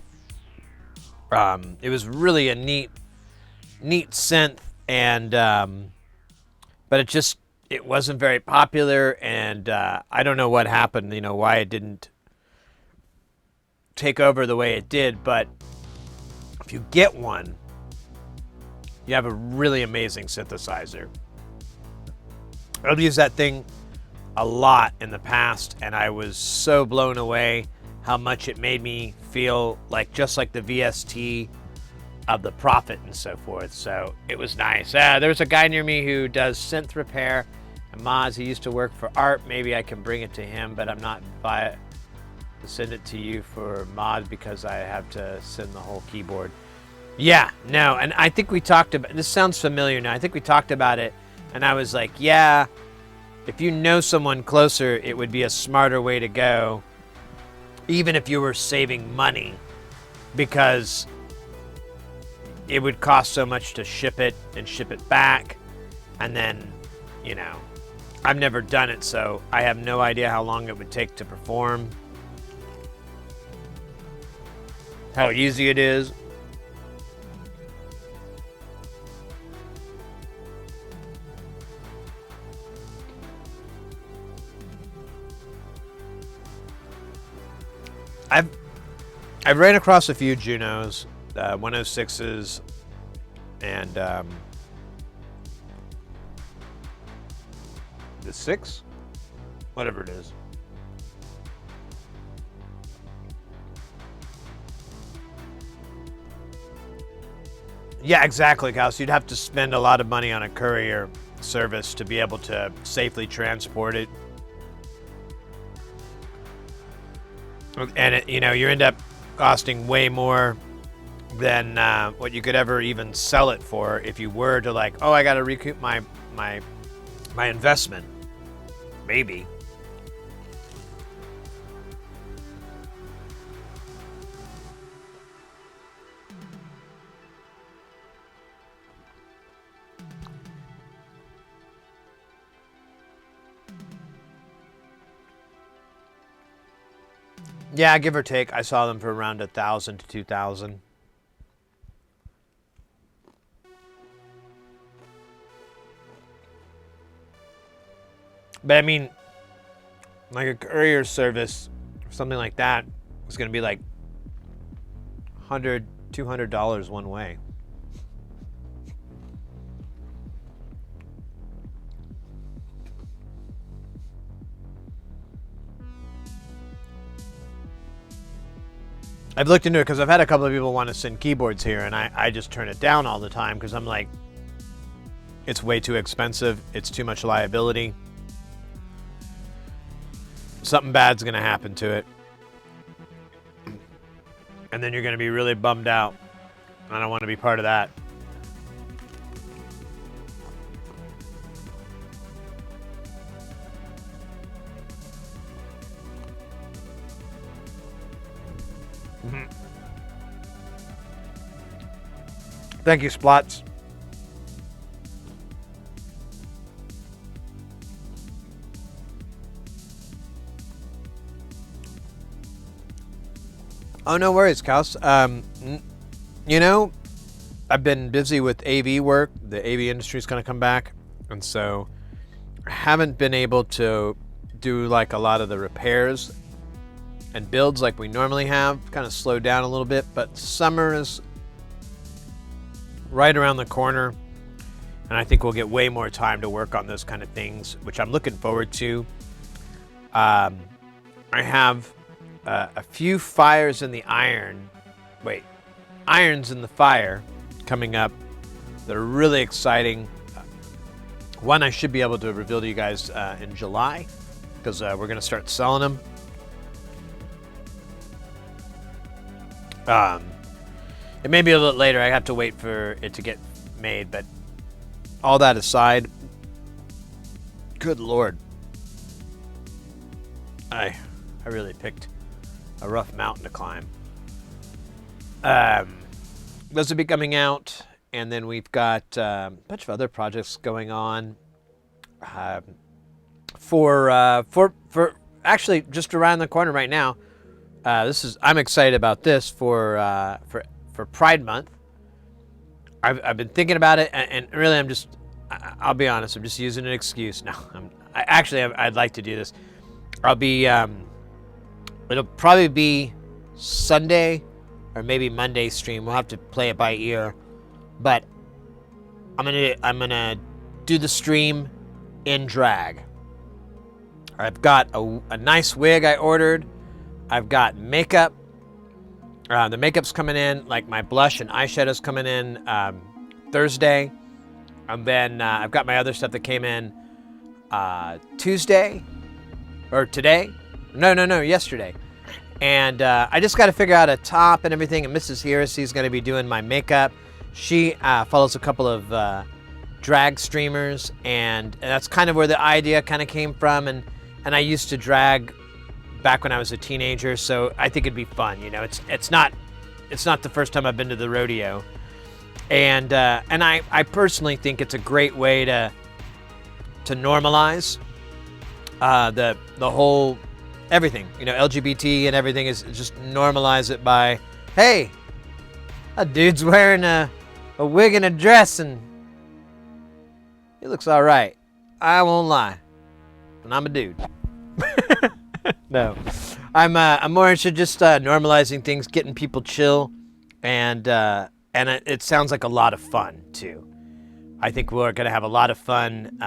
It was really a neat synth, and but it wasn't very popular, and I don't know what happened. You know, why it didn't take over the way it did. But if you get one, you have a really amazing synthesizer. I've used that thing a lot in the past, and I was so blown away how much it made me feel like just like the VST of the Prophet and so forth. So it was nice. There's a guy near me who does synth repair and mods. He used to work for Art. Maybe I can bring it to him, but I'm not to send it to you for mod because I have to send the whole keyboard. Yeah, no, and I think we talked about, this sounds familiar now. I think we talked about it, and I was like, yeah, if you know someone closer, it would be a smarter way to go, even if you were saving money, because it would cost so much to ship it and ship it back. And then, you know, I've never done it, so I have no idea how long it would take to perform, how easy it is. I've ran across a few Junos, 106s, and the 6, whatever it is. Yeah, exactly, Kyle. So you'd have to spend a lot of money on a courier service to be able to safely transport it. And it, you know, you end up costing way more than what you could ever even sell it for if you were to, like, oh, I got to recoup my investment. Maybe. Yeah, give or take. I saw them for around 1,000 to 2,000. But I mean, like a courier service, something like that, is going to be like $100, $200 one way. I've looked into it because I've had a couple of people want to send keyboards here, and I just turn it down all the time because I'm like, it's way too expensive. It's too much liability. Something bad's going to happen to it. And then you're going to be really bummed out. I don't want to be part of that. Thank you, Splots. Oh, no worries, Kaus. You know, I've been busy with AV work. The AV industry is going to come back. And so I haven't been able to do like a lot of the repairs and builds like we normally have. Kind of slowed down a little bit, but summer is right around the corner, and I think we'll get way more time to work on those kind of things, which I'm looking forward to. I have a few irons in the fire coming up that are really exciting. One I should be able to reveal to you guys in July, because we're going to start selling them. It may be a little later. I have to wait for it to get made, but all that aside, good Lord, I really picked a rough mountain to climb. Those will be coming out, and then we've got a bunch of other projects going on. For actually just around the corner right now. I'm excited about this for Pride Month. I've been thinking about it, and really I'll be honest, I'm just using an excuse. No, I'd like to do this. I'll be it'll probably be Sunday or maybe Monday stream. We'll have to play it by ear, but I'm gonna do the stream in drag. I've got a nice wig I ordered. I've got makeup. The makeup's coming in, like my blush and eyeshadow's coming in Thursday. And then I've got my other stuff that came in Tuesday or today. No, yesterday. And I just got to figure out a top and everything. And Mrs. Heresy going to be doing my makeup. She follows a couple of drag streamers, and that's kind of where the idea kind of came from. And I used to drag back when I was a teenager, so I think it'd be fun. You know, it's not the first time I've been to the rodeo, and I personally think it's a great way to normalize the whole everything. You know, LGBT and everything is just normalize it by, hey, a dude's wearing a wig and a dress, and he looks all right. I won't lie, and I'm a dude. No, I'm more interested just normalizing things, getting people chill, and it sounds like a lot of fun too. I think we're gonna have a lot of fun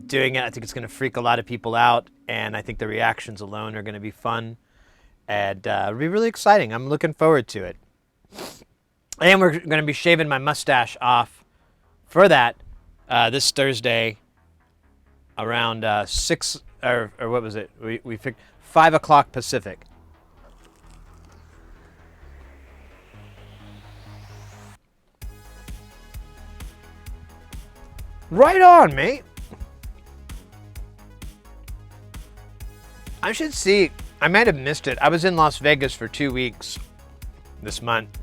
doing it. I think it's gonna freak a lot of people out, and I think the reactions alone are gonna be fun, and it'll be really exciting. I'm looking forward to it. And we're gonna be shaving my mustache off for that this Thursday around 6 or what was it? We picked 5 o'clock Pacific. Right on, mate. I should see. I might have missed it. I was in Las Vegas for 2 weeks this month,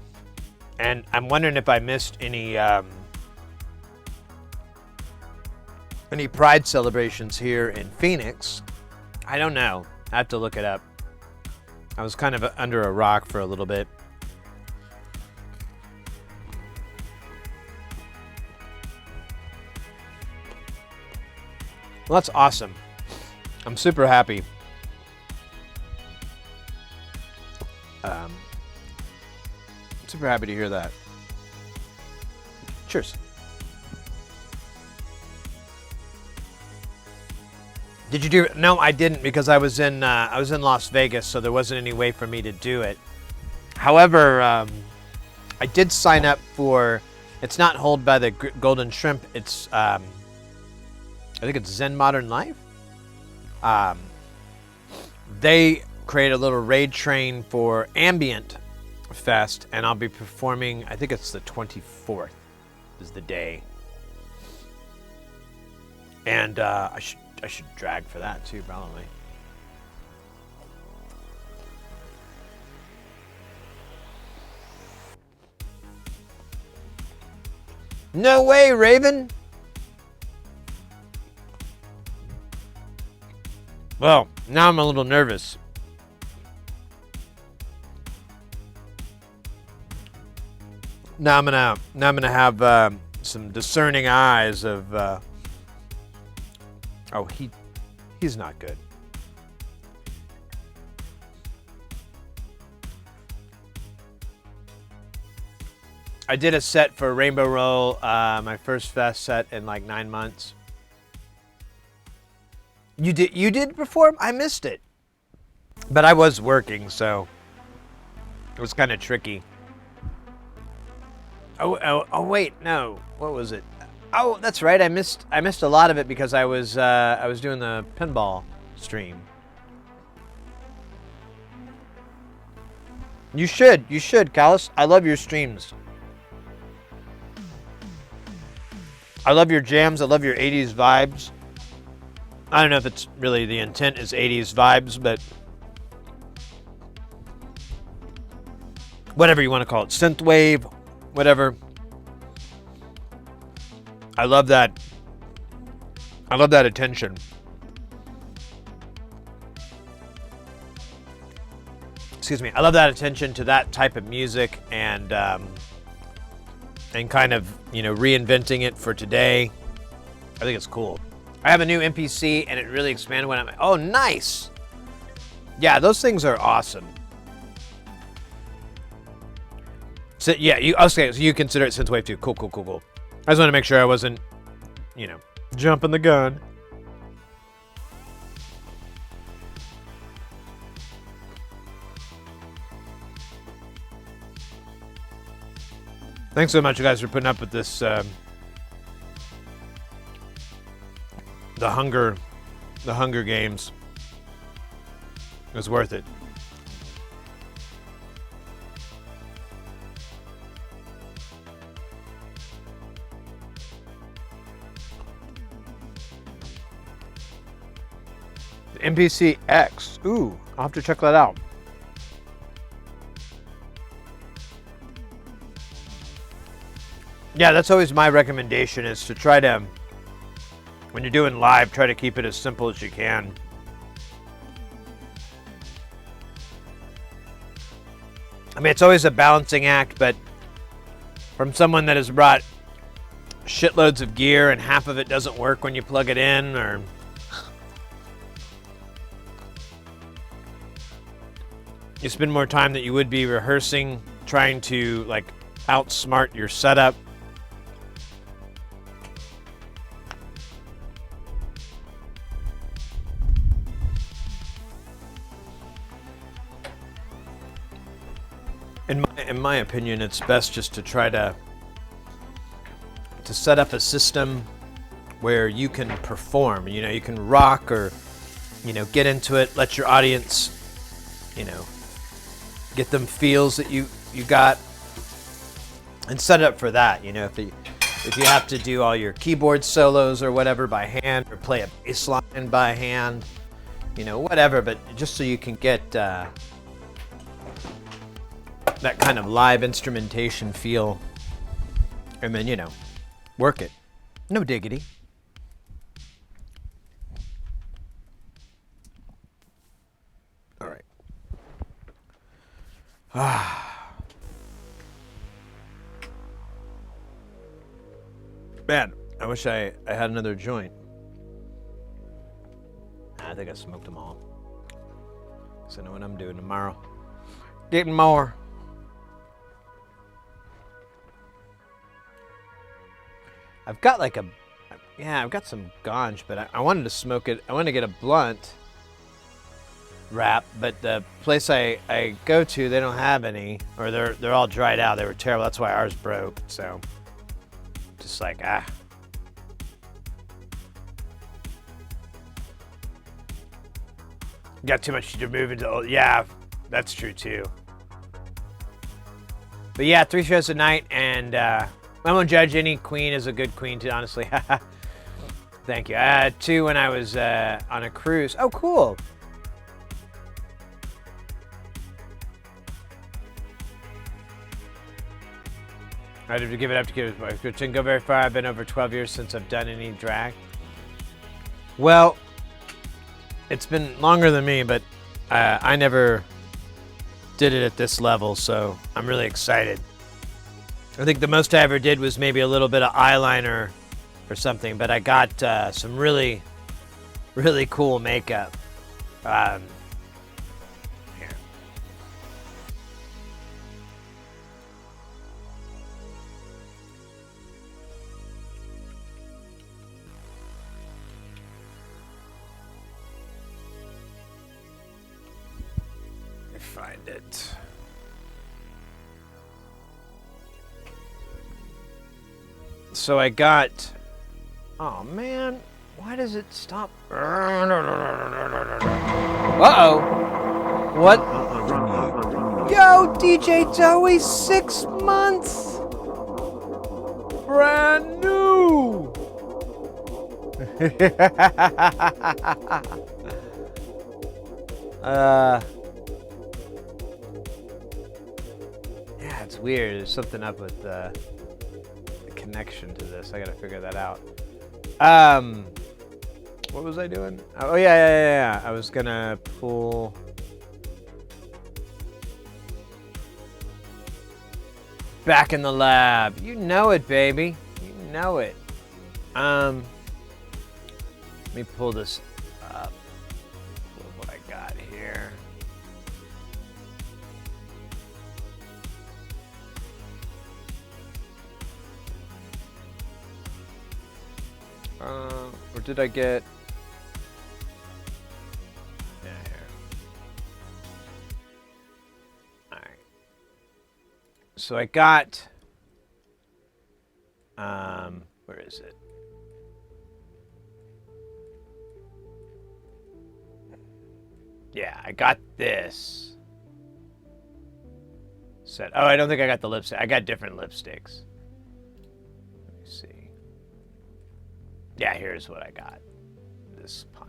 and I'm wondering if I missed any Pride celebrations here in Phoenix. I don't know. I have to look it up. I was kind of under a rock for a little bit. Well, that's awesome. I'm super happy. Super happy to hear that. Cheers. Did you do it? No, I didn't, because I was in Las Vegas, so there wasn't any way for me to do it. However, I did sign up for. It's not held by the Golden Shrimp. It's I think it's Zen Modern Life. They create a little raid train for Ambient Fest, and I'll be performing. I think it's the 24th is the day, and I should drag for that too, probably. No way, Raven. Well, now I'm a little nervous. Now I'm gonna have some discerning eyes of. Oh, he's not good. I did a set for Rainbow Roll, my first fest set in like 9 months. You did perform? I missed it. But I was working, so it was kind of tricky. Oh wait, no. What was it? Oh, that's right. I missed a lot of it because I was doing the pinball stream. You should, Callus. I love your streams. I love your jams. I love your 80s vibes. I don't know if it's really the intent is 80s vibes, but whatever you want to call it, synthwave, whatever. I love that. I love that attention. Excuse me. I love that attention to that type of music and kind of, you know, reinventing it for today. I think it's cool. I have a new MPC and it really expanded when I'm. Oh, nice. Yeah, those things are awesome. So yeah, okay, so you consider it synthwave too. Cool. I just want to make sure I wasn't, you know, Jumping the gun. Thanks so much, you guys, for putting up with this. The Hunger Games. It was worth it. The MPC X. Ooh, I'll have to check that out. Yeah, that's always my recommendation, is to try to, when you're doing live, try to keep it as simple as you can. I mean, it's always a balancing act, but from someone that has brought shitloads of gear and half of it doesn't work when you plug it in, or you spend more time that you would be rehearsing, trying to like outsmart your setup. In my opinion, it's best just to try to set up a system where you can perform. You know, you can rock, or, you know, get into it, let your audience, you know, get them feels that you got, and set it up for that. You know, if you have to do all your keyboard solos or whatever by hand, or play a bass line by hand, you know, whatever, but just so you can get that kind of live instrumentation feel, and then, you know, work it. No diggity. All right. Man, I wish I had another joint. I think I smoked them all. So I know what I'm doing tomorrow. Getting more. I've got like I've got some ganj, but I wanted to smoke it. I wanted to get a blunt wrap, but the place I go to, they don't have any, or they're all dried out. They were terrible. That's why ours broke. So just like got too much to move into. Yeah, that's true too. But yeah, 3 shows a night, and I won't judge any queen as a good queen, too, honestly. Thank you. 2 when I was on a cruise. Oh, cool. I'd have to give it up to kids. It didn't go very far. I've been over 12 years since I've done any drag. Well, it's been longer than me, but I never did it at this level, so I'm really excited. I think the most I ever did was maybe a little bit of eyeliner or something, but I got some really, really cool makeup. Here. find it. So I got... Oh, man. Why does it stop? Uh-oh. What? Run you. Yo, DJ Joey, 6 months. Brand new. Yeah, it's weird. There's something up with the connection to this. I gotta figure that out. What was I doing? Oh, yeah. I was gonna pull... Back in the lab. You know it, baby. You know it. Let me pull this up. Look what I got here. Or did I get... Yeah, here. All right. So I got... where is it? Yeah, I got this. Set. Oh, I don't think I got the lipstick. I got different lipsticks. Let me see. Yeah, here's what I got. This pun.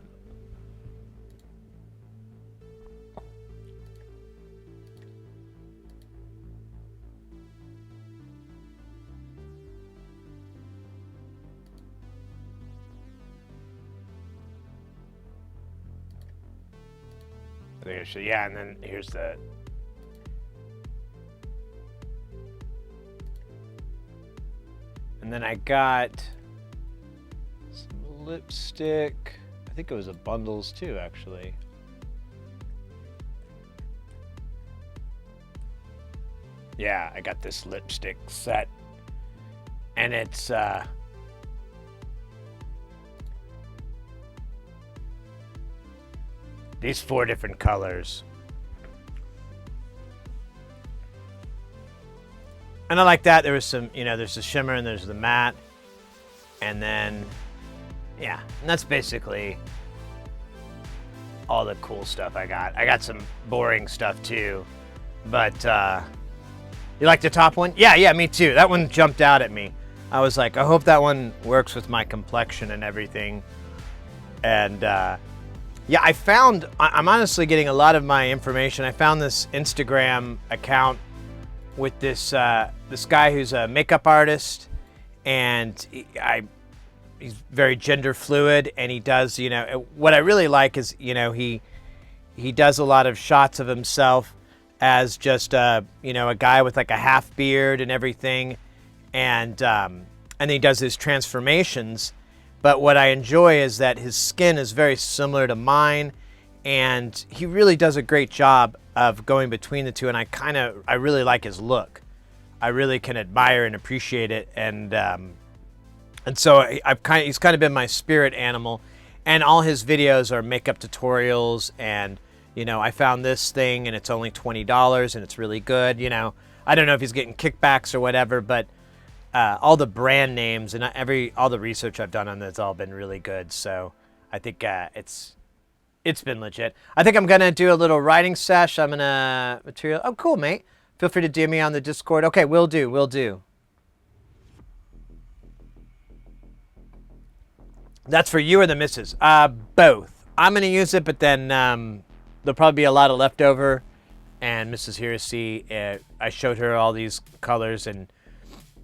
I think I should, yeah, and then here's the... And then I got some lipstick. I think it was a bundles too, actually. Yeah, I got this lipstick set. And it's, these 4 different colors. And I like that. There was some, there's the shimmer and there's the matte. And then, yeah, and that's basically all the cool stuff I got. I got some boring stuff too. But, you like the top one? Yeah, me too. That one jumped out at me. I was like, I hope that one works with my complexion and everything. And, yeah, I'm honestly getting a lot of my information. I found this Instagram account with this this guy who's a makeup artist, and he's very gender fluid, and he does, what I really like is, he does a lot of shots of himself as just, a guy with like a half beard and everything, and then he does his transformations. But what I enjoy is that his skin is very similar to mine, and he really does a great job of going between the two, and I really like his look. I really can admire and appreciate it, and so he's kind of been my spirit animal, and all his videos are makeup tutorials, and I found this thing and it's only $20 and it's really good. I don't know if he's getting kickbacks or whatever, but all the brand names and all the research I've done on this all been really good. So I think it's been legit. I think I'm gonna do a little writing sesh. I'm gonna material. Oh, cool, mate. Feel free to DM me on the Discord. Okay, will do. That's for you or the missus? Both. I'm gonna use it, but then there'll probably be a lot of leftover. And Mrs. Heresy, I showed her all these colors and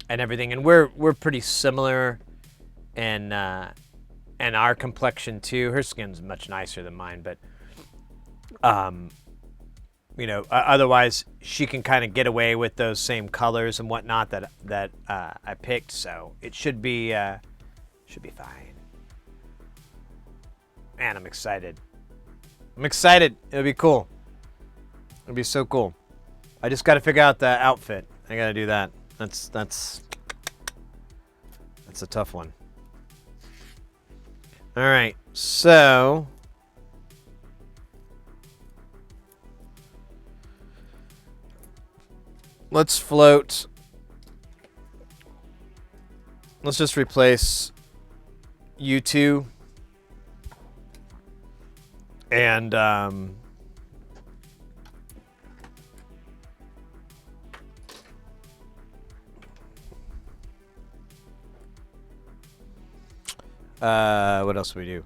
everything, and we're pretty similar in our complexion too. Her skin's much nicer than mine, but otherwise she can kind of get away with those same colors and whatnot that I picked, so it should be fine. Man, I'm excited. It'll be cool. It'll be so cool. I just got to figure out the outfit. I got to do that. That's a tough one. All right, so let's float. Let's just replace U2 and what else do we do?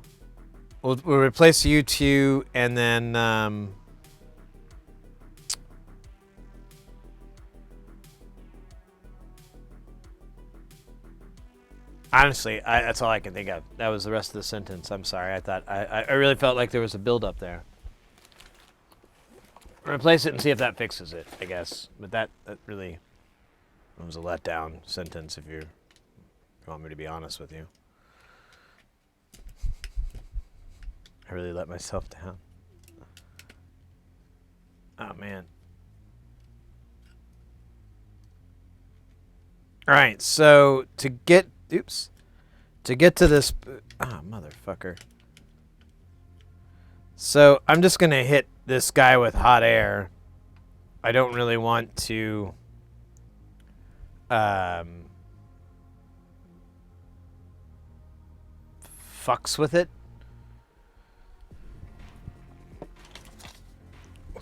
We'll replace U2 and then honestly, that's all I can think of. That was the rest of the sentence. I'm sorry. I really felt like there was a build up there. Replace it and see if that fixes it, I guess. But that really was a letdown sentence if you want me to be honest with you. I really let myself down. Oh, man. All right, so to get to this, motherfucker. So I'm just gonna hit this guy with hot air. I don't really want to fucks with it.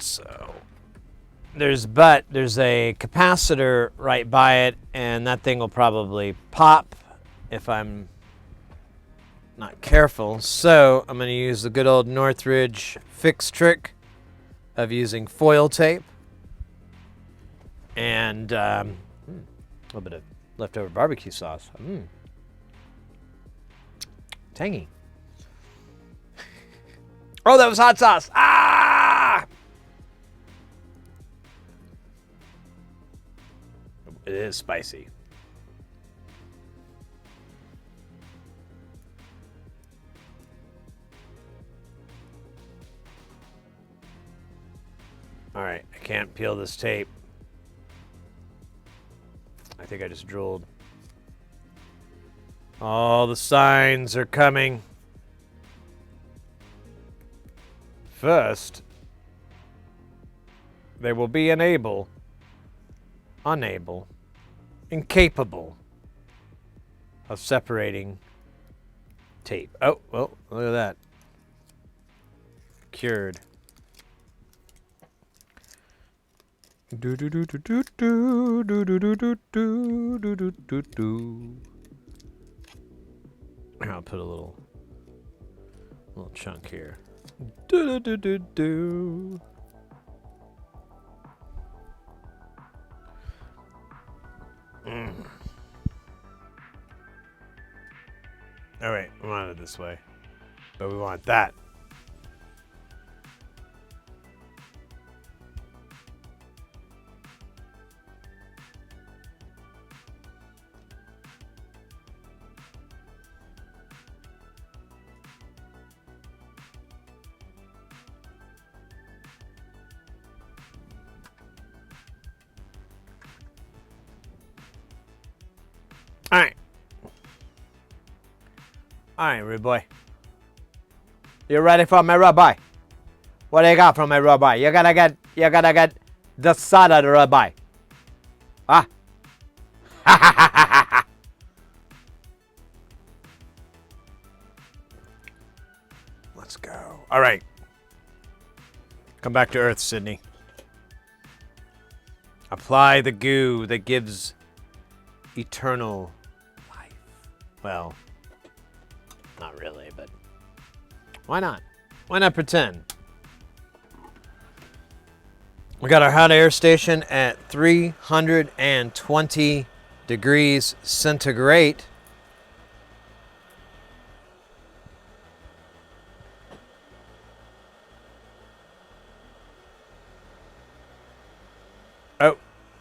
So there's a capacitor right by it, and that thing will probably pop if I'm not careful. So I'm going to use the good old Northridge fix trick of using foil tape and a little bit of leftover barbecue sauce. Tangy. Oh, that was hot sauce. Ah! It is spicy. All right, I can't peel this tape. I think I just drooled. All the signs are coming. First, they will be unable, incapable of separating tape. Oh, well, look at that. Cured. Do do do do do do do do do do do do do do. I'll put a little chunk here. Do do do do do. All right, we want it this way, but we want that. All right, rude boy. You ready for my ribeye? What do you got from my ribeye? You gotta get the side of the ribeye. Ah. Let's go. All right. Come back to Earth, Sydney. Apply the goo that gives eternal life. Well, not really, but why not? Why not pretend? We got our hot air station at 320 degrees centigrade. Oh,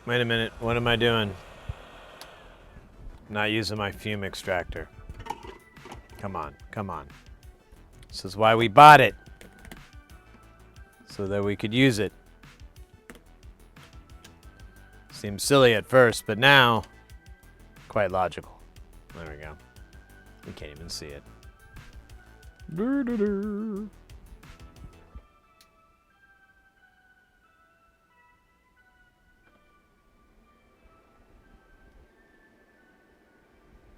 wait a minute. What am I doing? Not using my fume extractor. Come on, come on. This is why we bought it. So that we could use it. Seems silly at first, but now, quite logical. There we go. You can't even see it.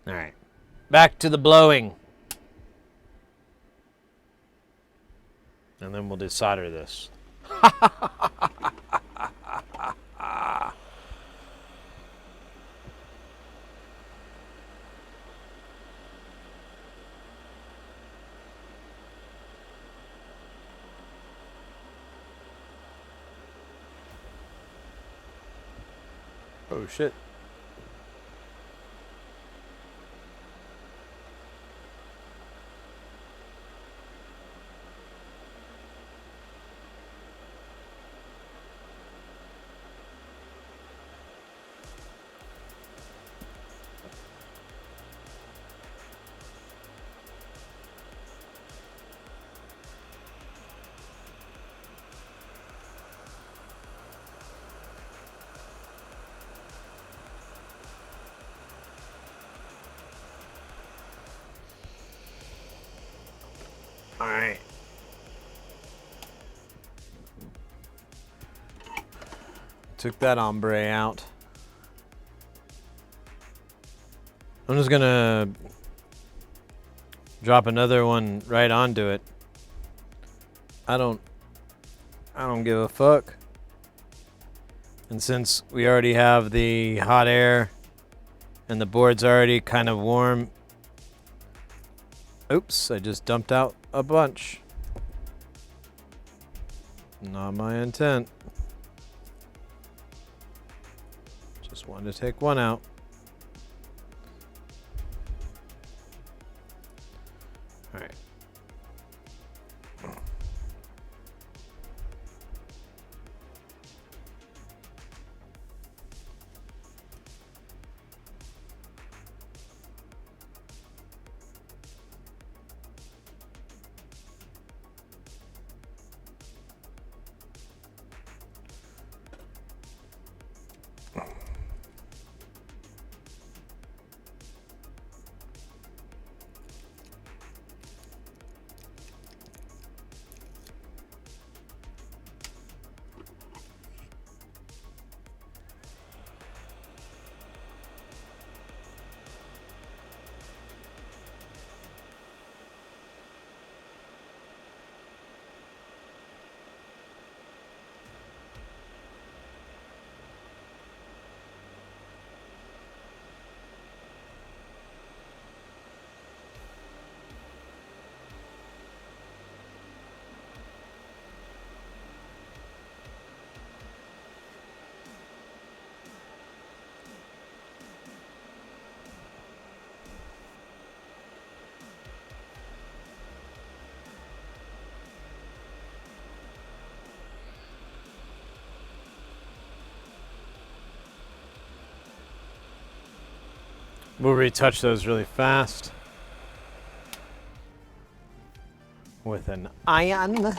All right. Back to the blowing. And then we'll desolder this. Oh shit. All right. Took that ombre out. I'm just gonna drop another one right onto it. I don't give a fuck. And since we already have the hot air and the board's already kind of warm. Oops, I just dumped out a bunch. Not my intent. Just wanted to take one out. All right. We'll retouch those really fast with an ion.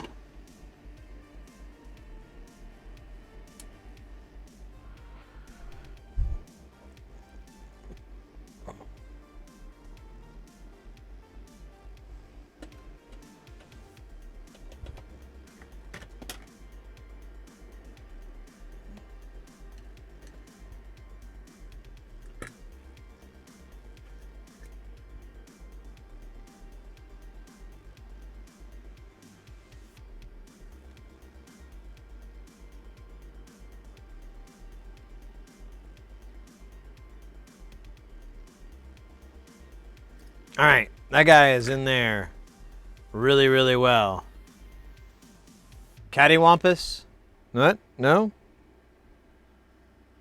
All right, that guy is in there really, really well. Cattywampus? What? No?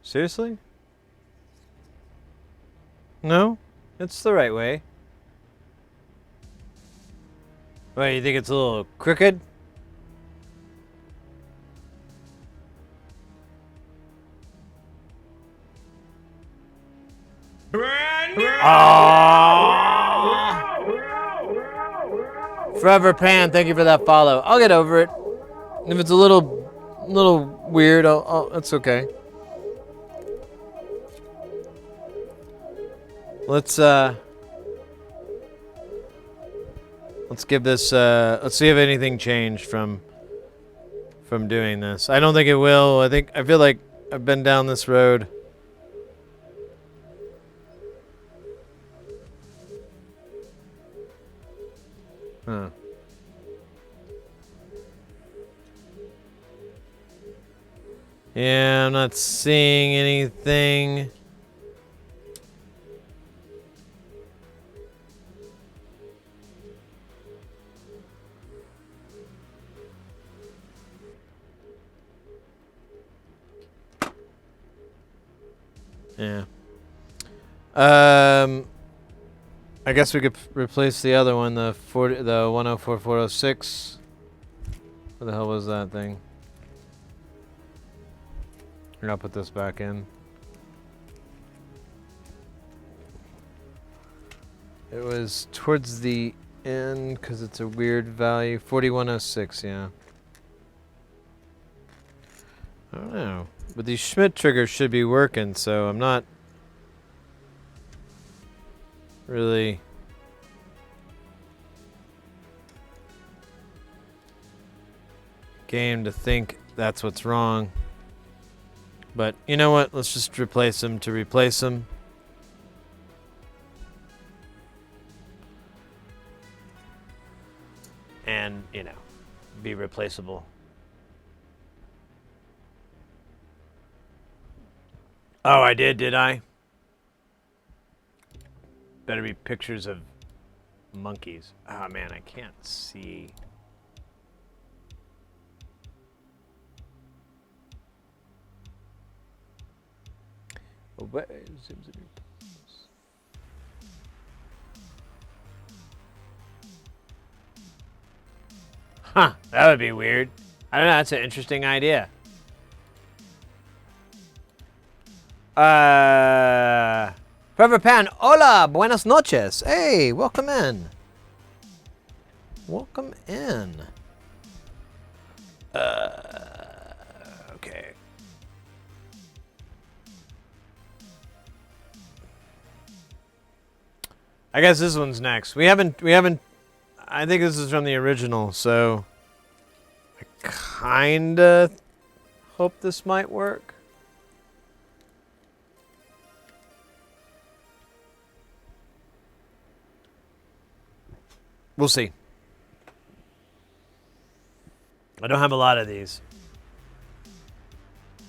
Seriously? No? It's the right way. Wait, you think it's a little crooked? Forever Pan, thank you for that follow. I'll get over it. If it's a little weird, it's okay. Let's give this. Let's see if anything changed from doing this. I don't think it will. I feel like I've been down this road Huh. Yeah, I'm not seeing anything. Yeah. I guess we could replace the other one, the 104406. What the hell was that thing? Here, I'll put this back in. It was towards the end because it's a weird value. 4106, yeah. I don't know. But these Schmidt triggers should be working, so I'm not really game to think that's what's wrong. But you know what? Let's just replace them to replace them. And, you know, be replaceable. Oh, I did I? Better be pictures of monkeys. Oh man, I can't see. Huh, that would be weird. I don't know, that's an interesting idea. Forever Pan, hola, buenas noches. Hey, welcome in. Welcome in. Okay. I guess this one's next. We haven't, I think this is from the original, so I kinda hope this might work. We'll see. I don't have a lot of these.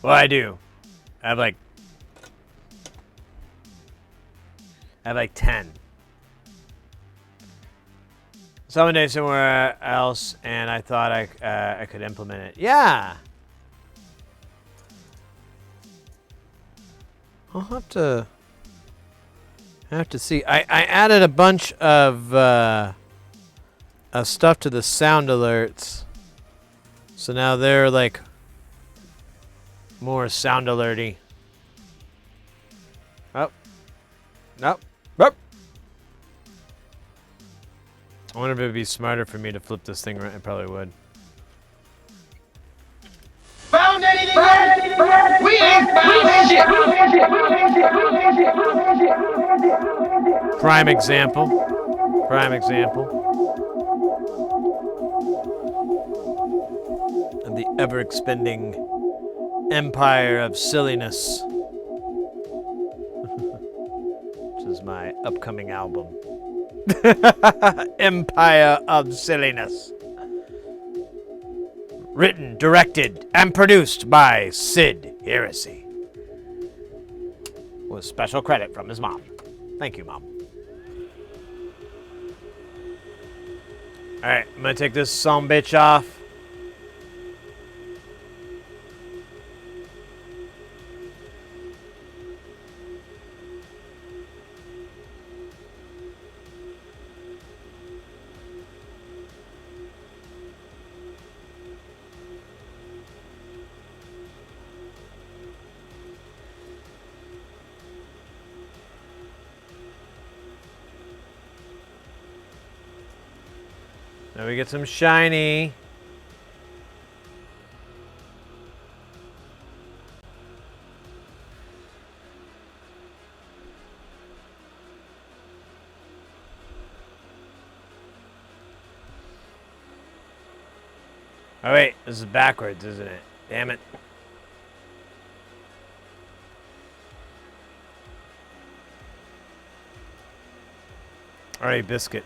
Well, I do. I have like 10. Someday somewhere else, and I thought I could implement it. Yeah. I'll have to see. I added a bunch of stuff to the sound alerts, so now they're like more sound alerty. Oh, nope. Nope. I wonder if it would be smarter for me to flip this thing around. It probably would. Found anything yet? We ain't found shit. Prime example. Prime example. And the ever-expanding empire of silliness. Which is my upcoming album. Empire of Silliness. Written, directed, and produced by Sid Heresy. With special credit from his mom. Thank you, Mom. Alright, I'm gonna take this son bitch off. Now we get some shiny. Oh wait, this is backwards, isn't it? Damn it. Alright, biscuit.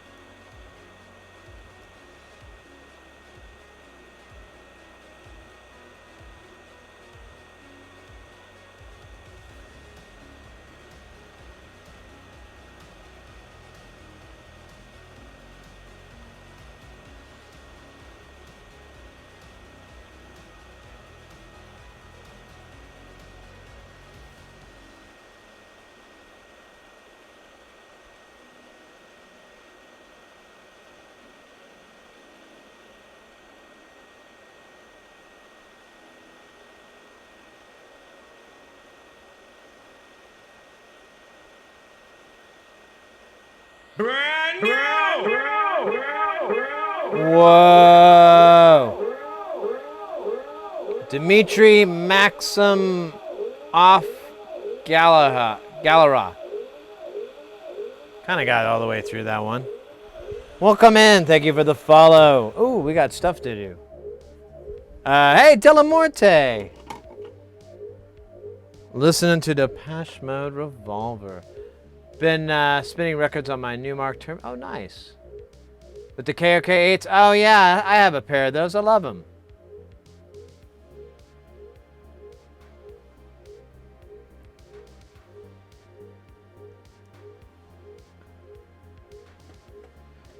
Brand new! Whoa! Dmitry Maxim off Galara. Kind of got all the way through that one. Welcome in. Thank you for the follow. Ooh, we got stuff to do. Hey, Telemorte. Listening to Depeche Mode Revolver. Been spinning records on my Newmark term. Oh, nice. With the KOK8s. Oh, yeah, I have a pair of those. I love them.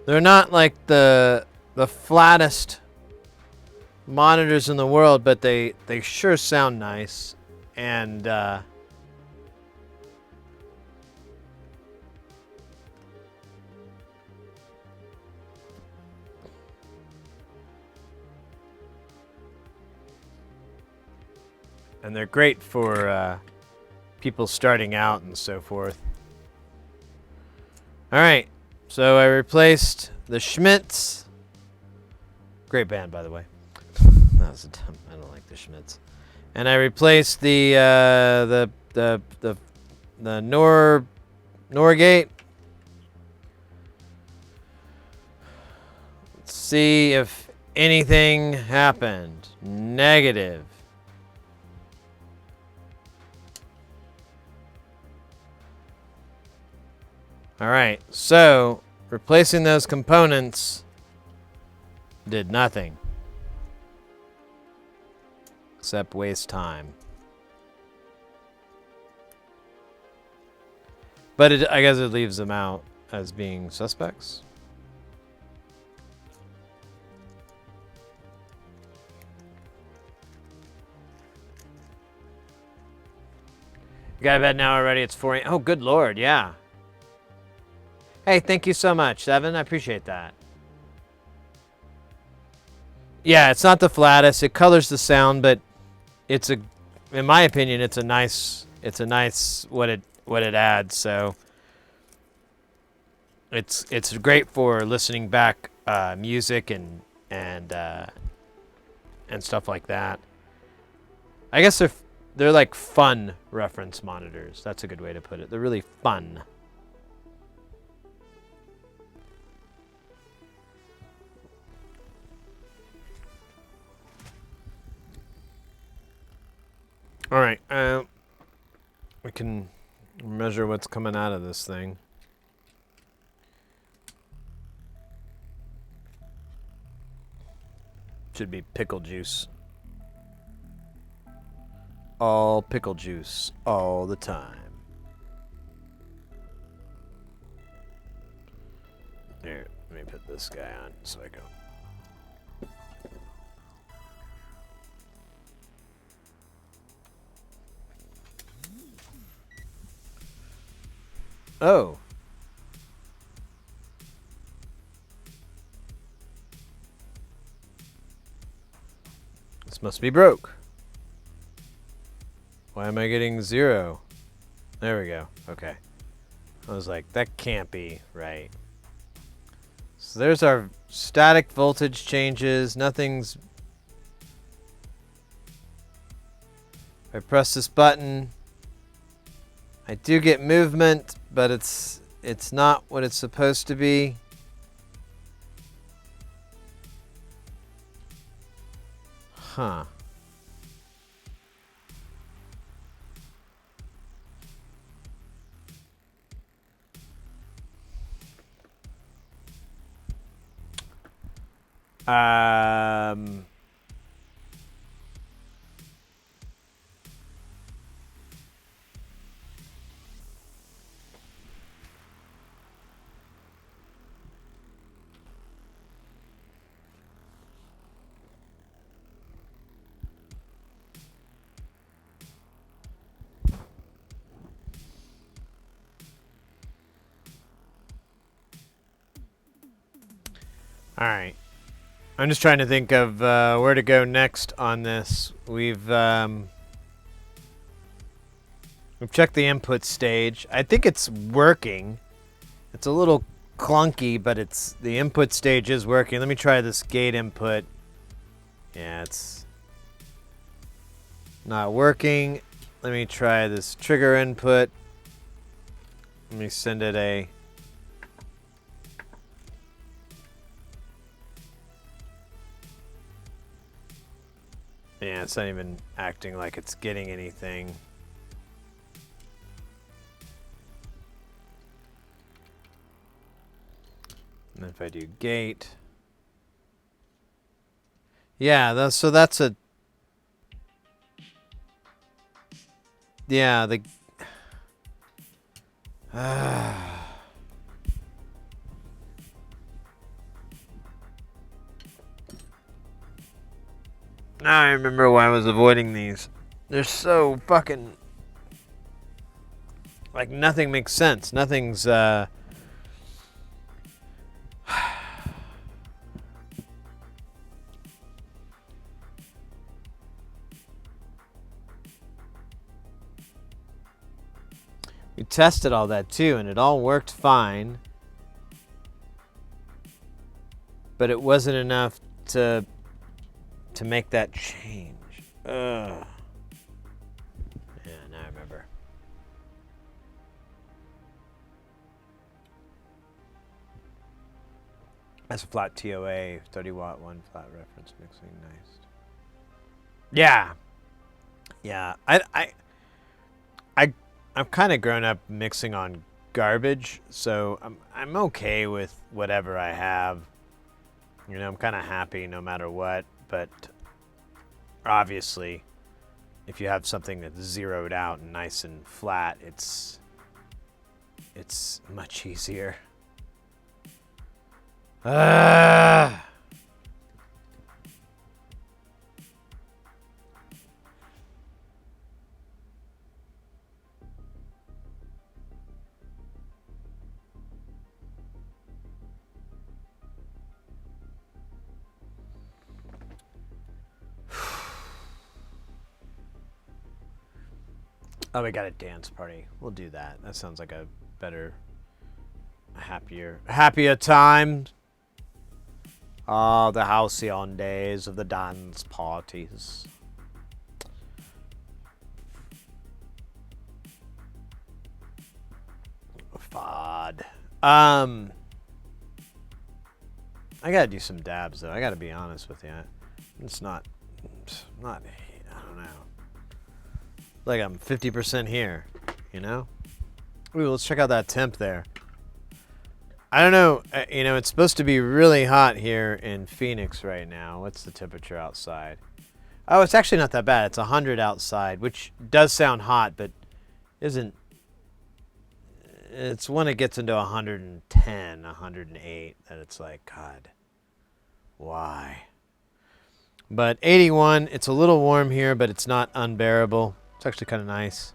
They're not like the flattest monitors in the world, but they sure sound nice. And they're great for people starting out and so forth. All right. So I replaced the Schmitz. Great band, by the way. That was a dumb. I don't like the Schmitz. And I replaced the Norgate. Let's see if anything happened. Negative. All right, so replacing those components did nothing except waste time. But I guess it leaves them out as being suspects. You got to bed now already. It's 4 a.m. Oh, good Lord, yeah. Hey, thank you so much, Seven. I appreciate that. Yeah, it's not the flattest. It colors the sound, but it's a, in my opinion, it's a nice what it adds. So it's great for listening back music and stuff like that. I guess they're like fun reference monitors. That's a good way to put it. They're really fun. All right, we can measure what's coming out of this thing. Should be pickle juice. All pickle juice, all the time. Here, let me put this guy on so I go. Oh. This must be broke. Why am I getting 0? There we go. Okay. I was like, that can't be right. So there's our static voltage changes. Nothing's... I press this button. I do get movement, but it's not what it's supposed to be. Huh. All right. I'm just trying to think of where to go next on this. We've checked the input stage. I think it's working. It's a little clunky, but it's the input stage is working. Let me try this gate input. Yeah, it's not working. Let me try this trigger input. Let me send it a... Yeah, it's not even acting like it's getting anything. And if I do gate... Yeah, so that's a... Yeah, the... Now I remember why I was avoiding these. They're so fucking... Like, nothing makes sense. Nothing's, We tested all that too, and it all worked fine. But it wasn't enough to make that change. Ugh. Yeah, now I remember. That's a flat TOA, 30 watt, 1 flat reference mixing, nice. Yeah. Yeah, I've kind of grown up mixing on garbage, so I'm okay with whatever I have. You know, I'm kind of happy no matter what, but obviously, if you have something that's zeroed out and nice and flat, it's much easier. Oh, we got a dance party. We'll do that. That sounds like a better, happier time. Oh, the halcyon days of the dance parties. Fod. I gotta do some dabs though. I gotta be honest with you. It's not, I don't know. Like I'm 50% here, you know? Ooh, let's check out that temp there. I don't know, you know, it's supposed to be really hot here in Phoenix right now. What's the temperature outside? Oh, it's actually not that bad. It's 100 outside, which does sound hot, but isn't. It's when it gets into 110, 108 that it's like, God, why? But 81, it's a little warm here, but it's not unbearable. It's actually kind of nice.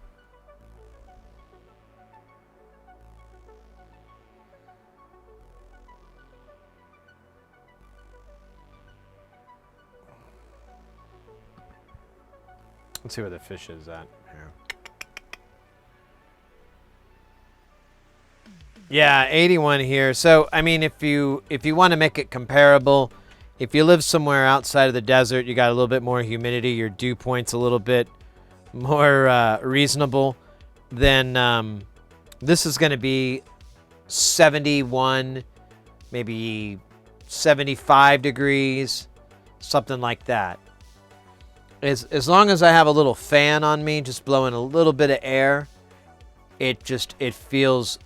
Let's see where the fish is at here. Yeah, 81 here. So, I mean, if you want to make it comparable, if you live somewhere outside of the desert, you got a little bit more humidity, your dew point's a little bit more reasonable, then this is going to be 71, maybe 75 degrees, something like that. As long as I have a little fan on me, just blowing a little bit of air, it feels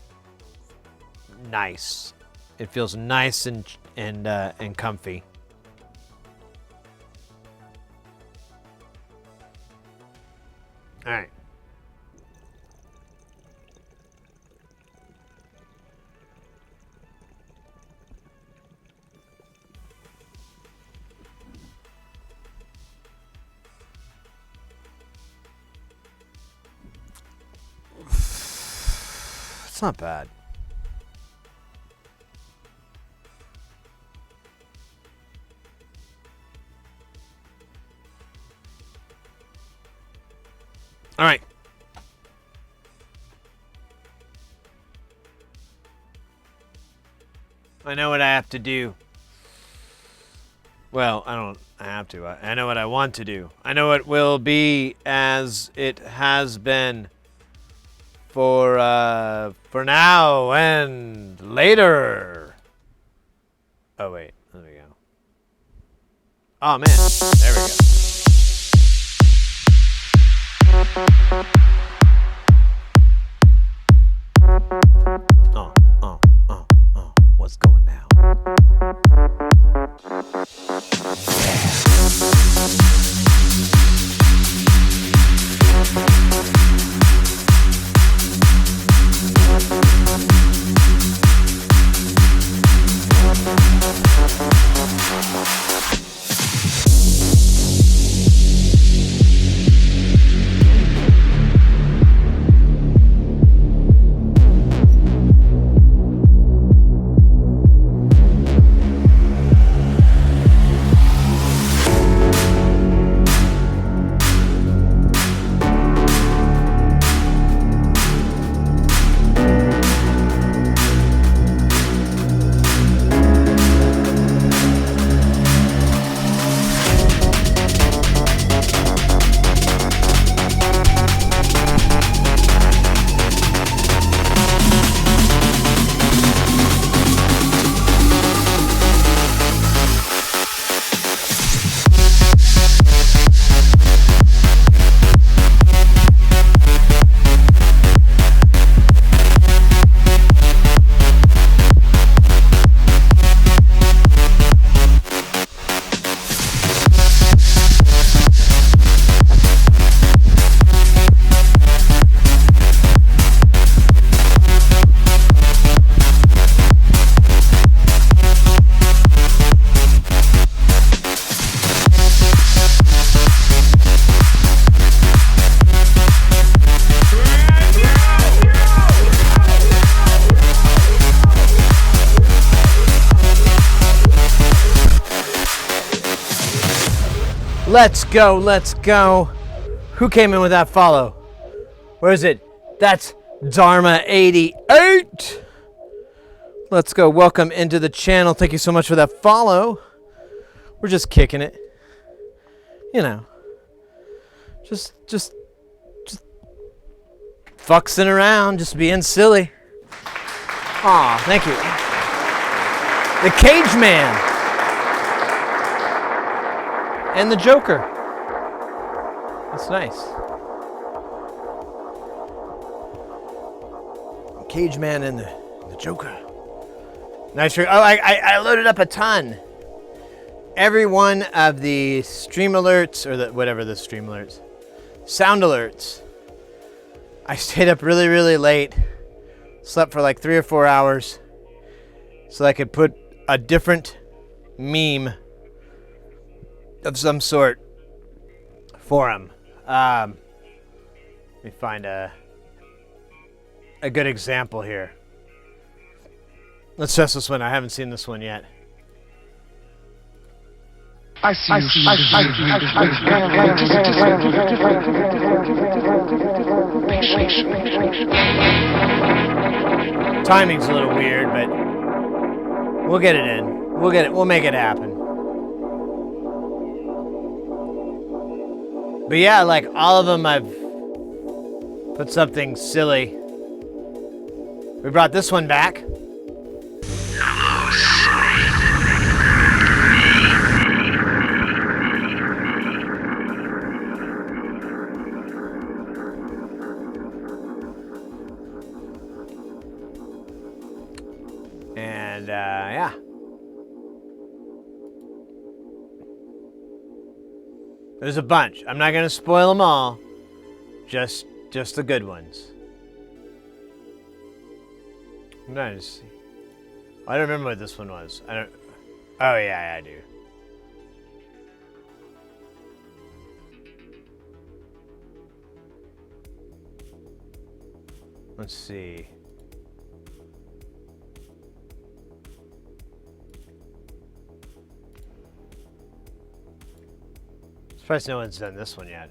nice. It feels nice and comfy. All right. It's not bad. All right. I know what I have to do. Well, I don't have to. I know what I want to do. I know it will be as it has been for now and later. Oh, wait. There we go. Oh, man. There we go. What's going now? Let's go, let's go. Who came in with that follow? Where is it? That's Dharma88. Let's go. Welcome into the channel. Thank you so much for that follow. We're just kicking it. You know. Just fucksing around, just being silly. Aw, thank you. The Cage Man. And the Joker. That's nice. Cage Man and the Joker. Nice. Oh, I loaded up a ton. Every one of the stream alerts, or whatever the stream alerts, sound alerts. I stayed up really, really late. Slept for like 3 or 4 hours. So I could put a different meme of some sort for him. Let me find a good example here. Let's test this one. I haven't seen this one yet. I see Timing's a little weird, but we'll get it in. We'll make it happen. But yeah, like all of them, I've put something silly. We brought this one back. And yeah. There's a bunch. I'm not gonna spoil them all. Just the good ones. I'm trying to see. I don't remember what this one was. I don't. Oh yeah, I do. Let's see. Surprised no one's done this one yet.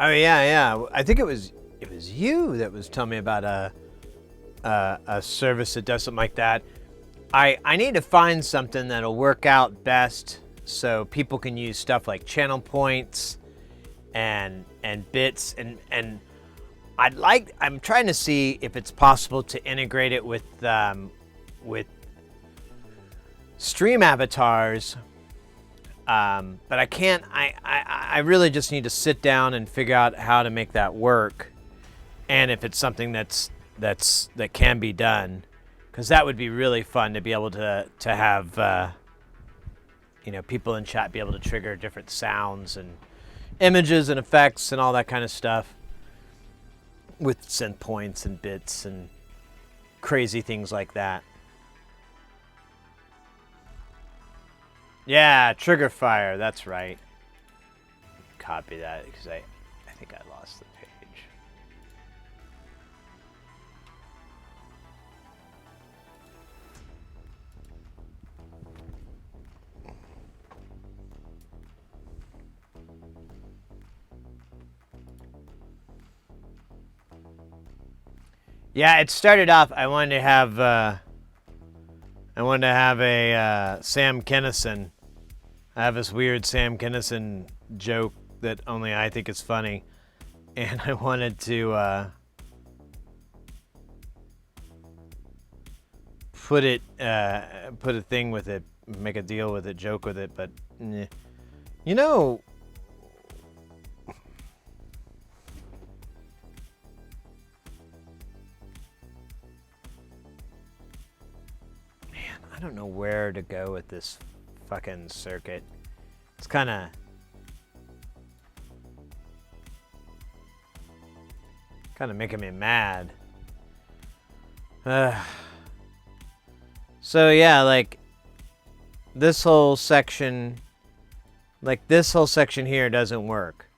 Oh yeah. I think it was you that was telling me about a service that does something like that. I need to find something that'll work out best so people can use stuff like channel points and bits and I'm trying to see if it's possible to integrate it with stream avatars. But I can't. I really just need to sit down and figure out how to make that work, and if it's something that can be done, because that would be really fun to be able to have people in chat be able to trigger different sounds and images and effects and all that kind of stuff with synth points and bits and crazy things like that. Yeah, trigger fire, that's right. Copy that because I think I lost the page. Yeah, it started off. I wanted to have a Sam Kinison. I have this weird Sam Kinison joke that only I think is funny, and I wanted to put a thing with it, make a deal with it, joke with it, but you know. I don't know where to go with this fucking circuit. It's kind of making me mad. So yeah, like this whole section here doesn't work.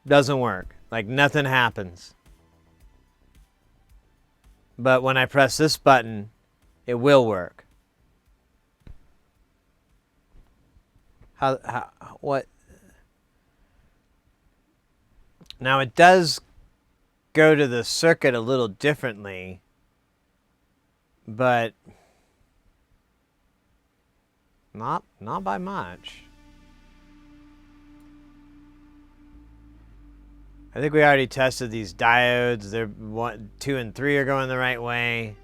Doesn't work. Like nothing happens. But when I press this button, it will work. What? Now it does go to the circuit a little differently, but not by much. I think we already tested these diodes. They're 1, 2, and 3 are going the right way.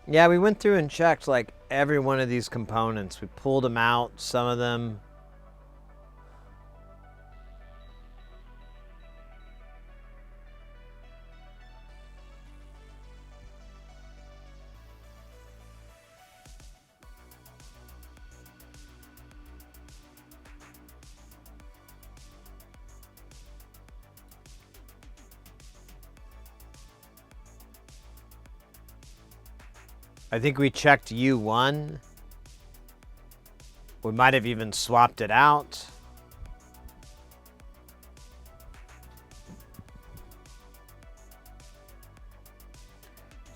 Yeah, we went through and checked like every one of these components. We pulled them out, some of them. I think we checked U1. We might have even swapped it out.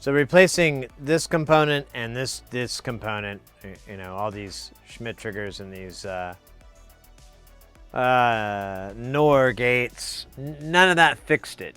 So replacing this component and this component, you know, all these Schmidt triggers and these NOR gates, none of that fixed it.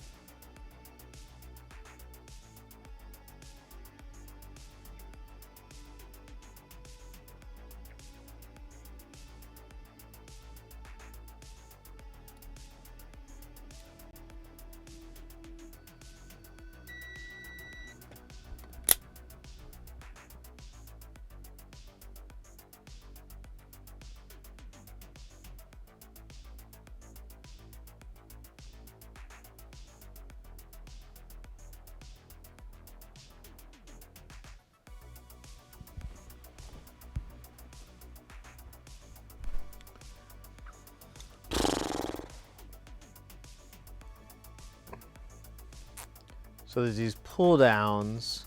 So there's these pull downs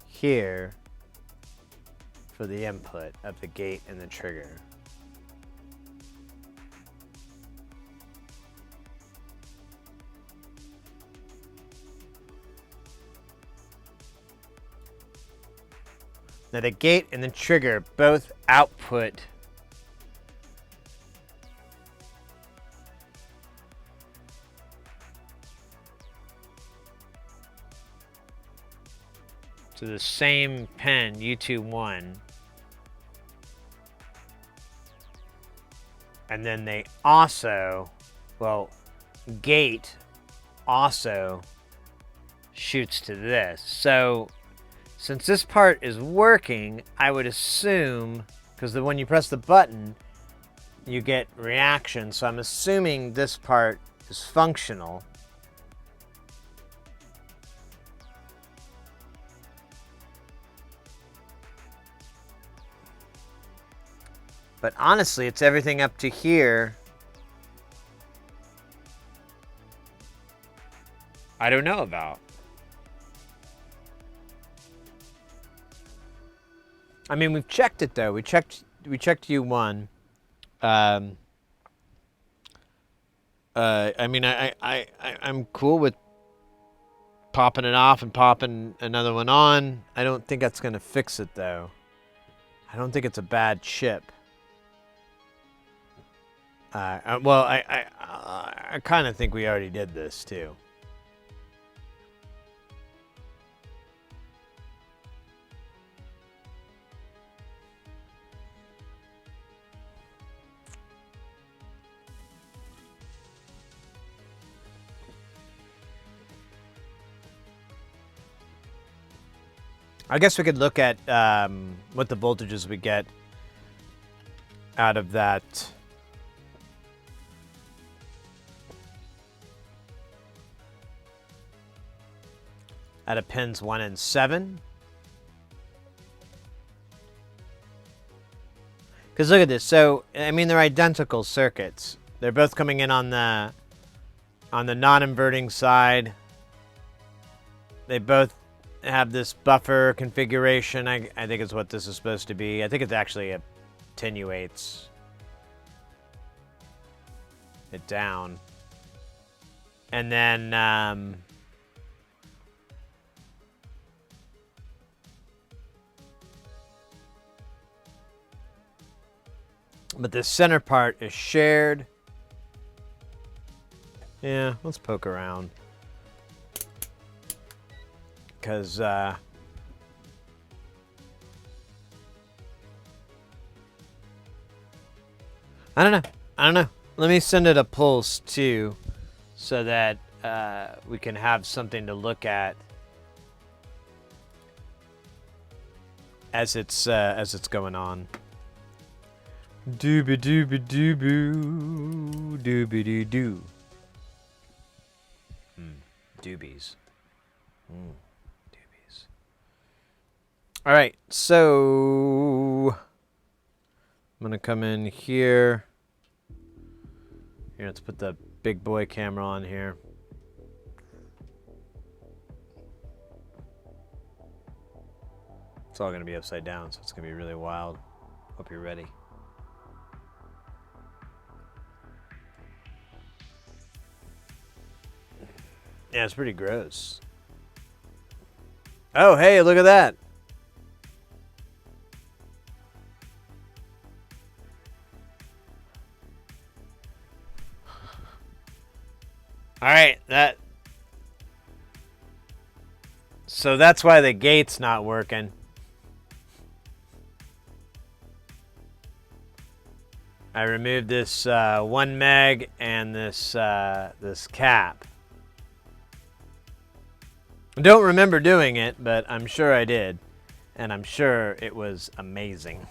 here for the input of the gate and the trigger. Now the gate and the trigger both output to the same pin, U21. And then they also, well, gate also shoots to this. So since this part is working, I would assume, because when you press the button, you get reaction. So I'm assuming this part is functional. But honestly, it's everything up to here. I don't know about. I mean, we've checked it though. We checked U1. I mean, I'm cool with popping it off and popping another one on. I don't think that's gonna fix it though. I don't think it's a bad chip. Well, I kind of think we already did this too. I guess we could look at what the voltages we get out of that. Out of pins 1 and 7. Because look at this. So, I mean, they're identical circuits. They're both coming in on the non-inverting side. They both have this buffer configuration. I think it's what this is supposed to be. I think it actually attenuates it down. And then but the center part is shared. Yeah, let's poke around. Because, I don't know. Let me send it a pulse, too, so that we can have something to look at as it's going on. Doobie doobie dooboo, doobie doo doo. Doobies. Doobies. All right, so I'm gonna come in here. Here, let's put the big boy camera on here. It's all gonna be upside down, so it's gonna be really wild. Hope you're ready. Yeah, it's pretty gross. Oh, hey, look at that. All right, so that's why the gate's not working. I removed this 1 meg and this cap. I don't remember doing it, but I'm sure I did. And I'm sure it was amazing.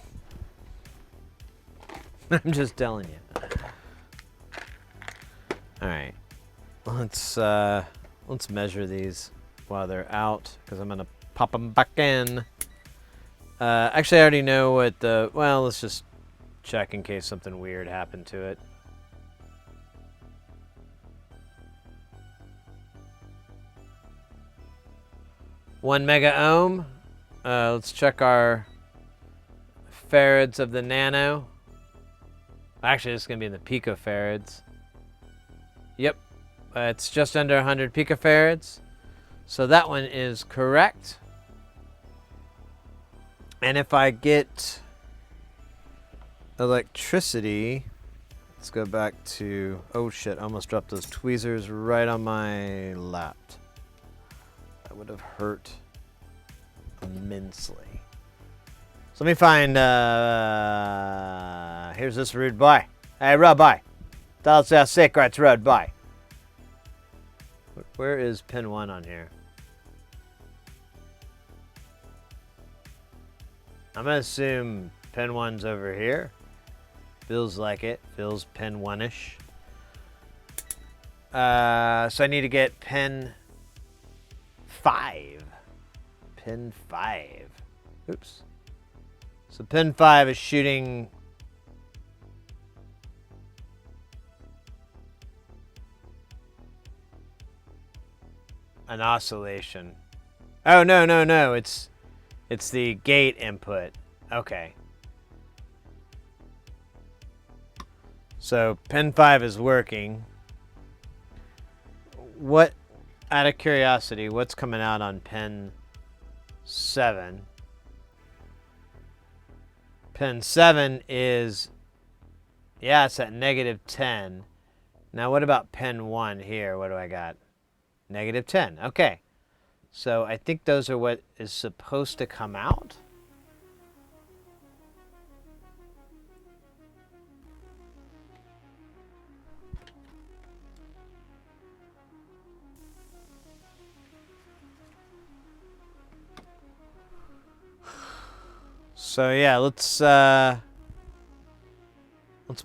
I'm just telling you. All right. Let's measure these while they're out, because I'm going to pop them back in. Actually, I already know what the... Well, let's just check in case something weird happened to it. One mega ohm. Let's check our farads of the nano. Actually, this is going to be in the picofarads. Yep. It's just under 100 picofarads. So that one is correct. And if I get electricity, let's go back to, oh shit, I almost dropped those tweezers right on my lap. That would have hurt immensely. So let me find, here's this rude boy. Hey, rude boy. Tell us how secrets, rude boy. Where is pin 1 on here? I'm gonna assume pin 1's over here. Feels like it. Feels pin 1-ish. So I need to get pin 5. Pin 5. Oops. So pin 5 is shooting an oscillation. Oh, no. It's the gate input. Okay. So pin 5 is working. What, out of curiosity, what's coming out on pin 7? Pin 7 is, yeah, it's at -10. Now what about pin 1 here? What do I got? -10. Okay. So I think those are what is supposed to come out. So yeah, let's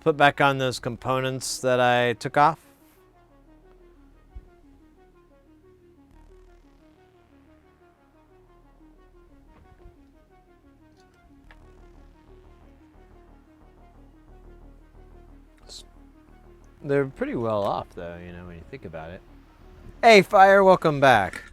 put back on those components that I took off. They're pretty well off though, you know, when you think about it. Hey Fire, welcome back.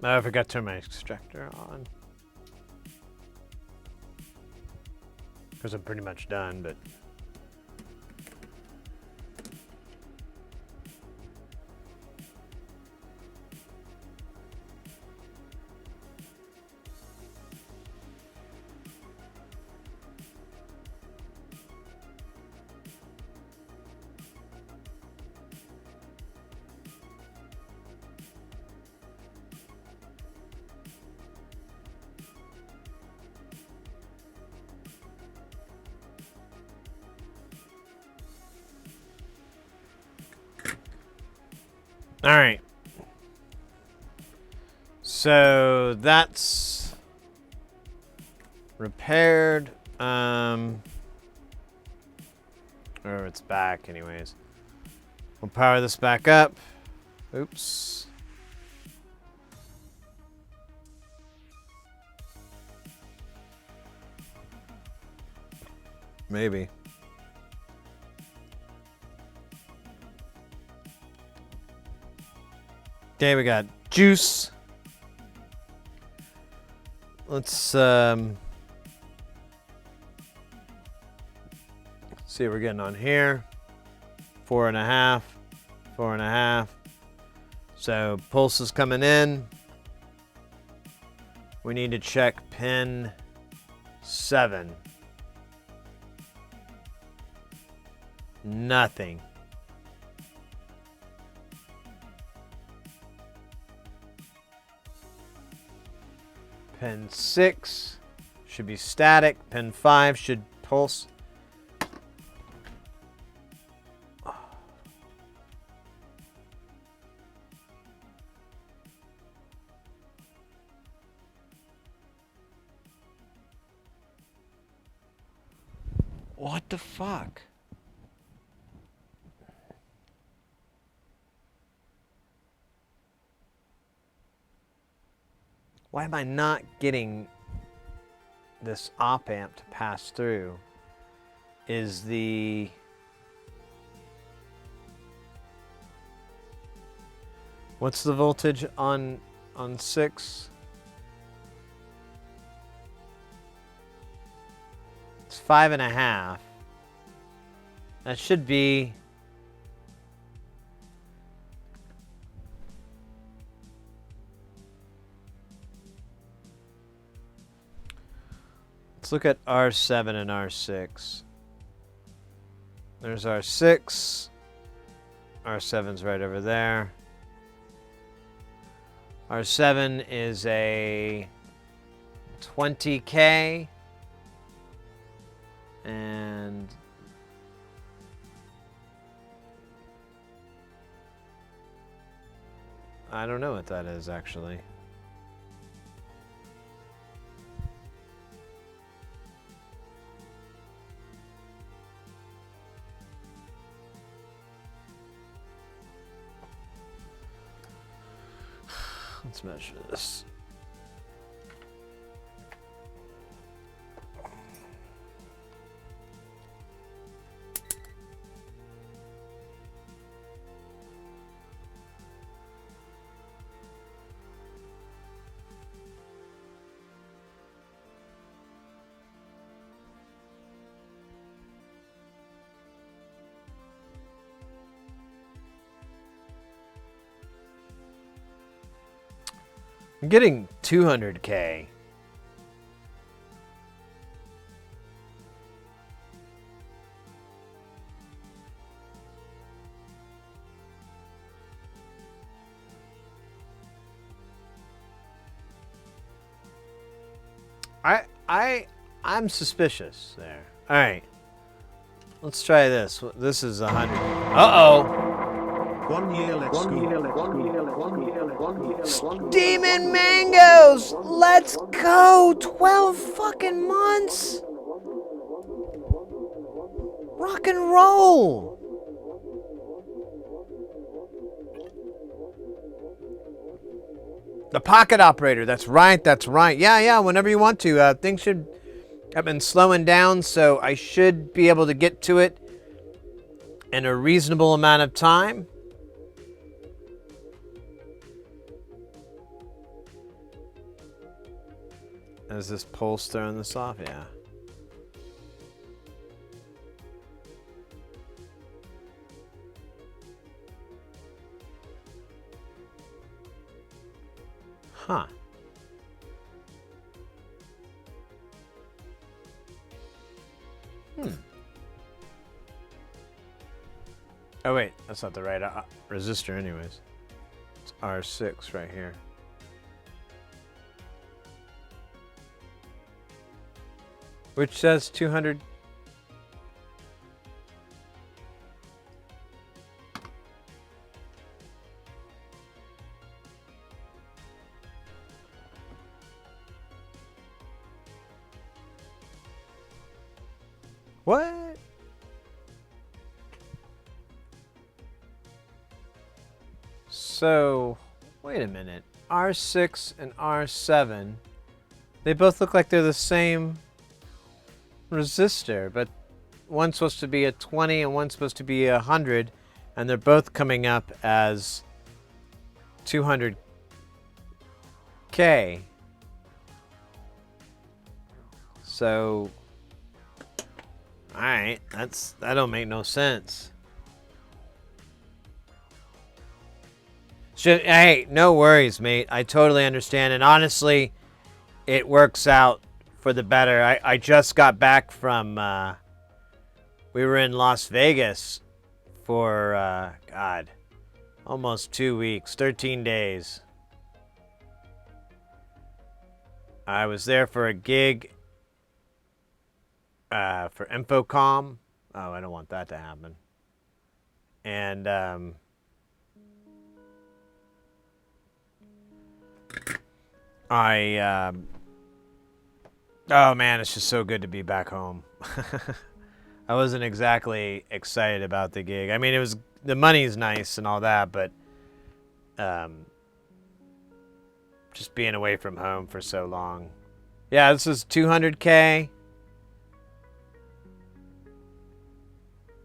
Oh, I forgot to turn my extractor on. Because I'm pretty much done, but... All right. So that's repaired. Or it's back anyways. We'll power this back up. Oops. Maybe. Okay, we got juice. Let's see what we're getting on here. 4.5, 4.5. So pulse is coming in. We need to check pin 7. Nothing. Pin 6 should be static. Pin 5 should pulse. What the fuck? Why am I not getting this op amp to pass through? Is the What's the voltage on 6? It's 5.5. That should be. Let's look at R7 and R6. There's R6. R7's right over there. R7 is a 20K. And I don't know what that is actually. Let's measure this. I'm getting 200K. I'm suspicious there. All right. Let's try this. This is 100. Uh-oh. 1 year, let's go. Demon Mangoes! Let's go! 12 fucking months! Rock and roll! The pocket operator, that's right, that's right. Yeah, whenever you want to. Things should have been slowing down, so I should be able to get to it in a reasonable amount of time. Is this pulse throwing this off? Yeah. Huh. Oh wait, that's not the right resistor anyways. It's R6 right here. Which says 200. What? So, wait a minute. R6 and R7, they both look like they're the same resistor, but one's supposed to be a 20 and one's supposed to be a 100, and they're both coming up as 200K. So, alright, that don't make no sense. Hey, no worries, mate. I totally understand, and honestly, it works out for the better. I just got back from, we were in Las Vegas for, God, almost 2 weeks, 13 days. I was there for a gig for Infocom. Oh, I don't want that to happen. And, oh man, it's just so good to be back home. I wasn't exactly excited about the gig. I mean, it was, the money's nice and all that, but just being away from home for so long. Yeah, this is 200K.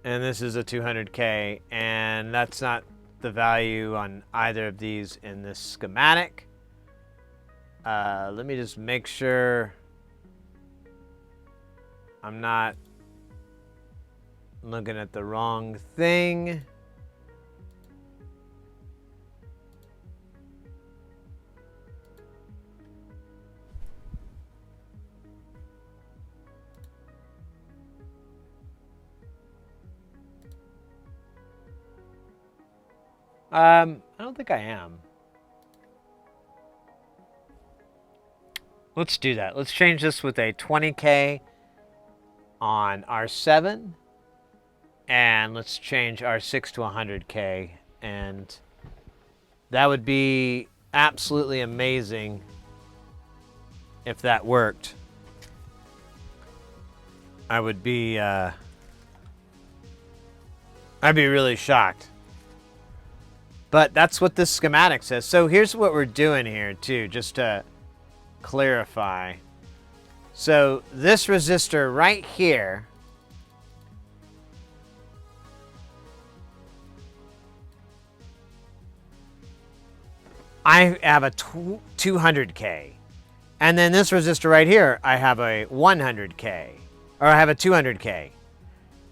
And this is a 200K, and that's not the value on either of these in this schematic. Let me just make sure I'm not looking at the wrong thing. I don't think I am. Let's do that. Let's change this with a 20K on R7. And let's change R6 to 100K. And that would be absolutely amazing if that worked. I would be, I'd be really shocked. But that's what this schematic says. So here's what we're doing here too, just to clarify. So this resistor right here I have a 200K. And then this resistor right here, I have a 100K. Or I have a 200K.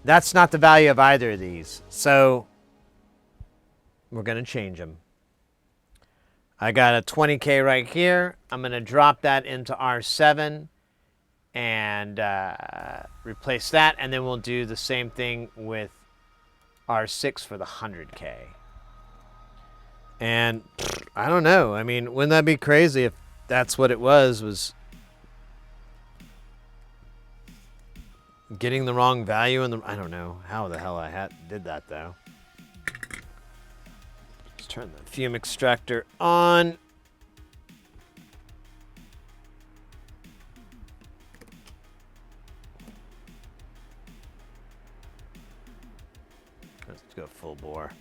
That's not the value of either of these. So we're going to change them. I got a 20K right here. I'm going to drop that into R7 and replace that. And then we'll do the same thing with R6 for the 100K. And I don't know. I mean, wouldn't that be crazy if that's what it was getting the wrong value in the... I don't know how the hell I did that, though. Let's turn the fume extractor on. Let's go full bore.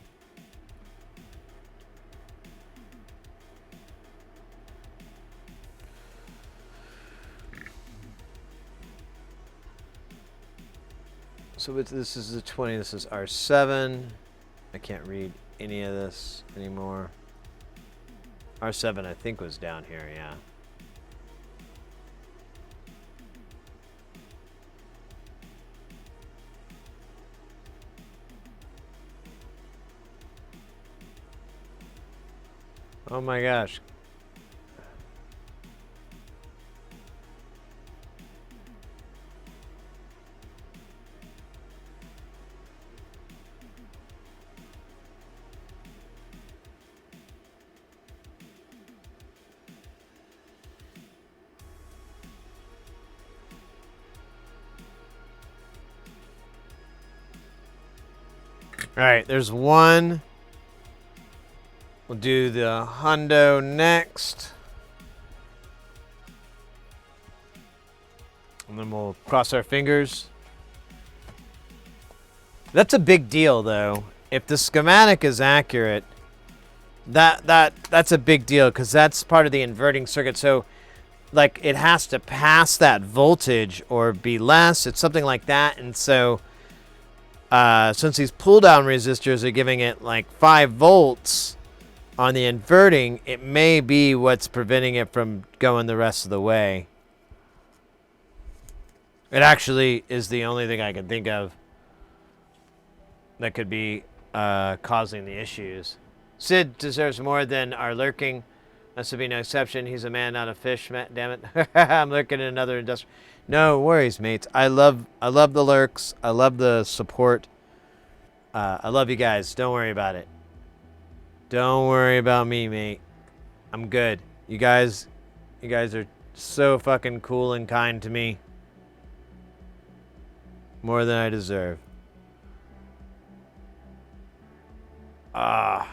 So this is the 20, this is R7. I can't read any of this anymore. R7 I think was down here, yeah. Oh my gosh. All right, there's one. We'll do the hundo next. And then we'll cross our fingers. That's a big deal, though. If the schematic is accurate, that's a big deal because that's part of the inverting circuit. So, like, it has to pass that voltage or be less. It's something like that. And so, since these pull-down resistors are giving it like 5 volts on the inverting, it may be what's preventing it from going the rest of the way. It actually is the only thing I can think of that could be causing the issues. Sid deserves more than our lurking. This would be no exception. He's a man, not a fish. Damn it. I'm lurking in another industrial. No worries, mates. I love the lurks. I love the support. I love you guys. Don't worry about it. Don't worry about me, mate. I'm good. You guys are so fucking cool and kind to me. More than I deserve. I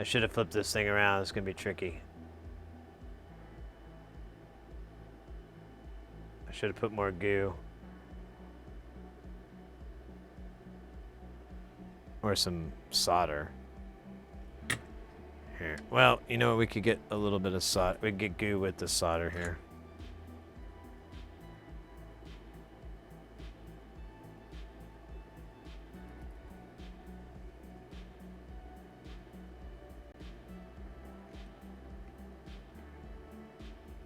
should have flipped this thing around. It's gonna be tricky. I should have put more goo. Or some solder. Here. Well, you know what? We could get a little bit of solder. We could get goo with the solder here.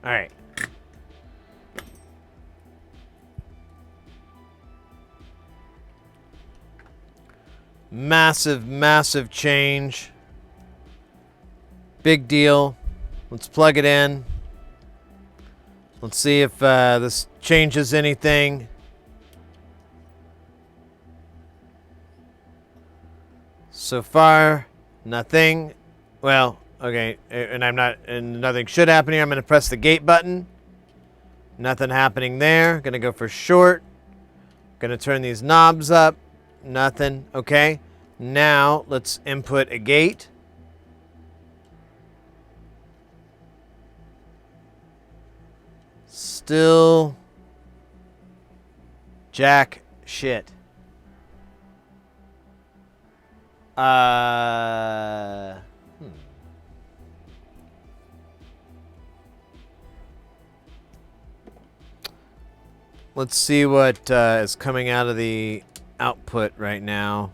All right. Massive, massive change. Big deal. Let's plug it in. Let's see if this changes anything. So far, nothing. Well, okay, and nothing should happen here. I'm going to press the gate button. Nothing happening there. Going to go for short. Going to turn these knobs up. Nothing. Okay. Now, let's input a gate. Still jack shit. Let's see what is coming out of the output right now.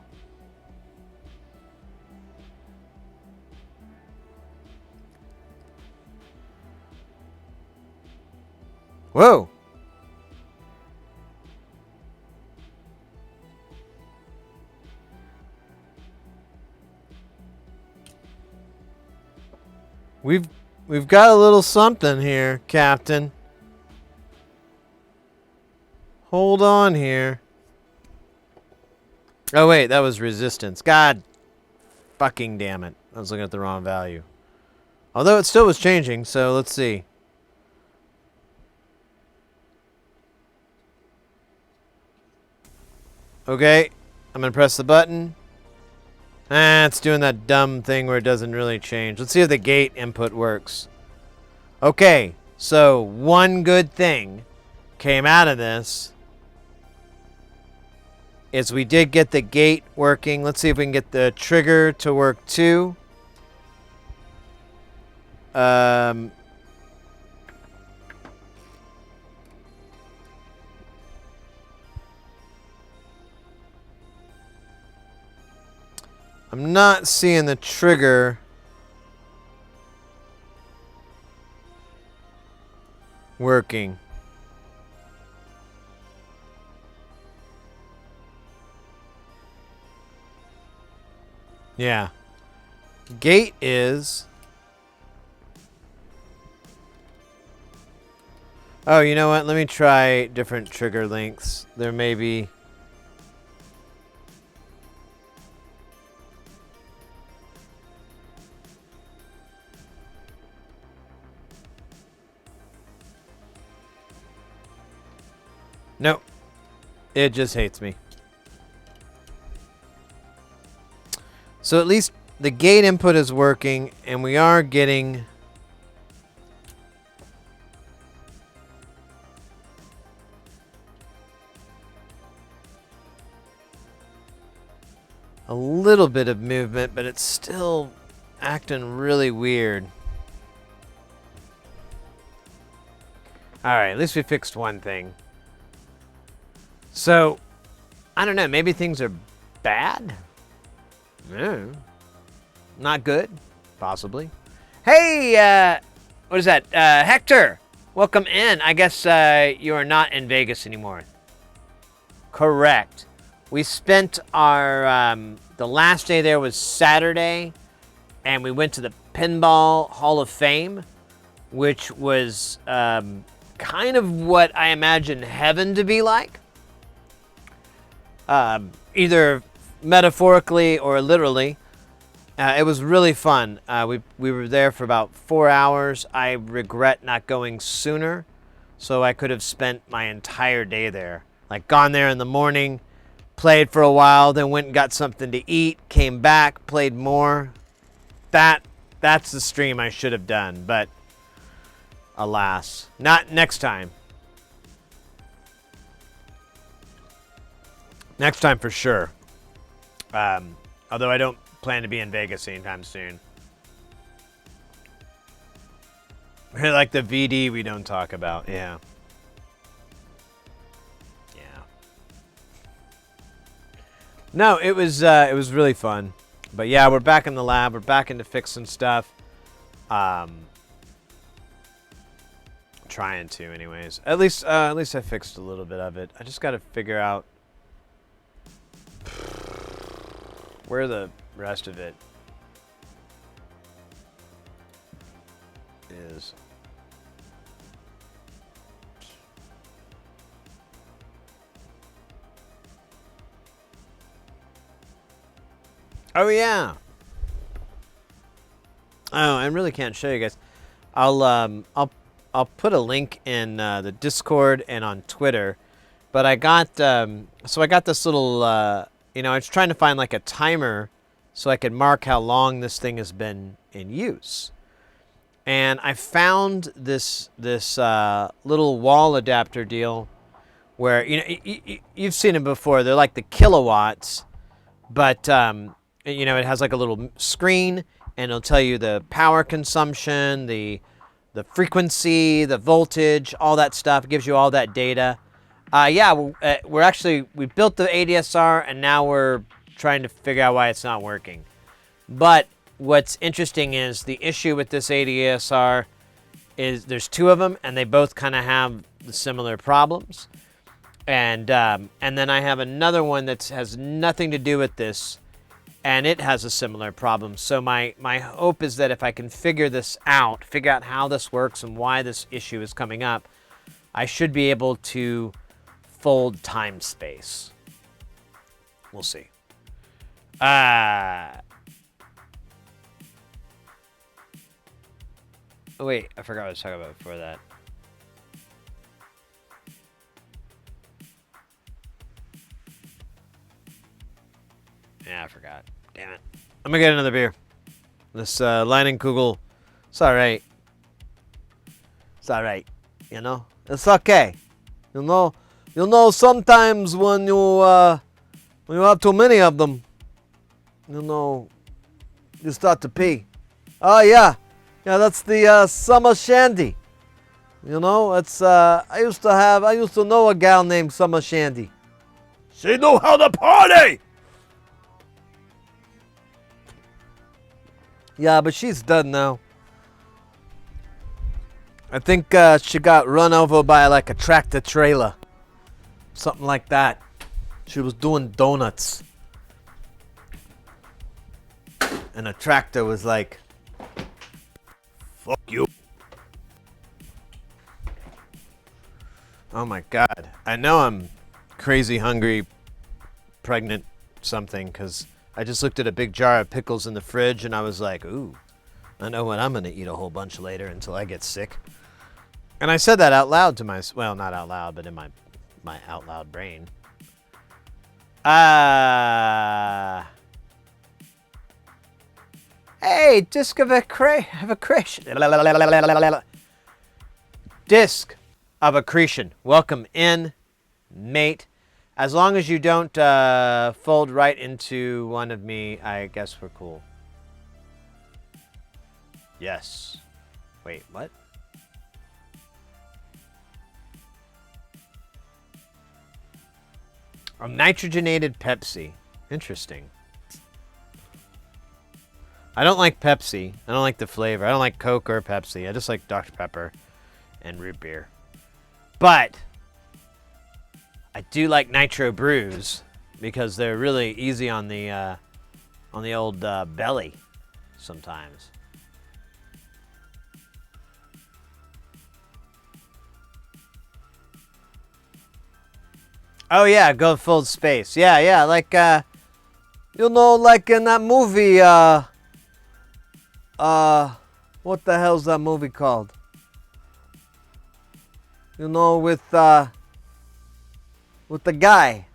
Whoa! We've got a little something here, Captain. Hold on here. Oh wait, that was resistance. God fucking damn it. I was looking at the wrong value. Although it still was changing, so let's see. Okay, I'm gonna press the button. It's doing that dumb thing where it doesn't really change. Let's see if the gate input works. Okay, so one good thing came out of this is we did get the gate working. Let's see if we can get the trigger to work too. I'm not seeing the trigger working. Yeah. Gate is... Oh, you know what? Let me try different trigger lengths. There may be... Nope. It just hates me. So at least the gate input is working, and we are getting... a little bit of movement, but it's still acting really weird. Alright, at least we fixed one thing. So, I don't know, maybe things are bad? No. Not good? Possibly. Hey, what is that? Hector, welcome in. I guess you are not in Vegas anymore. Correct. We spent our, the last day there was Saturday, and we went to the Pinball Hall of Fame, which was kind of what I imagine heaven to be like. Either metaphorically or literally. It was really fun. We were there for about 4 hours. I regret not going sooner, so I could have spent my entire day there. Like, gone there in the morning, played for a while, then went and got something to eat, came back, played more. That's the stream I should have done, but alas, not next time. Next time for sure. Although I don't plan to be in Vegas anytime soon. Like the VD we don't talk about, yeah. Yeah. No, it was really fun. But yeah, we're back in the lab. We're back into fixing stuff. trying to, anyways. At least I fixed a little bit of it. I just got to figure out where the rest of it is. Oh yeah. Oh, I really can't show you guys. I'll put a link in the Discord and on Twitter. But I got so I got this little I was trying to find like a timer so I could mark how long this thing has been in use. And I found this little wall adapter deal where you've seen them before. They're like the kilowatts, but it has like a little screen and it'll tell you the power consumption, the frequency, the voltage, all that stuff. It gives you all that data. We built the ADSR and now we're trying to figure out why it's not working. But what's interesting is the issue with this ADSR is there's two of them and they both kind of have the similar problems. And then I have another one that has nothing to do with this and it has a similar problem. So my hope is that if I can figure out how this works and why this issue is coming up, I should be able to fold time space. We'll see. Oh wait, I forgot what I was talking about before that. Yeah, I forgot. Damn it. I'm gonna get another beer. This Leinenkugel, it's alright. It's alright. It's okay. Sometimes when you have too many of them, you start to pee. Oh yeah, that's the Summer Shandy. It's I used to know a gal named Summer Shandy. She knew how to party. Yeah, but she's done now. I think she got run over by like a tractor trailer. Something like that. She was doing donuts. And a tractor was like, fuck you. Oh my God. I know I'm crazy hungry, pregnant something, because I just looked at a big jar of pickles in the fridge and I was like, ooh, I know what I'm going to eat a whole bunch later until I get sick. And I said that out loud to well, not out loud, but in my out loud brain. Hey, Disc of Accretion. Disc of Accretion. Welcome in, mate. As long as you don't fold right into one of me, I guess we're cool. Yes. Wait, what? A nitrogenated Pepsi. Interesting. I don't like Pepsi. I don't like the flavor. I don't like Coke or Pepsi. I just like Dr. Pepper and root beer. But I do like Nitro Brews because they're really easy on the old belly sometimes. Oh yeah, go full space. Yeah, like like in that movie, what the hell's that movie called? With the guy.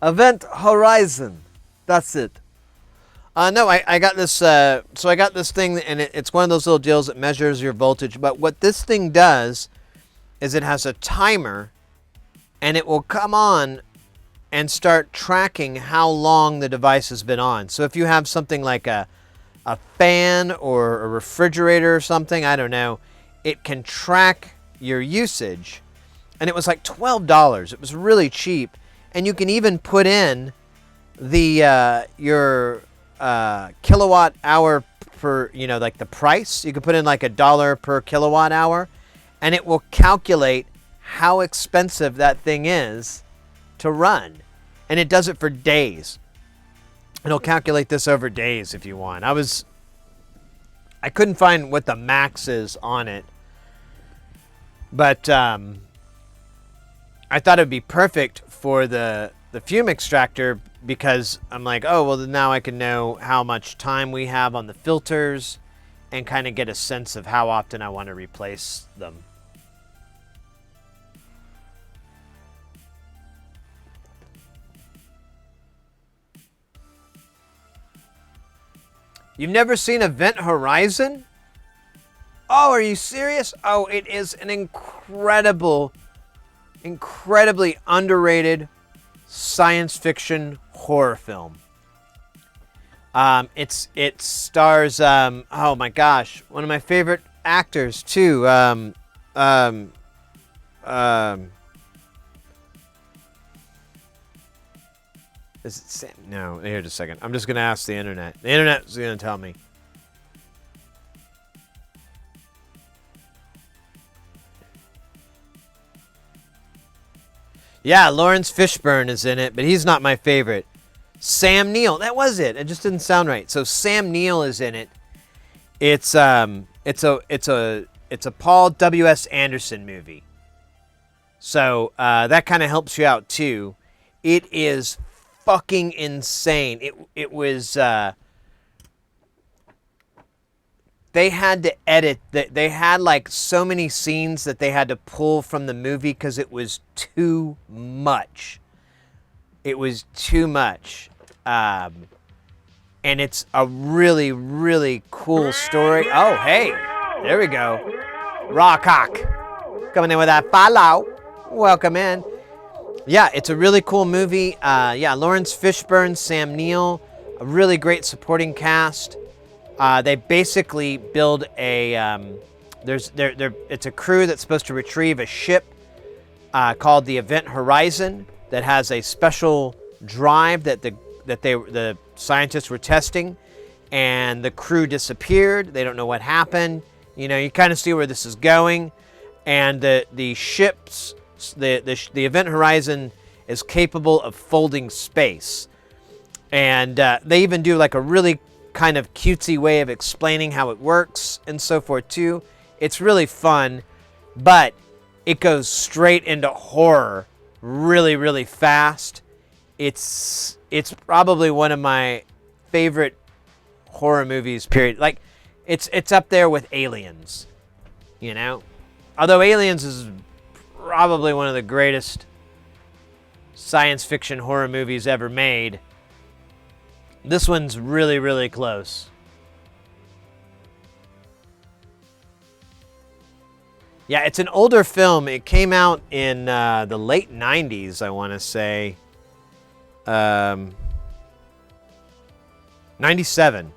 Event Horizon. That's it. No, I got this, so I got this thing, and it's one of those little deals that measures your voltage, but what this thing does is it has a timer, and it will come on and start tracking how long the device has been on. So if you have something like a fan or a refrigerator or something, I don't know, it can track your usage. And it was like $12. It was really cheap. And you can even put in the your kilowatt hour per, like the price. You could put in like $1 per kilowatt hour, and it will calculate how expensive that thing is to run. And it does it for days. It'll calculate this over days if you want. I couldn't find what the max is on it, but I thought it'd be perfect for the fume extractor, because I'm like, oh, well, now I can know how much time we have on the filters and kind of get a sense of how often I want to replace them. You've never seen Event Horizon? Oh, are you serious? Oh, it is an incredibly underrated science fiction horror film. It stars oh my gosh, one of my favorite actors too. Is it Sam? No, here just a second. I'm just gonna ask the internet. The internet's gonna tell me. Yeah, Lawrence Fishburne is in it, but he's not my favorite. Sam Neill, that was it. It just didn't sound right. So Sam Neill is in it. It's a Paul W.S. Anderson movie. So that kind of helps you out too. It is fucking insane. It was they had to edit that. They had like so many scenes that they had to pull from the movie because it was too much. It was too much. And it's a really, really cool story. Oh, hey, there we go. Rawcock coming in with that follow. Welcome in. Yeah, it's a really cool movie. Yeah, Lawrence Fishburne, Sam Neill, a really great supporting cast. They basically build a it's a crew that's supposed to retrieve a ship called the Event Horizon that has a special drive that the scientists were testing, and the crew disappeared. They don't know what happened. You kind of see where this is going, and the ships. The Event Horizon is capable of folding space, and they even do like a really kind of cutesy way of explaining how it works and so forth too. It's really fun, but it goes straight into horror really, really fast. It's probably one of my favorite horror movies, period. Like it's up there with Aliens, although Aliens is probably one of the greatest science fiction horror movies ever made. This one's really, really close. Yeah, it's an older film. It came out in the late 90s, I want to say. 97.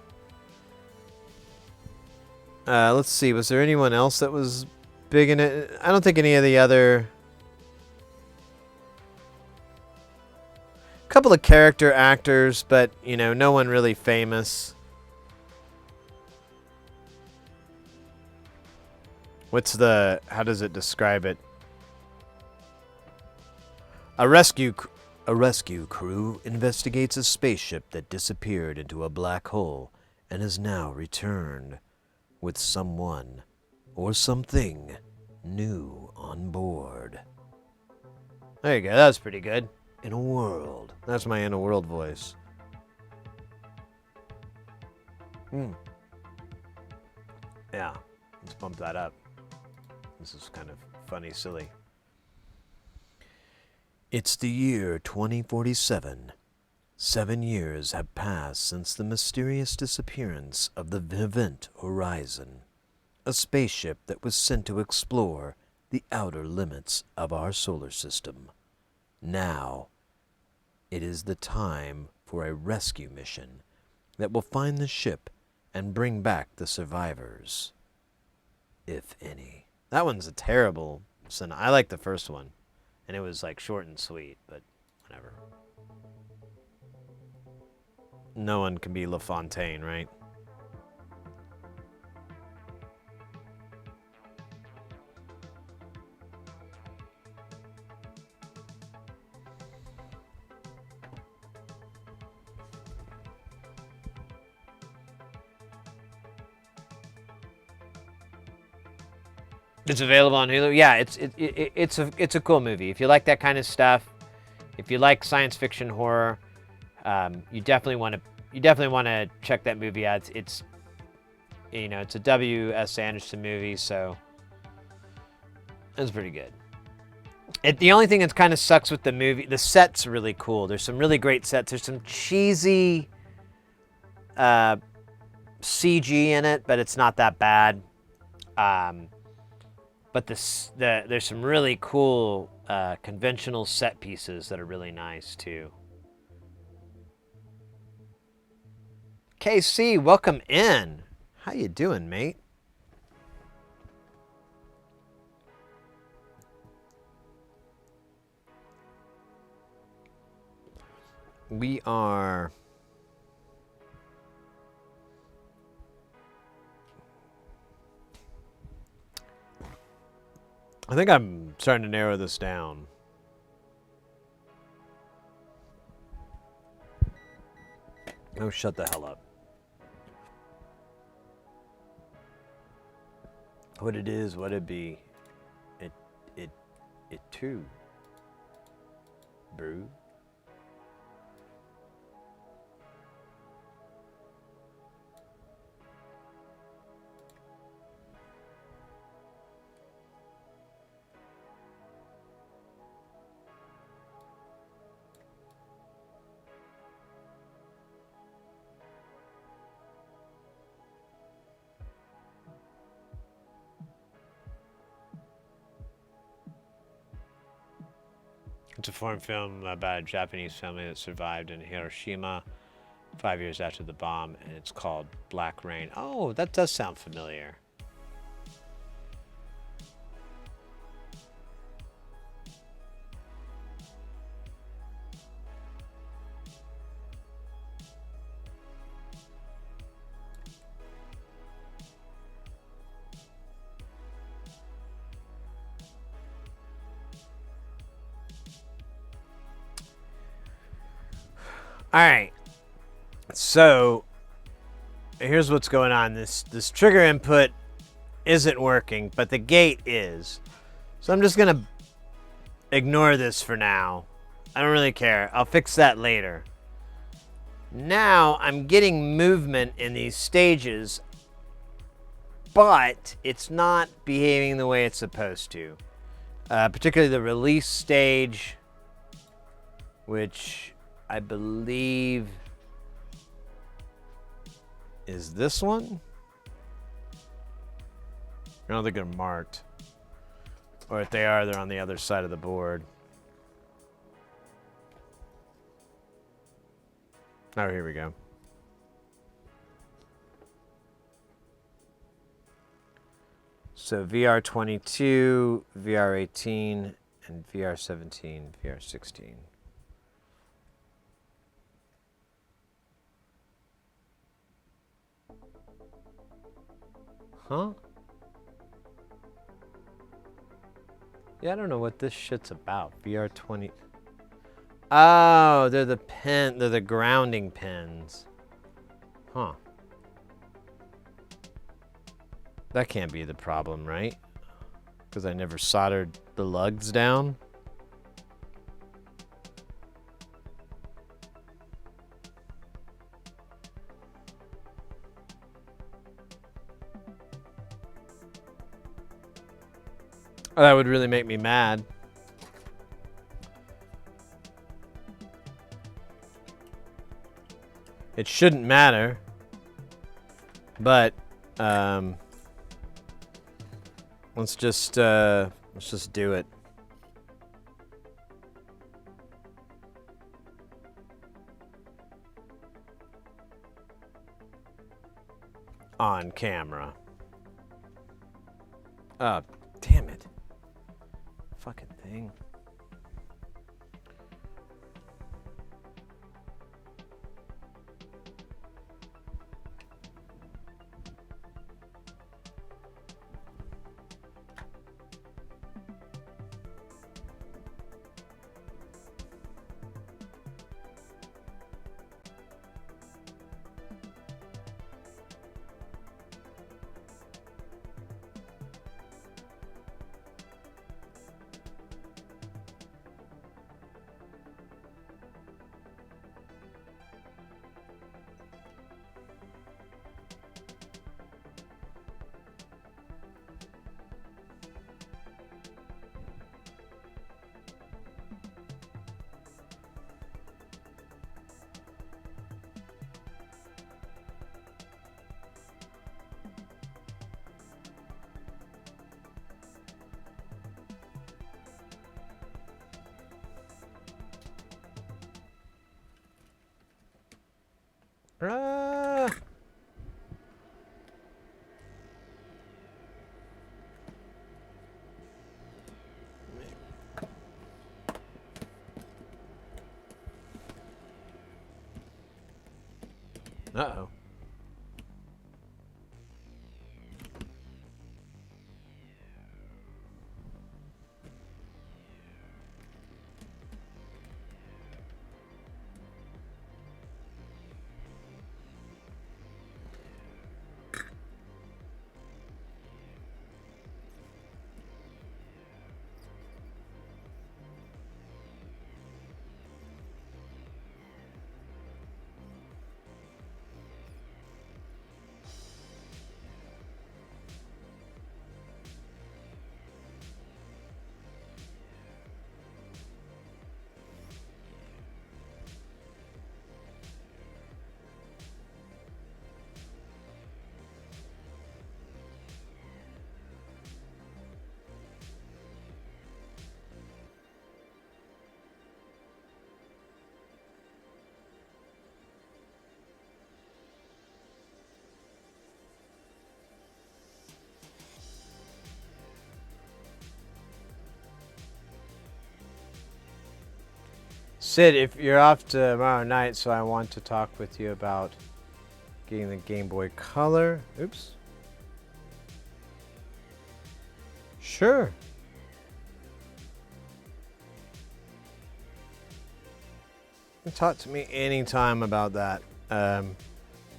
Let's see, was there anyone else that was big in it? I don't think any of the other... Couple of character actors, but, no one really famous. How does it describe it? A rescue crew investigates a spaceship that disappeared into a black hole and has now returned with someone or something new on board. There you go, that was pretty good. In a world. That's my In a World voice. Yeah, let's bump that up. This is kind of funny, silly. It's the year 2047. 7 years have passed since the mysterious disappearance of the Event Horizon, a spaceship that was sent to explore the outer limits of our solar system. Now, it is the time for a rescue mission that will find the ship and bring back the survivors, if any. That one's a terrible sin. I like the first one, and it was like short and sweet, but whatever. No one can be LaFontaine, right? It's available on Hulu. Yeah, it's a cool movie. If you like that kind of stuff, if you like science fiction horror, you definitely want to check that movie out. It's it's a W.S. Anderson movie, so it's pretty good. The only thing that kind of sucks with the movie, the set's really cool. There's some really great sets. There's some cheesy CG in it, but it's not that bad. But there's some really cool conventional set pieces that are really nice too. KC, welcome in. How you doing, mate? We are... I think I'm starting to narrow this down. Oh, shut the hell up. What it is, what it be. It too. Brew. It's a foreign film about a Japanese family that survived in Hiroshima 5 years after the bomb, and it's called Black Rain. Oh, that does sound familiar. All right, so here's what's going on. This trigger input isn't working, but the gate is. So I'm just gonna ignore this for now. I don't really care. I'll fix that later. Now I'm getting movement in these stages, but it's not behaving the way it's supposed to. Particularly the release stage, which I believe is this one. I don't think they're marked. Or if they are, they're on the other side of the board. Oh, here we go. So VR22, VR18, and VR17, VR16. Huh? Yeah, I don't know what this shit's about. VR20. Oh, they're the grounding pins. Huh. That can't be the problem, right? Because I never soldered the lugs down. Oh, that would really make me mad. It shouldn't matter. But let's just do it. On camera. Oh, damn it. Fucking thing. Ah. Uh-oh. Sid, if you're off tomorrow night, so I want to talk with you about getting the Game Boy Color. Oops. Sure. Talk to me anytime about that.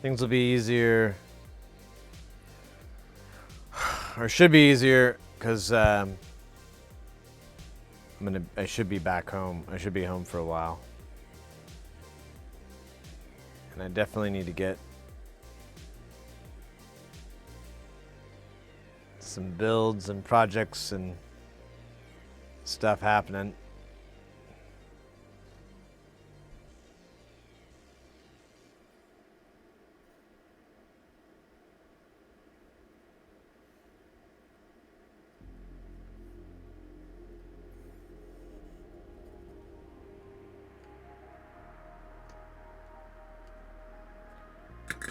Things will be easier, or should be easier, because I should be back home. I should be home for a while. And I definitely need to get some builds and projects and stuff happening.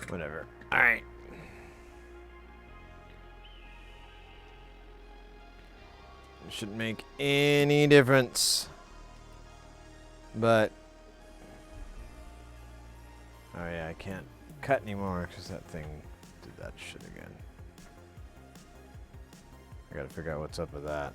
Whatever. All right. It shouldn't make any difference. But oh yeah, I can't cut anymore because that thing did that shit again. I gotta figure out what's up with that.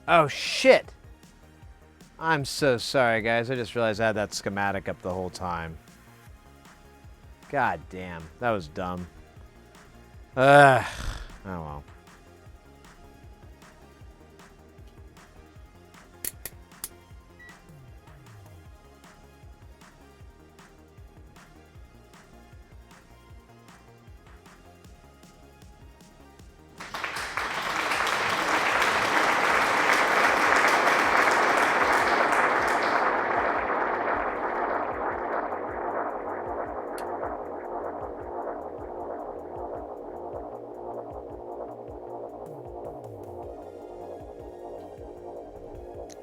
Oh shit! I'm so sorry, guys. I just realized I had that schematic up the whole time. God damn, that was dumb. Oh well.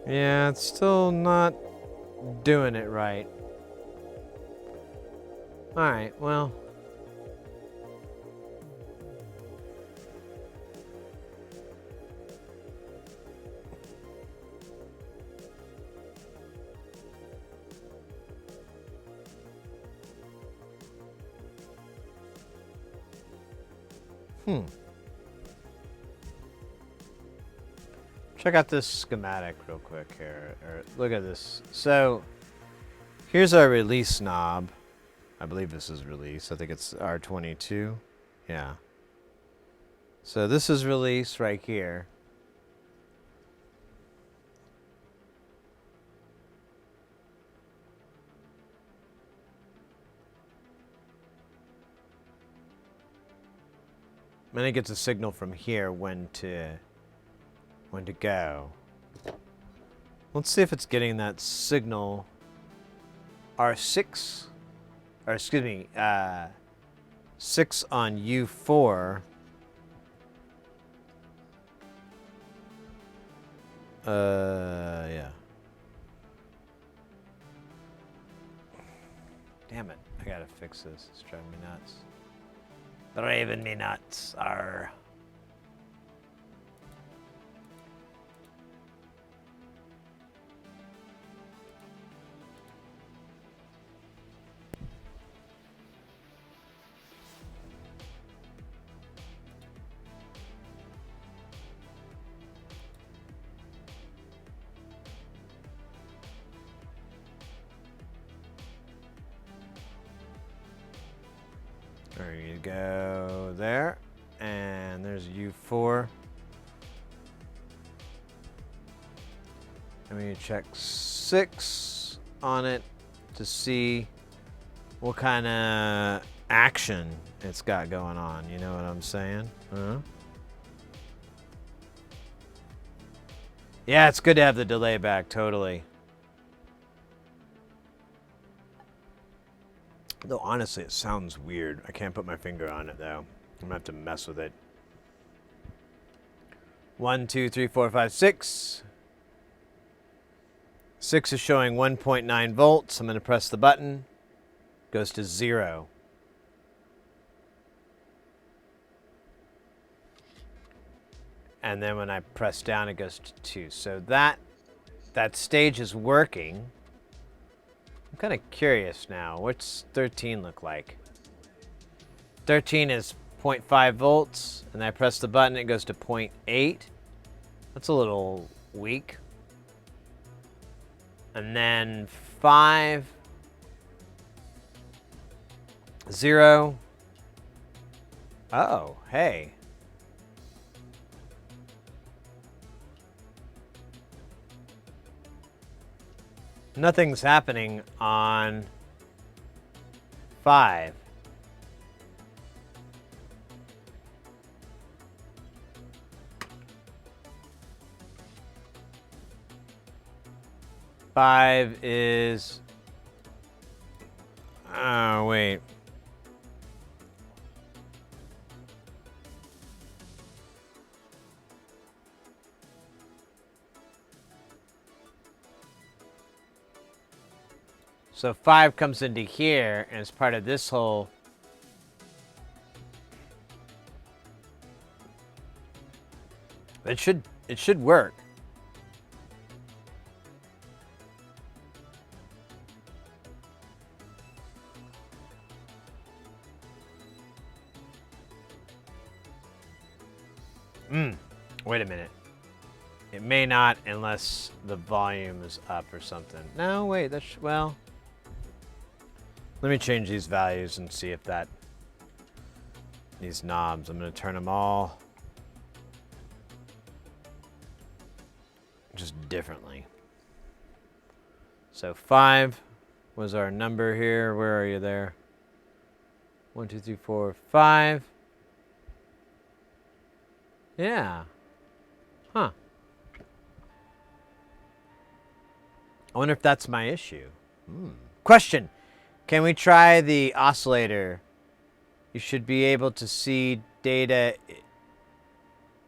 Yeah, it's still not doing it right. Alright, well. Check out this schematic real quick here. Or look at this. So, here's our release knob. I believe this is release. I think it's R22. Yeah. So this is release right here. And it gets a signal from here when to go. Let's see if it's getting that signal. R6, or excuse me, 6 on U4 Yeah. Damn it. I gotta fix this. It's driving me nuts. Driving me nuts. Arr. There you go there. And there's U4. I'm going to check 6 on it to see what kind of action it's got going on. You know what I'm saying? Huh? Yeah, it's good to have the delay back, totally. Though honestly, it sounds weird. I can't put my finger on it though. I'm gonna have to mess with it. 1, 2, 3, 4, 5, 6. 6 is showing 1.9 volts. I'm gonna press the button. Goes to 0. And then when I press down, it goes to 2. So that stage is working. I'm kind of curious now. What's 13 look like? 13 is 0.5 volts, and I press the button, it goes to 0.8. That's a little weak. And then 5, 0. Oh, hey. Nothing's happening on 5. Five is... Oh, wait. So 5 comes into here and is part of this whole. It should work. Wait a minute. It may not unless the volume is up or something. No, wait, that's, well. Let me change these values and see if that, these knobs, I'm going to turn them all just differently. So 5 was our number here. Where are you there? 1, 2, 3, 4, 5. Yeah. Huh. I wonder if that's my issue. Question. Can we try the oscillator? You should be able to see data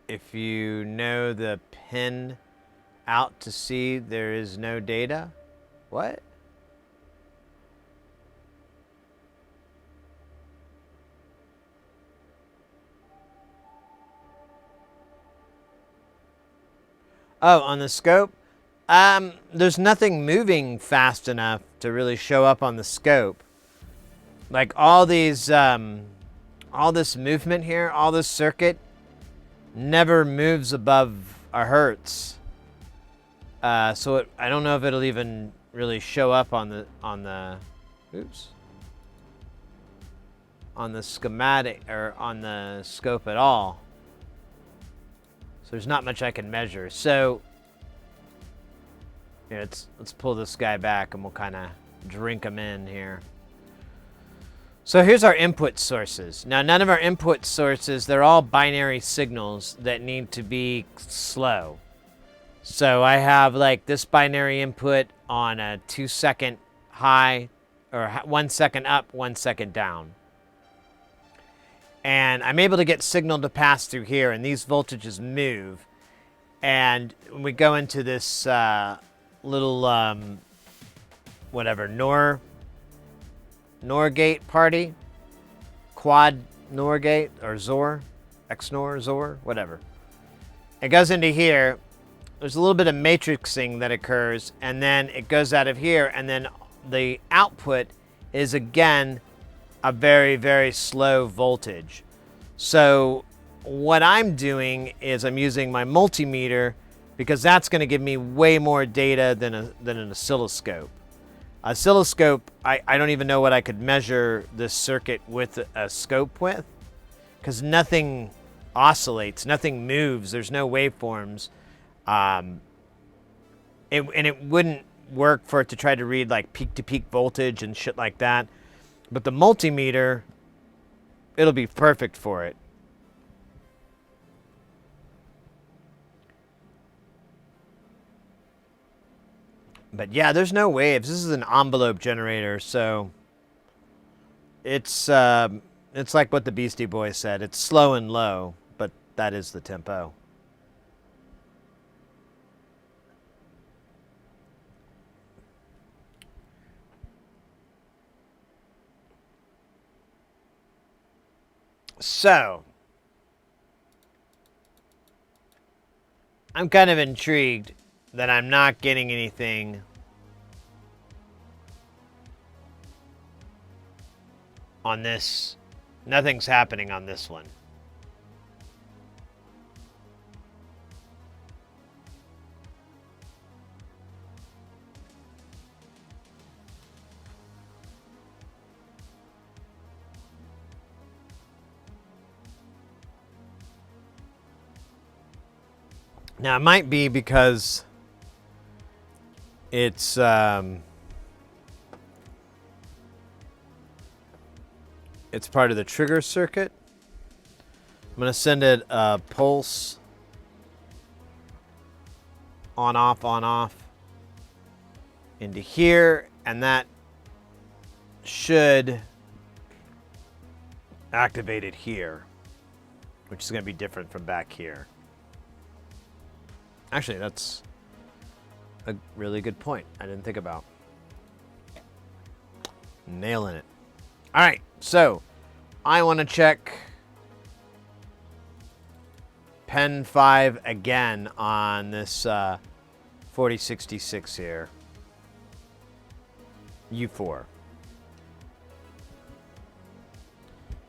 if you know the pin out to see there is no data. What? Oh, on the scope? There's nothing moving fast enough to really show up on the scope. Like all these, all this movement here, all this circuit never moves above a hertz. So I don't know if it'll even really show up on the schematic or on the scope at all. So there's not much I can measure. So yeah, let's pull this guy back and we'll kind of drink him in here. So here's our input sources. Now none of our input sources, they're all binary signals that need to be slow. So I have like this binary input on a 2-second high, or 1 second up, 1 second down. And I'm able to get signal to pass through here, and these voltages move. And we go into this little whatever Norgate party, quad Norgate or Zor, X-Nor, Zor, whatever. It goes into here. There's a little bit of matrixing that occurs, and then it goes out of here, and then the output is again a very, very slow voltage. So what I'm doing is I'm using my multimeter because that's going to give me way more data than an oscilloscope. Oscilloscope, I don't even know what I could measure this circuit with a scope with, because nothing oscillates, nothing moves, there's no waveforms. And it wouldn't work for it to try to read like peak-to-peak voltage and shit like that. But the multimeter, it'll be perfect for it. But yeah, there's no waves. This is an envelope generator, so it's like what the Beastie Boys said. It's slow and low, but that is the tempo. So, I'm kind of intrigued that I'm not getting anything on this. Nothing's happening on this one. Now, it might be because it's part of the trigger circuit. I'm going to send it a pulse on off into here, and that should activate it here, which is going to be different from back here. Actually, that's a really good point I didn't think about. Nailing it. All right, so I want to check Pen 5 again on this 4066 here. U4.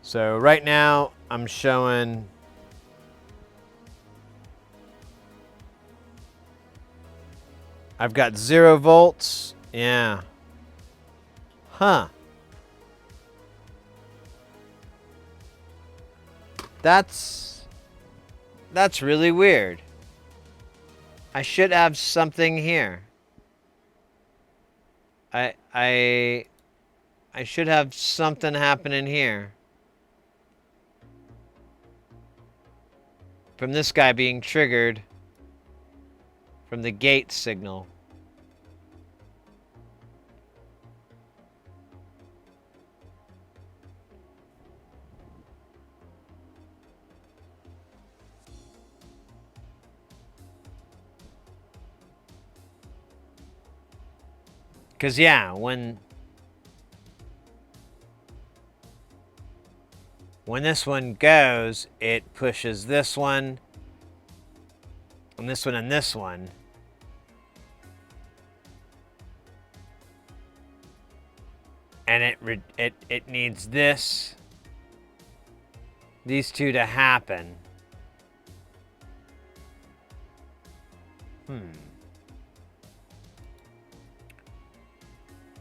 So right now I'm showing I've got 0 volts. Yeah. Huh. That's really weird. I should have something here. I should have something happening here. From this guy being triggered from the gate signal. Because, yeah, when this one goes, it pushes this one, and this one, and this one. And it needs these two to happen.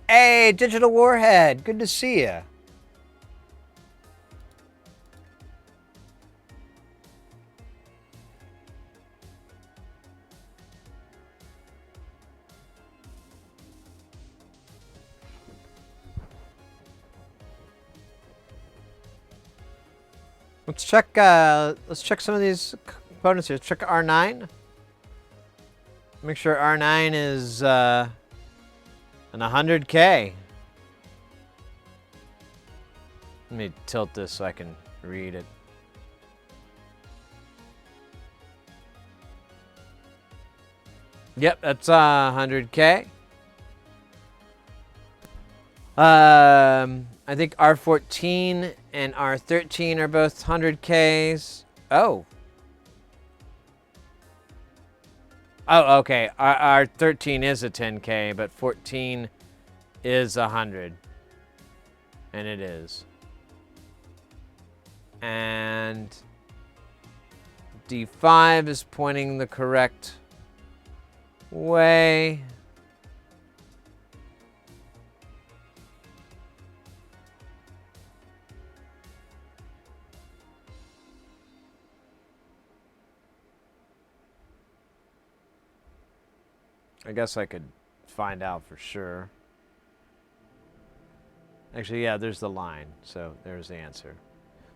Hey, Digital Warhead, good to see you. Let's check some of these components here. Let's check R9. Make sure R9 is an 100K. Let me tilt this so I can read it. Yep, that's 100K. I think R14 and R13 are both 100Ks. Oh. Oh, okay. R13 is a 10K, but 14 is 100. And it is. And D5 is pointing the correct way. I guess I could find out for sure. Actually, yeah, there's the line. So there's the answer.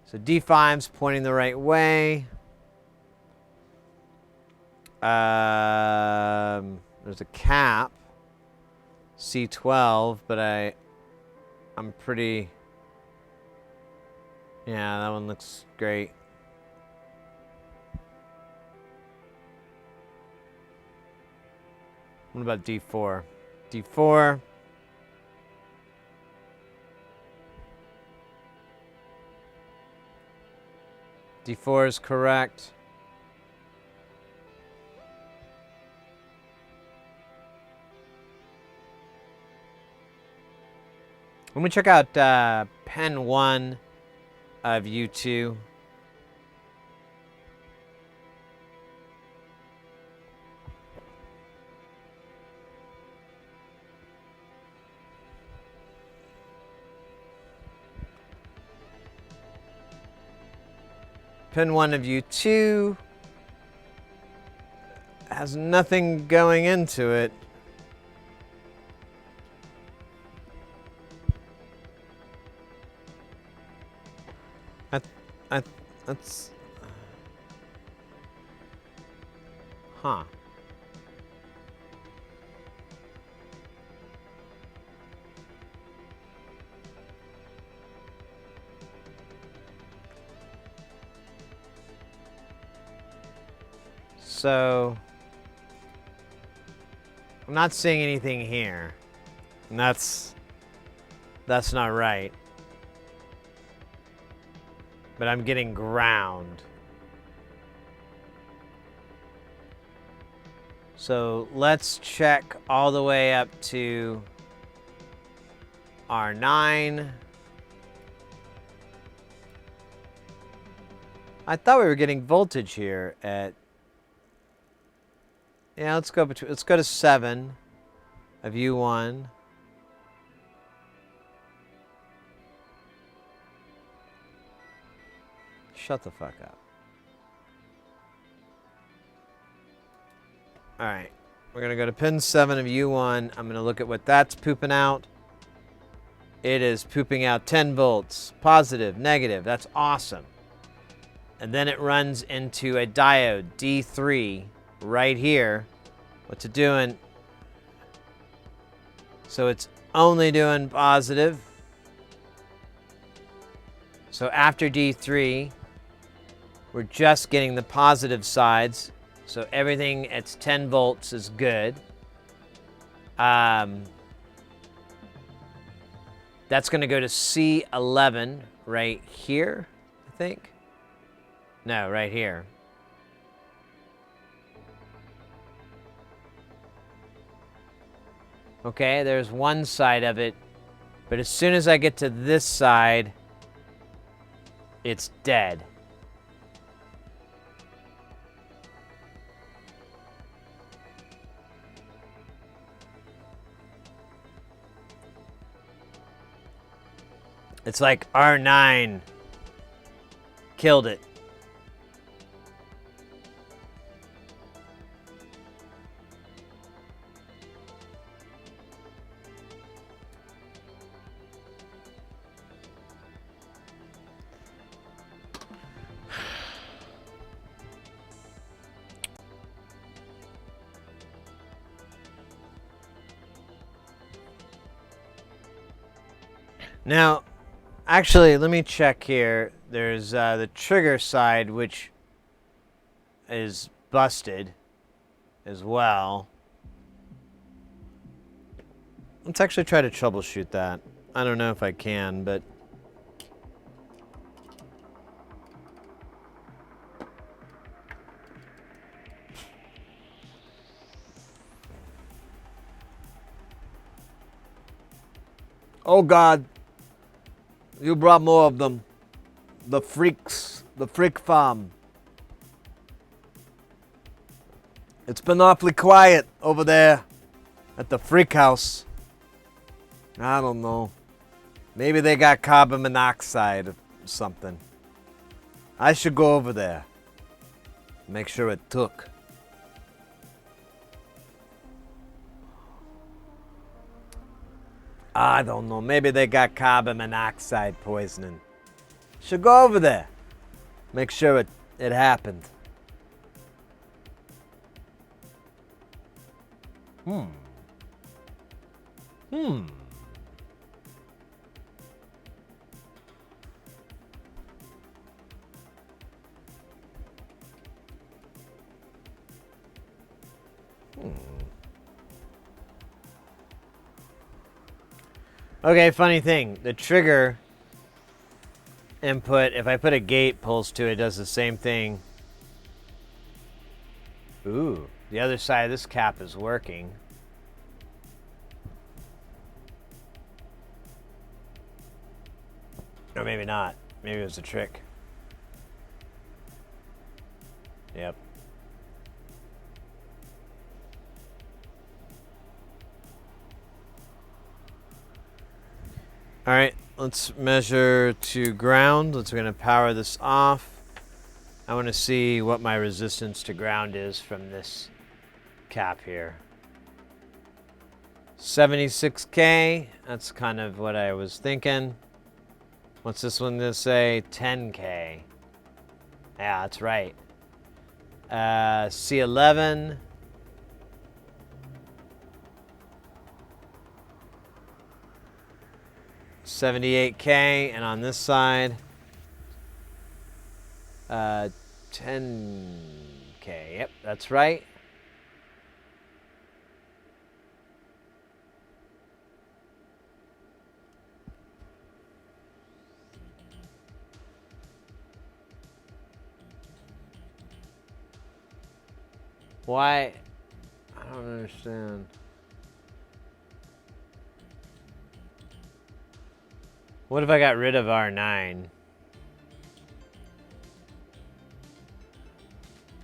So D5's pointing the right way. There's a cap. C12, but I'm pretty... Yeah, that one looks great. What about D4? D4. D4 is correct. Let me check out pen 1 of U2. Pin 1 of U2 has nothing going into it. That's... Huh. So, I'm not seeing anything here. And that's not right. But I'm getting ground. So let's check all the way up to R9. I thought we were getting voltage here at... Yeah, let's go to 7 of U1. Shut the fuck up. All right, we're gonna go to pin 7 of U1. I'm gonna look at what that's pooping out. It is pooping out 10 volts, positive, negative. That's awesome. And then it runs into a diode, D3, right here. What's it doing? So it's only doing positive. So after D3, we're just getting the positive sides. So everything at 10 volts is good. That's going to go to C11 right here, I think. No, right here. Okay, there's one side of it. But as soon as I get to this side, it's dead. It's like R9 killed it. Now, actually, let me check here. There's the trigger side, which is busted as well. Let's actually try to troubleshoot that. I don't know if I can, but... Oh God. You brought more of them. The freaks. The freak farm. It's been awfully quiet over there at the freak house. I don't know. Maybe they got carbon monoxide or something. I should go over there. Make sure it took. I don't know. Maybe they got carbon monoxide poisoning. Should go over there. Make sure it happened. Okay, funny thing. The trigger input, if I put a gate pulse to it, does the same thing. Ooh, the other side of this cap is working. Or maybe not. Maybe it was a trick. Yep. All right, let's measure to ground. We're going to power this off. I want to see what my resistance to ground is from this cap here. 76K, that's kind of what I was thinking. What's this one going to say? 10K. Yeah, that's right. C11. $78K, and on this side, 10K. Yep, that's right. Why? I don't understand. What if I got rid of R9?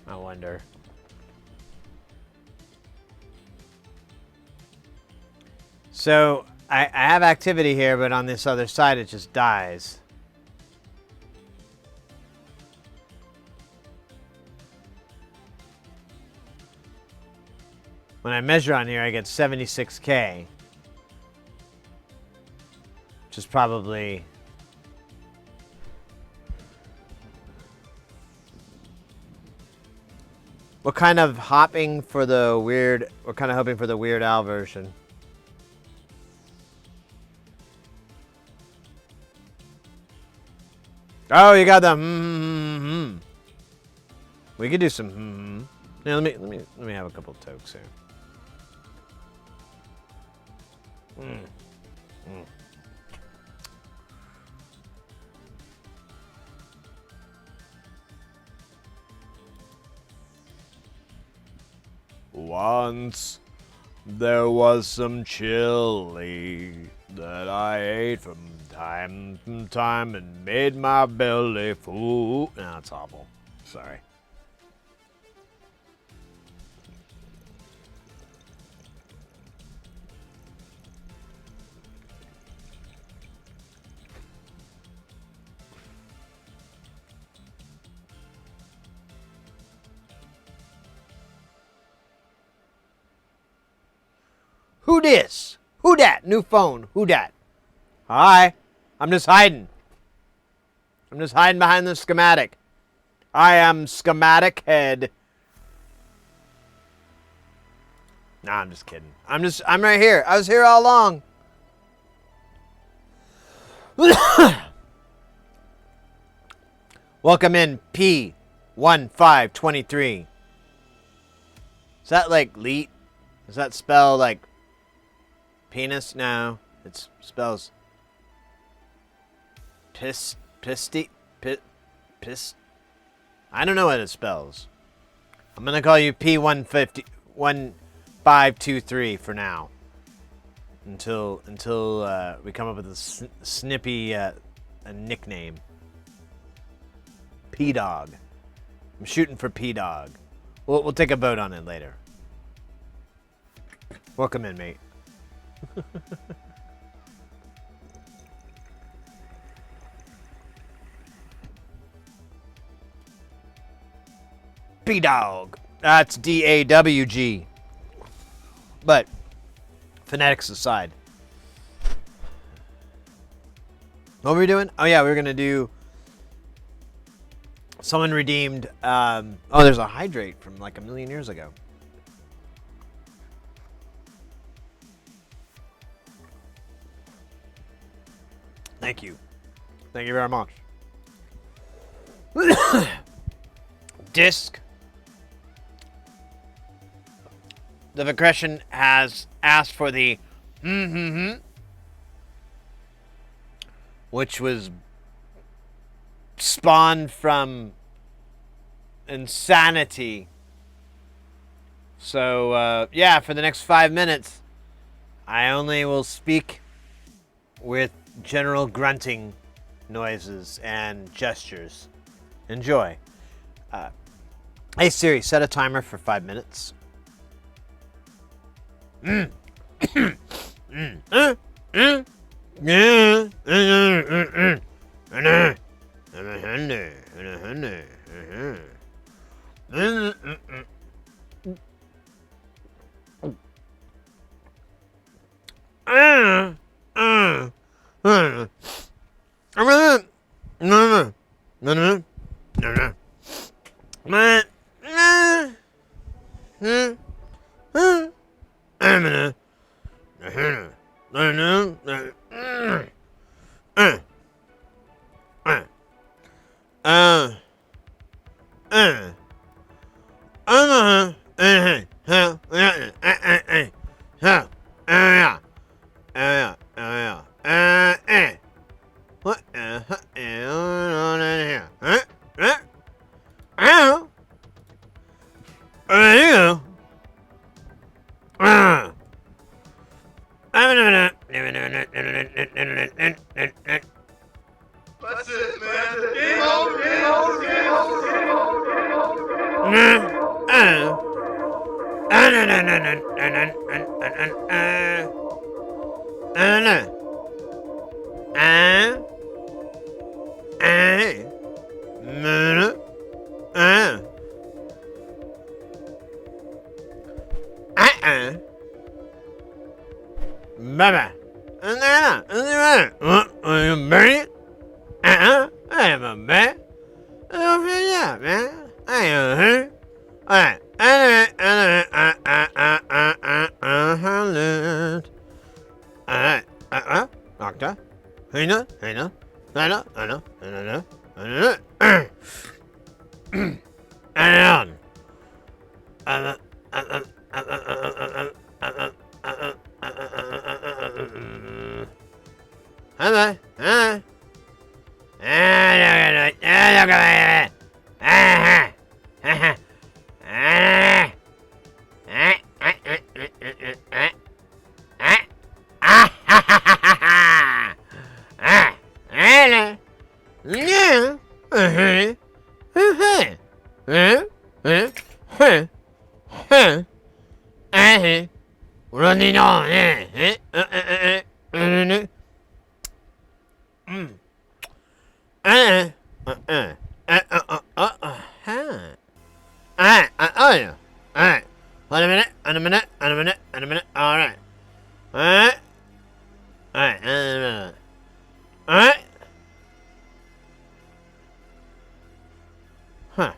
I wonder. So, I have activity here, but on this other side it just dies. When I measure on here, I get 76K. Which is probably... We're kind of hoping for the weird... We're kind of hoping for the Weird Al version. Oh, you got the We could do some Yeah, let me have a couple of tokes here. Once there was some chili that I ate from time to time and made my belly full. No, that's awful. Sorry. Who dis? Who dat? New phone. Who dat? Hi. I'm just hiding. I'm just hiding behind the schematic. I am Schematic Head. Nah, I'm just kidding. I'm right here. I was here all along. Welcome in P1523. Is that like leet? Does that spell like Penis? No. It spells piss. I don't know what it spells. I'm gonna call you P1523 for now. Until we come up with a snippy a nickname. P-Dog. I'm shooting for P-Dog. We'll take a vote on it later. Welcome in, mate. P-Dog. That's D-A-W-G. But, phonetics aside. What were we doing? Oh yeah, we were going to do... Someone redeemed... there's a hydrate from like 1,000,000 years ago. Thank you. Thank you very much. Disc. The Vicretion has asked for the which was spawned from insanity. So, yeah, for the next 5 minutes, I only will speak with general grunting noises and gestures. Enjoy. Hey Siri, set a timer for 5 minutes. That's it, man. Game over, game over, game over, game over, game over, game over. Mama. Are you married? I am a man. Yeah, man. I am her. Alright. Alright. Doctor. Hey, no. I know. Running on, Alright. Wait a minute. Alright. Alright. Huh.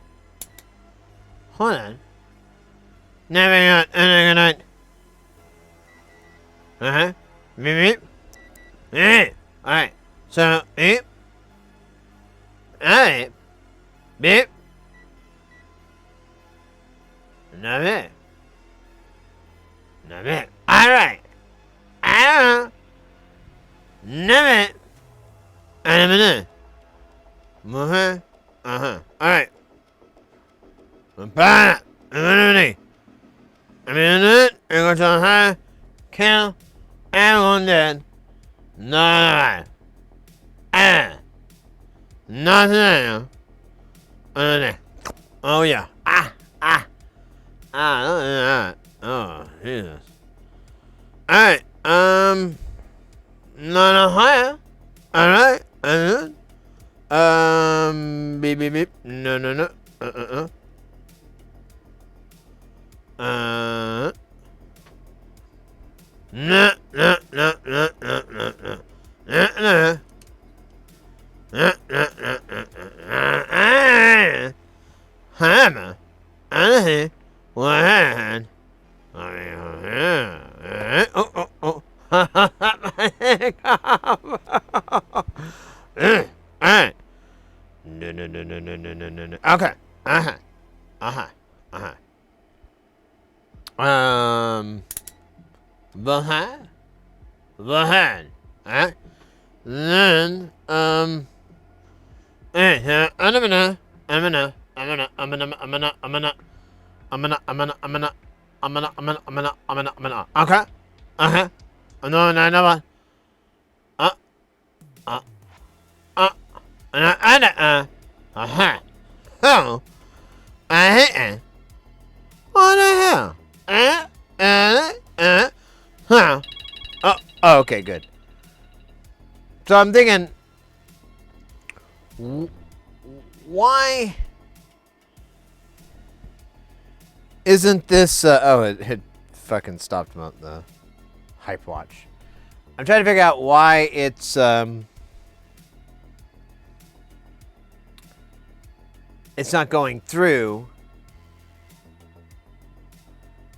Hold on. Never got night. Beep. Alright. So, beep. Alright. Beep. Not it. Alright. Never. I'm gonna. Alright. I'm going to high, kill, and wounded. No. Nothing. Oh, yeah. Oh, Jesus. Alright, no higher. Alright, beep, beep, beep. No. No. Hammer. One. Oh. Alright. No. Okay. Behind. Alright. Then, I'm gonna. Okay. Another one. Oh. What the hell? Oh, okay, good. So I'm thinking, why isn't this? It had fucking stopped the hype watch. I'm trying to figure out why it's not going through.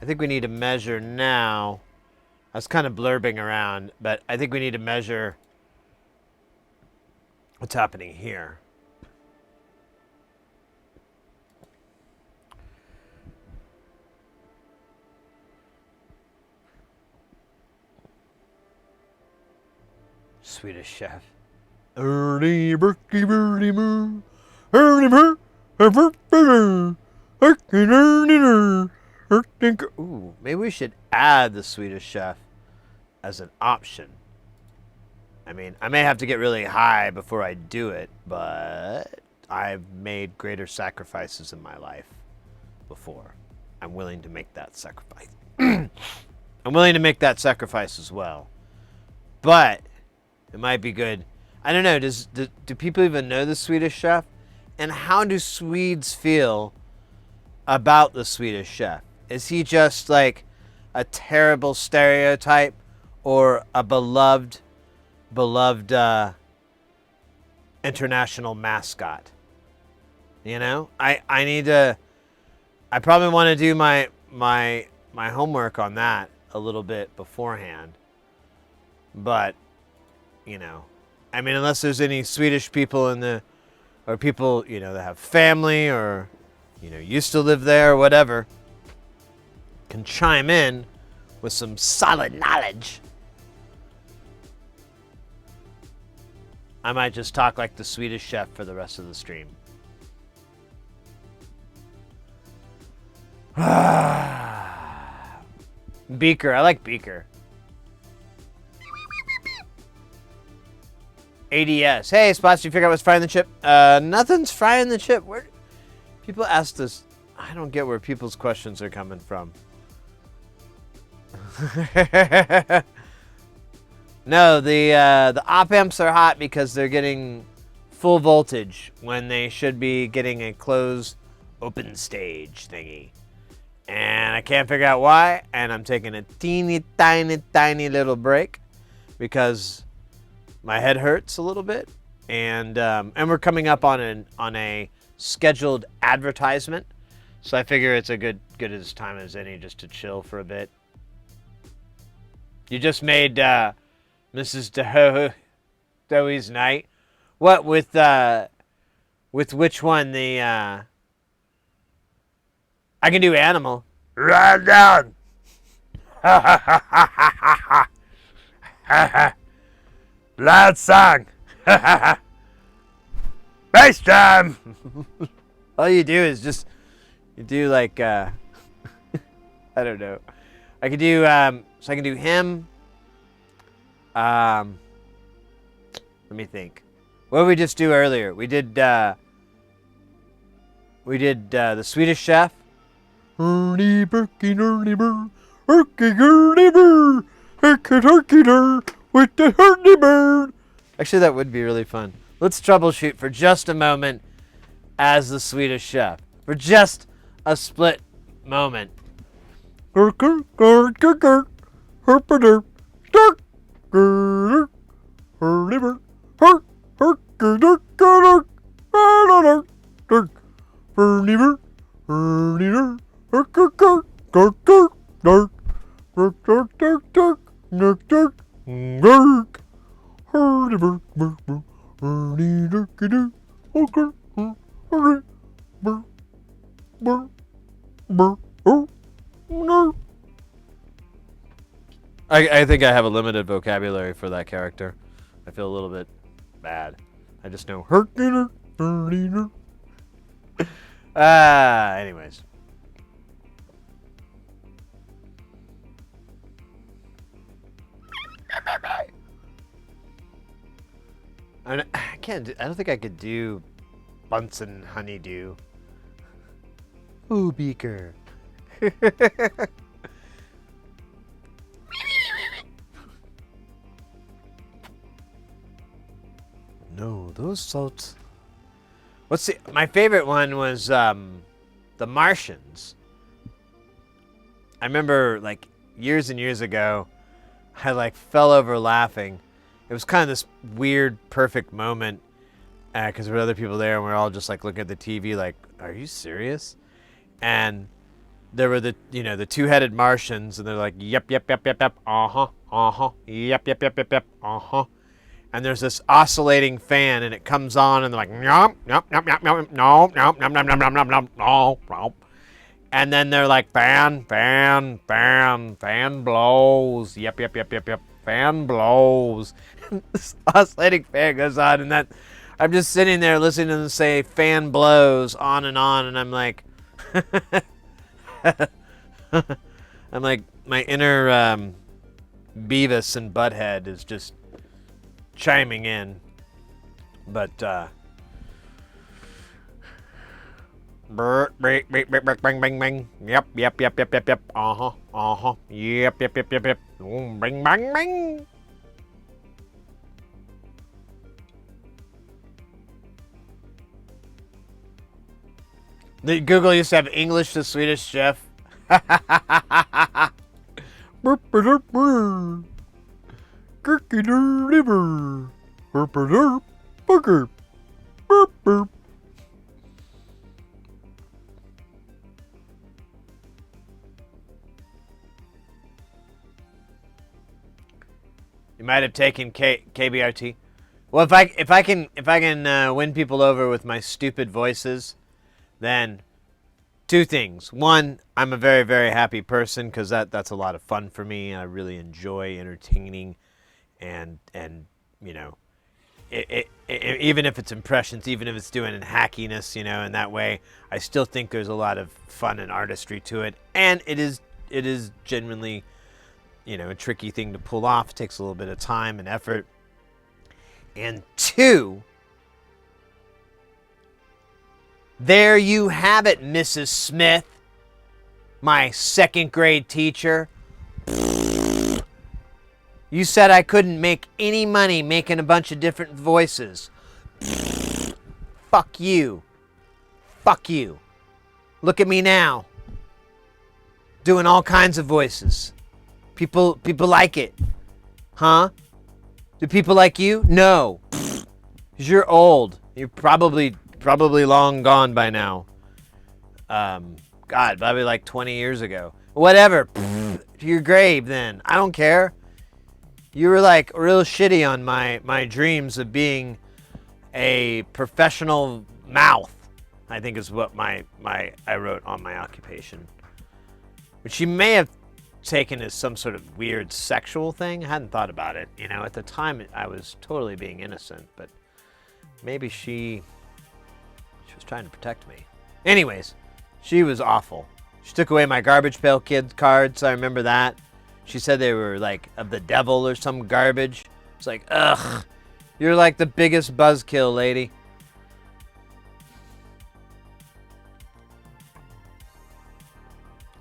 I think we need to measure now. I was kind of blurbing around, but I think we need to measure what's happening here. Swedish Chef. Ernie Berkey Birdie Moo. Ernie Ooh, maybe we should add the Swedish Chef as an option. I mean, I may have to get really high before I do it, but I've made greater sacrifices in my life before. I'm willing to make that sacrifice. I'm willing to make that sacrifice as well. But it might be good. I don't know, do people even know the Swedish Chef? And how do Swedes feel about the Swedish Chef? Is he just like a terrible stereotype or a beloved international mascot? You know, I probably want to do my homework on that a little bit beforehand. But, you know, I mean, unless there's any Swedish people or people, you know, that have family or, you know, used to live there or whatever, can chime in with some solid knowledge. I might just talk like the Swedish Chef for the rest of the stream. Beaker. I like Beaker. ADS. Hey, Spots, did you figure out what's frying the chip? Nothing's frying the chip. Where people ask this, I don't get where people's questions are coming from. No, the op amps are hot because they're getting full voltage when they should be getting a closed open stage thingy. And I can't figure out why, and I'm taking a teeny tiny little break because my head hurts a little bit, and we're coming up on a scheduled advertisement, so I figure it's a good as time as any just to chill for a bit. You just made Mrs. Doey's night. What with which one? The I can do animal. Run down. Loud song. Bass drum. All you do is just, you do like, I don't know. I could do, so I can do him. Let me think. What did we just do earlier? We did the Swedish Chef. Ernie Berkey, Ernie Burr, Erky Ernie Burr, Erky Durr, with the Ernie Bird. Actually, that would be really fun. Let's troubleshoot for just a moment as the Swedish Chef. For just a split moment. Erker, Gerker, Gerk, Herper, Dirk, Gerk, Ernie Burr, Herk, Herker, Dirk, Gerk, Dirk, Dirk, Ernie Burr, Ernie Burr. Dirk, Dirk, Dirk, Dirk, Dirk, Dirk, Dirk, Dirk, Dirk, Dirk, Dirk, Dirk, Dirk, Ernie Burr, Burr, Burr, Ernie Dirky Dirk, Dirk, Ernie Burr, Burr, Burr, Burr, Burr. I think I have a limited vocabulary for that character. I feel a little bit bad. I just know Herky Dirk, Ernie Dirk. anyways. I can't. I don't think I could do Bunsen Honeydew. Ooh, Beaker. No, those salts. My favorite one was The Martians. I remember like years and years ago, I like fell over laughing. It was kind of this weird, perfect moment because there were other people there and we were all just like looking at the TV like, are you serious? And there were the two-headed Martians and they're like, yep, yep, yep, yep, yep, uh-huh, yep, yep, yep, yep, yep, uh-huh. And there's this oscillating fan and it comes on and they're like, nope, nope, nope, nope, nope, nope, nope, nope, nope, nope, nope, nope, nope, nope. And then they're like, fan blows, yep, yep, yep, yep, yep, fan blows. This oscillating fan goes on and that I'm just sitting there listening to them say fan blows on and I'm like I'm like my inner Beavis and Butthead is just chiming in. But bang bang bang. Yep, yep, yep, yep, yep, yep. Uh-huh. Yep, yep, yep, yep, yep. Bang bang bang. The Google used to have English to Swedish Chef. Gerky liver. Herper booger. Burp burp. You might have taken KBRT. Well, if I can win people over with my stupid voices, then two things. One, I'm a very, very happy person because that's a lot of fun for me. I really enjoy entertaining, and you know, even if it's impressions, even if it's doing hackiness, you know, in that way, I still think there's a lot of fun and artistry to it, and it is genuinely, you know, a tricky thing to pull off. It takes a little bit of time and effort. And two, there you have it, Mrs. Smith, my second grade teacher. You said I couldn't make any money making a bunch of different voices. Fuck you. Fuck you. Look at me now. Doing all kinds of voices. People like it. Huh? Do people like you? No. 'Cause you're old. You're probably long gone by now. God, probably like 20 years ago. Whatever. To your grave then. I don't care. You were like real shitty on my dreams of being a professional mouth, I think is what I wrote on my occupation. Which you may have taken as some sort of weird sexual thing. I hadn't thought about it. You know, at the time I was totally being innocent, but maybe she was trying to protect me. Anyways, she was awful. She took away my Garbage Pail Kids cards. I remember that. She said they were like of the devil or some garbage. It's like, ugh, you're like the biggest buzzkill, lady.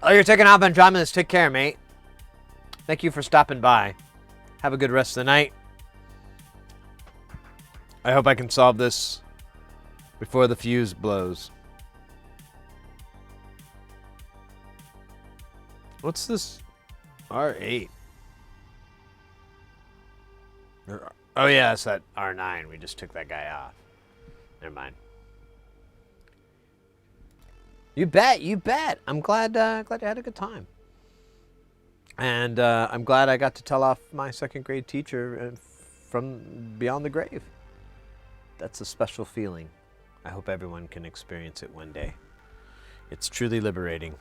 Oh, you're taking off, Andromedus. Take care, mate. Thank you for stopping by. Have a good rest of the night. I hope I can solve this before the fuse blows. What's this? R8. Oh yeah, it's that R9. We just took that guy off. Never mind. You bet, you bet. I'm glad you had a good time. And I'm glad I got to tell off my second grade teacher from beyond the grave. That's a special feeling. I hope everyone can experience it one day. It's truly liberating.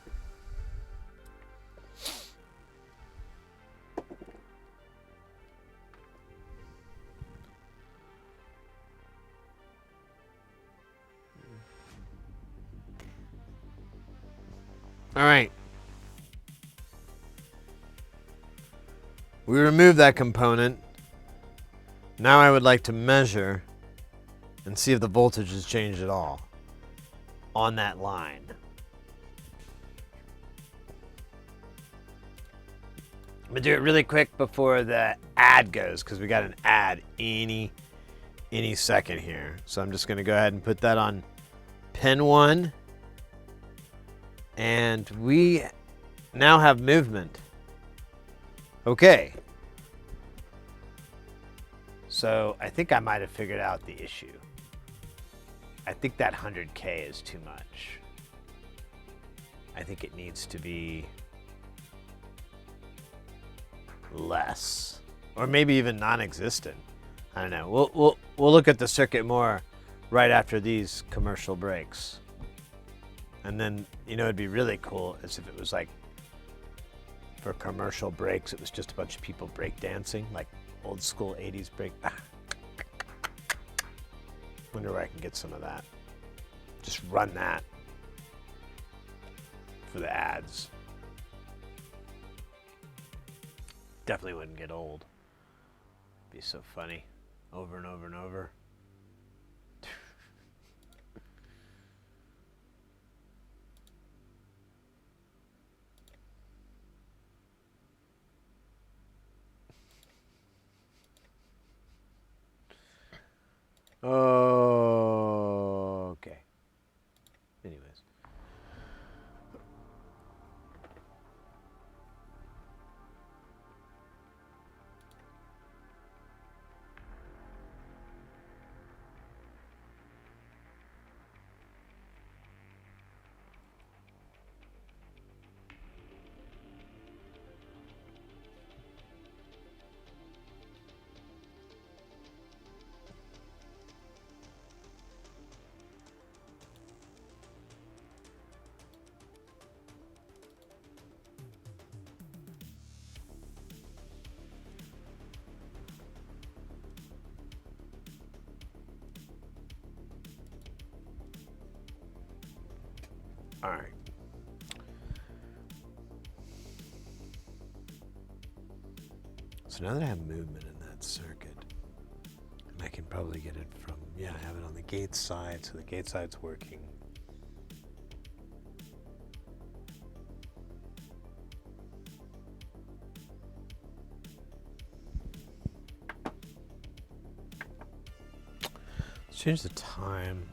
All right. We removed that component. Now I would like to measure and see if the voltage has changed at all on that line. I'm gonna do it really quick before the ad goes, because we got an ad any second here. So I'm just gonna go ahead and put that on pin 1. And we now have movement. Okay. So I think I might have figured out the issue. I think that 100K is too much. I think it needs to be less, or maybe even non-existent. I don't know. We'll look at the circuit more right after these commercial breaks. And then, you know, it'd be really cool as if it was like, for commercial breaks, it was just a bunch of people break dancing, like old school 80s break. Wonder where I can get some of that. Just run that for the ads. Definitely wouldn't get old. Be so funny. Over and over and over. Okay. Anyways. All right. So now that I have movement in that circuit, and I can probably get it from, yeah, I have it on the gate side, so the gate side's working. Let's change the time.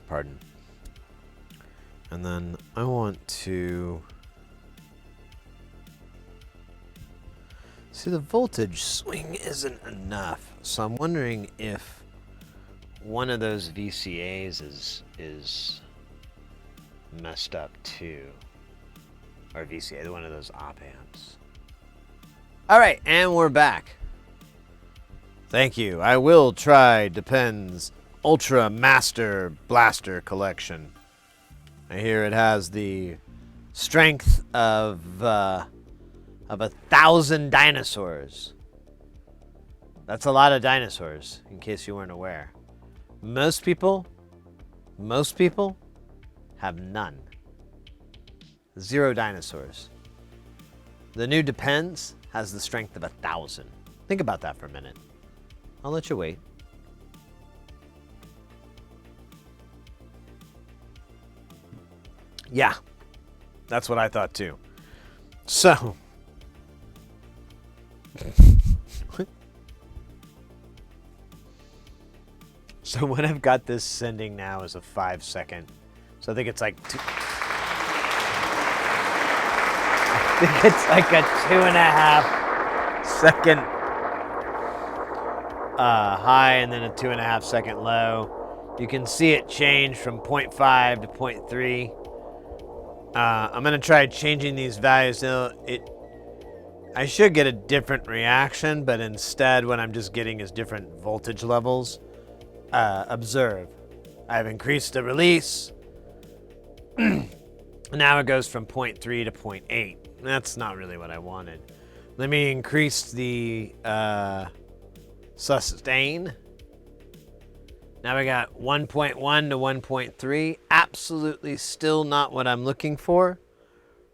Pardon. And then I want to see, the voltage swing isn't enough. So I'm wondering if one of those VCAs is messed up too. Or VCA, one of those op amps. All right, and we're back. Thank you. I will try Depends Ultra Master Blaster Collection. I hear it has the strength of of 1,000 dinosaurs. That's a lot of dinosaurs, in case you weren't aware. Most people have none. 0 dinosaurs. The new Depends has the strength of 1,000. Think about that for a minute. I'll let you wait. Yeah, that's what I thought too. So, so what I've got this sending now is a 5-second. So I think it's like I think it's like a 2.5 second high and then a 2.5 second low. You can see it change from 0.5 to 0.3. I'm gonna try changing these values. Now, I should get a different reaction, but instead what I'm just getting is different voltage levels. Observe. I've increased the release. Now it goes from 0.3 to 0.8. That's not really what I wanted. Let me increase the sustain. Now we got 1.1 to 1.3. Absolutely still not what I'm looking for.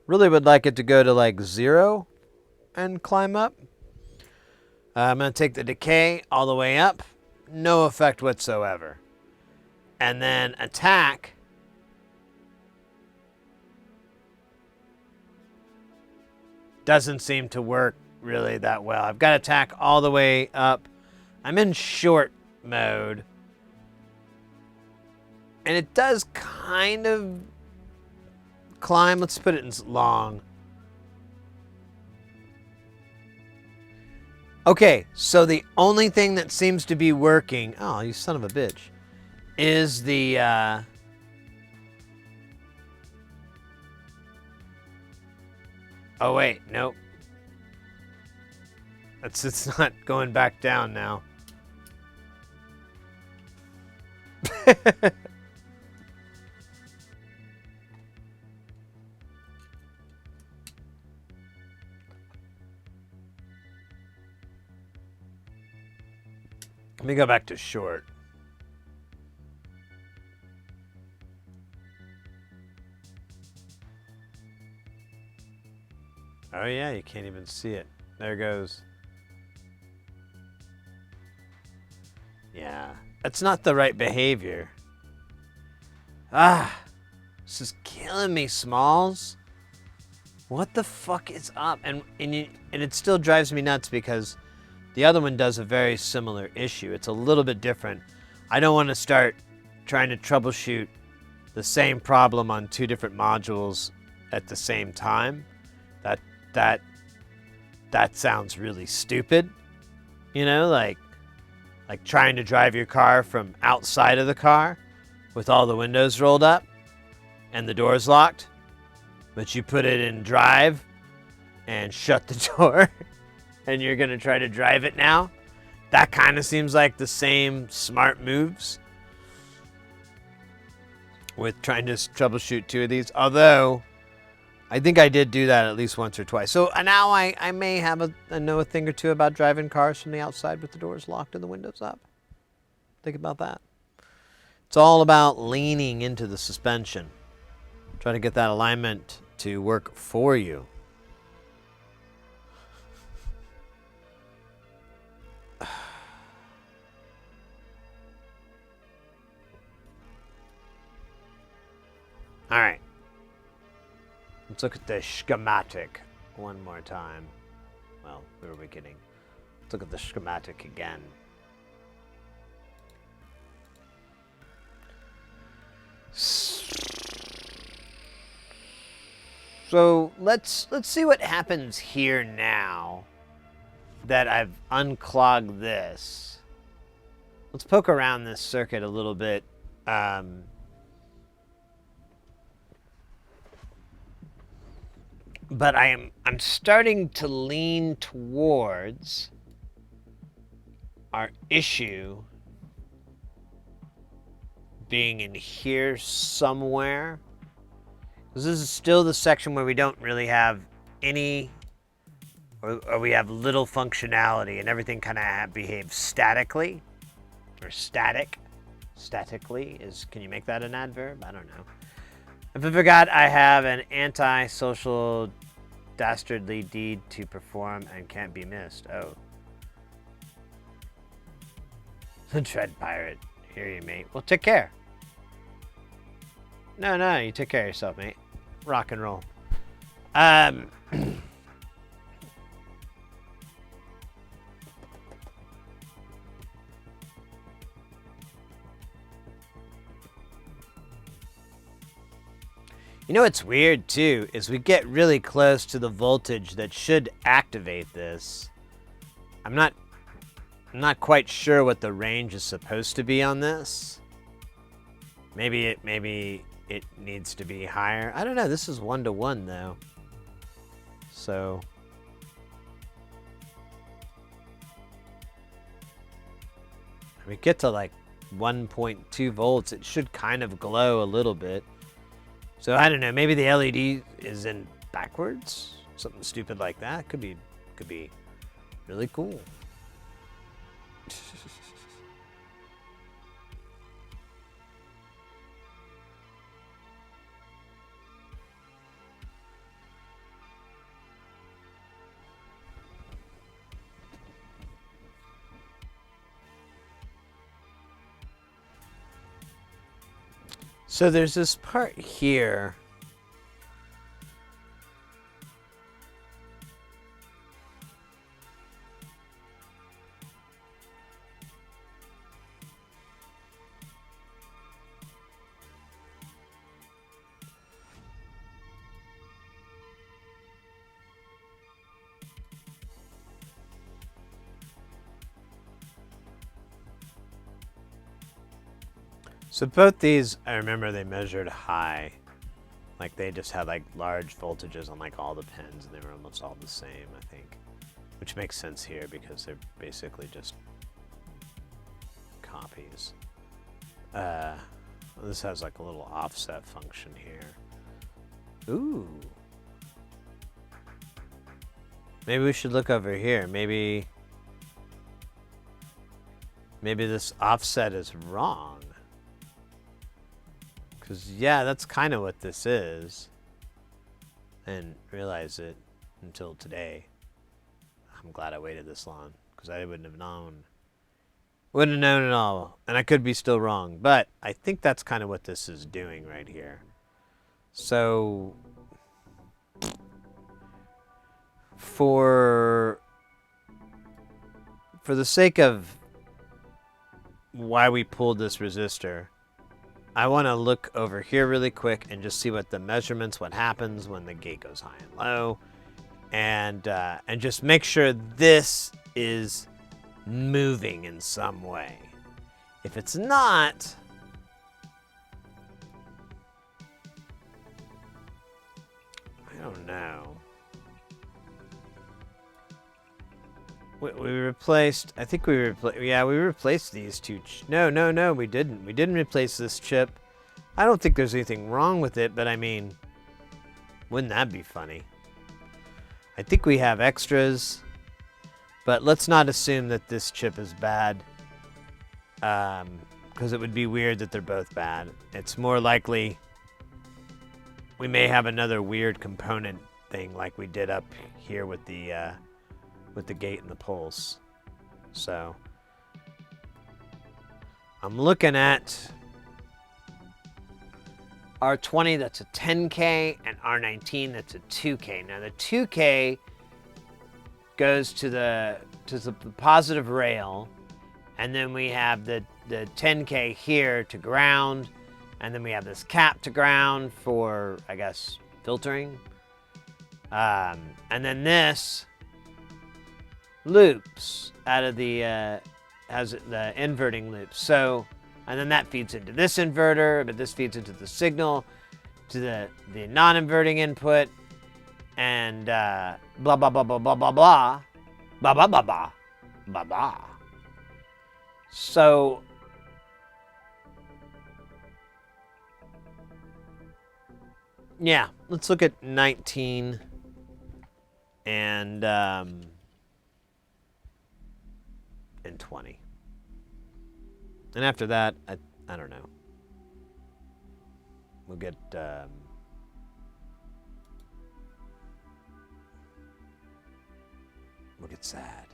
Really would like it to go to like 0 and climb up. I'm going to take the decay all the way up. No effect whatsoever. And then attack. Doesn't seem to work really that well. I've got attack all the way up. I'm in short mode. And it does kind of climb. Let's put it in long. Okay, so the only thing that seems to be working, oh, you son of a bitch, is the oh wait, nope. It's not going back down now. Let me go back to short. Oh yeah, you can't even see it. There it goes. Yeah, that's not the right behavior. Ah, this is killing me, Smalls. What the fuck is up? And it still drives me nuts because the other one does a very similar issue. It's a little bit different. I don't want to start trying to troubleshoot the same problem on 2 different modules at the same time. That sounds really stupid. You know, like trying to drive your car from outside of the car with all the windows rolled up and the doors locked, but you put it in drive and shut the door. And you're going to try to drive it now? That kind of seems like the same smart moves with trying to troubleshoot 2 of these. Although, I think I did do that at least once or twice. So now I may have know a thing or two about driving cars from the outside with the doors locked and the windows up. Think about that. It's all about leaning into the suspension. Trying to get that alignment to work for you. All right. Let's look at the schematic one more time. Well, where are we getting? Let's look at the schematic again. So let's see what happens here now that I've unclogged this. Let's poke around this circuit a little bit. But I'm starting to lean towards our issue being in here somewhere. Because this is still the section where we don't really have any or we have little functionality and everything kind of behaves statically, or statically is, can you make that an adverb? I don't know. If I forgot, I have an anti-social dastardly deed to perform and can't be missed. Oh. The Tread Pirate. Hear you, mate. Well, take care. No, you take care of yourself, mate. Rock and roll. You know what's weird too is we get really close to the voltage that should activate this. I'm not quite sure what the range is supposed to be on this. Maybe it needs to be higher. I don't know. This is 1-to-1 though. So we get to like 1.2 volts, it should kind of glow a little bit. So I don't know, maybe the LED is in backwards, something stupid like that. Could be really cool. So there's this part here. So both these, I remember they measured high. Like they just had like large voltages on like all the pins and they were almost all the same, I think. Which makes sense here because they're basically just copies. This has like a little offset function here. Ooh. Maybe we should look over here. Maybe this offset is wrong. Because, yeah, that's kind of what this is. I didn't realize it until today. I'm glad I waited this long. Because I wouldn't have known. Wouldn't have known at all. And I could be still wrong. But I think that's kind of what this is doing right here. So, for the sake of why we pulled this resistor, I want to look over here really quick and just see what the measurements, what happens when the gate goes high and low, and just make sure this is moving in some way. If it's not, I don't know. We replaced, I think we replaced, yeah, we replaced these two. No, we didn't. We didn't replace this chip. I don't think there's anything wrong with it, but I mean, wouldn't that be funny? I think we have extras, but let's not assume that this chip is bad, because it would be weird that they're both bad. It's more likely we may have another weird component thing like we did up here with the gate and the pulse. So I'm looking at R20, that's a 10K, and R19, that's a 2K. Now the 2K goes to the positive rail, and then we have the 10K here to ground, and then we have this cap to ground for, I guess, filtering. And then this loops out of the has the inverting loop. So, and then that feeds into this inverter, but this feeds into the signal to the non-inverting input, and blah blah blah blah blah blah blah blah blah blah blah blah blah blah. So yeah, let's look at 19 and 20. And after that, I don't know. We'll get sad.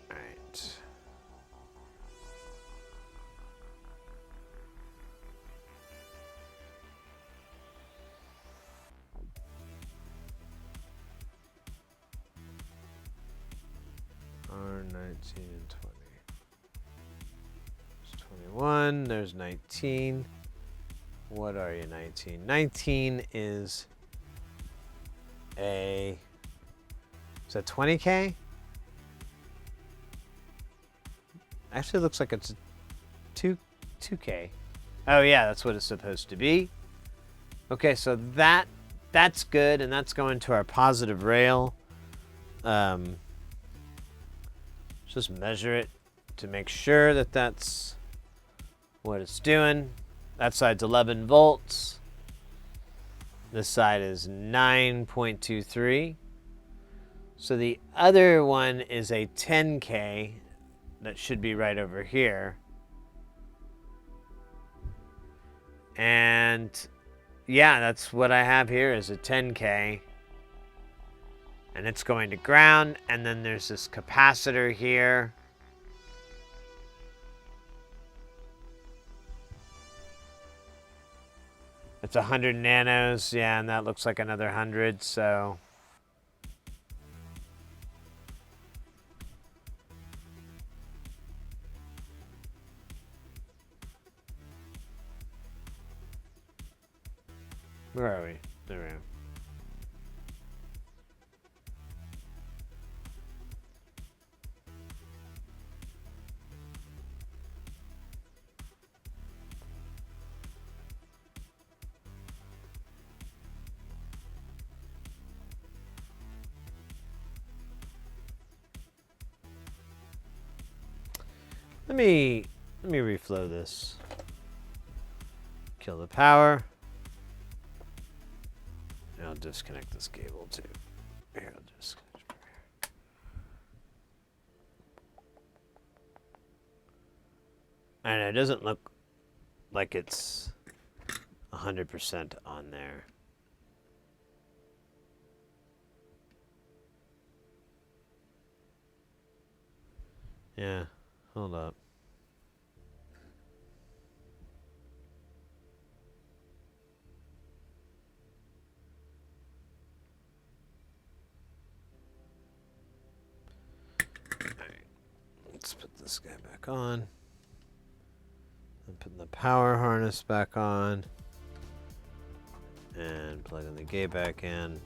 All right. R 19 and 20. There's 21. There's 19. What are you, 19? 19 is a... Is that 20K? Actually, it looks like it's 2K. Oh, yeah, that's what it's supposed to be. Okay, so that's good, and that's going to our positive rail. Just measure it to make sure that that's what it's doing. That side's 11 volts. This side is 9.23. So the other one is a 10K that should be right over here. And yeah, that's what I have here is a 10K. And it's going to ground, and then there's this capacitor here. It's 100 nanos, yeah, and that looks like another 100, so... Where are we? There we are. Let me reflow this. Kill the power. And I'll disconnect this cable too. Here, I'll just. And it doesn't look like it's 100% on there. Yeah, hold up. Let's put this guy back on. I'm putting the power harness back on. And plugging the gate back in.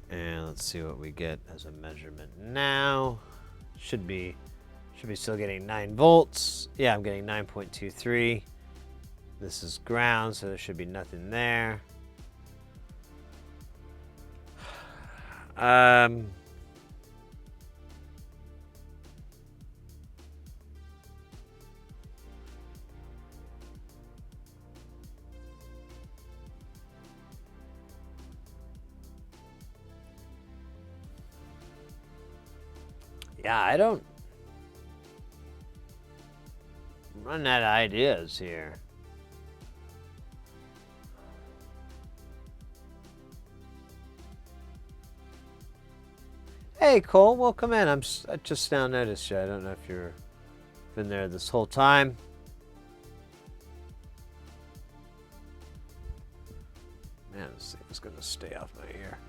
And let's see what we get as a measurement now. Should be still getting 9 volts. Yeah, I'm getting 9.23. This is ground, so there should be nothing there. Yeah, I don't run out of ideas here. Hey, Cole, welcome in. I just now noticed you. I don't know if you've been there this whole time. Man, this thing's gonna stay off my ear.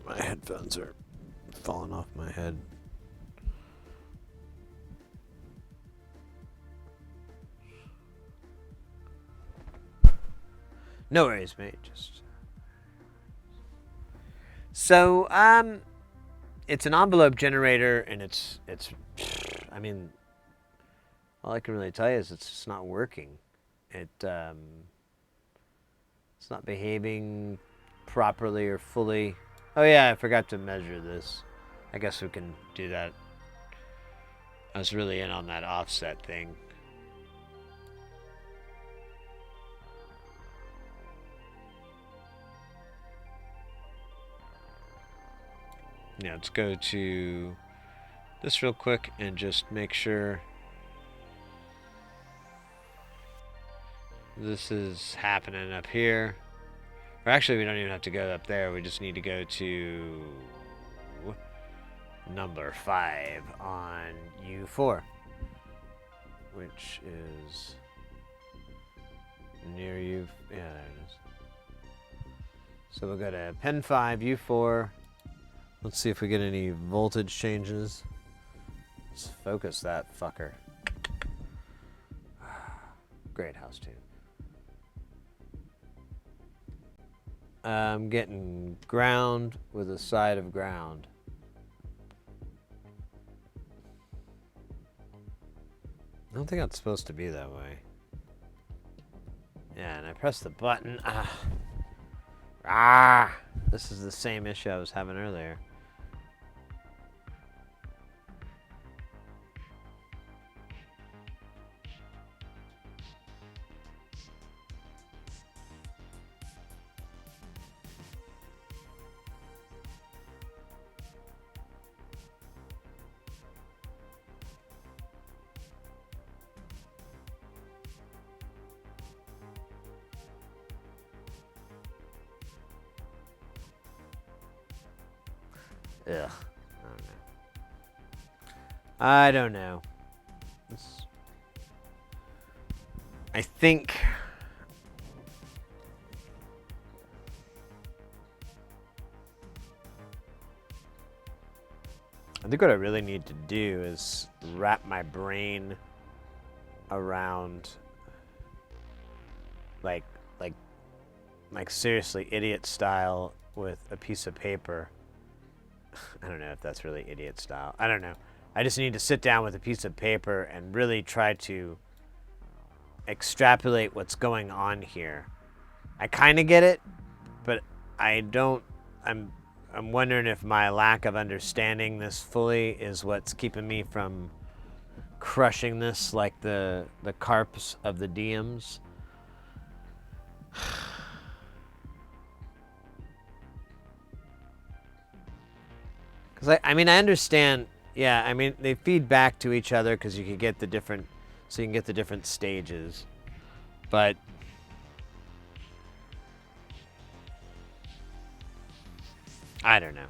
My headphones are falling off my head. No worries, mate. Just So, it's an envelope generator, and it's. I mean, all I can really tell you is it's just not working. It's not behaving properly or fully. Oh yeah, I forgot to measure this. I guess we can do that. I was really in on that offset thing. Yeah, let's go to this real quick and just make sure this is happening up here. Or actually, we don't even have to go up there. We just need to go to number 5 on U4, which is near U. Yeah, there it is. So we'll go to pin 5, U4. Let's see if we get any voltage changes. Let's focus that fucker. Great house tune. I'm getting ground with a side of ground. I don't think that's supposed to be that way. Yeah, and I pressed the button. This is the same issue I was having earlier. Ugh. I don't know. I think... I think what I really need to do is wrap my brain around like seriously idiot style with a piece of paper. I don't know if that's really idiot style. I don't know. I just need to sit down with a piece of paper and really try to extrapolate what's going on here. I kind of get it, but I don't. I'm wondering if my lack of understanding this fully is what's keeping me from crushing this like the carps of the Diems. Because I mean, I understand. Yeah, I mean, they feed back to each other because you can get the different, so you can get the different stages. But I don't know.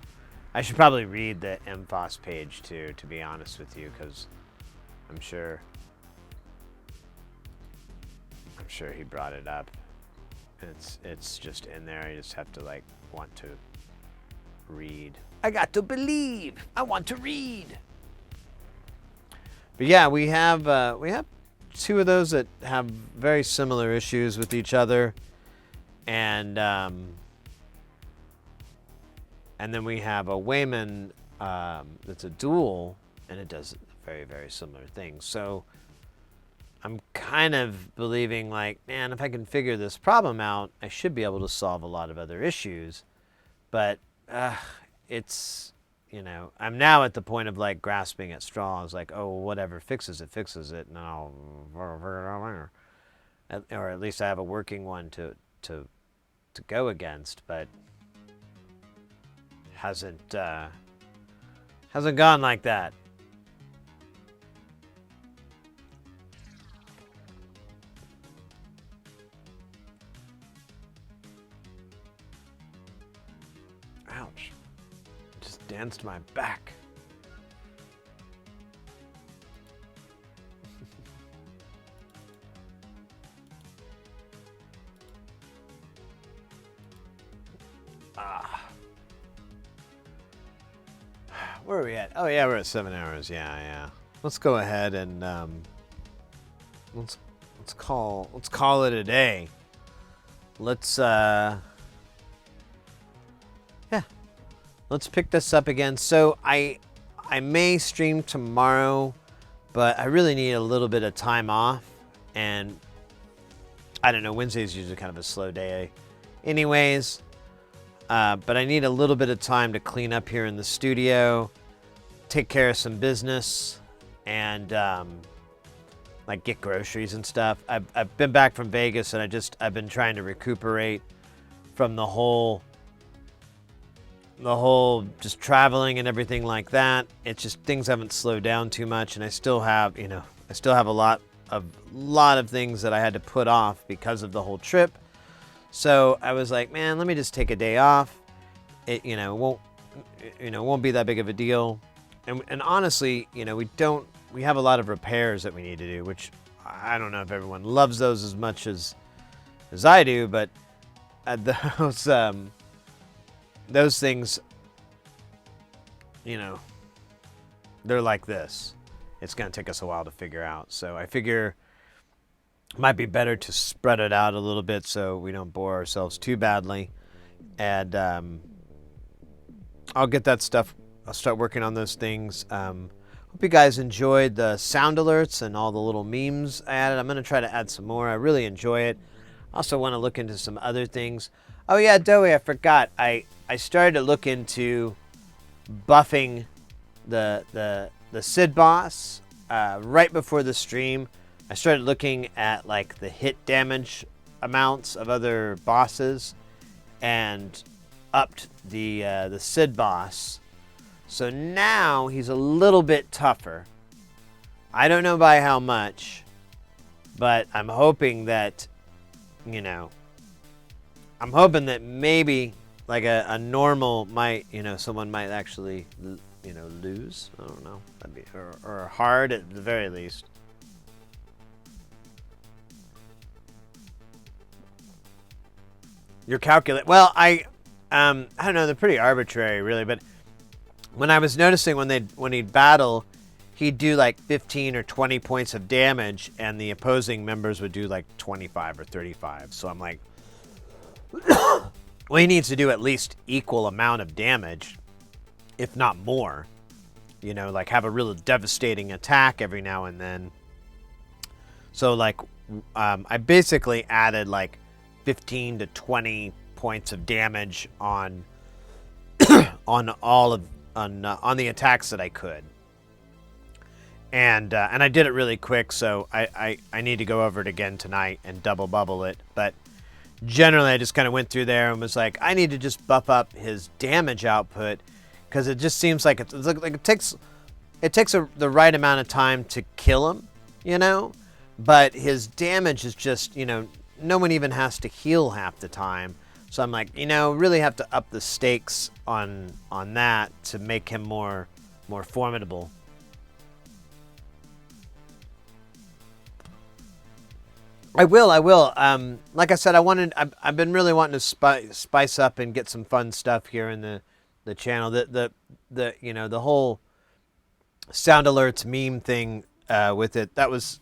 I should probably read the MFOS page too, to be honest with you, because I'm sure he brought it up. It's just in there. You just have to like want to read. I got to believe. I want to read. But yeah, we have two of those that have very similar issues with each other, and then we have a Wayman that's a dual, and it does very, very similar things. So I'm kind of believing like, man, if I can figure this problem out, I should be able to solve a lot of other issues. But it's, you know, I'm now at the point of like grasping at straws, like, oh, whatever fixes it, and I'll figure it out later. Or at least I have a working one to go against, but hasn't gone like that. Ouch. Just danced my back. Where are we at? Oh yeah, we're at 7 hours. Yeah. Let's go ahead and let's call it a day. Let's let's pick this up again. So I may stream tomorrow, but I really need a little bit of time off, and I don't know, Wednesday's usually kind of a slow day anyways, but I need a little bit of time to clean up here in the studio, take care of some business, and like get groceries and stuff. I've been back from Vegas, and I've been trying to recuperate from the whole just traveling and everything like that. It's just things haven't slowed down too much, and I still have a lot of things that I had to put off because of the whole trip. So I was like, man, let me just take a day off. It won't be that big of a deal. And honestly, we have a lot of repairs that we need to do, which I don't know if everyone loves those as much as I do, but those things, they're like this. It's going to take us a while to figure out. So I figure it might be better to spread it out a little bit so we don't bore ourselves too badly. And I'll get that stuff. I'll start working on those things. Hope you guys enjoyed the sound alerts and all the little memes I added. I'm going to try to add some more. I really enjoy it. I also want to look into some other things. Oh yeah, Doey, I forgot. I started to look into buffing the Sid boss right before the stream. I started looking at like the hit damage amounts of other bosses and upped the Sid boss. So now he's a little bit tougher. I don't know by how much, but I'm hoping that, I'm hoping that maybe like a normal might, someone might actually, lose. I don't know. That'd be, or hard at the very least. Your calculate. Well, I don't know. They're pretty arbitrary, really. But when I was noticing when he'd battle, he'd do like 15 or 20 points of damage, and the opposing members would do like 25 or 35. So I'm like, well, he needs to do at least equal amount of damage, if not more. Like have a real devastating attack every now and then. So like, I basically added like 15 to 20 points of damage on on the attacks that I could. And I did it really quick, so I need to go over it again tonight and double bubble it. But generally, I just kind of went through there and was like, I need to just buff up his damage output, because it just seems like it takes the right amount of time to kill him, but his damage is just, no one even has to heal half the time. So I'm like, really have to up the stakes on that to make him more formidable. I will. Like I said, I've been really wanting to spice up and get some fun stuff here in the channel. The whole sound alerts meme thing with it, that was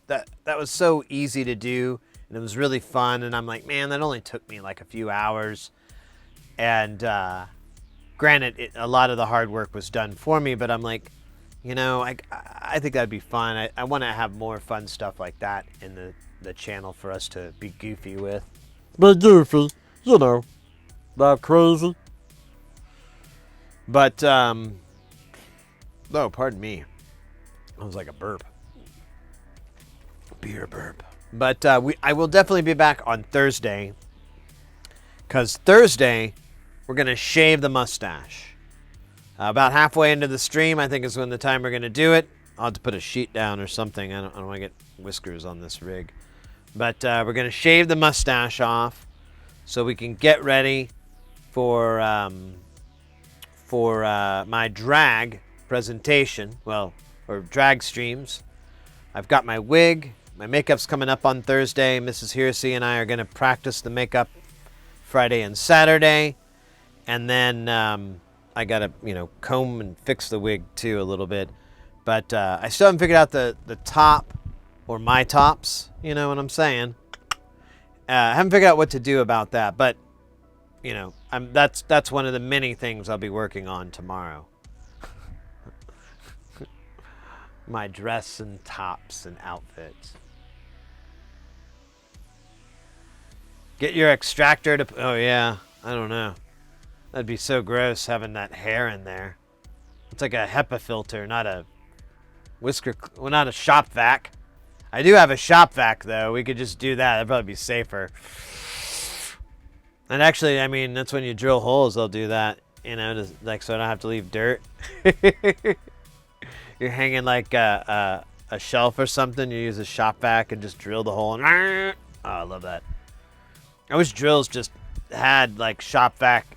so easy to do, and it was really fun. And I'm like, man, that only took me like a few hours. And granted, a lot of the hard work was done for me, but I'm like, I think that'd be fun. I want to have more fun stuff like that in the channel for us to be goofy with. Be goofy, that crazy. But oh, pardon me, that was like a burp, beer burp. But I will definitely be back on Thursday, because Thursday we're gonna shave the mustache. About halfway into the stream, I think is when the time we're gonna do it. I'll have to put a sheet down or something. I don't want to get whiskers on this rig. But we're going to shave the mustache off so we can get ready for my drag presentation, or drag streams. I've got my wig. My makeup's coming up on Thursday. Mrs. Hersey and I are going to practice the makeup Friday and Saturday. And then I got to, comb and fix the wig too a little bit. But I still haven't figured out the top or my tops, you know what I'm saying. I haven't figured out what to do about that, but you know, that's one of the many things I'll be working on tomorrow. My dress and tops and outfits. Get your extractor to... Oh, yeah. I don't know. That'd be so gross having that hair in there. It's like a HEPA filter, not a whisker... Well, not a shop vac. I do have a shop vac, though. We could just do that. That'd probably be safer. And actually, I mean, that's when you drill holes, they'll do that. You know, just, like, so I don't have to leave dirt. You're hanging like a shelf or something. You use a shop vac and just drill the hole. And, oh, I love that. I wish drills just had like shop vac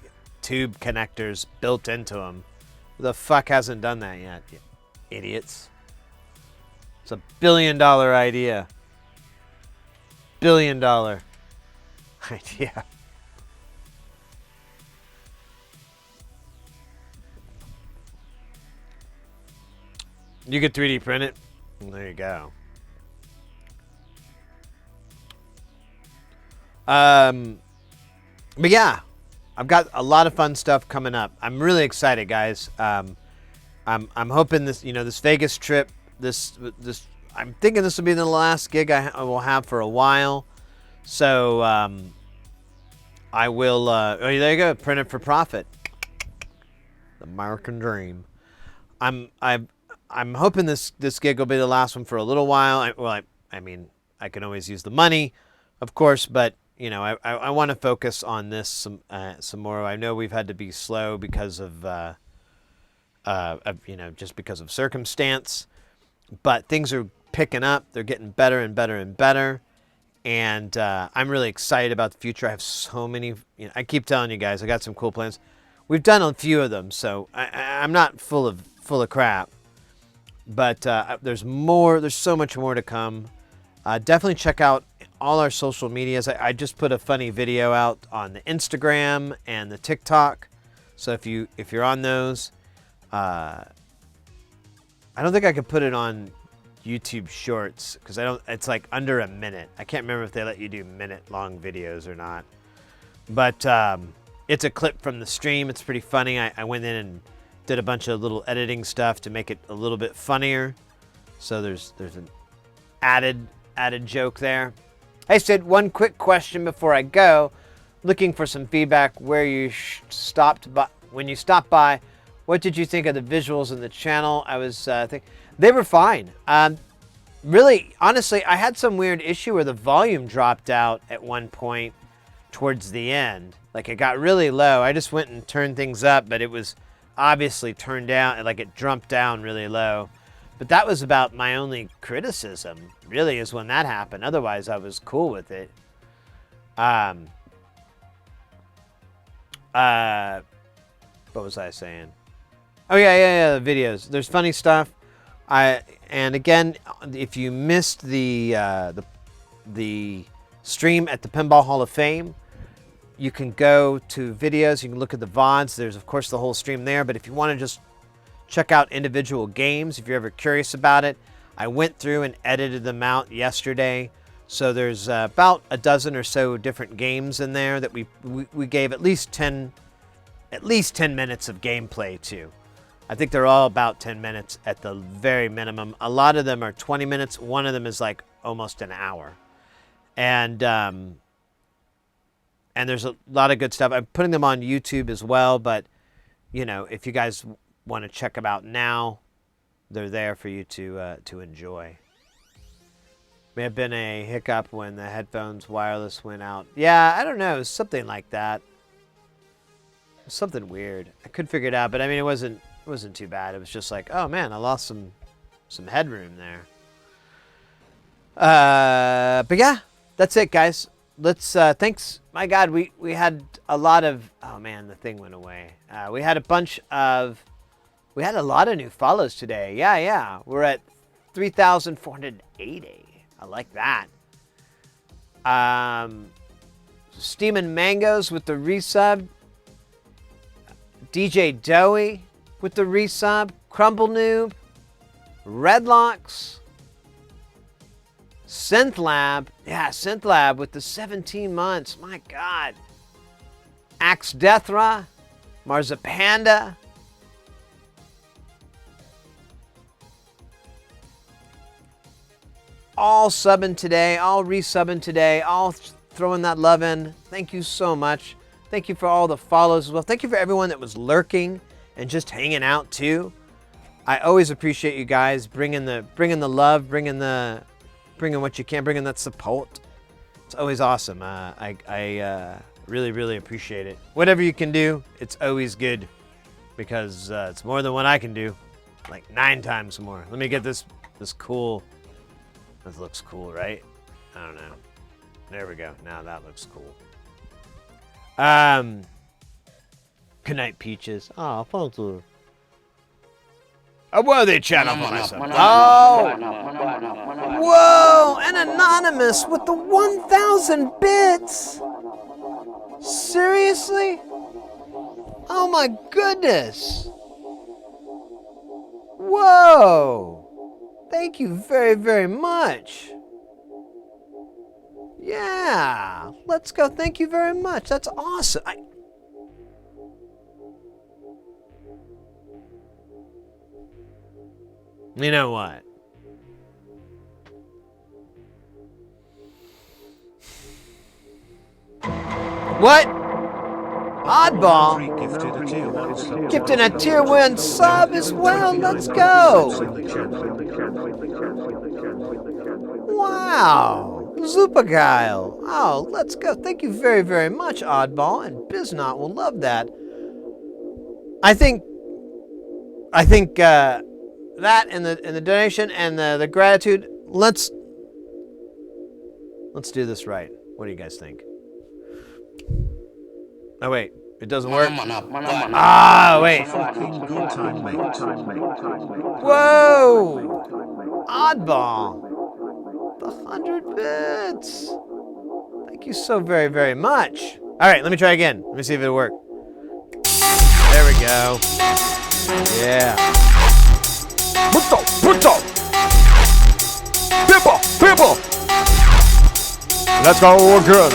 tube connectors built into them. Who the fuck hasn't done that yet? You idiots. It's a $1 billion idea. $1 billion idea. You could 3D print it. There you go. But yeah, I've got a lot of fun stuff coming up. I'm really excited, guys. I'm hoping this, you know, this Vegas trip, I'm thinking this will be the last gig I will have for a while. So I will. Oh, there you go. Print it for profit. The American dream. I'm hoping this gig will be the last one for a little while. I mean, I can always use the money, of course, but you know, I want to focus on this some more. I know we've had to be slow because of you know, just because of circumstance, but things are picking up. They're getting better and better and better, and I'm really excited about the future. I have so many. You know, I keep telling you guys, I got some cool plans. We've done a few of them, so I'm not full of crap. But there's more. There's so much more to come. Definitely check out all our social medias. I just put a funny video out on the Instagram and the TikTok. So if you're on those, I don't think I could put it on YouTube Shorts because it's like under a minute. I can't remember if they let you do minute-long videos or not. But it's a clip from the stream. It's pretty funny. I went in and did a bunch of little editing stuff to make it a little bit funnier. So there's an added joke there. Hey Sid, one quick question before I go. Looking for some feedback where you stopped by. When you stopped by, what did you think of the visuals in the channel? I was thinking they were fine. Really, honestly, I had some weird issue where the volume dropped out at one point towards the end. Like it got really low. I just went and turned things up, but it was obviously turned down, like it jumped down really low. But that was about my only criticism, really, is when that happened. Otherwise, I was cool with it. What was I saying? Oh, yeah, the videos. There's funny stuff. And again, if you missed the stream at the Pinball Hall of Fame, you can go to videos. You can look at the VODs. There's, of course, the whole stream there. But if you want to just check out individual games, if you're ever curious about it, I went through and edited them out yesterday. So there's about a dozen or so different games in there that we gave at least 10 minutes of gameplay to. I think they're all about 10 minutes at the very minimum. A lot of them are 20 minutes. One of them is like almost an hour. And there's a lot of good stuff. I'm putting them on YouTube as well, but you know, if you guys want to check them out now, they're there for you to enjoy. May have been a hiccup when the headphones wireless went out. Yeah, I don't know, something like that. Something weird. I couldn't figure it out, but I mean, it wasn't too bad. It was just like, oh man, I lost some headroom there. But yeah, that's it, guys. Let's thanks. My God, we had a lot of. Oh man, the thing went away. We had a lot of new follows today. Yeah. We're at 3,480. I like that. Steamin' Mangoes with the resub. DJ Doey with the resub. Crumble Noob. Redlocks. Synth Lab. Yeah, Synth Lab with the 17 months. My God. Axe Deathra, Marzipanda, all subbing today, all resubbing today, all throwing that love in. Thank you so much. Thank you for all the follows as well. Thank you for everyone that was lurking and just hanging out too. I always appreciate you guys bringing the love, bringing what you can, bringing that support. It's always awesome. I really, really appreciate it. Whatever you can do, it's always good because it's more than what I can do, like 9 times more. Let me get this cool. This looks cool, right? I don't know. There we go. Now that looks cool. Good night, Peaches. Oh, thank you. A worthy channel for myself. Oh! Whoa! An anonymous with the 1,000 bits! Seriously? Oh my goodness! Whoa! Thank you very, very much. Yeah, let's go. Thank you very much. That's awesome. You know what? What? Oddball gifted a tier 1 sub as well. Let's go. Wow. Zupagile. Oh, let's go. Thank you very, very much, Oddball. And Biznot will love that. I think that and the donation and the gratitude. Let's do this right. What do you guys think? Oh wait, it doesn't work. Ah, wait. Whoa! Oddball. The 100 bits. Thank you so very, very much. All right, let me try again. Let me see if it'll work. There we go. Yeah. Puto! People! Let's go, we're good.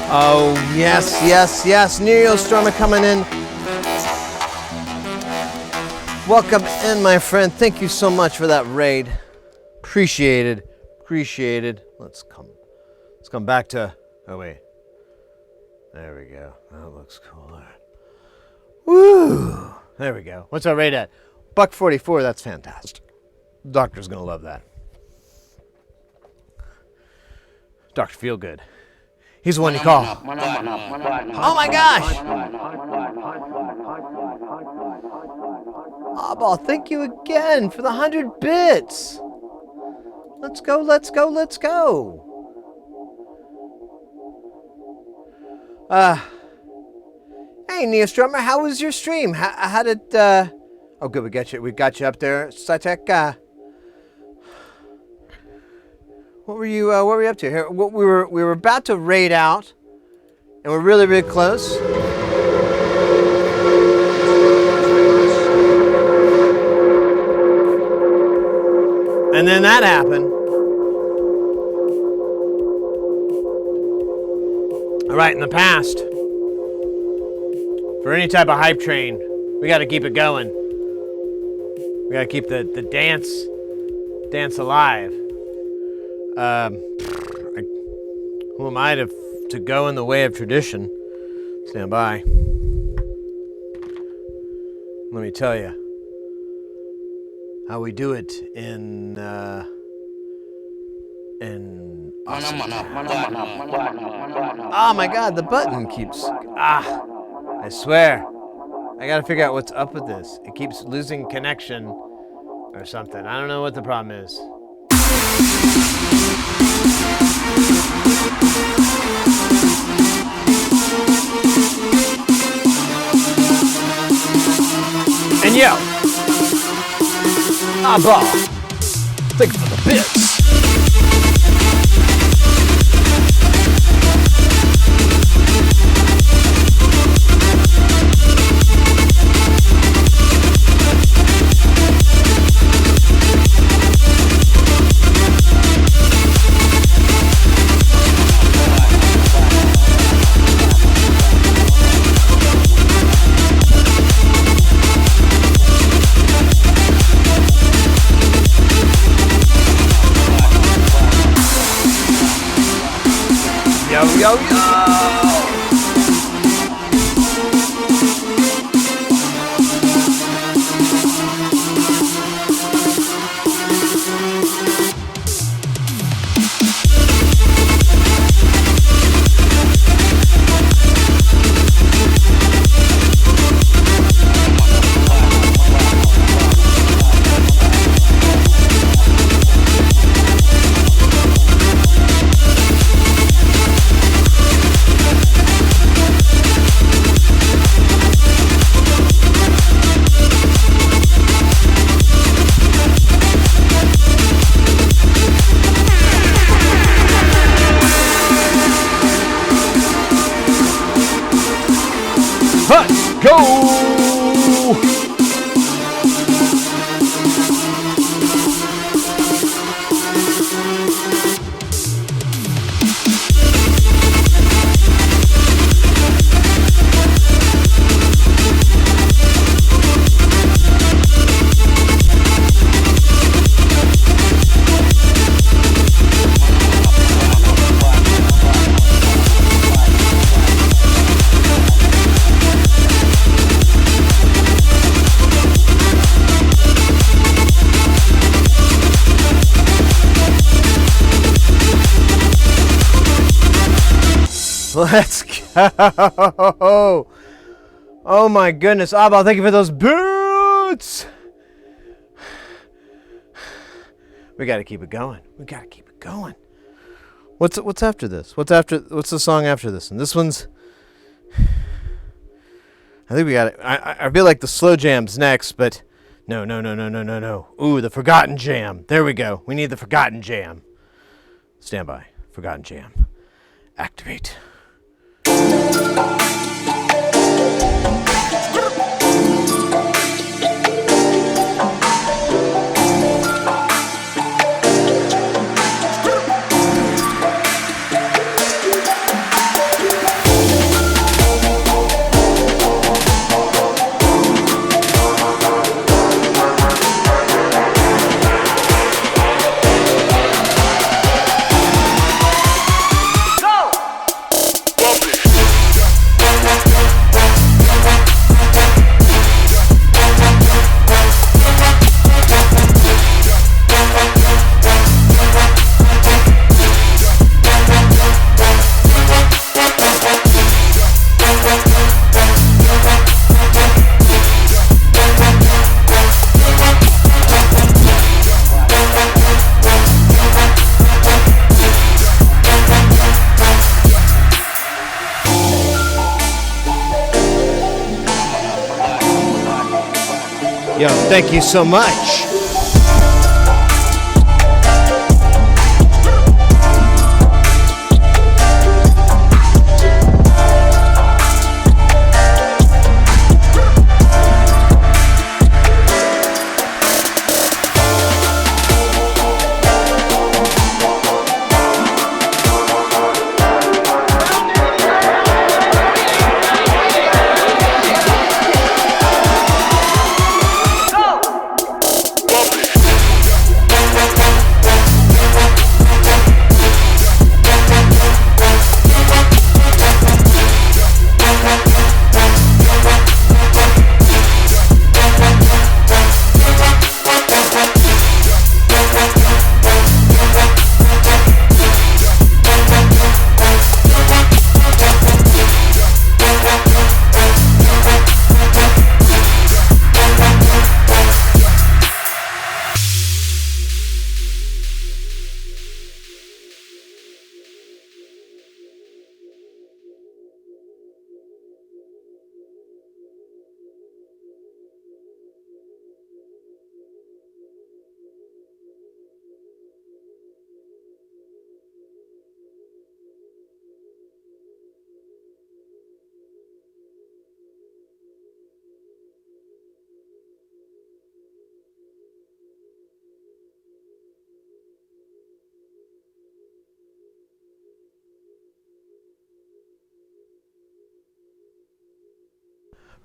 Oh, yes. Neo Stormer coming in. Welcome in, my friend. Thank you so much for that raid. Appreciated. Let's come back to, oh wait. There we go. That looks cooler. Woo! There we go. What's our rate at? $1.44. That's fantastic. Doctor's gonna love that. Dr. Feelgood. He's the one you call. Oh my gosh! Oddball, thank you again for the 100 bits. Let's go, let's go, let's go. Hey, Neostrummer, how was your stream? How did, oh, good, we got you up there, Cytec. What were you up to here? We were about to raid out, and we're really, really close. And then that happened. All right, in the past, for any type of hype train, we got to keep it going. We got to keep the dance alive. Who am I to go in the way of tradition? Stand by. Let me tell you how we do it in Austin. Oh my God, the button keeps I swear, I gotta figure out what's up with this. It keeps losing connection or something. I don't know what the problem is. And yo, Oddball, thank you for the bits. Yo, yo! Let's go! Let's go! Oh my goodness, Oddball, thank you for those boots! We gotta keep it going. We gotta keep it going. What's after this? What's the song after this? And this one's, I think we got it. I feel like the slow jam's next, but no. Ooh, the Forgotten Jam. There we go. We need the Forgotten Jam. Stand by. Forgotten Jam. Activate. go. Thank you so much.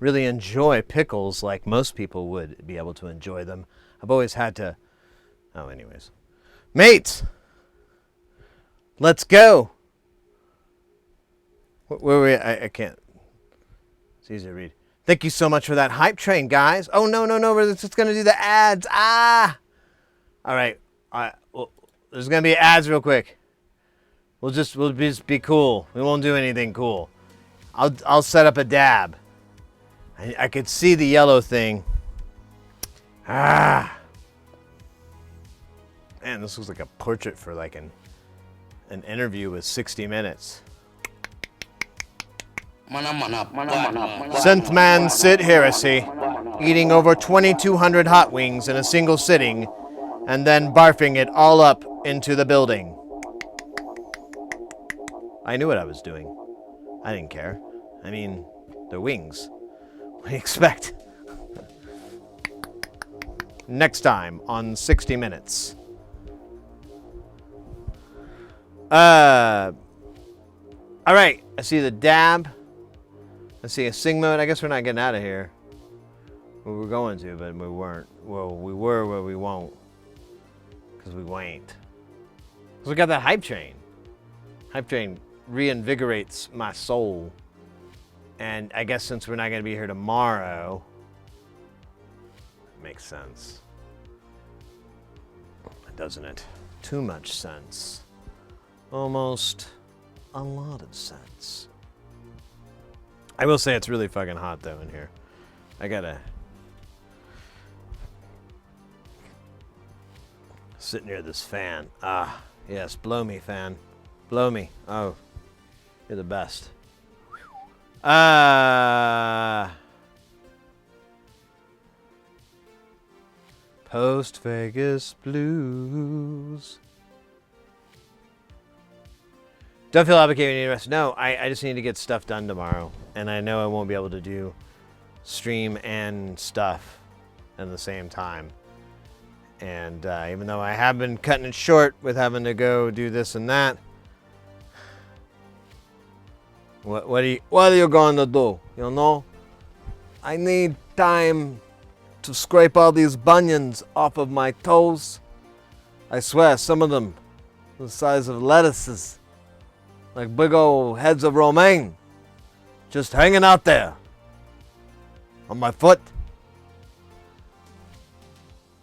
Really enjoy pickles like most people would be able to enjoy them. I've always had to. Oh, anyways. Mates! Let's go! Where were we? I can't. It's easy to read. Thank you so much for that hype train, guys. Oh, no. We're just going to do the ads. Ah! All right. Well, there's going to be ads real quick. We'll just be cool. We won't do anything cool. I'll set up a dab. I could see the yellow thing. Ah. Man, this looks like a portrait for like an interview with 60 Minutes. Synthman Sid Heresy, eating over 2,200 hot wings in a single sitting, and then barfing it all up into the building. I knew what I was doing. I didn't care. I mean, they're wings. What do you expect? Next time on 60 Minutes. Alright, I see the dab. I see a sing mode. I guess we're not getting out of here. We were going to, but we weren't. Well, we were where we won't. Because we ain't. Because we got that hype train. Hype train reinvigorates my soul. And I guess since we're not going to be here tomorrow, it makes sense. Doesn't it? Too much sense. Almost a lot of sense. I will say it's really fucking hot though in here. I gotta sit near this fan. Ah, yes, blow me, fan. Blow me. Oh, you're the best. Post Vegas Blues. Don't feel obligated any rest. No, I just need to get stuff done tomorrow. And I know I won't be able to do stream and stuff at the same time. And even though I have been cutting it short with having to go do this and that, what are you going to do? You know? I need time to scrape all these bunions off of my toes. I swear, some of them the size of lettuces. Like big old heads of romaine. Just hanging out there. On my foot.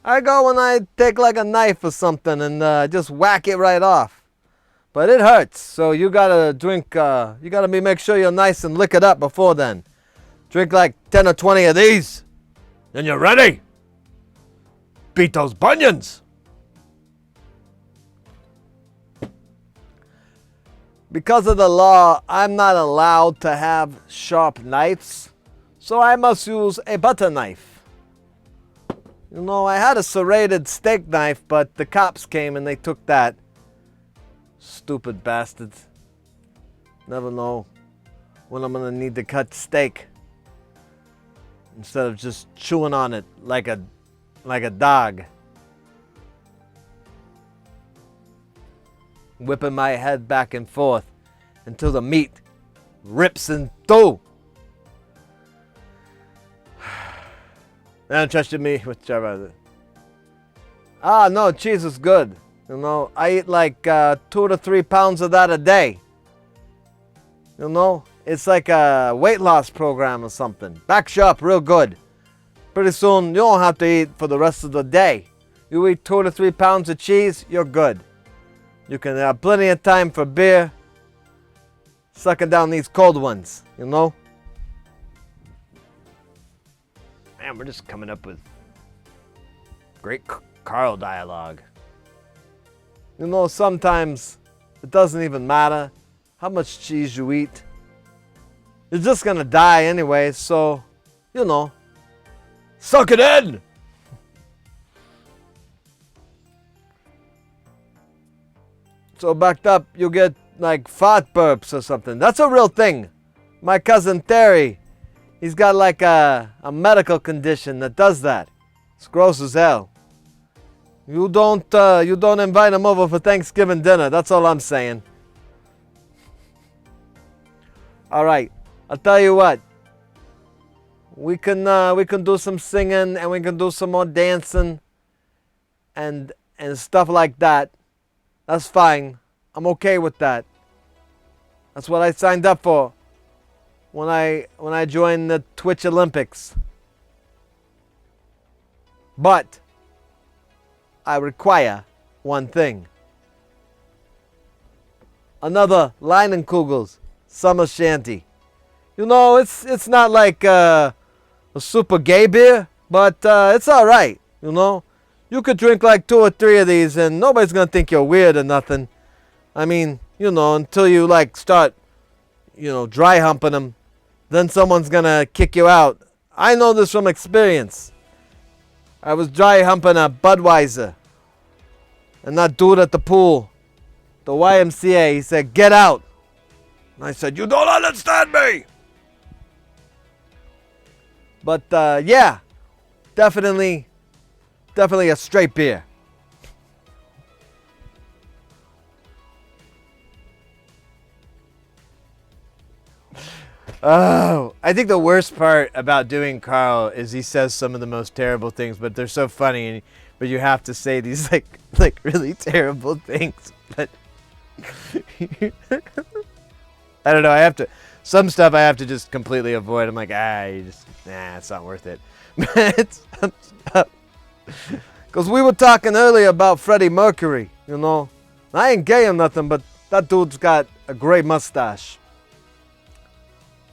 I go and I take like a knife or something and just whack it right off. But it hurts, so you gotta drink, you gotta make sure you're nice and lick it up before then. Drink like 10 or 20 of these. Then you're ready. Beat those bunions. Because of the law, I'm not allowed to have sharp knives, so I must use a butter knife. You know, I had a serrated steak knife, but the cops came and they took that. Stupid bastards. Never know when I'm gonna need to cut steak. Instead of just chewing on it like a dog. Whipping my head back and forth until the meat rips in two. They don't trust me with whichever. No, cheese is good. You know, I eat like 2 to 3 pounds of that a day. You know, it's like a weight loss program or something. Backs you up real good. Pretty soon, you don't have to eat for the rest of the day. You eat 2 to 3 pounds of cheese, you're good. You can have plenty of time for beer. Sucking down these cold ones, you know? Man, we're just coming up with great Carl dialogue. You know, sometimes it doesn't even matter how much cheese you eat. You're just gonna die anyway, so, you know, suck it in! So backed up, you get like fart burps or something. That's a real thing. My cousin Terry, he's got like a medical condition that does that. It's gross as hell. You don't invite him over for Thanksgiving dinner. That's all I'm saying. All right, I'll tell you what. We can do some singing and we can do some more dancing and stuff like that. That's fine. I'm okay with that. That's what I signed up for when I joined the Twitch Olympics. But I require one thing. Another Leinenkugel's summer shanty. You know, it's not like a super gay beer, but it's all right, you know. You could drink like 2 or 3 of these and nobody's going to think you're weird or nothing. I mean, you know, until you like start, you know, dry humping them, then someone's going to kick you out. I know this from experience. I was dry humping a Budweiser. And that dude at the pool, the YMCA, he said, "Get out." And I said, "You don't understand me." But yeah, definitely a straight beer. Oh, I think the worst part about doing Carl is he says some of the most terrible things, but they're so funny. But you have to say these like really terrible things. But I don't know. I have to. Some stuff I have to just completely avoid. I'm like, it's not worth it. It's some stuff. Because we were talking earlier about Freddie Mercury, you know. I ain't gay or nothing, but that dude's got a great mustache.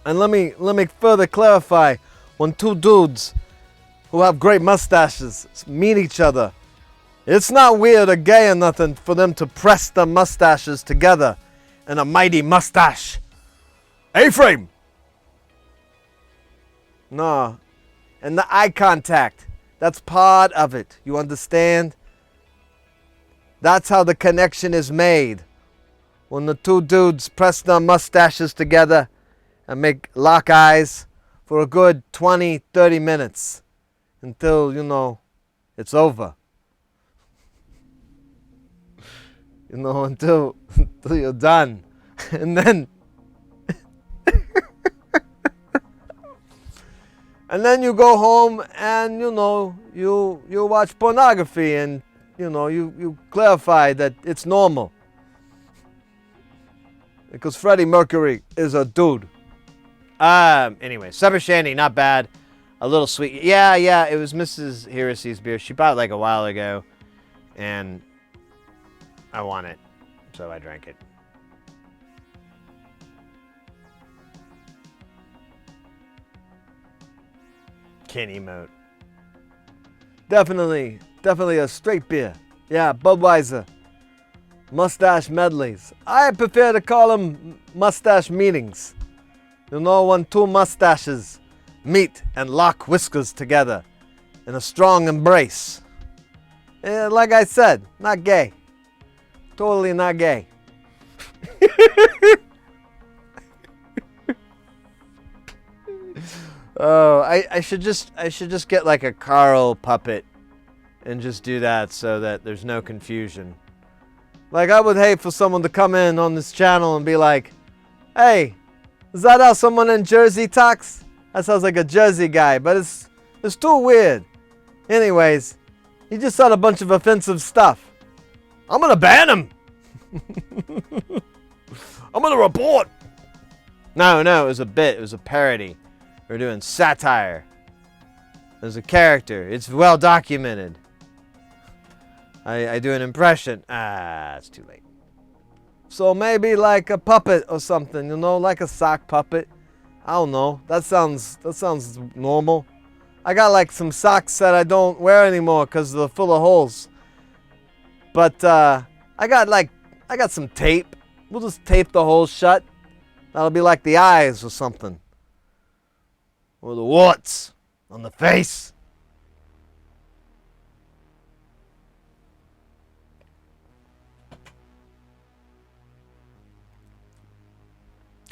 And let me further clarify. When 2 dudes who have great mustaches meet each other, it's not weird or gay or nothing for them to press their mustaches together in a mighty mustache. A-frame! No. And the eye contact. That's part of it. You understand? That's how the connection is made. When the 2 dudes press their mustaches together and make lock eyes for a good 20, 30 minutes until, you know, it's over. You know, until you're done. And then and then you go home and, you know, you watch pornography and, you know, you clarify that it's normal. Because Freddie Mercury is a dude. Anyway, Summer Shandy, not bad. A little sweet. Yeah, it was Mrs. Heresy's beer. She bought it like a while ago. And I want it. So I drank it. Can't emote. Definitely a straight beer. Yeah, Budweiser. Mustache medleys. I prefer to call them mustache meetings. You know, when 2 mustaches meet and lock whiskers together in a strong embrace. And like I said, not gay. Totally not gay. Oh, I should just get like a Carl puppet and just do that so that there's no confusion. Like, I would hate for someone to come in on this channel and be like, hey, is that how someone in Jersey talks? That sounds like a Jersey guy, but it's too weird. Anyways, he just said a bunch of offensive stuff. I'm gonna ban him. I'm gonna report. No, it was a bit. It was a parody. We're doing satire. There's a character. It's well documented. I do an impression. It's too late. So maybe like a puppet or something, you know, like a sock puppet. I don't know. That sounds normal. I got like some socks that I don't wear anymore because they're full of holes. But I got some tape. We'll just tape the holes shut. That'll be like the eyes or something. Or the warts on the face.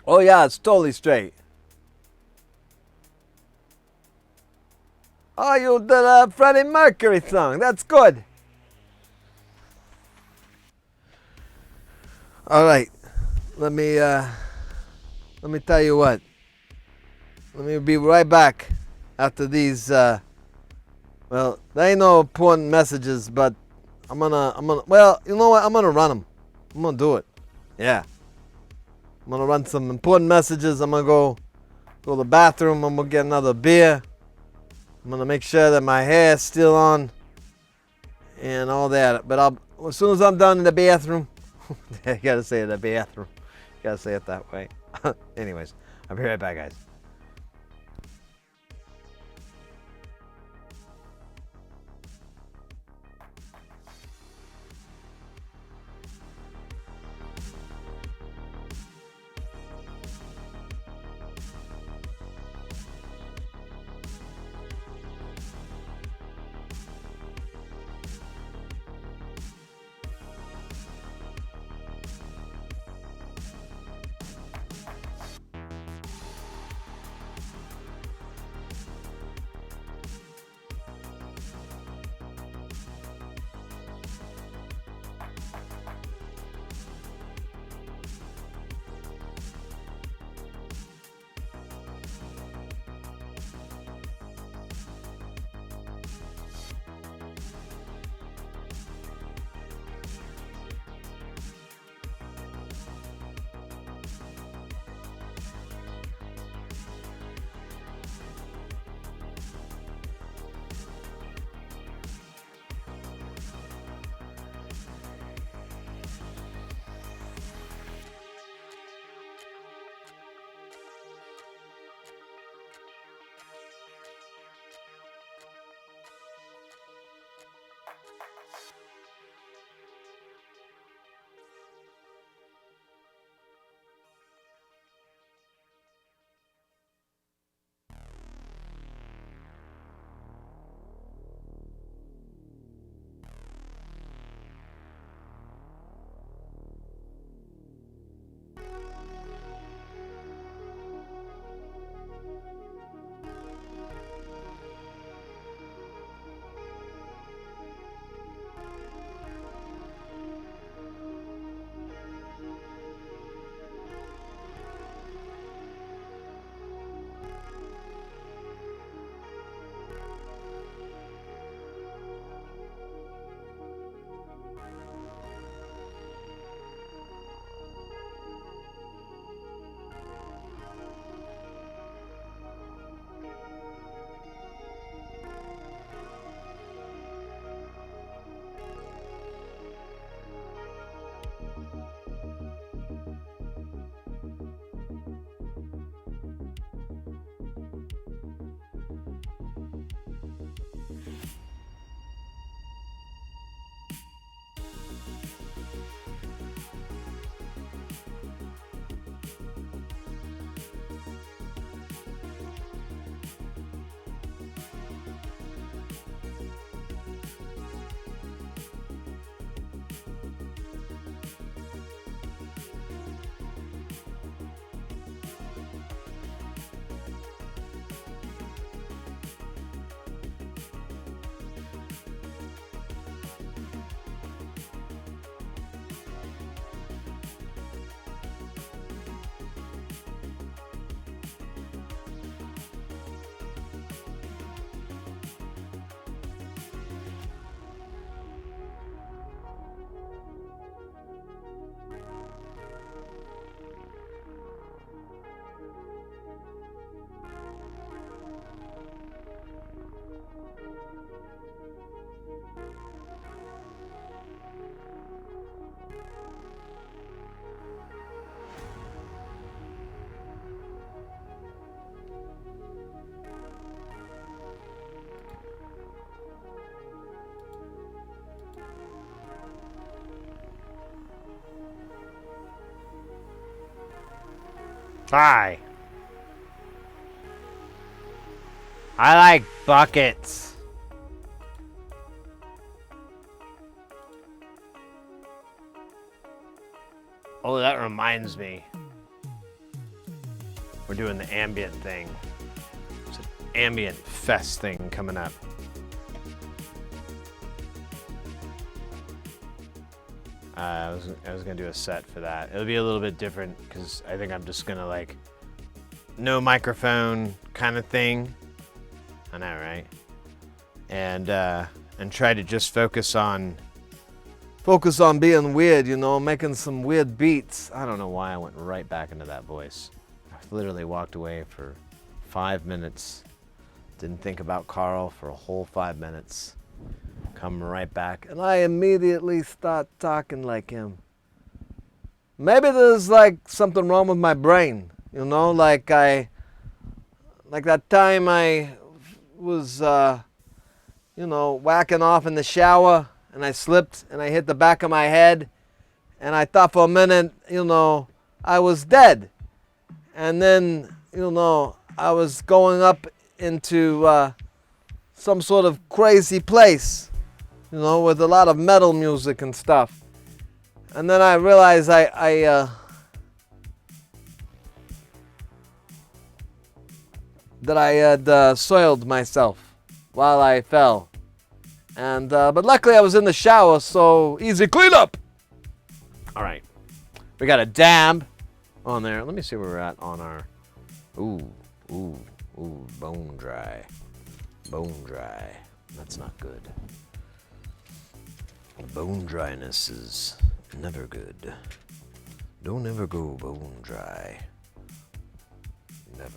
Oh yeah, it's totally straight. Oh, you did a Freddie Mercury song. That's good. All right. Let me tell you what. Let me be right back after these well, they ain't no important messages, but I'm gonna well, you know what? I'm gonna run them. I'm gonna do it. Yeah. I'm gonna run some important messages. I'm gonna go to the bathroom. I'm gonna get another beer. I'm gonna make sure that my hair is still on and all that. But as soon as I'm done in the bathroom, I gotta say it, the bathroom. Gotta say it that way. Anyways, I'll be right back, guys. Hi. I like buckets. Oh, that reminds me. We're doing the ambient thing. There's an ambient fest thing coming up. I was gonna do a set for that. It'll be a little bit different because I think I'm just gonna like no microphone kind of thing. I know, right? And try to just focus on being weird, you know, making some weird beats. I don't know why I went right back into that voice. I literally walked away for 5 minutes. Didn't think about Carl for a whole 5 minutes. Come right back, and I immediately start talking like him. Maybe there's like something wrong with my brain, you know, like that time I was, you know, whacking off in the shower, and I slipped and I hit the back of my head, and I thought for a minute, you know, I was dead. And then, you know, I was going up into some sort of crazy place, you know, with a lot of metal music and stuff. And then I realized that I had soiled myself while I fell. And but luckily I was in the shower, so easy cleanup. All right, we got a dab on there. Let me see where we're at on our. Ooh, bone dry. That's not good. Bone dryness is never good. Don't ever go bone dry. Never.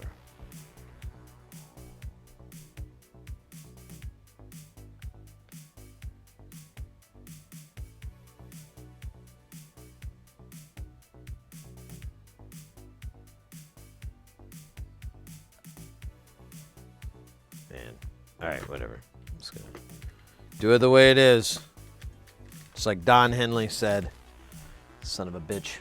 Man. Alright, whatever. I'm just gonna do it the way it is. Just like Don Henley said. Son of a bitch.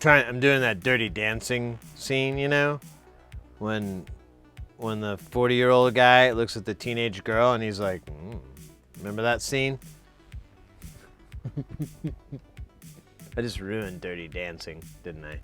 I'm doing that Dirty Dancing scene, you know? When the 40-year-old guy looks at the teenage girl and he's like, remember that scene? I just ruined Dirty Dancing, didn't I?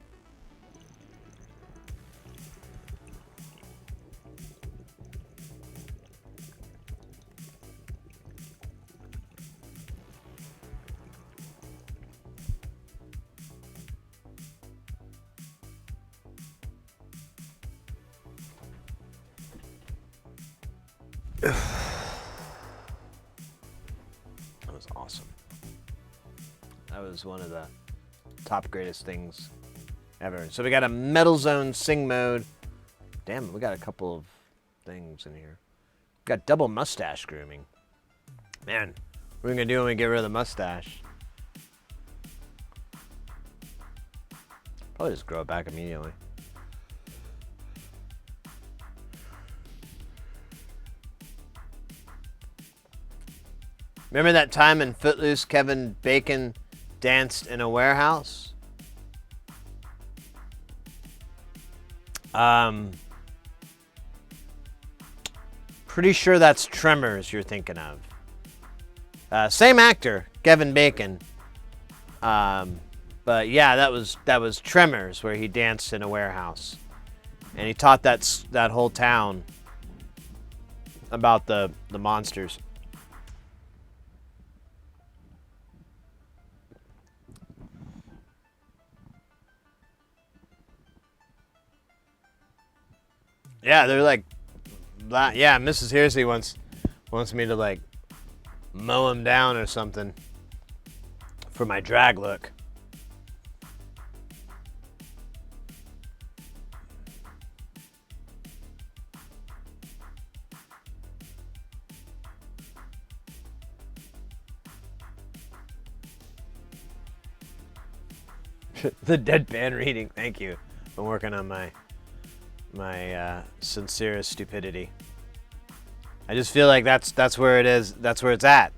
That was awesome. That was one of the top greatest things ever. So we got a Metal Zone sing mode. Damn, we got a couple of things in here. We got double mustache grooming. Man, what are we gonna do when we get rid of the mustache? Probably just grow it back immediately. Remember that time in Footloose, Kevin Bacon danced in a warehouse? Pretty sure that's Tremors you're thinking of. Same actor, Kevin Bacon. But yeah, that was Tremors, where he danced in a warehouse, and he taught that whole town about the monsters. Yeah, they're like, yeah, Mrs. Hearsey wants me to like mow him down or something for my drag look. The deadpan reading, thank you. I'm working on my my sincerest stupidity. I just feel like that's where it is. That's where it's at.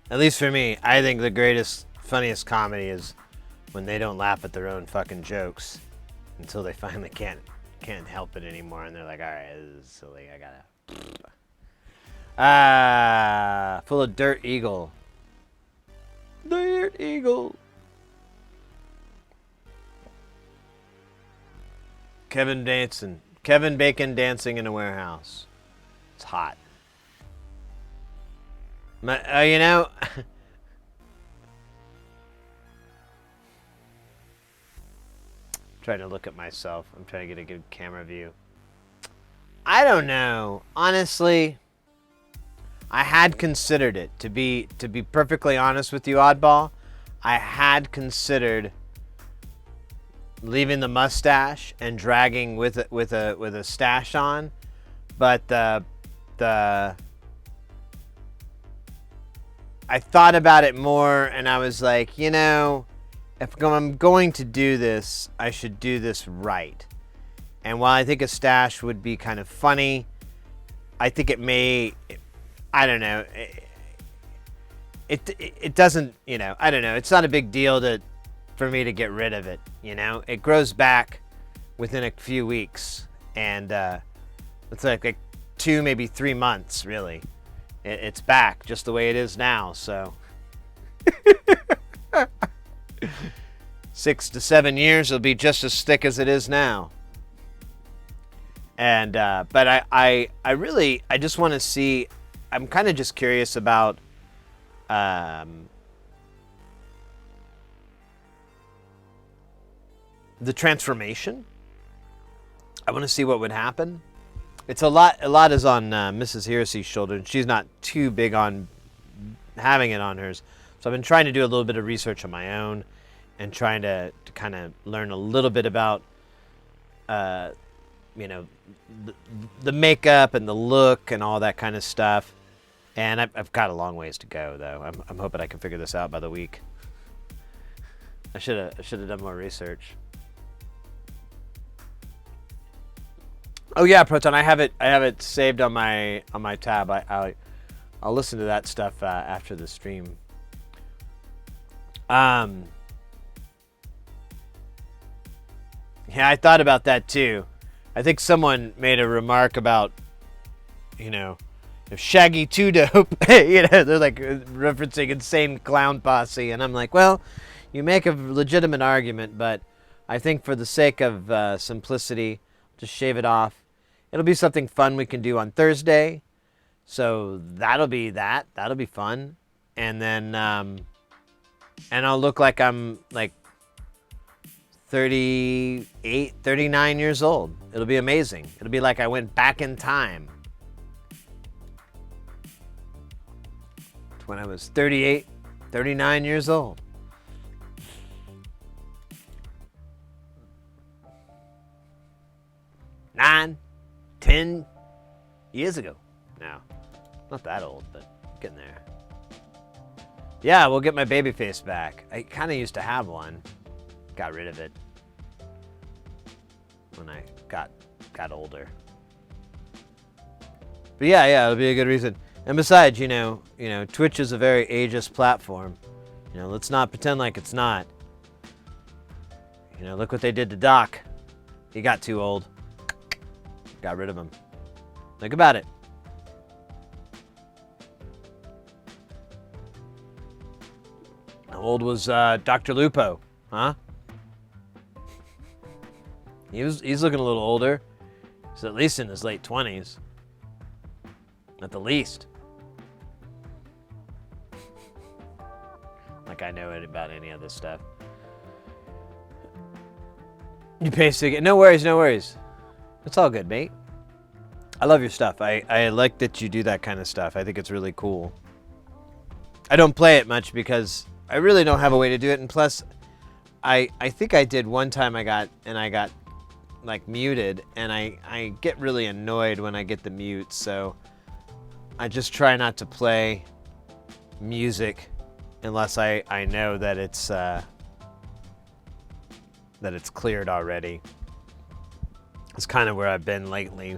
At least for me, I think the greatest, funniest comedy is when they don't laugh at their own fucking jokes until they finally can't help it anymore, and they're like, all right, this is silly. I gotta. Full of dirt eagle. Dirt eagle. Kevin Bacon dancing in a warehouse. It's hot. You know, trying to look at myself. I'm trying to get a good camera view. I don't know. Honestly, I had considered it. To be perfectly honest with you, Oddball, I had considered leaving the mustache and dragging with a stash on, but I thought about it more, and I was like, you know, if I'm going to do this, I should do this right. And while I think a stash would be kind of funny, I think it may, I don't know, it doesn't, you know, I don't know. It's not a big deal for me to get rid of it, you know. It grows back within a few weeks, and it's like 2, maybe 3 months, really. It's back just the way it is now, so 6 to 7 years it'll be just as thick as it is now. And but I just want to see. I'm kind of just curious about the transformation. I want to see what would happen. It's a lot is on Mrs. Heresy's shoulder, and she's not too big on having it on hers. So I've been trying to do a little bit of research on my own and trying to kind of learn a little bit about, you know, the makeup and the look and all that kind of stuff. And I've got a long ways to go, though. I'm hoping I can figure this out by the week. I should have done more research. Oh yeah, Proton. I have it saved on my tab. I'll listen to that stuff after the stream. Yeah, I thought about that too. I think someone made a remark about, you know, if Shaggy 2 Dope, you know, they're like referencing Insane Clown Posse, and I'm like, well, you make a legitimate argument, but I think for the sake of simplicity, just shave it off. It'll be something fun we can do on Thursday. So that'll be that. That'll be fun. And then, and I'll look like I'm like 38, 39 years old. It'll be amazing. It'll be like I went back in time. When I was 38, 39 years old. Nine, 10 years ago now. Not that old, but getting there. Yeah, we'll get my baby face back. I kind of used to have one. Got rid of it when I got older. But yeah, it'll be a good reason. And besides, you know, Twitch is a very ageist platform. You know, let's not pretend like it's not. You know, look what they did to Doc. He got too old. Got rid of him. Think about it. How old was Dr. Lupo? Huh? He's looking a little older. He's at least in his late 20s. At the least. Like I know about any of this stuff. You pay to get. No worries. It's all good, mate. I love your stuff. I like that you do that kind of stuff. I think it's really cool. I don't play it much because I really don't have a way to do it. And plus, I think I did one time I got like muted, and I get really annoyed when I get the mute. So I just try not to play music unless I know that it's cleared already. It's kind of where I've been lately.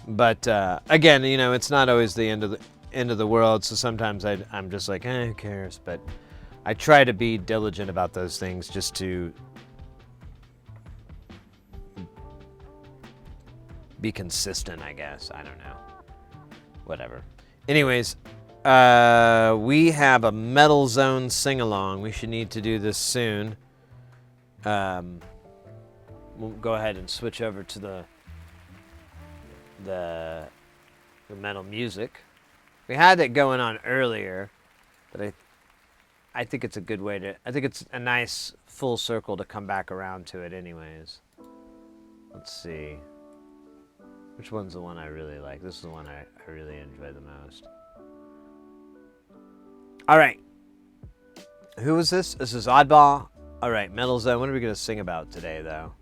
But again, you know, it's not always the end of the world. So sometimes I'm just like, who cares? But I try to be diligent about those things, just to be consistent, I guess. I don't know. Whatever. Anyways, we have a Metal Zone sing-along. We should need to do this soon. We'll go ahead and switch over to the metal music. We had it going on earlier, but I think it's a good way to... I think it's a nice full circle to come back around to it anyways. Let's see. Which one's the one I really like? This is the one I really enjoy the most. All right. Who is this? This is Oddball. All right, Metal Zone. What are we going to sing about today, though?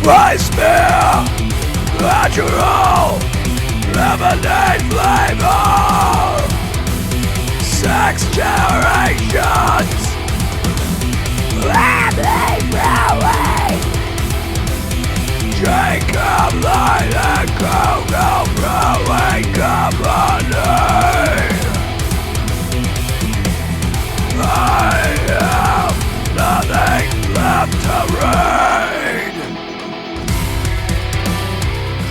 My spear, natural, lemonade flavor, 6 generations, Lamley Brewing, Jacob Light and Coco Brewing Company. I have nothing left to read.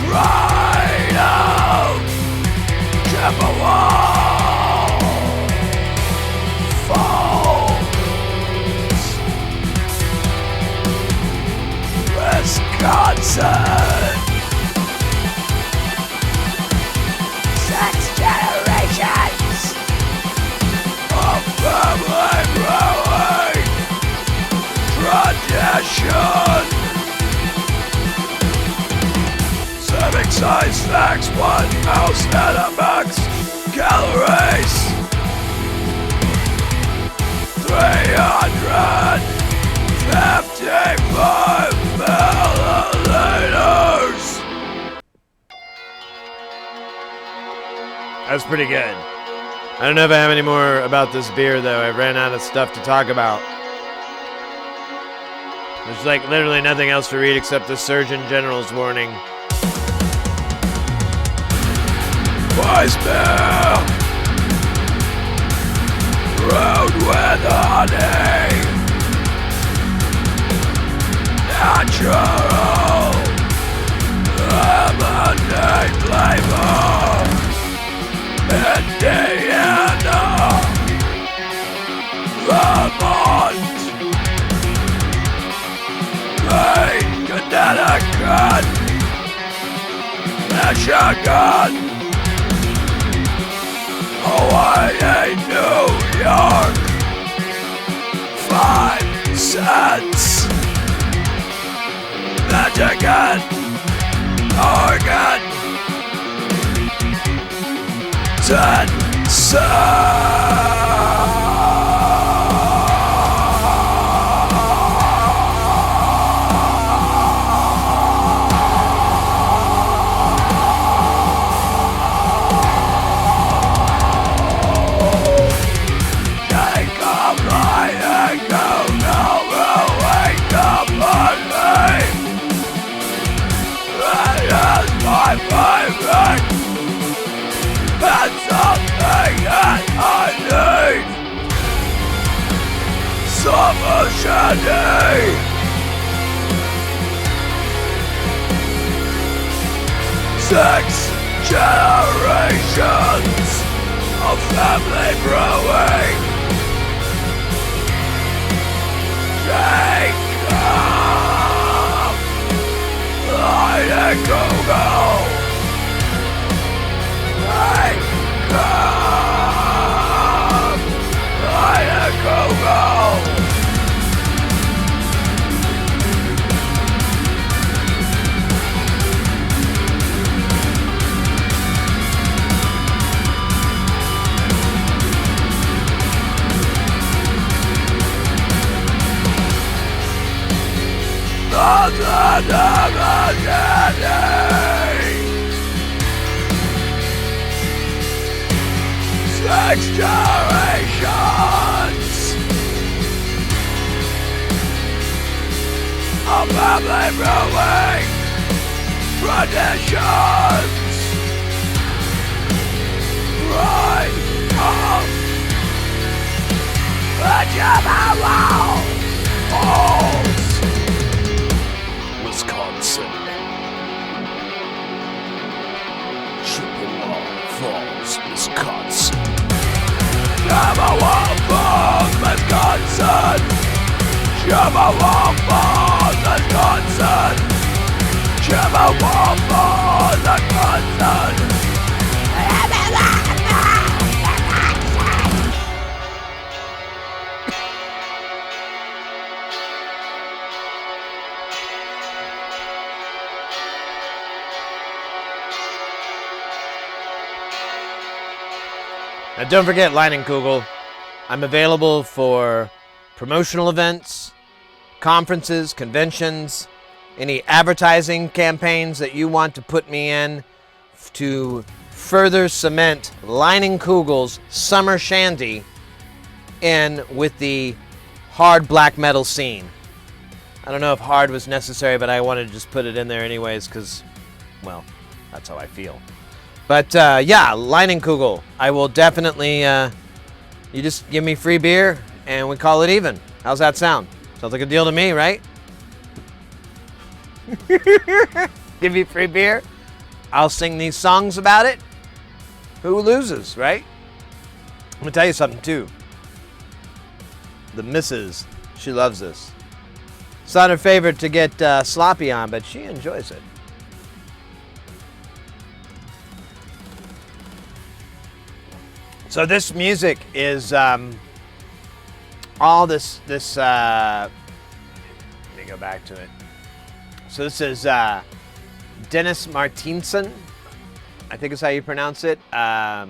Right out, Chippewa Falls, Wisconsin. 6 generations of family brewing tradition. size snacks, 1 ounce at a max. Calories 355 milliliters. That's pretty good. I don't know if I have any more about this beer, though. I ran out of stuff to talk about. There's like literally nothing else to read except the Surgeon General's warning. Wise beer brewed with honey, natural lemonade flavor, Indiana, Vermont, Maine, Connecticut, Michigan, Hawaii, New York, 5 cents. Michigan, Oregon, 10 cents. My favorite, and something that I need. Summer shandy. Six generations of family brewing. Jacob, light and go-go. Six generations of family brewing traditions. Right up the Chippewa Falls, Wisconsin. Chippewa Falls, Wisconsin. Chippewa Falls, Wisconsin. Chippewa Falls, Wisconsin. Chippewa Falls, Wisconsin. Now don't forget, Leinenkugel, I'm available for promotional events, conferences, conventions, any advertising campaigns that you want to put me in to further cement Leinenkugel's Summer Shandy in with the hard black metal scene. I don't know if hard was necessary, but I wanted to just put it in there anyways because, well, that's how I feel. But yeah, Leinenkugel, I will definitely, you just give me free beer and we call it even. How's that sound? Sounds like a deal to me, right? Give me free beer. I'll sing these songs about it. Who loses, right? I'm gonna tell you something too. The missus, she loves this. It's not her favorite to get sloppy on, but she enjoys it. So this music is all this let me go back to it. So this is Dennis Martinson, I think is how you pronounce it. Yeah,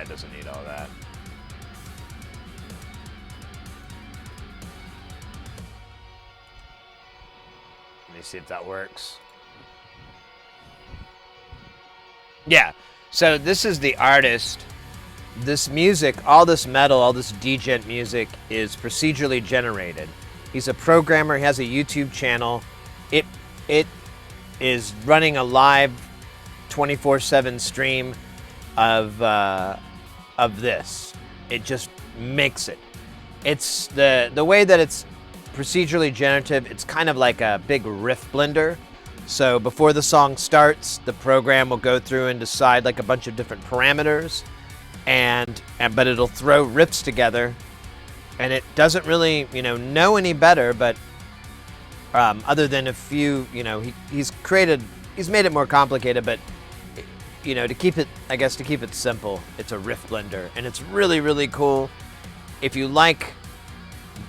it doesn't need all that. Let me see if that works. Yeah, so this is the artist. This music, all this metal, all this djent music is procedurally generated. He's a programmer, he has a YouTube channel. It is running a live 24/7 stream of this. It just makes it. It's the way that it's procedurally generative, it's kind of like a big riff blender. So before the song starts, the program will go through and decide like a bunch of different parameters, but it'll throw riffs together, and it doesn't really know any better, but other than a few, he's made it more complicated, but to keep it simple, it's a riff blender, and it's really, really cool. If you like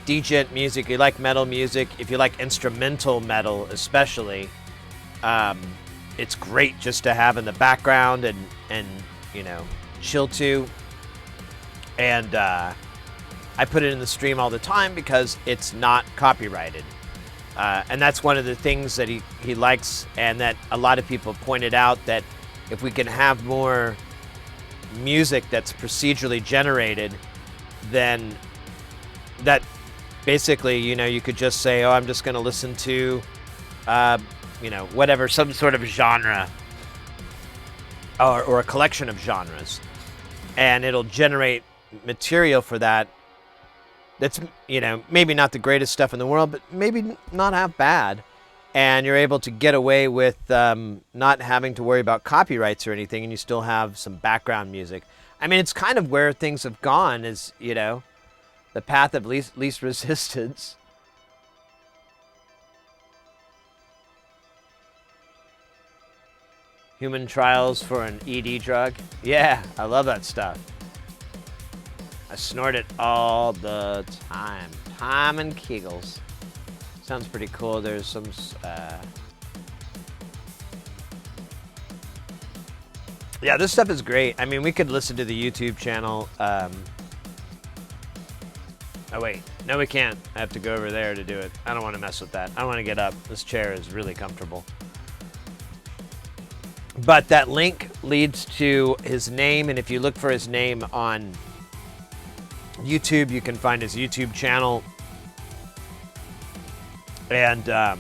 djent music, you like metal music, if you like instrumental metal especially, it's great just to have in the background and chill to. And I put it in the stream all the time because it's not copyrighted. And that's one of the things that he likes, and that a lot of people pointed out, that if we can have more music that's procedurally generated, then that basically, you could just say, oh, I'm just going to listen to, whatever, some sort of genre or a collection of genres, and it'll generate material for that that's, maybe not the greatest stuff in the world, but maybe not half bad. And you're able to get away with not having to worry about copyrights or anything, and you still have some background music. I mean, it's kind of where things have gone, is, the path of least resistance. Human trials for an ED drug. Yeah, I love that stuff. I snort it all the time. Time and Kegels. Sounds pretty cool. There's some... yeah, this stuff is great. I mean, we could listen to the YouTube channel. Oh, wait. No, we can't. I have to go over there to do it. I don't want to mess with that. I don't want to get up. This chair is really comfortable. But that link leads to his name, and if you look for his name on YouTube, you can find his YouTube channel. And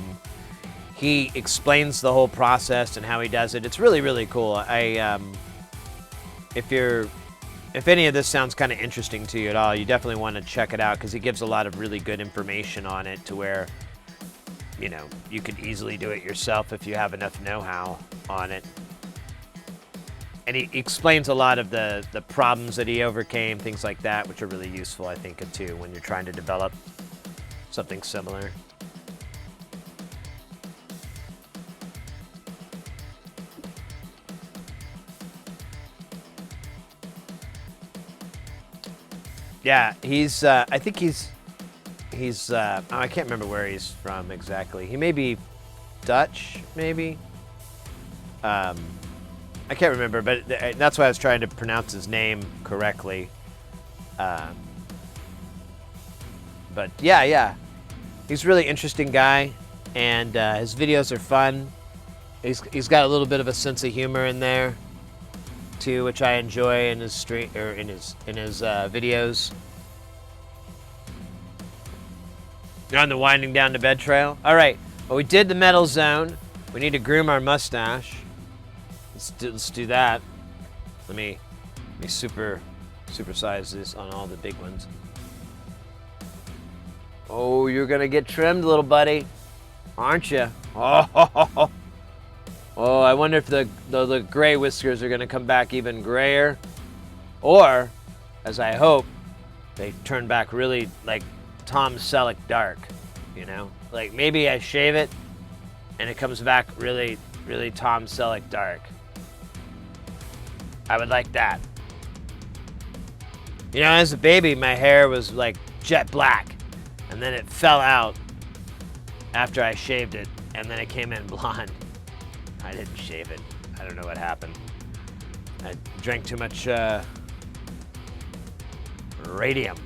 he explains the whole process and how he does it. It's really, really cool. If any of this sounds kind of interesting to you at all, you definitely want to check it out, because he gives a lot of really good information on it, to where, you could easily do it yourself if you have enough know-how on it. And he explains a lot of the problems that he overcame, things like that, which are really useful, I think, too, when you're trying to develop something similar. Yeah, he's, I think he's, I can't remember where he's from exactly. He may be Dutch, maybe. I can't remember, but that's why I was trying to pronounce his name correctly. But yeah. He's a really interesting guy, and his videos are fun. He's got a little bit of a sense of humor in there too, which I enjoy in his stream, or in his videos. You're on the winding down to bed trail. All right. Well, we did the metal zone. We need to groom our mustache. Let's do that. Let me supersize this on all the big ones. Oh, you're gonna get trimmed, little buddy, aren't you? Oh, I wonder if the gray whiskers are gonna come back even grayer, or, as I hope, they turn back really like Tom Selleck dark. Like maybe I shave it and it comes back really, really Tom Selleck dark. I would like that. You know, as a baby, my hair was like jet black, and then it fell out after I shaved it, and then it came in blonde. I didn't shave it. I don't know what happened. I drank too much radium.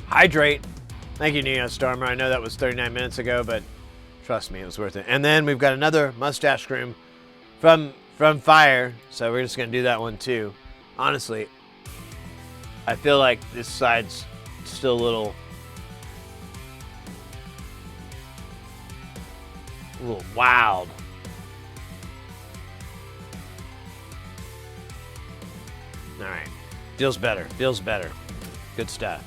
Hydrate. Thank you, Neo Stormer. I know that was 39 minutes ago, but trust me, it was worth it. And then we've got another mustache groom from Fire, so we're just gonna do that one too. Honestly, I feel like this side's still a little wild. All right, feels better. Feels better. Good stuff.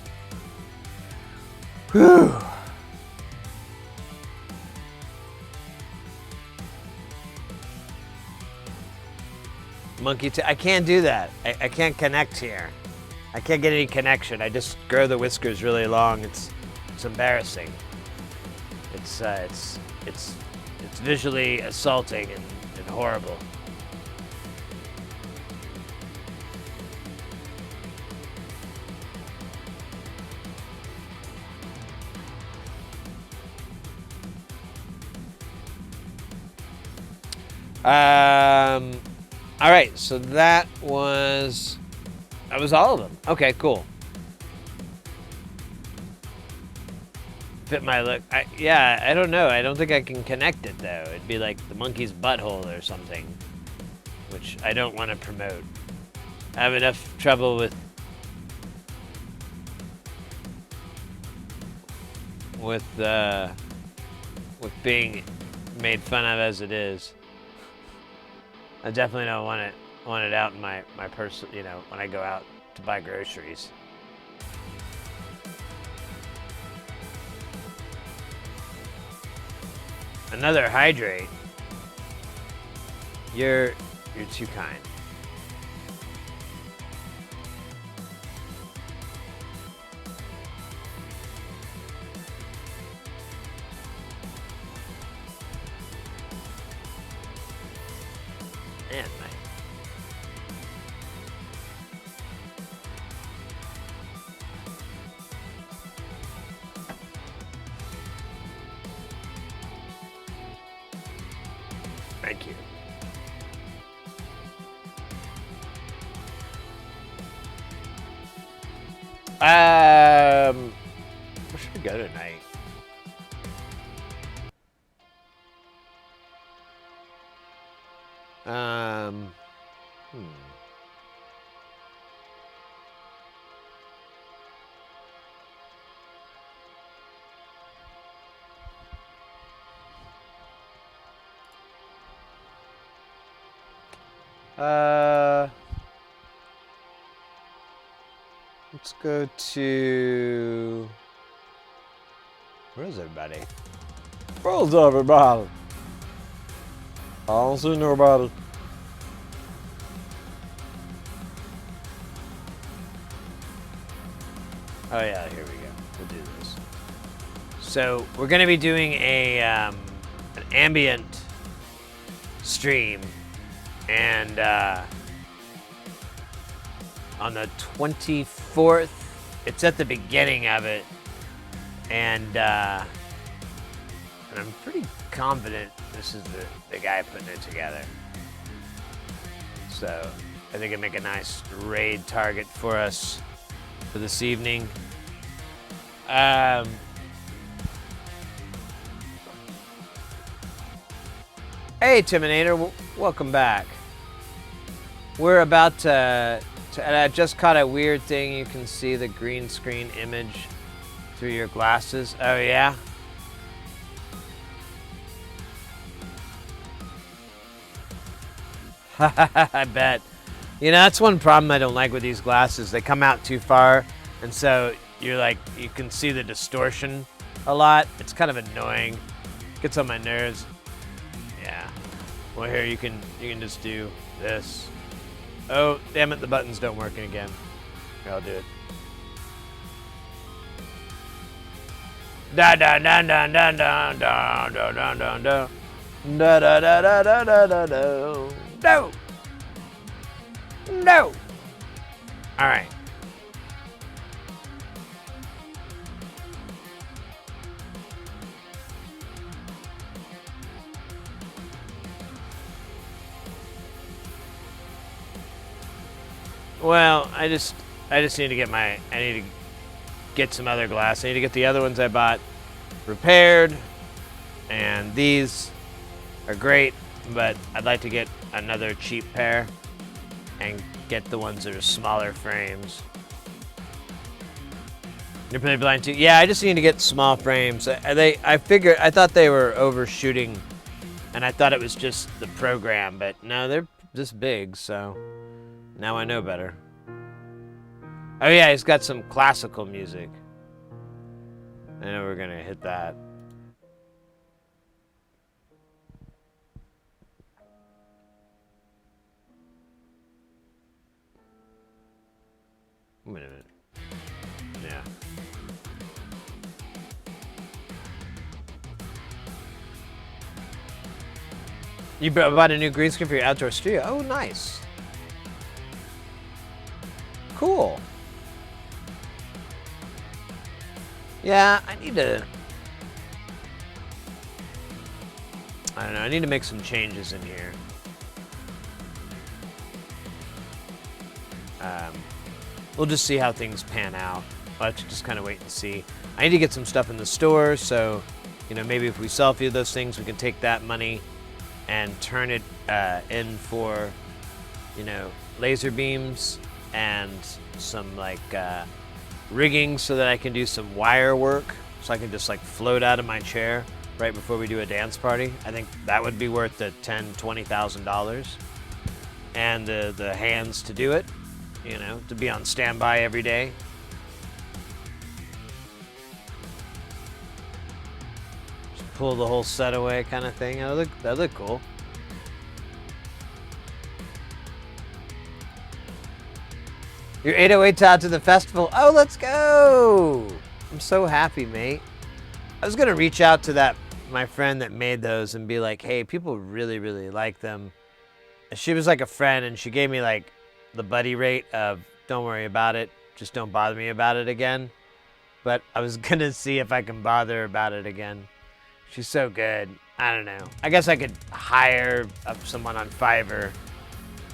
Whew. I can't do that. I can't connect here. I can't get any connection. I just grow the whiskers really long. It's embarrassing. It's visually assaulting and horrible. All right, so that was all of them. Okay, cool. Fit my look. I don't know. I don't think I can connect it though. It'd be like the monkey's butthole or something, which I don't want to promote. I have enough trouble with being made fun of as it is. I definitely don't want it out in my purse, you know, when I go out to buy groceries. Another hydrate. You're too kind. Man, thank you. Where should we go tonight? Let's go to... Where is everybody? Where's everybody? I don't see nobody. Oh yeah, here we go. We'll do this. So we're gonna be doing an ambient stream, and on the 24th, it's at the beginning of it, and I'm pretty confident this is the guy putting it together. So I think it'd make a nice raid target for us for this evening. Hey, Timinator, welcome back. We're about to I just caught a weird thing. You can see the green screen image through your glasses. Oh yeah? I bet. You know, that's one problem I don't like with these glasses. They come out too far, and so you can see the distortion a lot. It's kind of annoying. Gets on my nerves. Yeah. Well, here you can just do this. Oh, damn it, the buttons don't work again. Here, I'll do it. Da da da da da da da da da da da. Da da da da da da da da. No. No. All right. Well, I just need to get I need to get some other glass. I need to get the other ones I bought repaired, and these are great, but I'd like to get another cheap pair and get the ones that are smaller frames. You're pretty blind too? Yeah, I just need to get small frames. I thought they were overshooting, and I thought it was just the program, but no, they're this big, so now I know better. Oh yeah, he's got some classical music. I know we're gonna hit that. Wait a minute. Yeah. You bought a new green screen for your outdoor studio? Oh, nice. Cool. Yeah, I need to... I don't know, I need to make some changes in here. We'll just see how things pan out. I'll have to just kind of wait and see. I need to get some stuff in the store, so, you know, maybe if we sell a few of those things, we can take that money and turn it in for, you know, laser beams and some, like, rigging so that I can do some wire work, so I can just, like, float out of my chair right before we do a dance party. I think that would be worth the $10,000, $20,000. And the hands to do it, you know, to be on standby every day. Just pull the whole set away kind of thing. That look cool. Your 808 out to the festival. Oh, let's go. I'm so happy, mate. I was gonna reach out to my friend that made those and be like, hey, people really, really like them. She was like a friend, and she gave me like the buddy rate of don't worry about it, just don't bother me about it again. But I was gonna see if I can bother her about it again. She's so good. I don't know. I guess I could hire someone on Fiverr,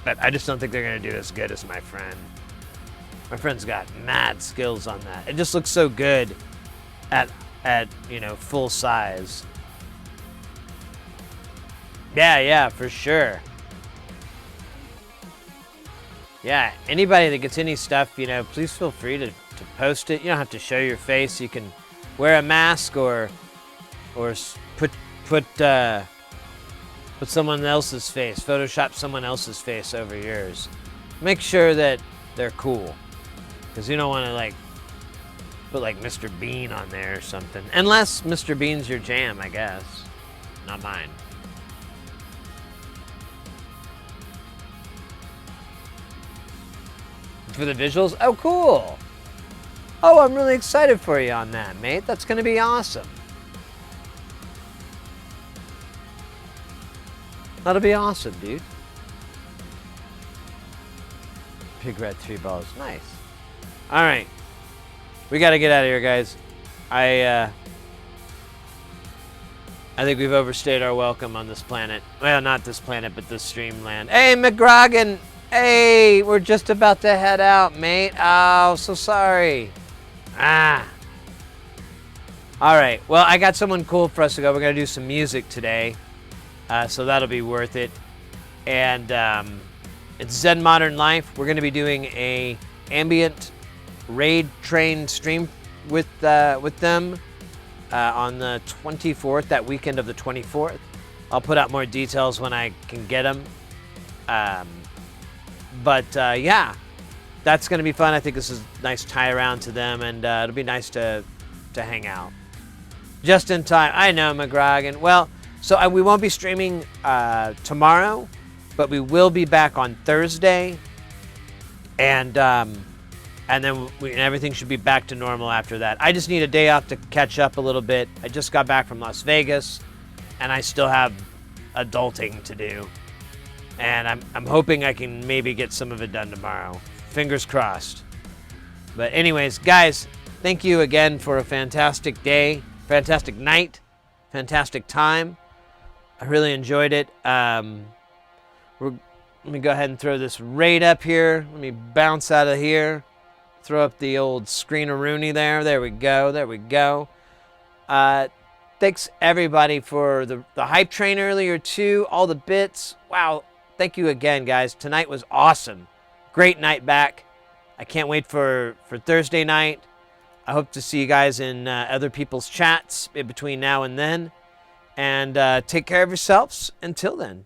but I just don't think they're gonna do as good as my friend. My friend's got mad skills on that. It just looks so good at you know, full size. Yeah, for sure. Yeah, anybody that gets any stuff, you know, please feel free to post it. You don't have to show your face. You can wear a mask or put someone else's face, Photoshop someone else's face over yours. Make sure that they're cool, because you don't want to like put like Mr. Bean on there or something. Unless Mr. Bean's your jam, I guess. Not mine. For the visuals? Oh, cool. Oh, I'm really excited for you on that, mate. That's going to be awesome. That'll be awesome, dude. Pig red 3 balls. Nice. All right. We got to get out of here, guys. I think we've overstayed our welcome on this planet. Well, not this planet, but this streamland. Hey, McGrogan. Hey, we're just about to head out, mate. Oh, so sorry. All right. Well, I got someone cool for us to go. We're going to do some music today. So that'll be worth it. And it's Zen Modern Life. We're going to be doing a ambient raid train stream with them on the 24th, that weekend of the 24th. I'll put out more details when I can get them. But yeah, that's going to be fun. I think this is a nice tie around to them, and it'll be nice to hang out. Just in time. I know, McGrogan. Well, so we won't be streaming tomorrow, but we will be back on Thursday. And and then everything should be back to normal after that. I just need a day off to catch up a little bit. I just got back from Las Vegas, and I still have adulting to do. And I'm hoping I can maybe get some of it done tomorrow. Fingers crossed. But anyways, guys, thank you again for a fantastic day, fantastic night, fantastic time. I really enjoyed it. Let me go ahead and throw this raid up here. Let me bounce out of here. Throw up the old screen-a-rooney there. There we go. There we go. Thanks, everybody, for the hype train earlier, too. All the bits. Wow. Thank you again, guys. Tonight was awesome. Great night back. I can't wait for Thursday night. I hope to see you guys in other people's chats in between now and then. And take care of yourselves until then.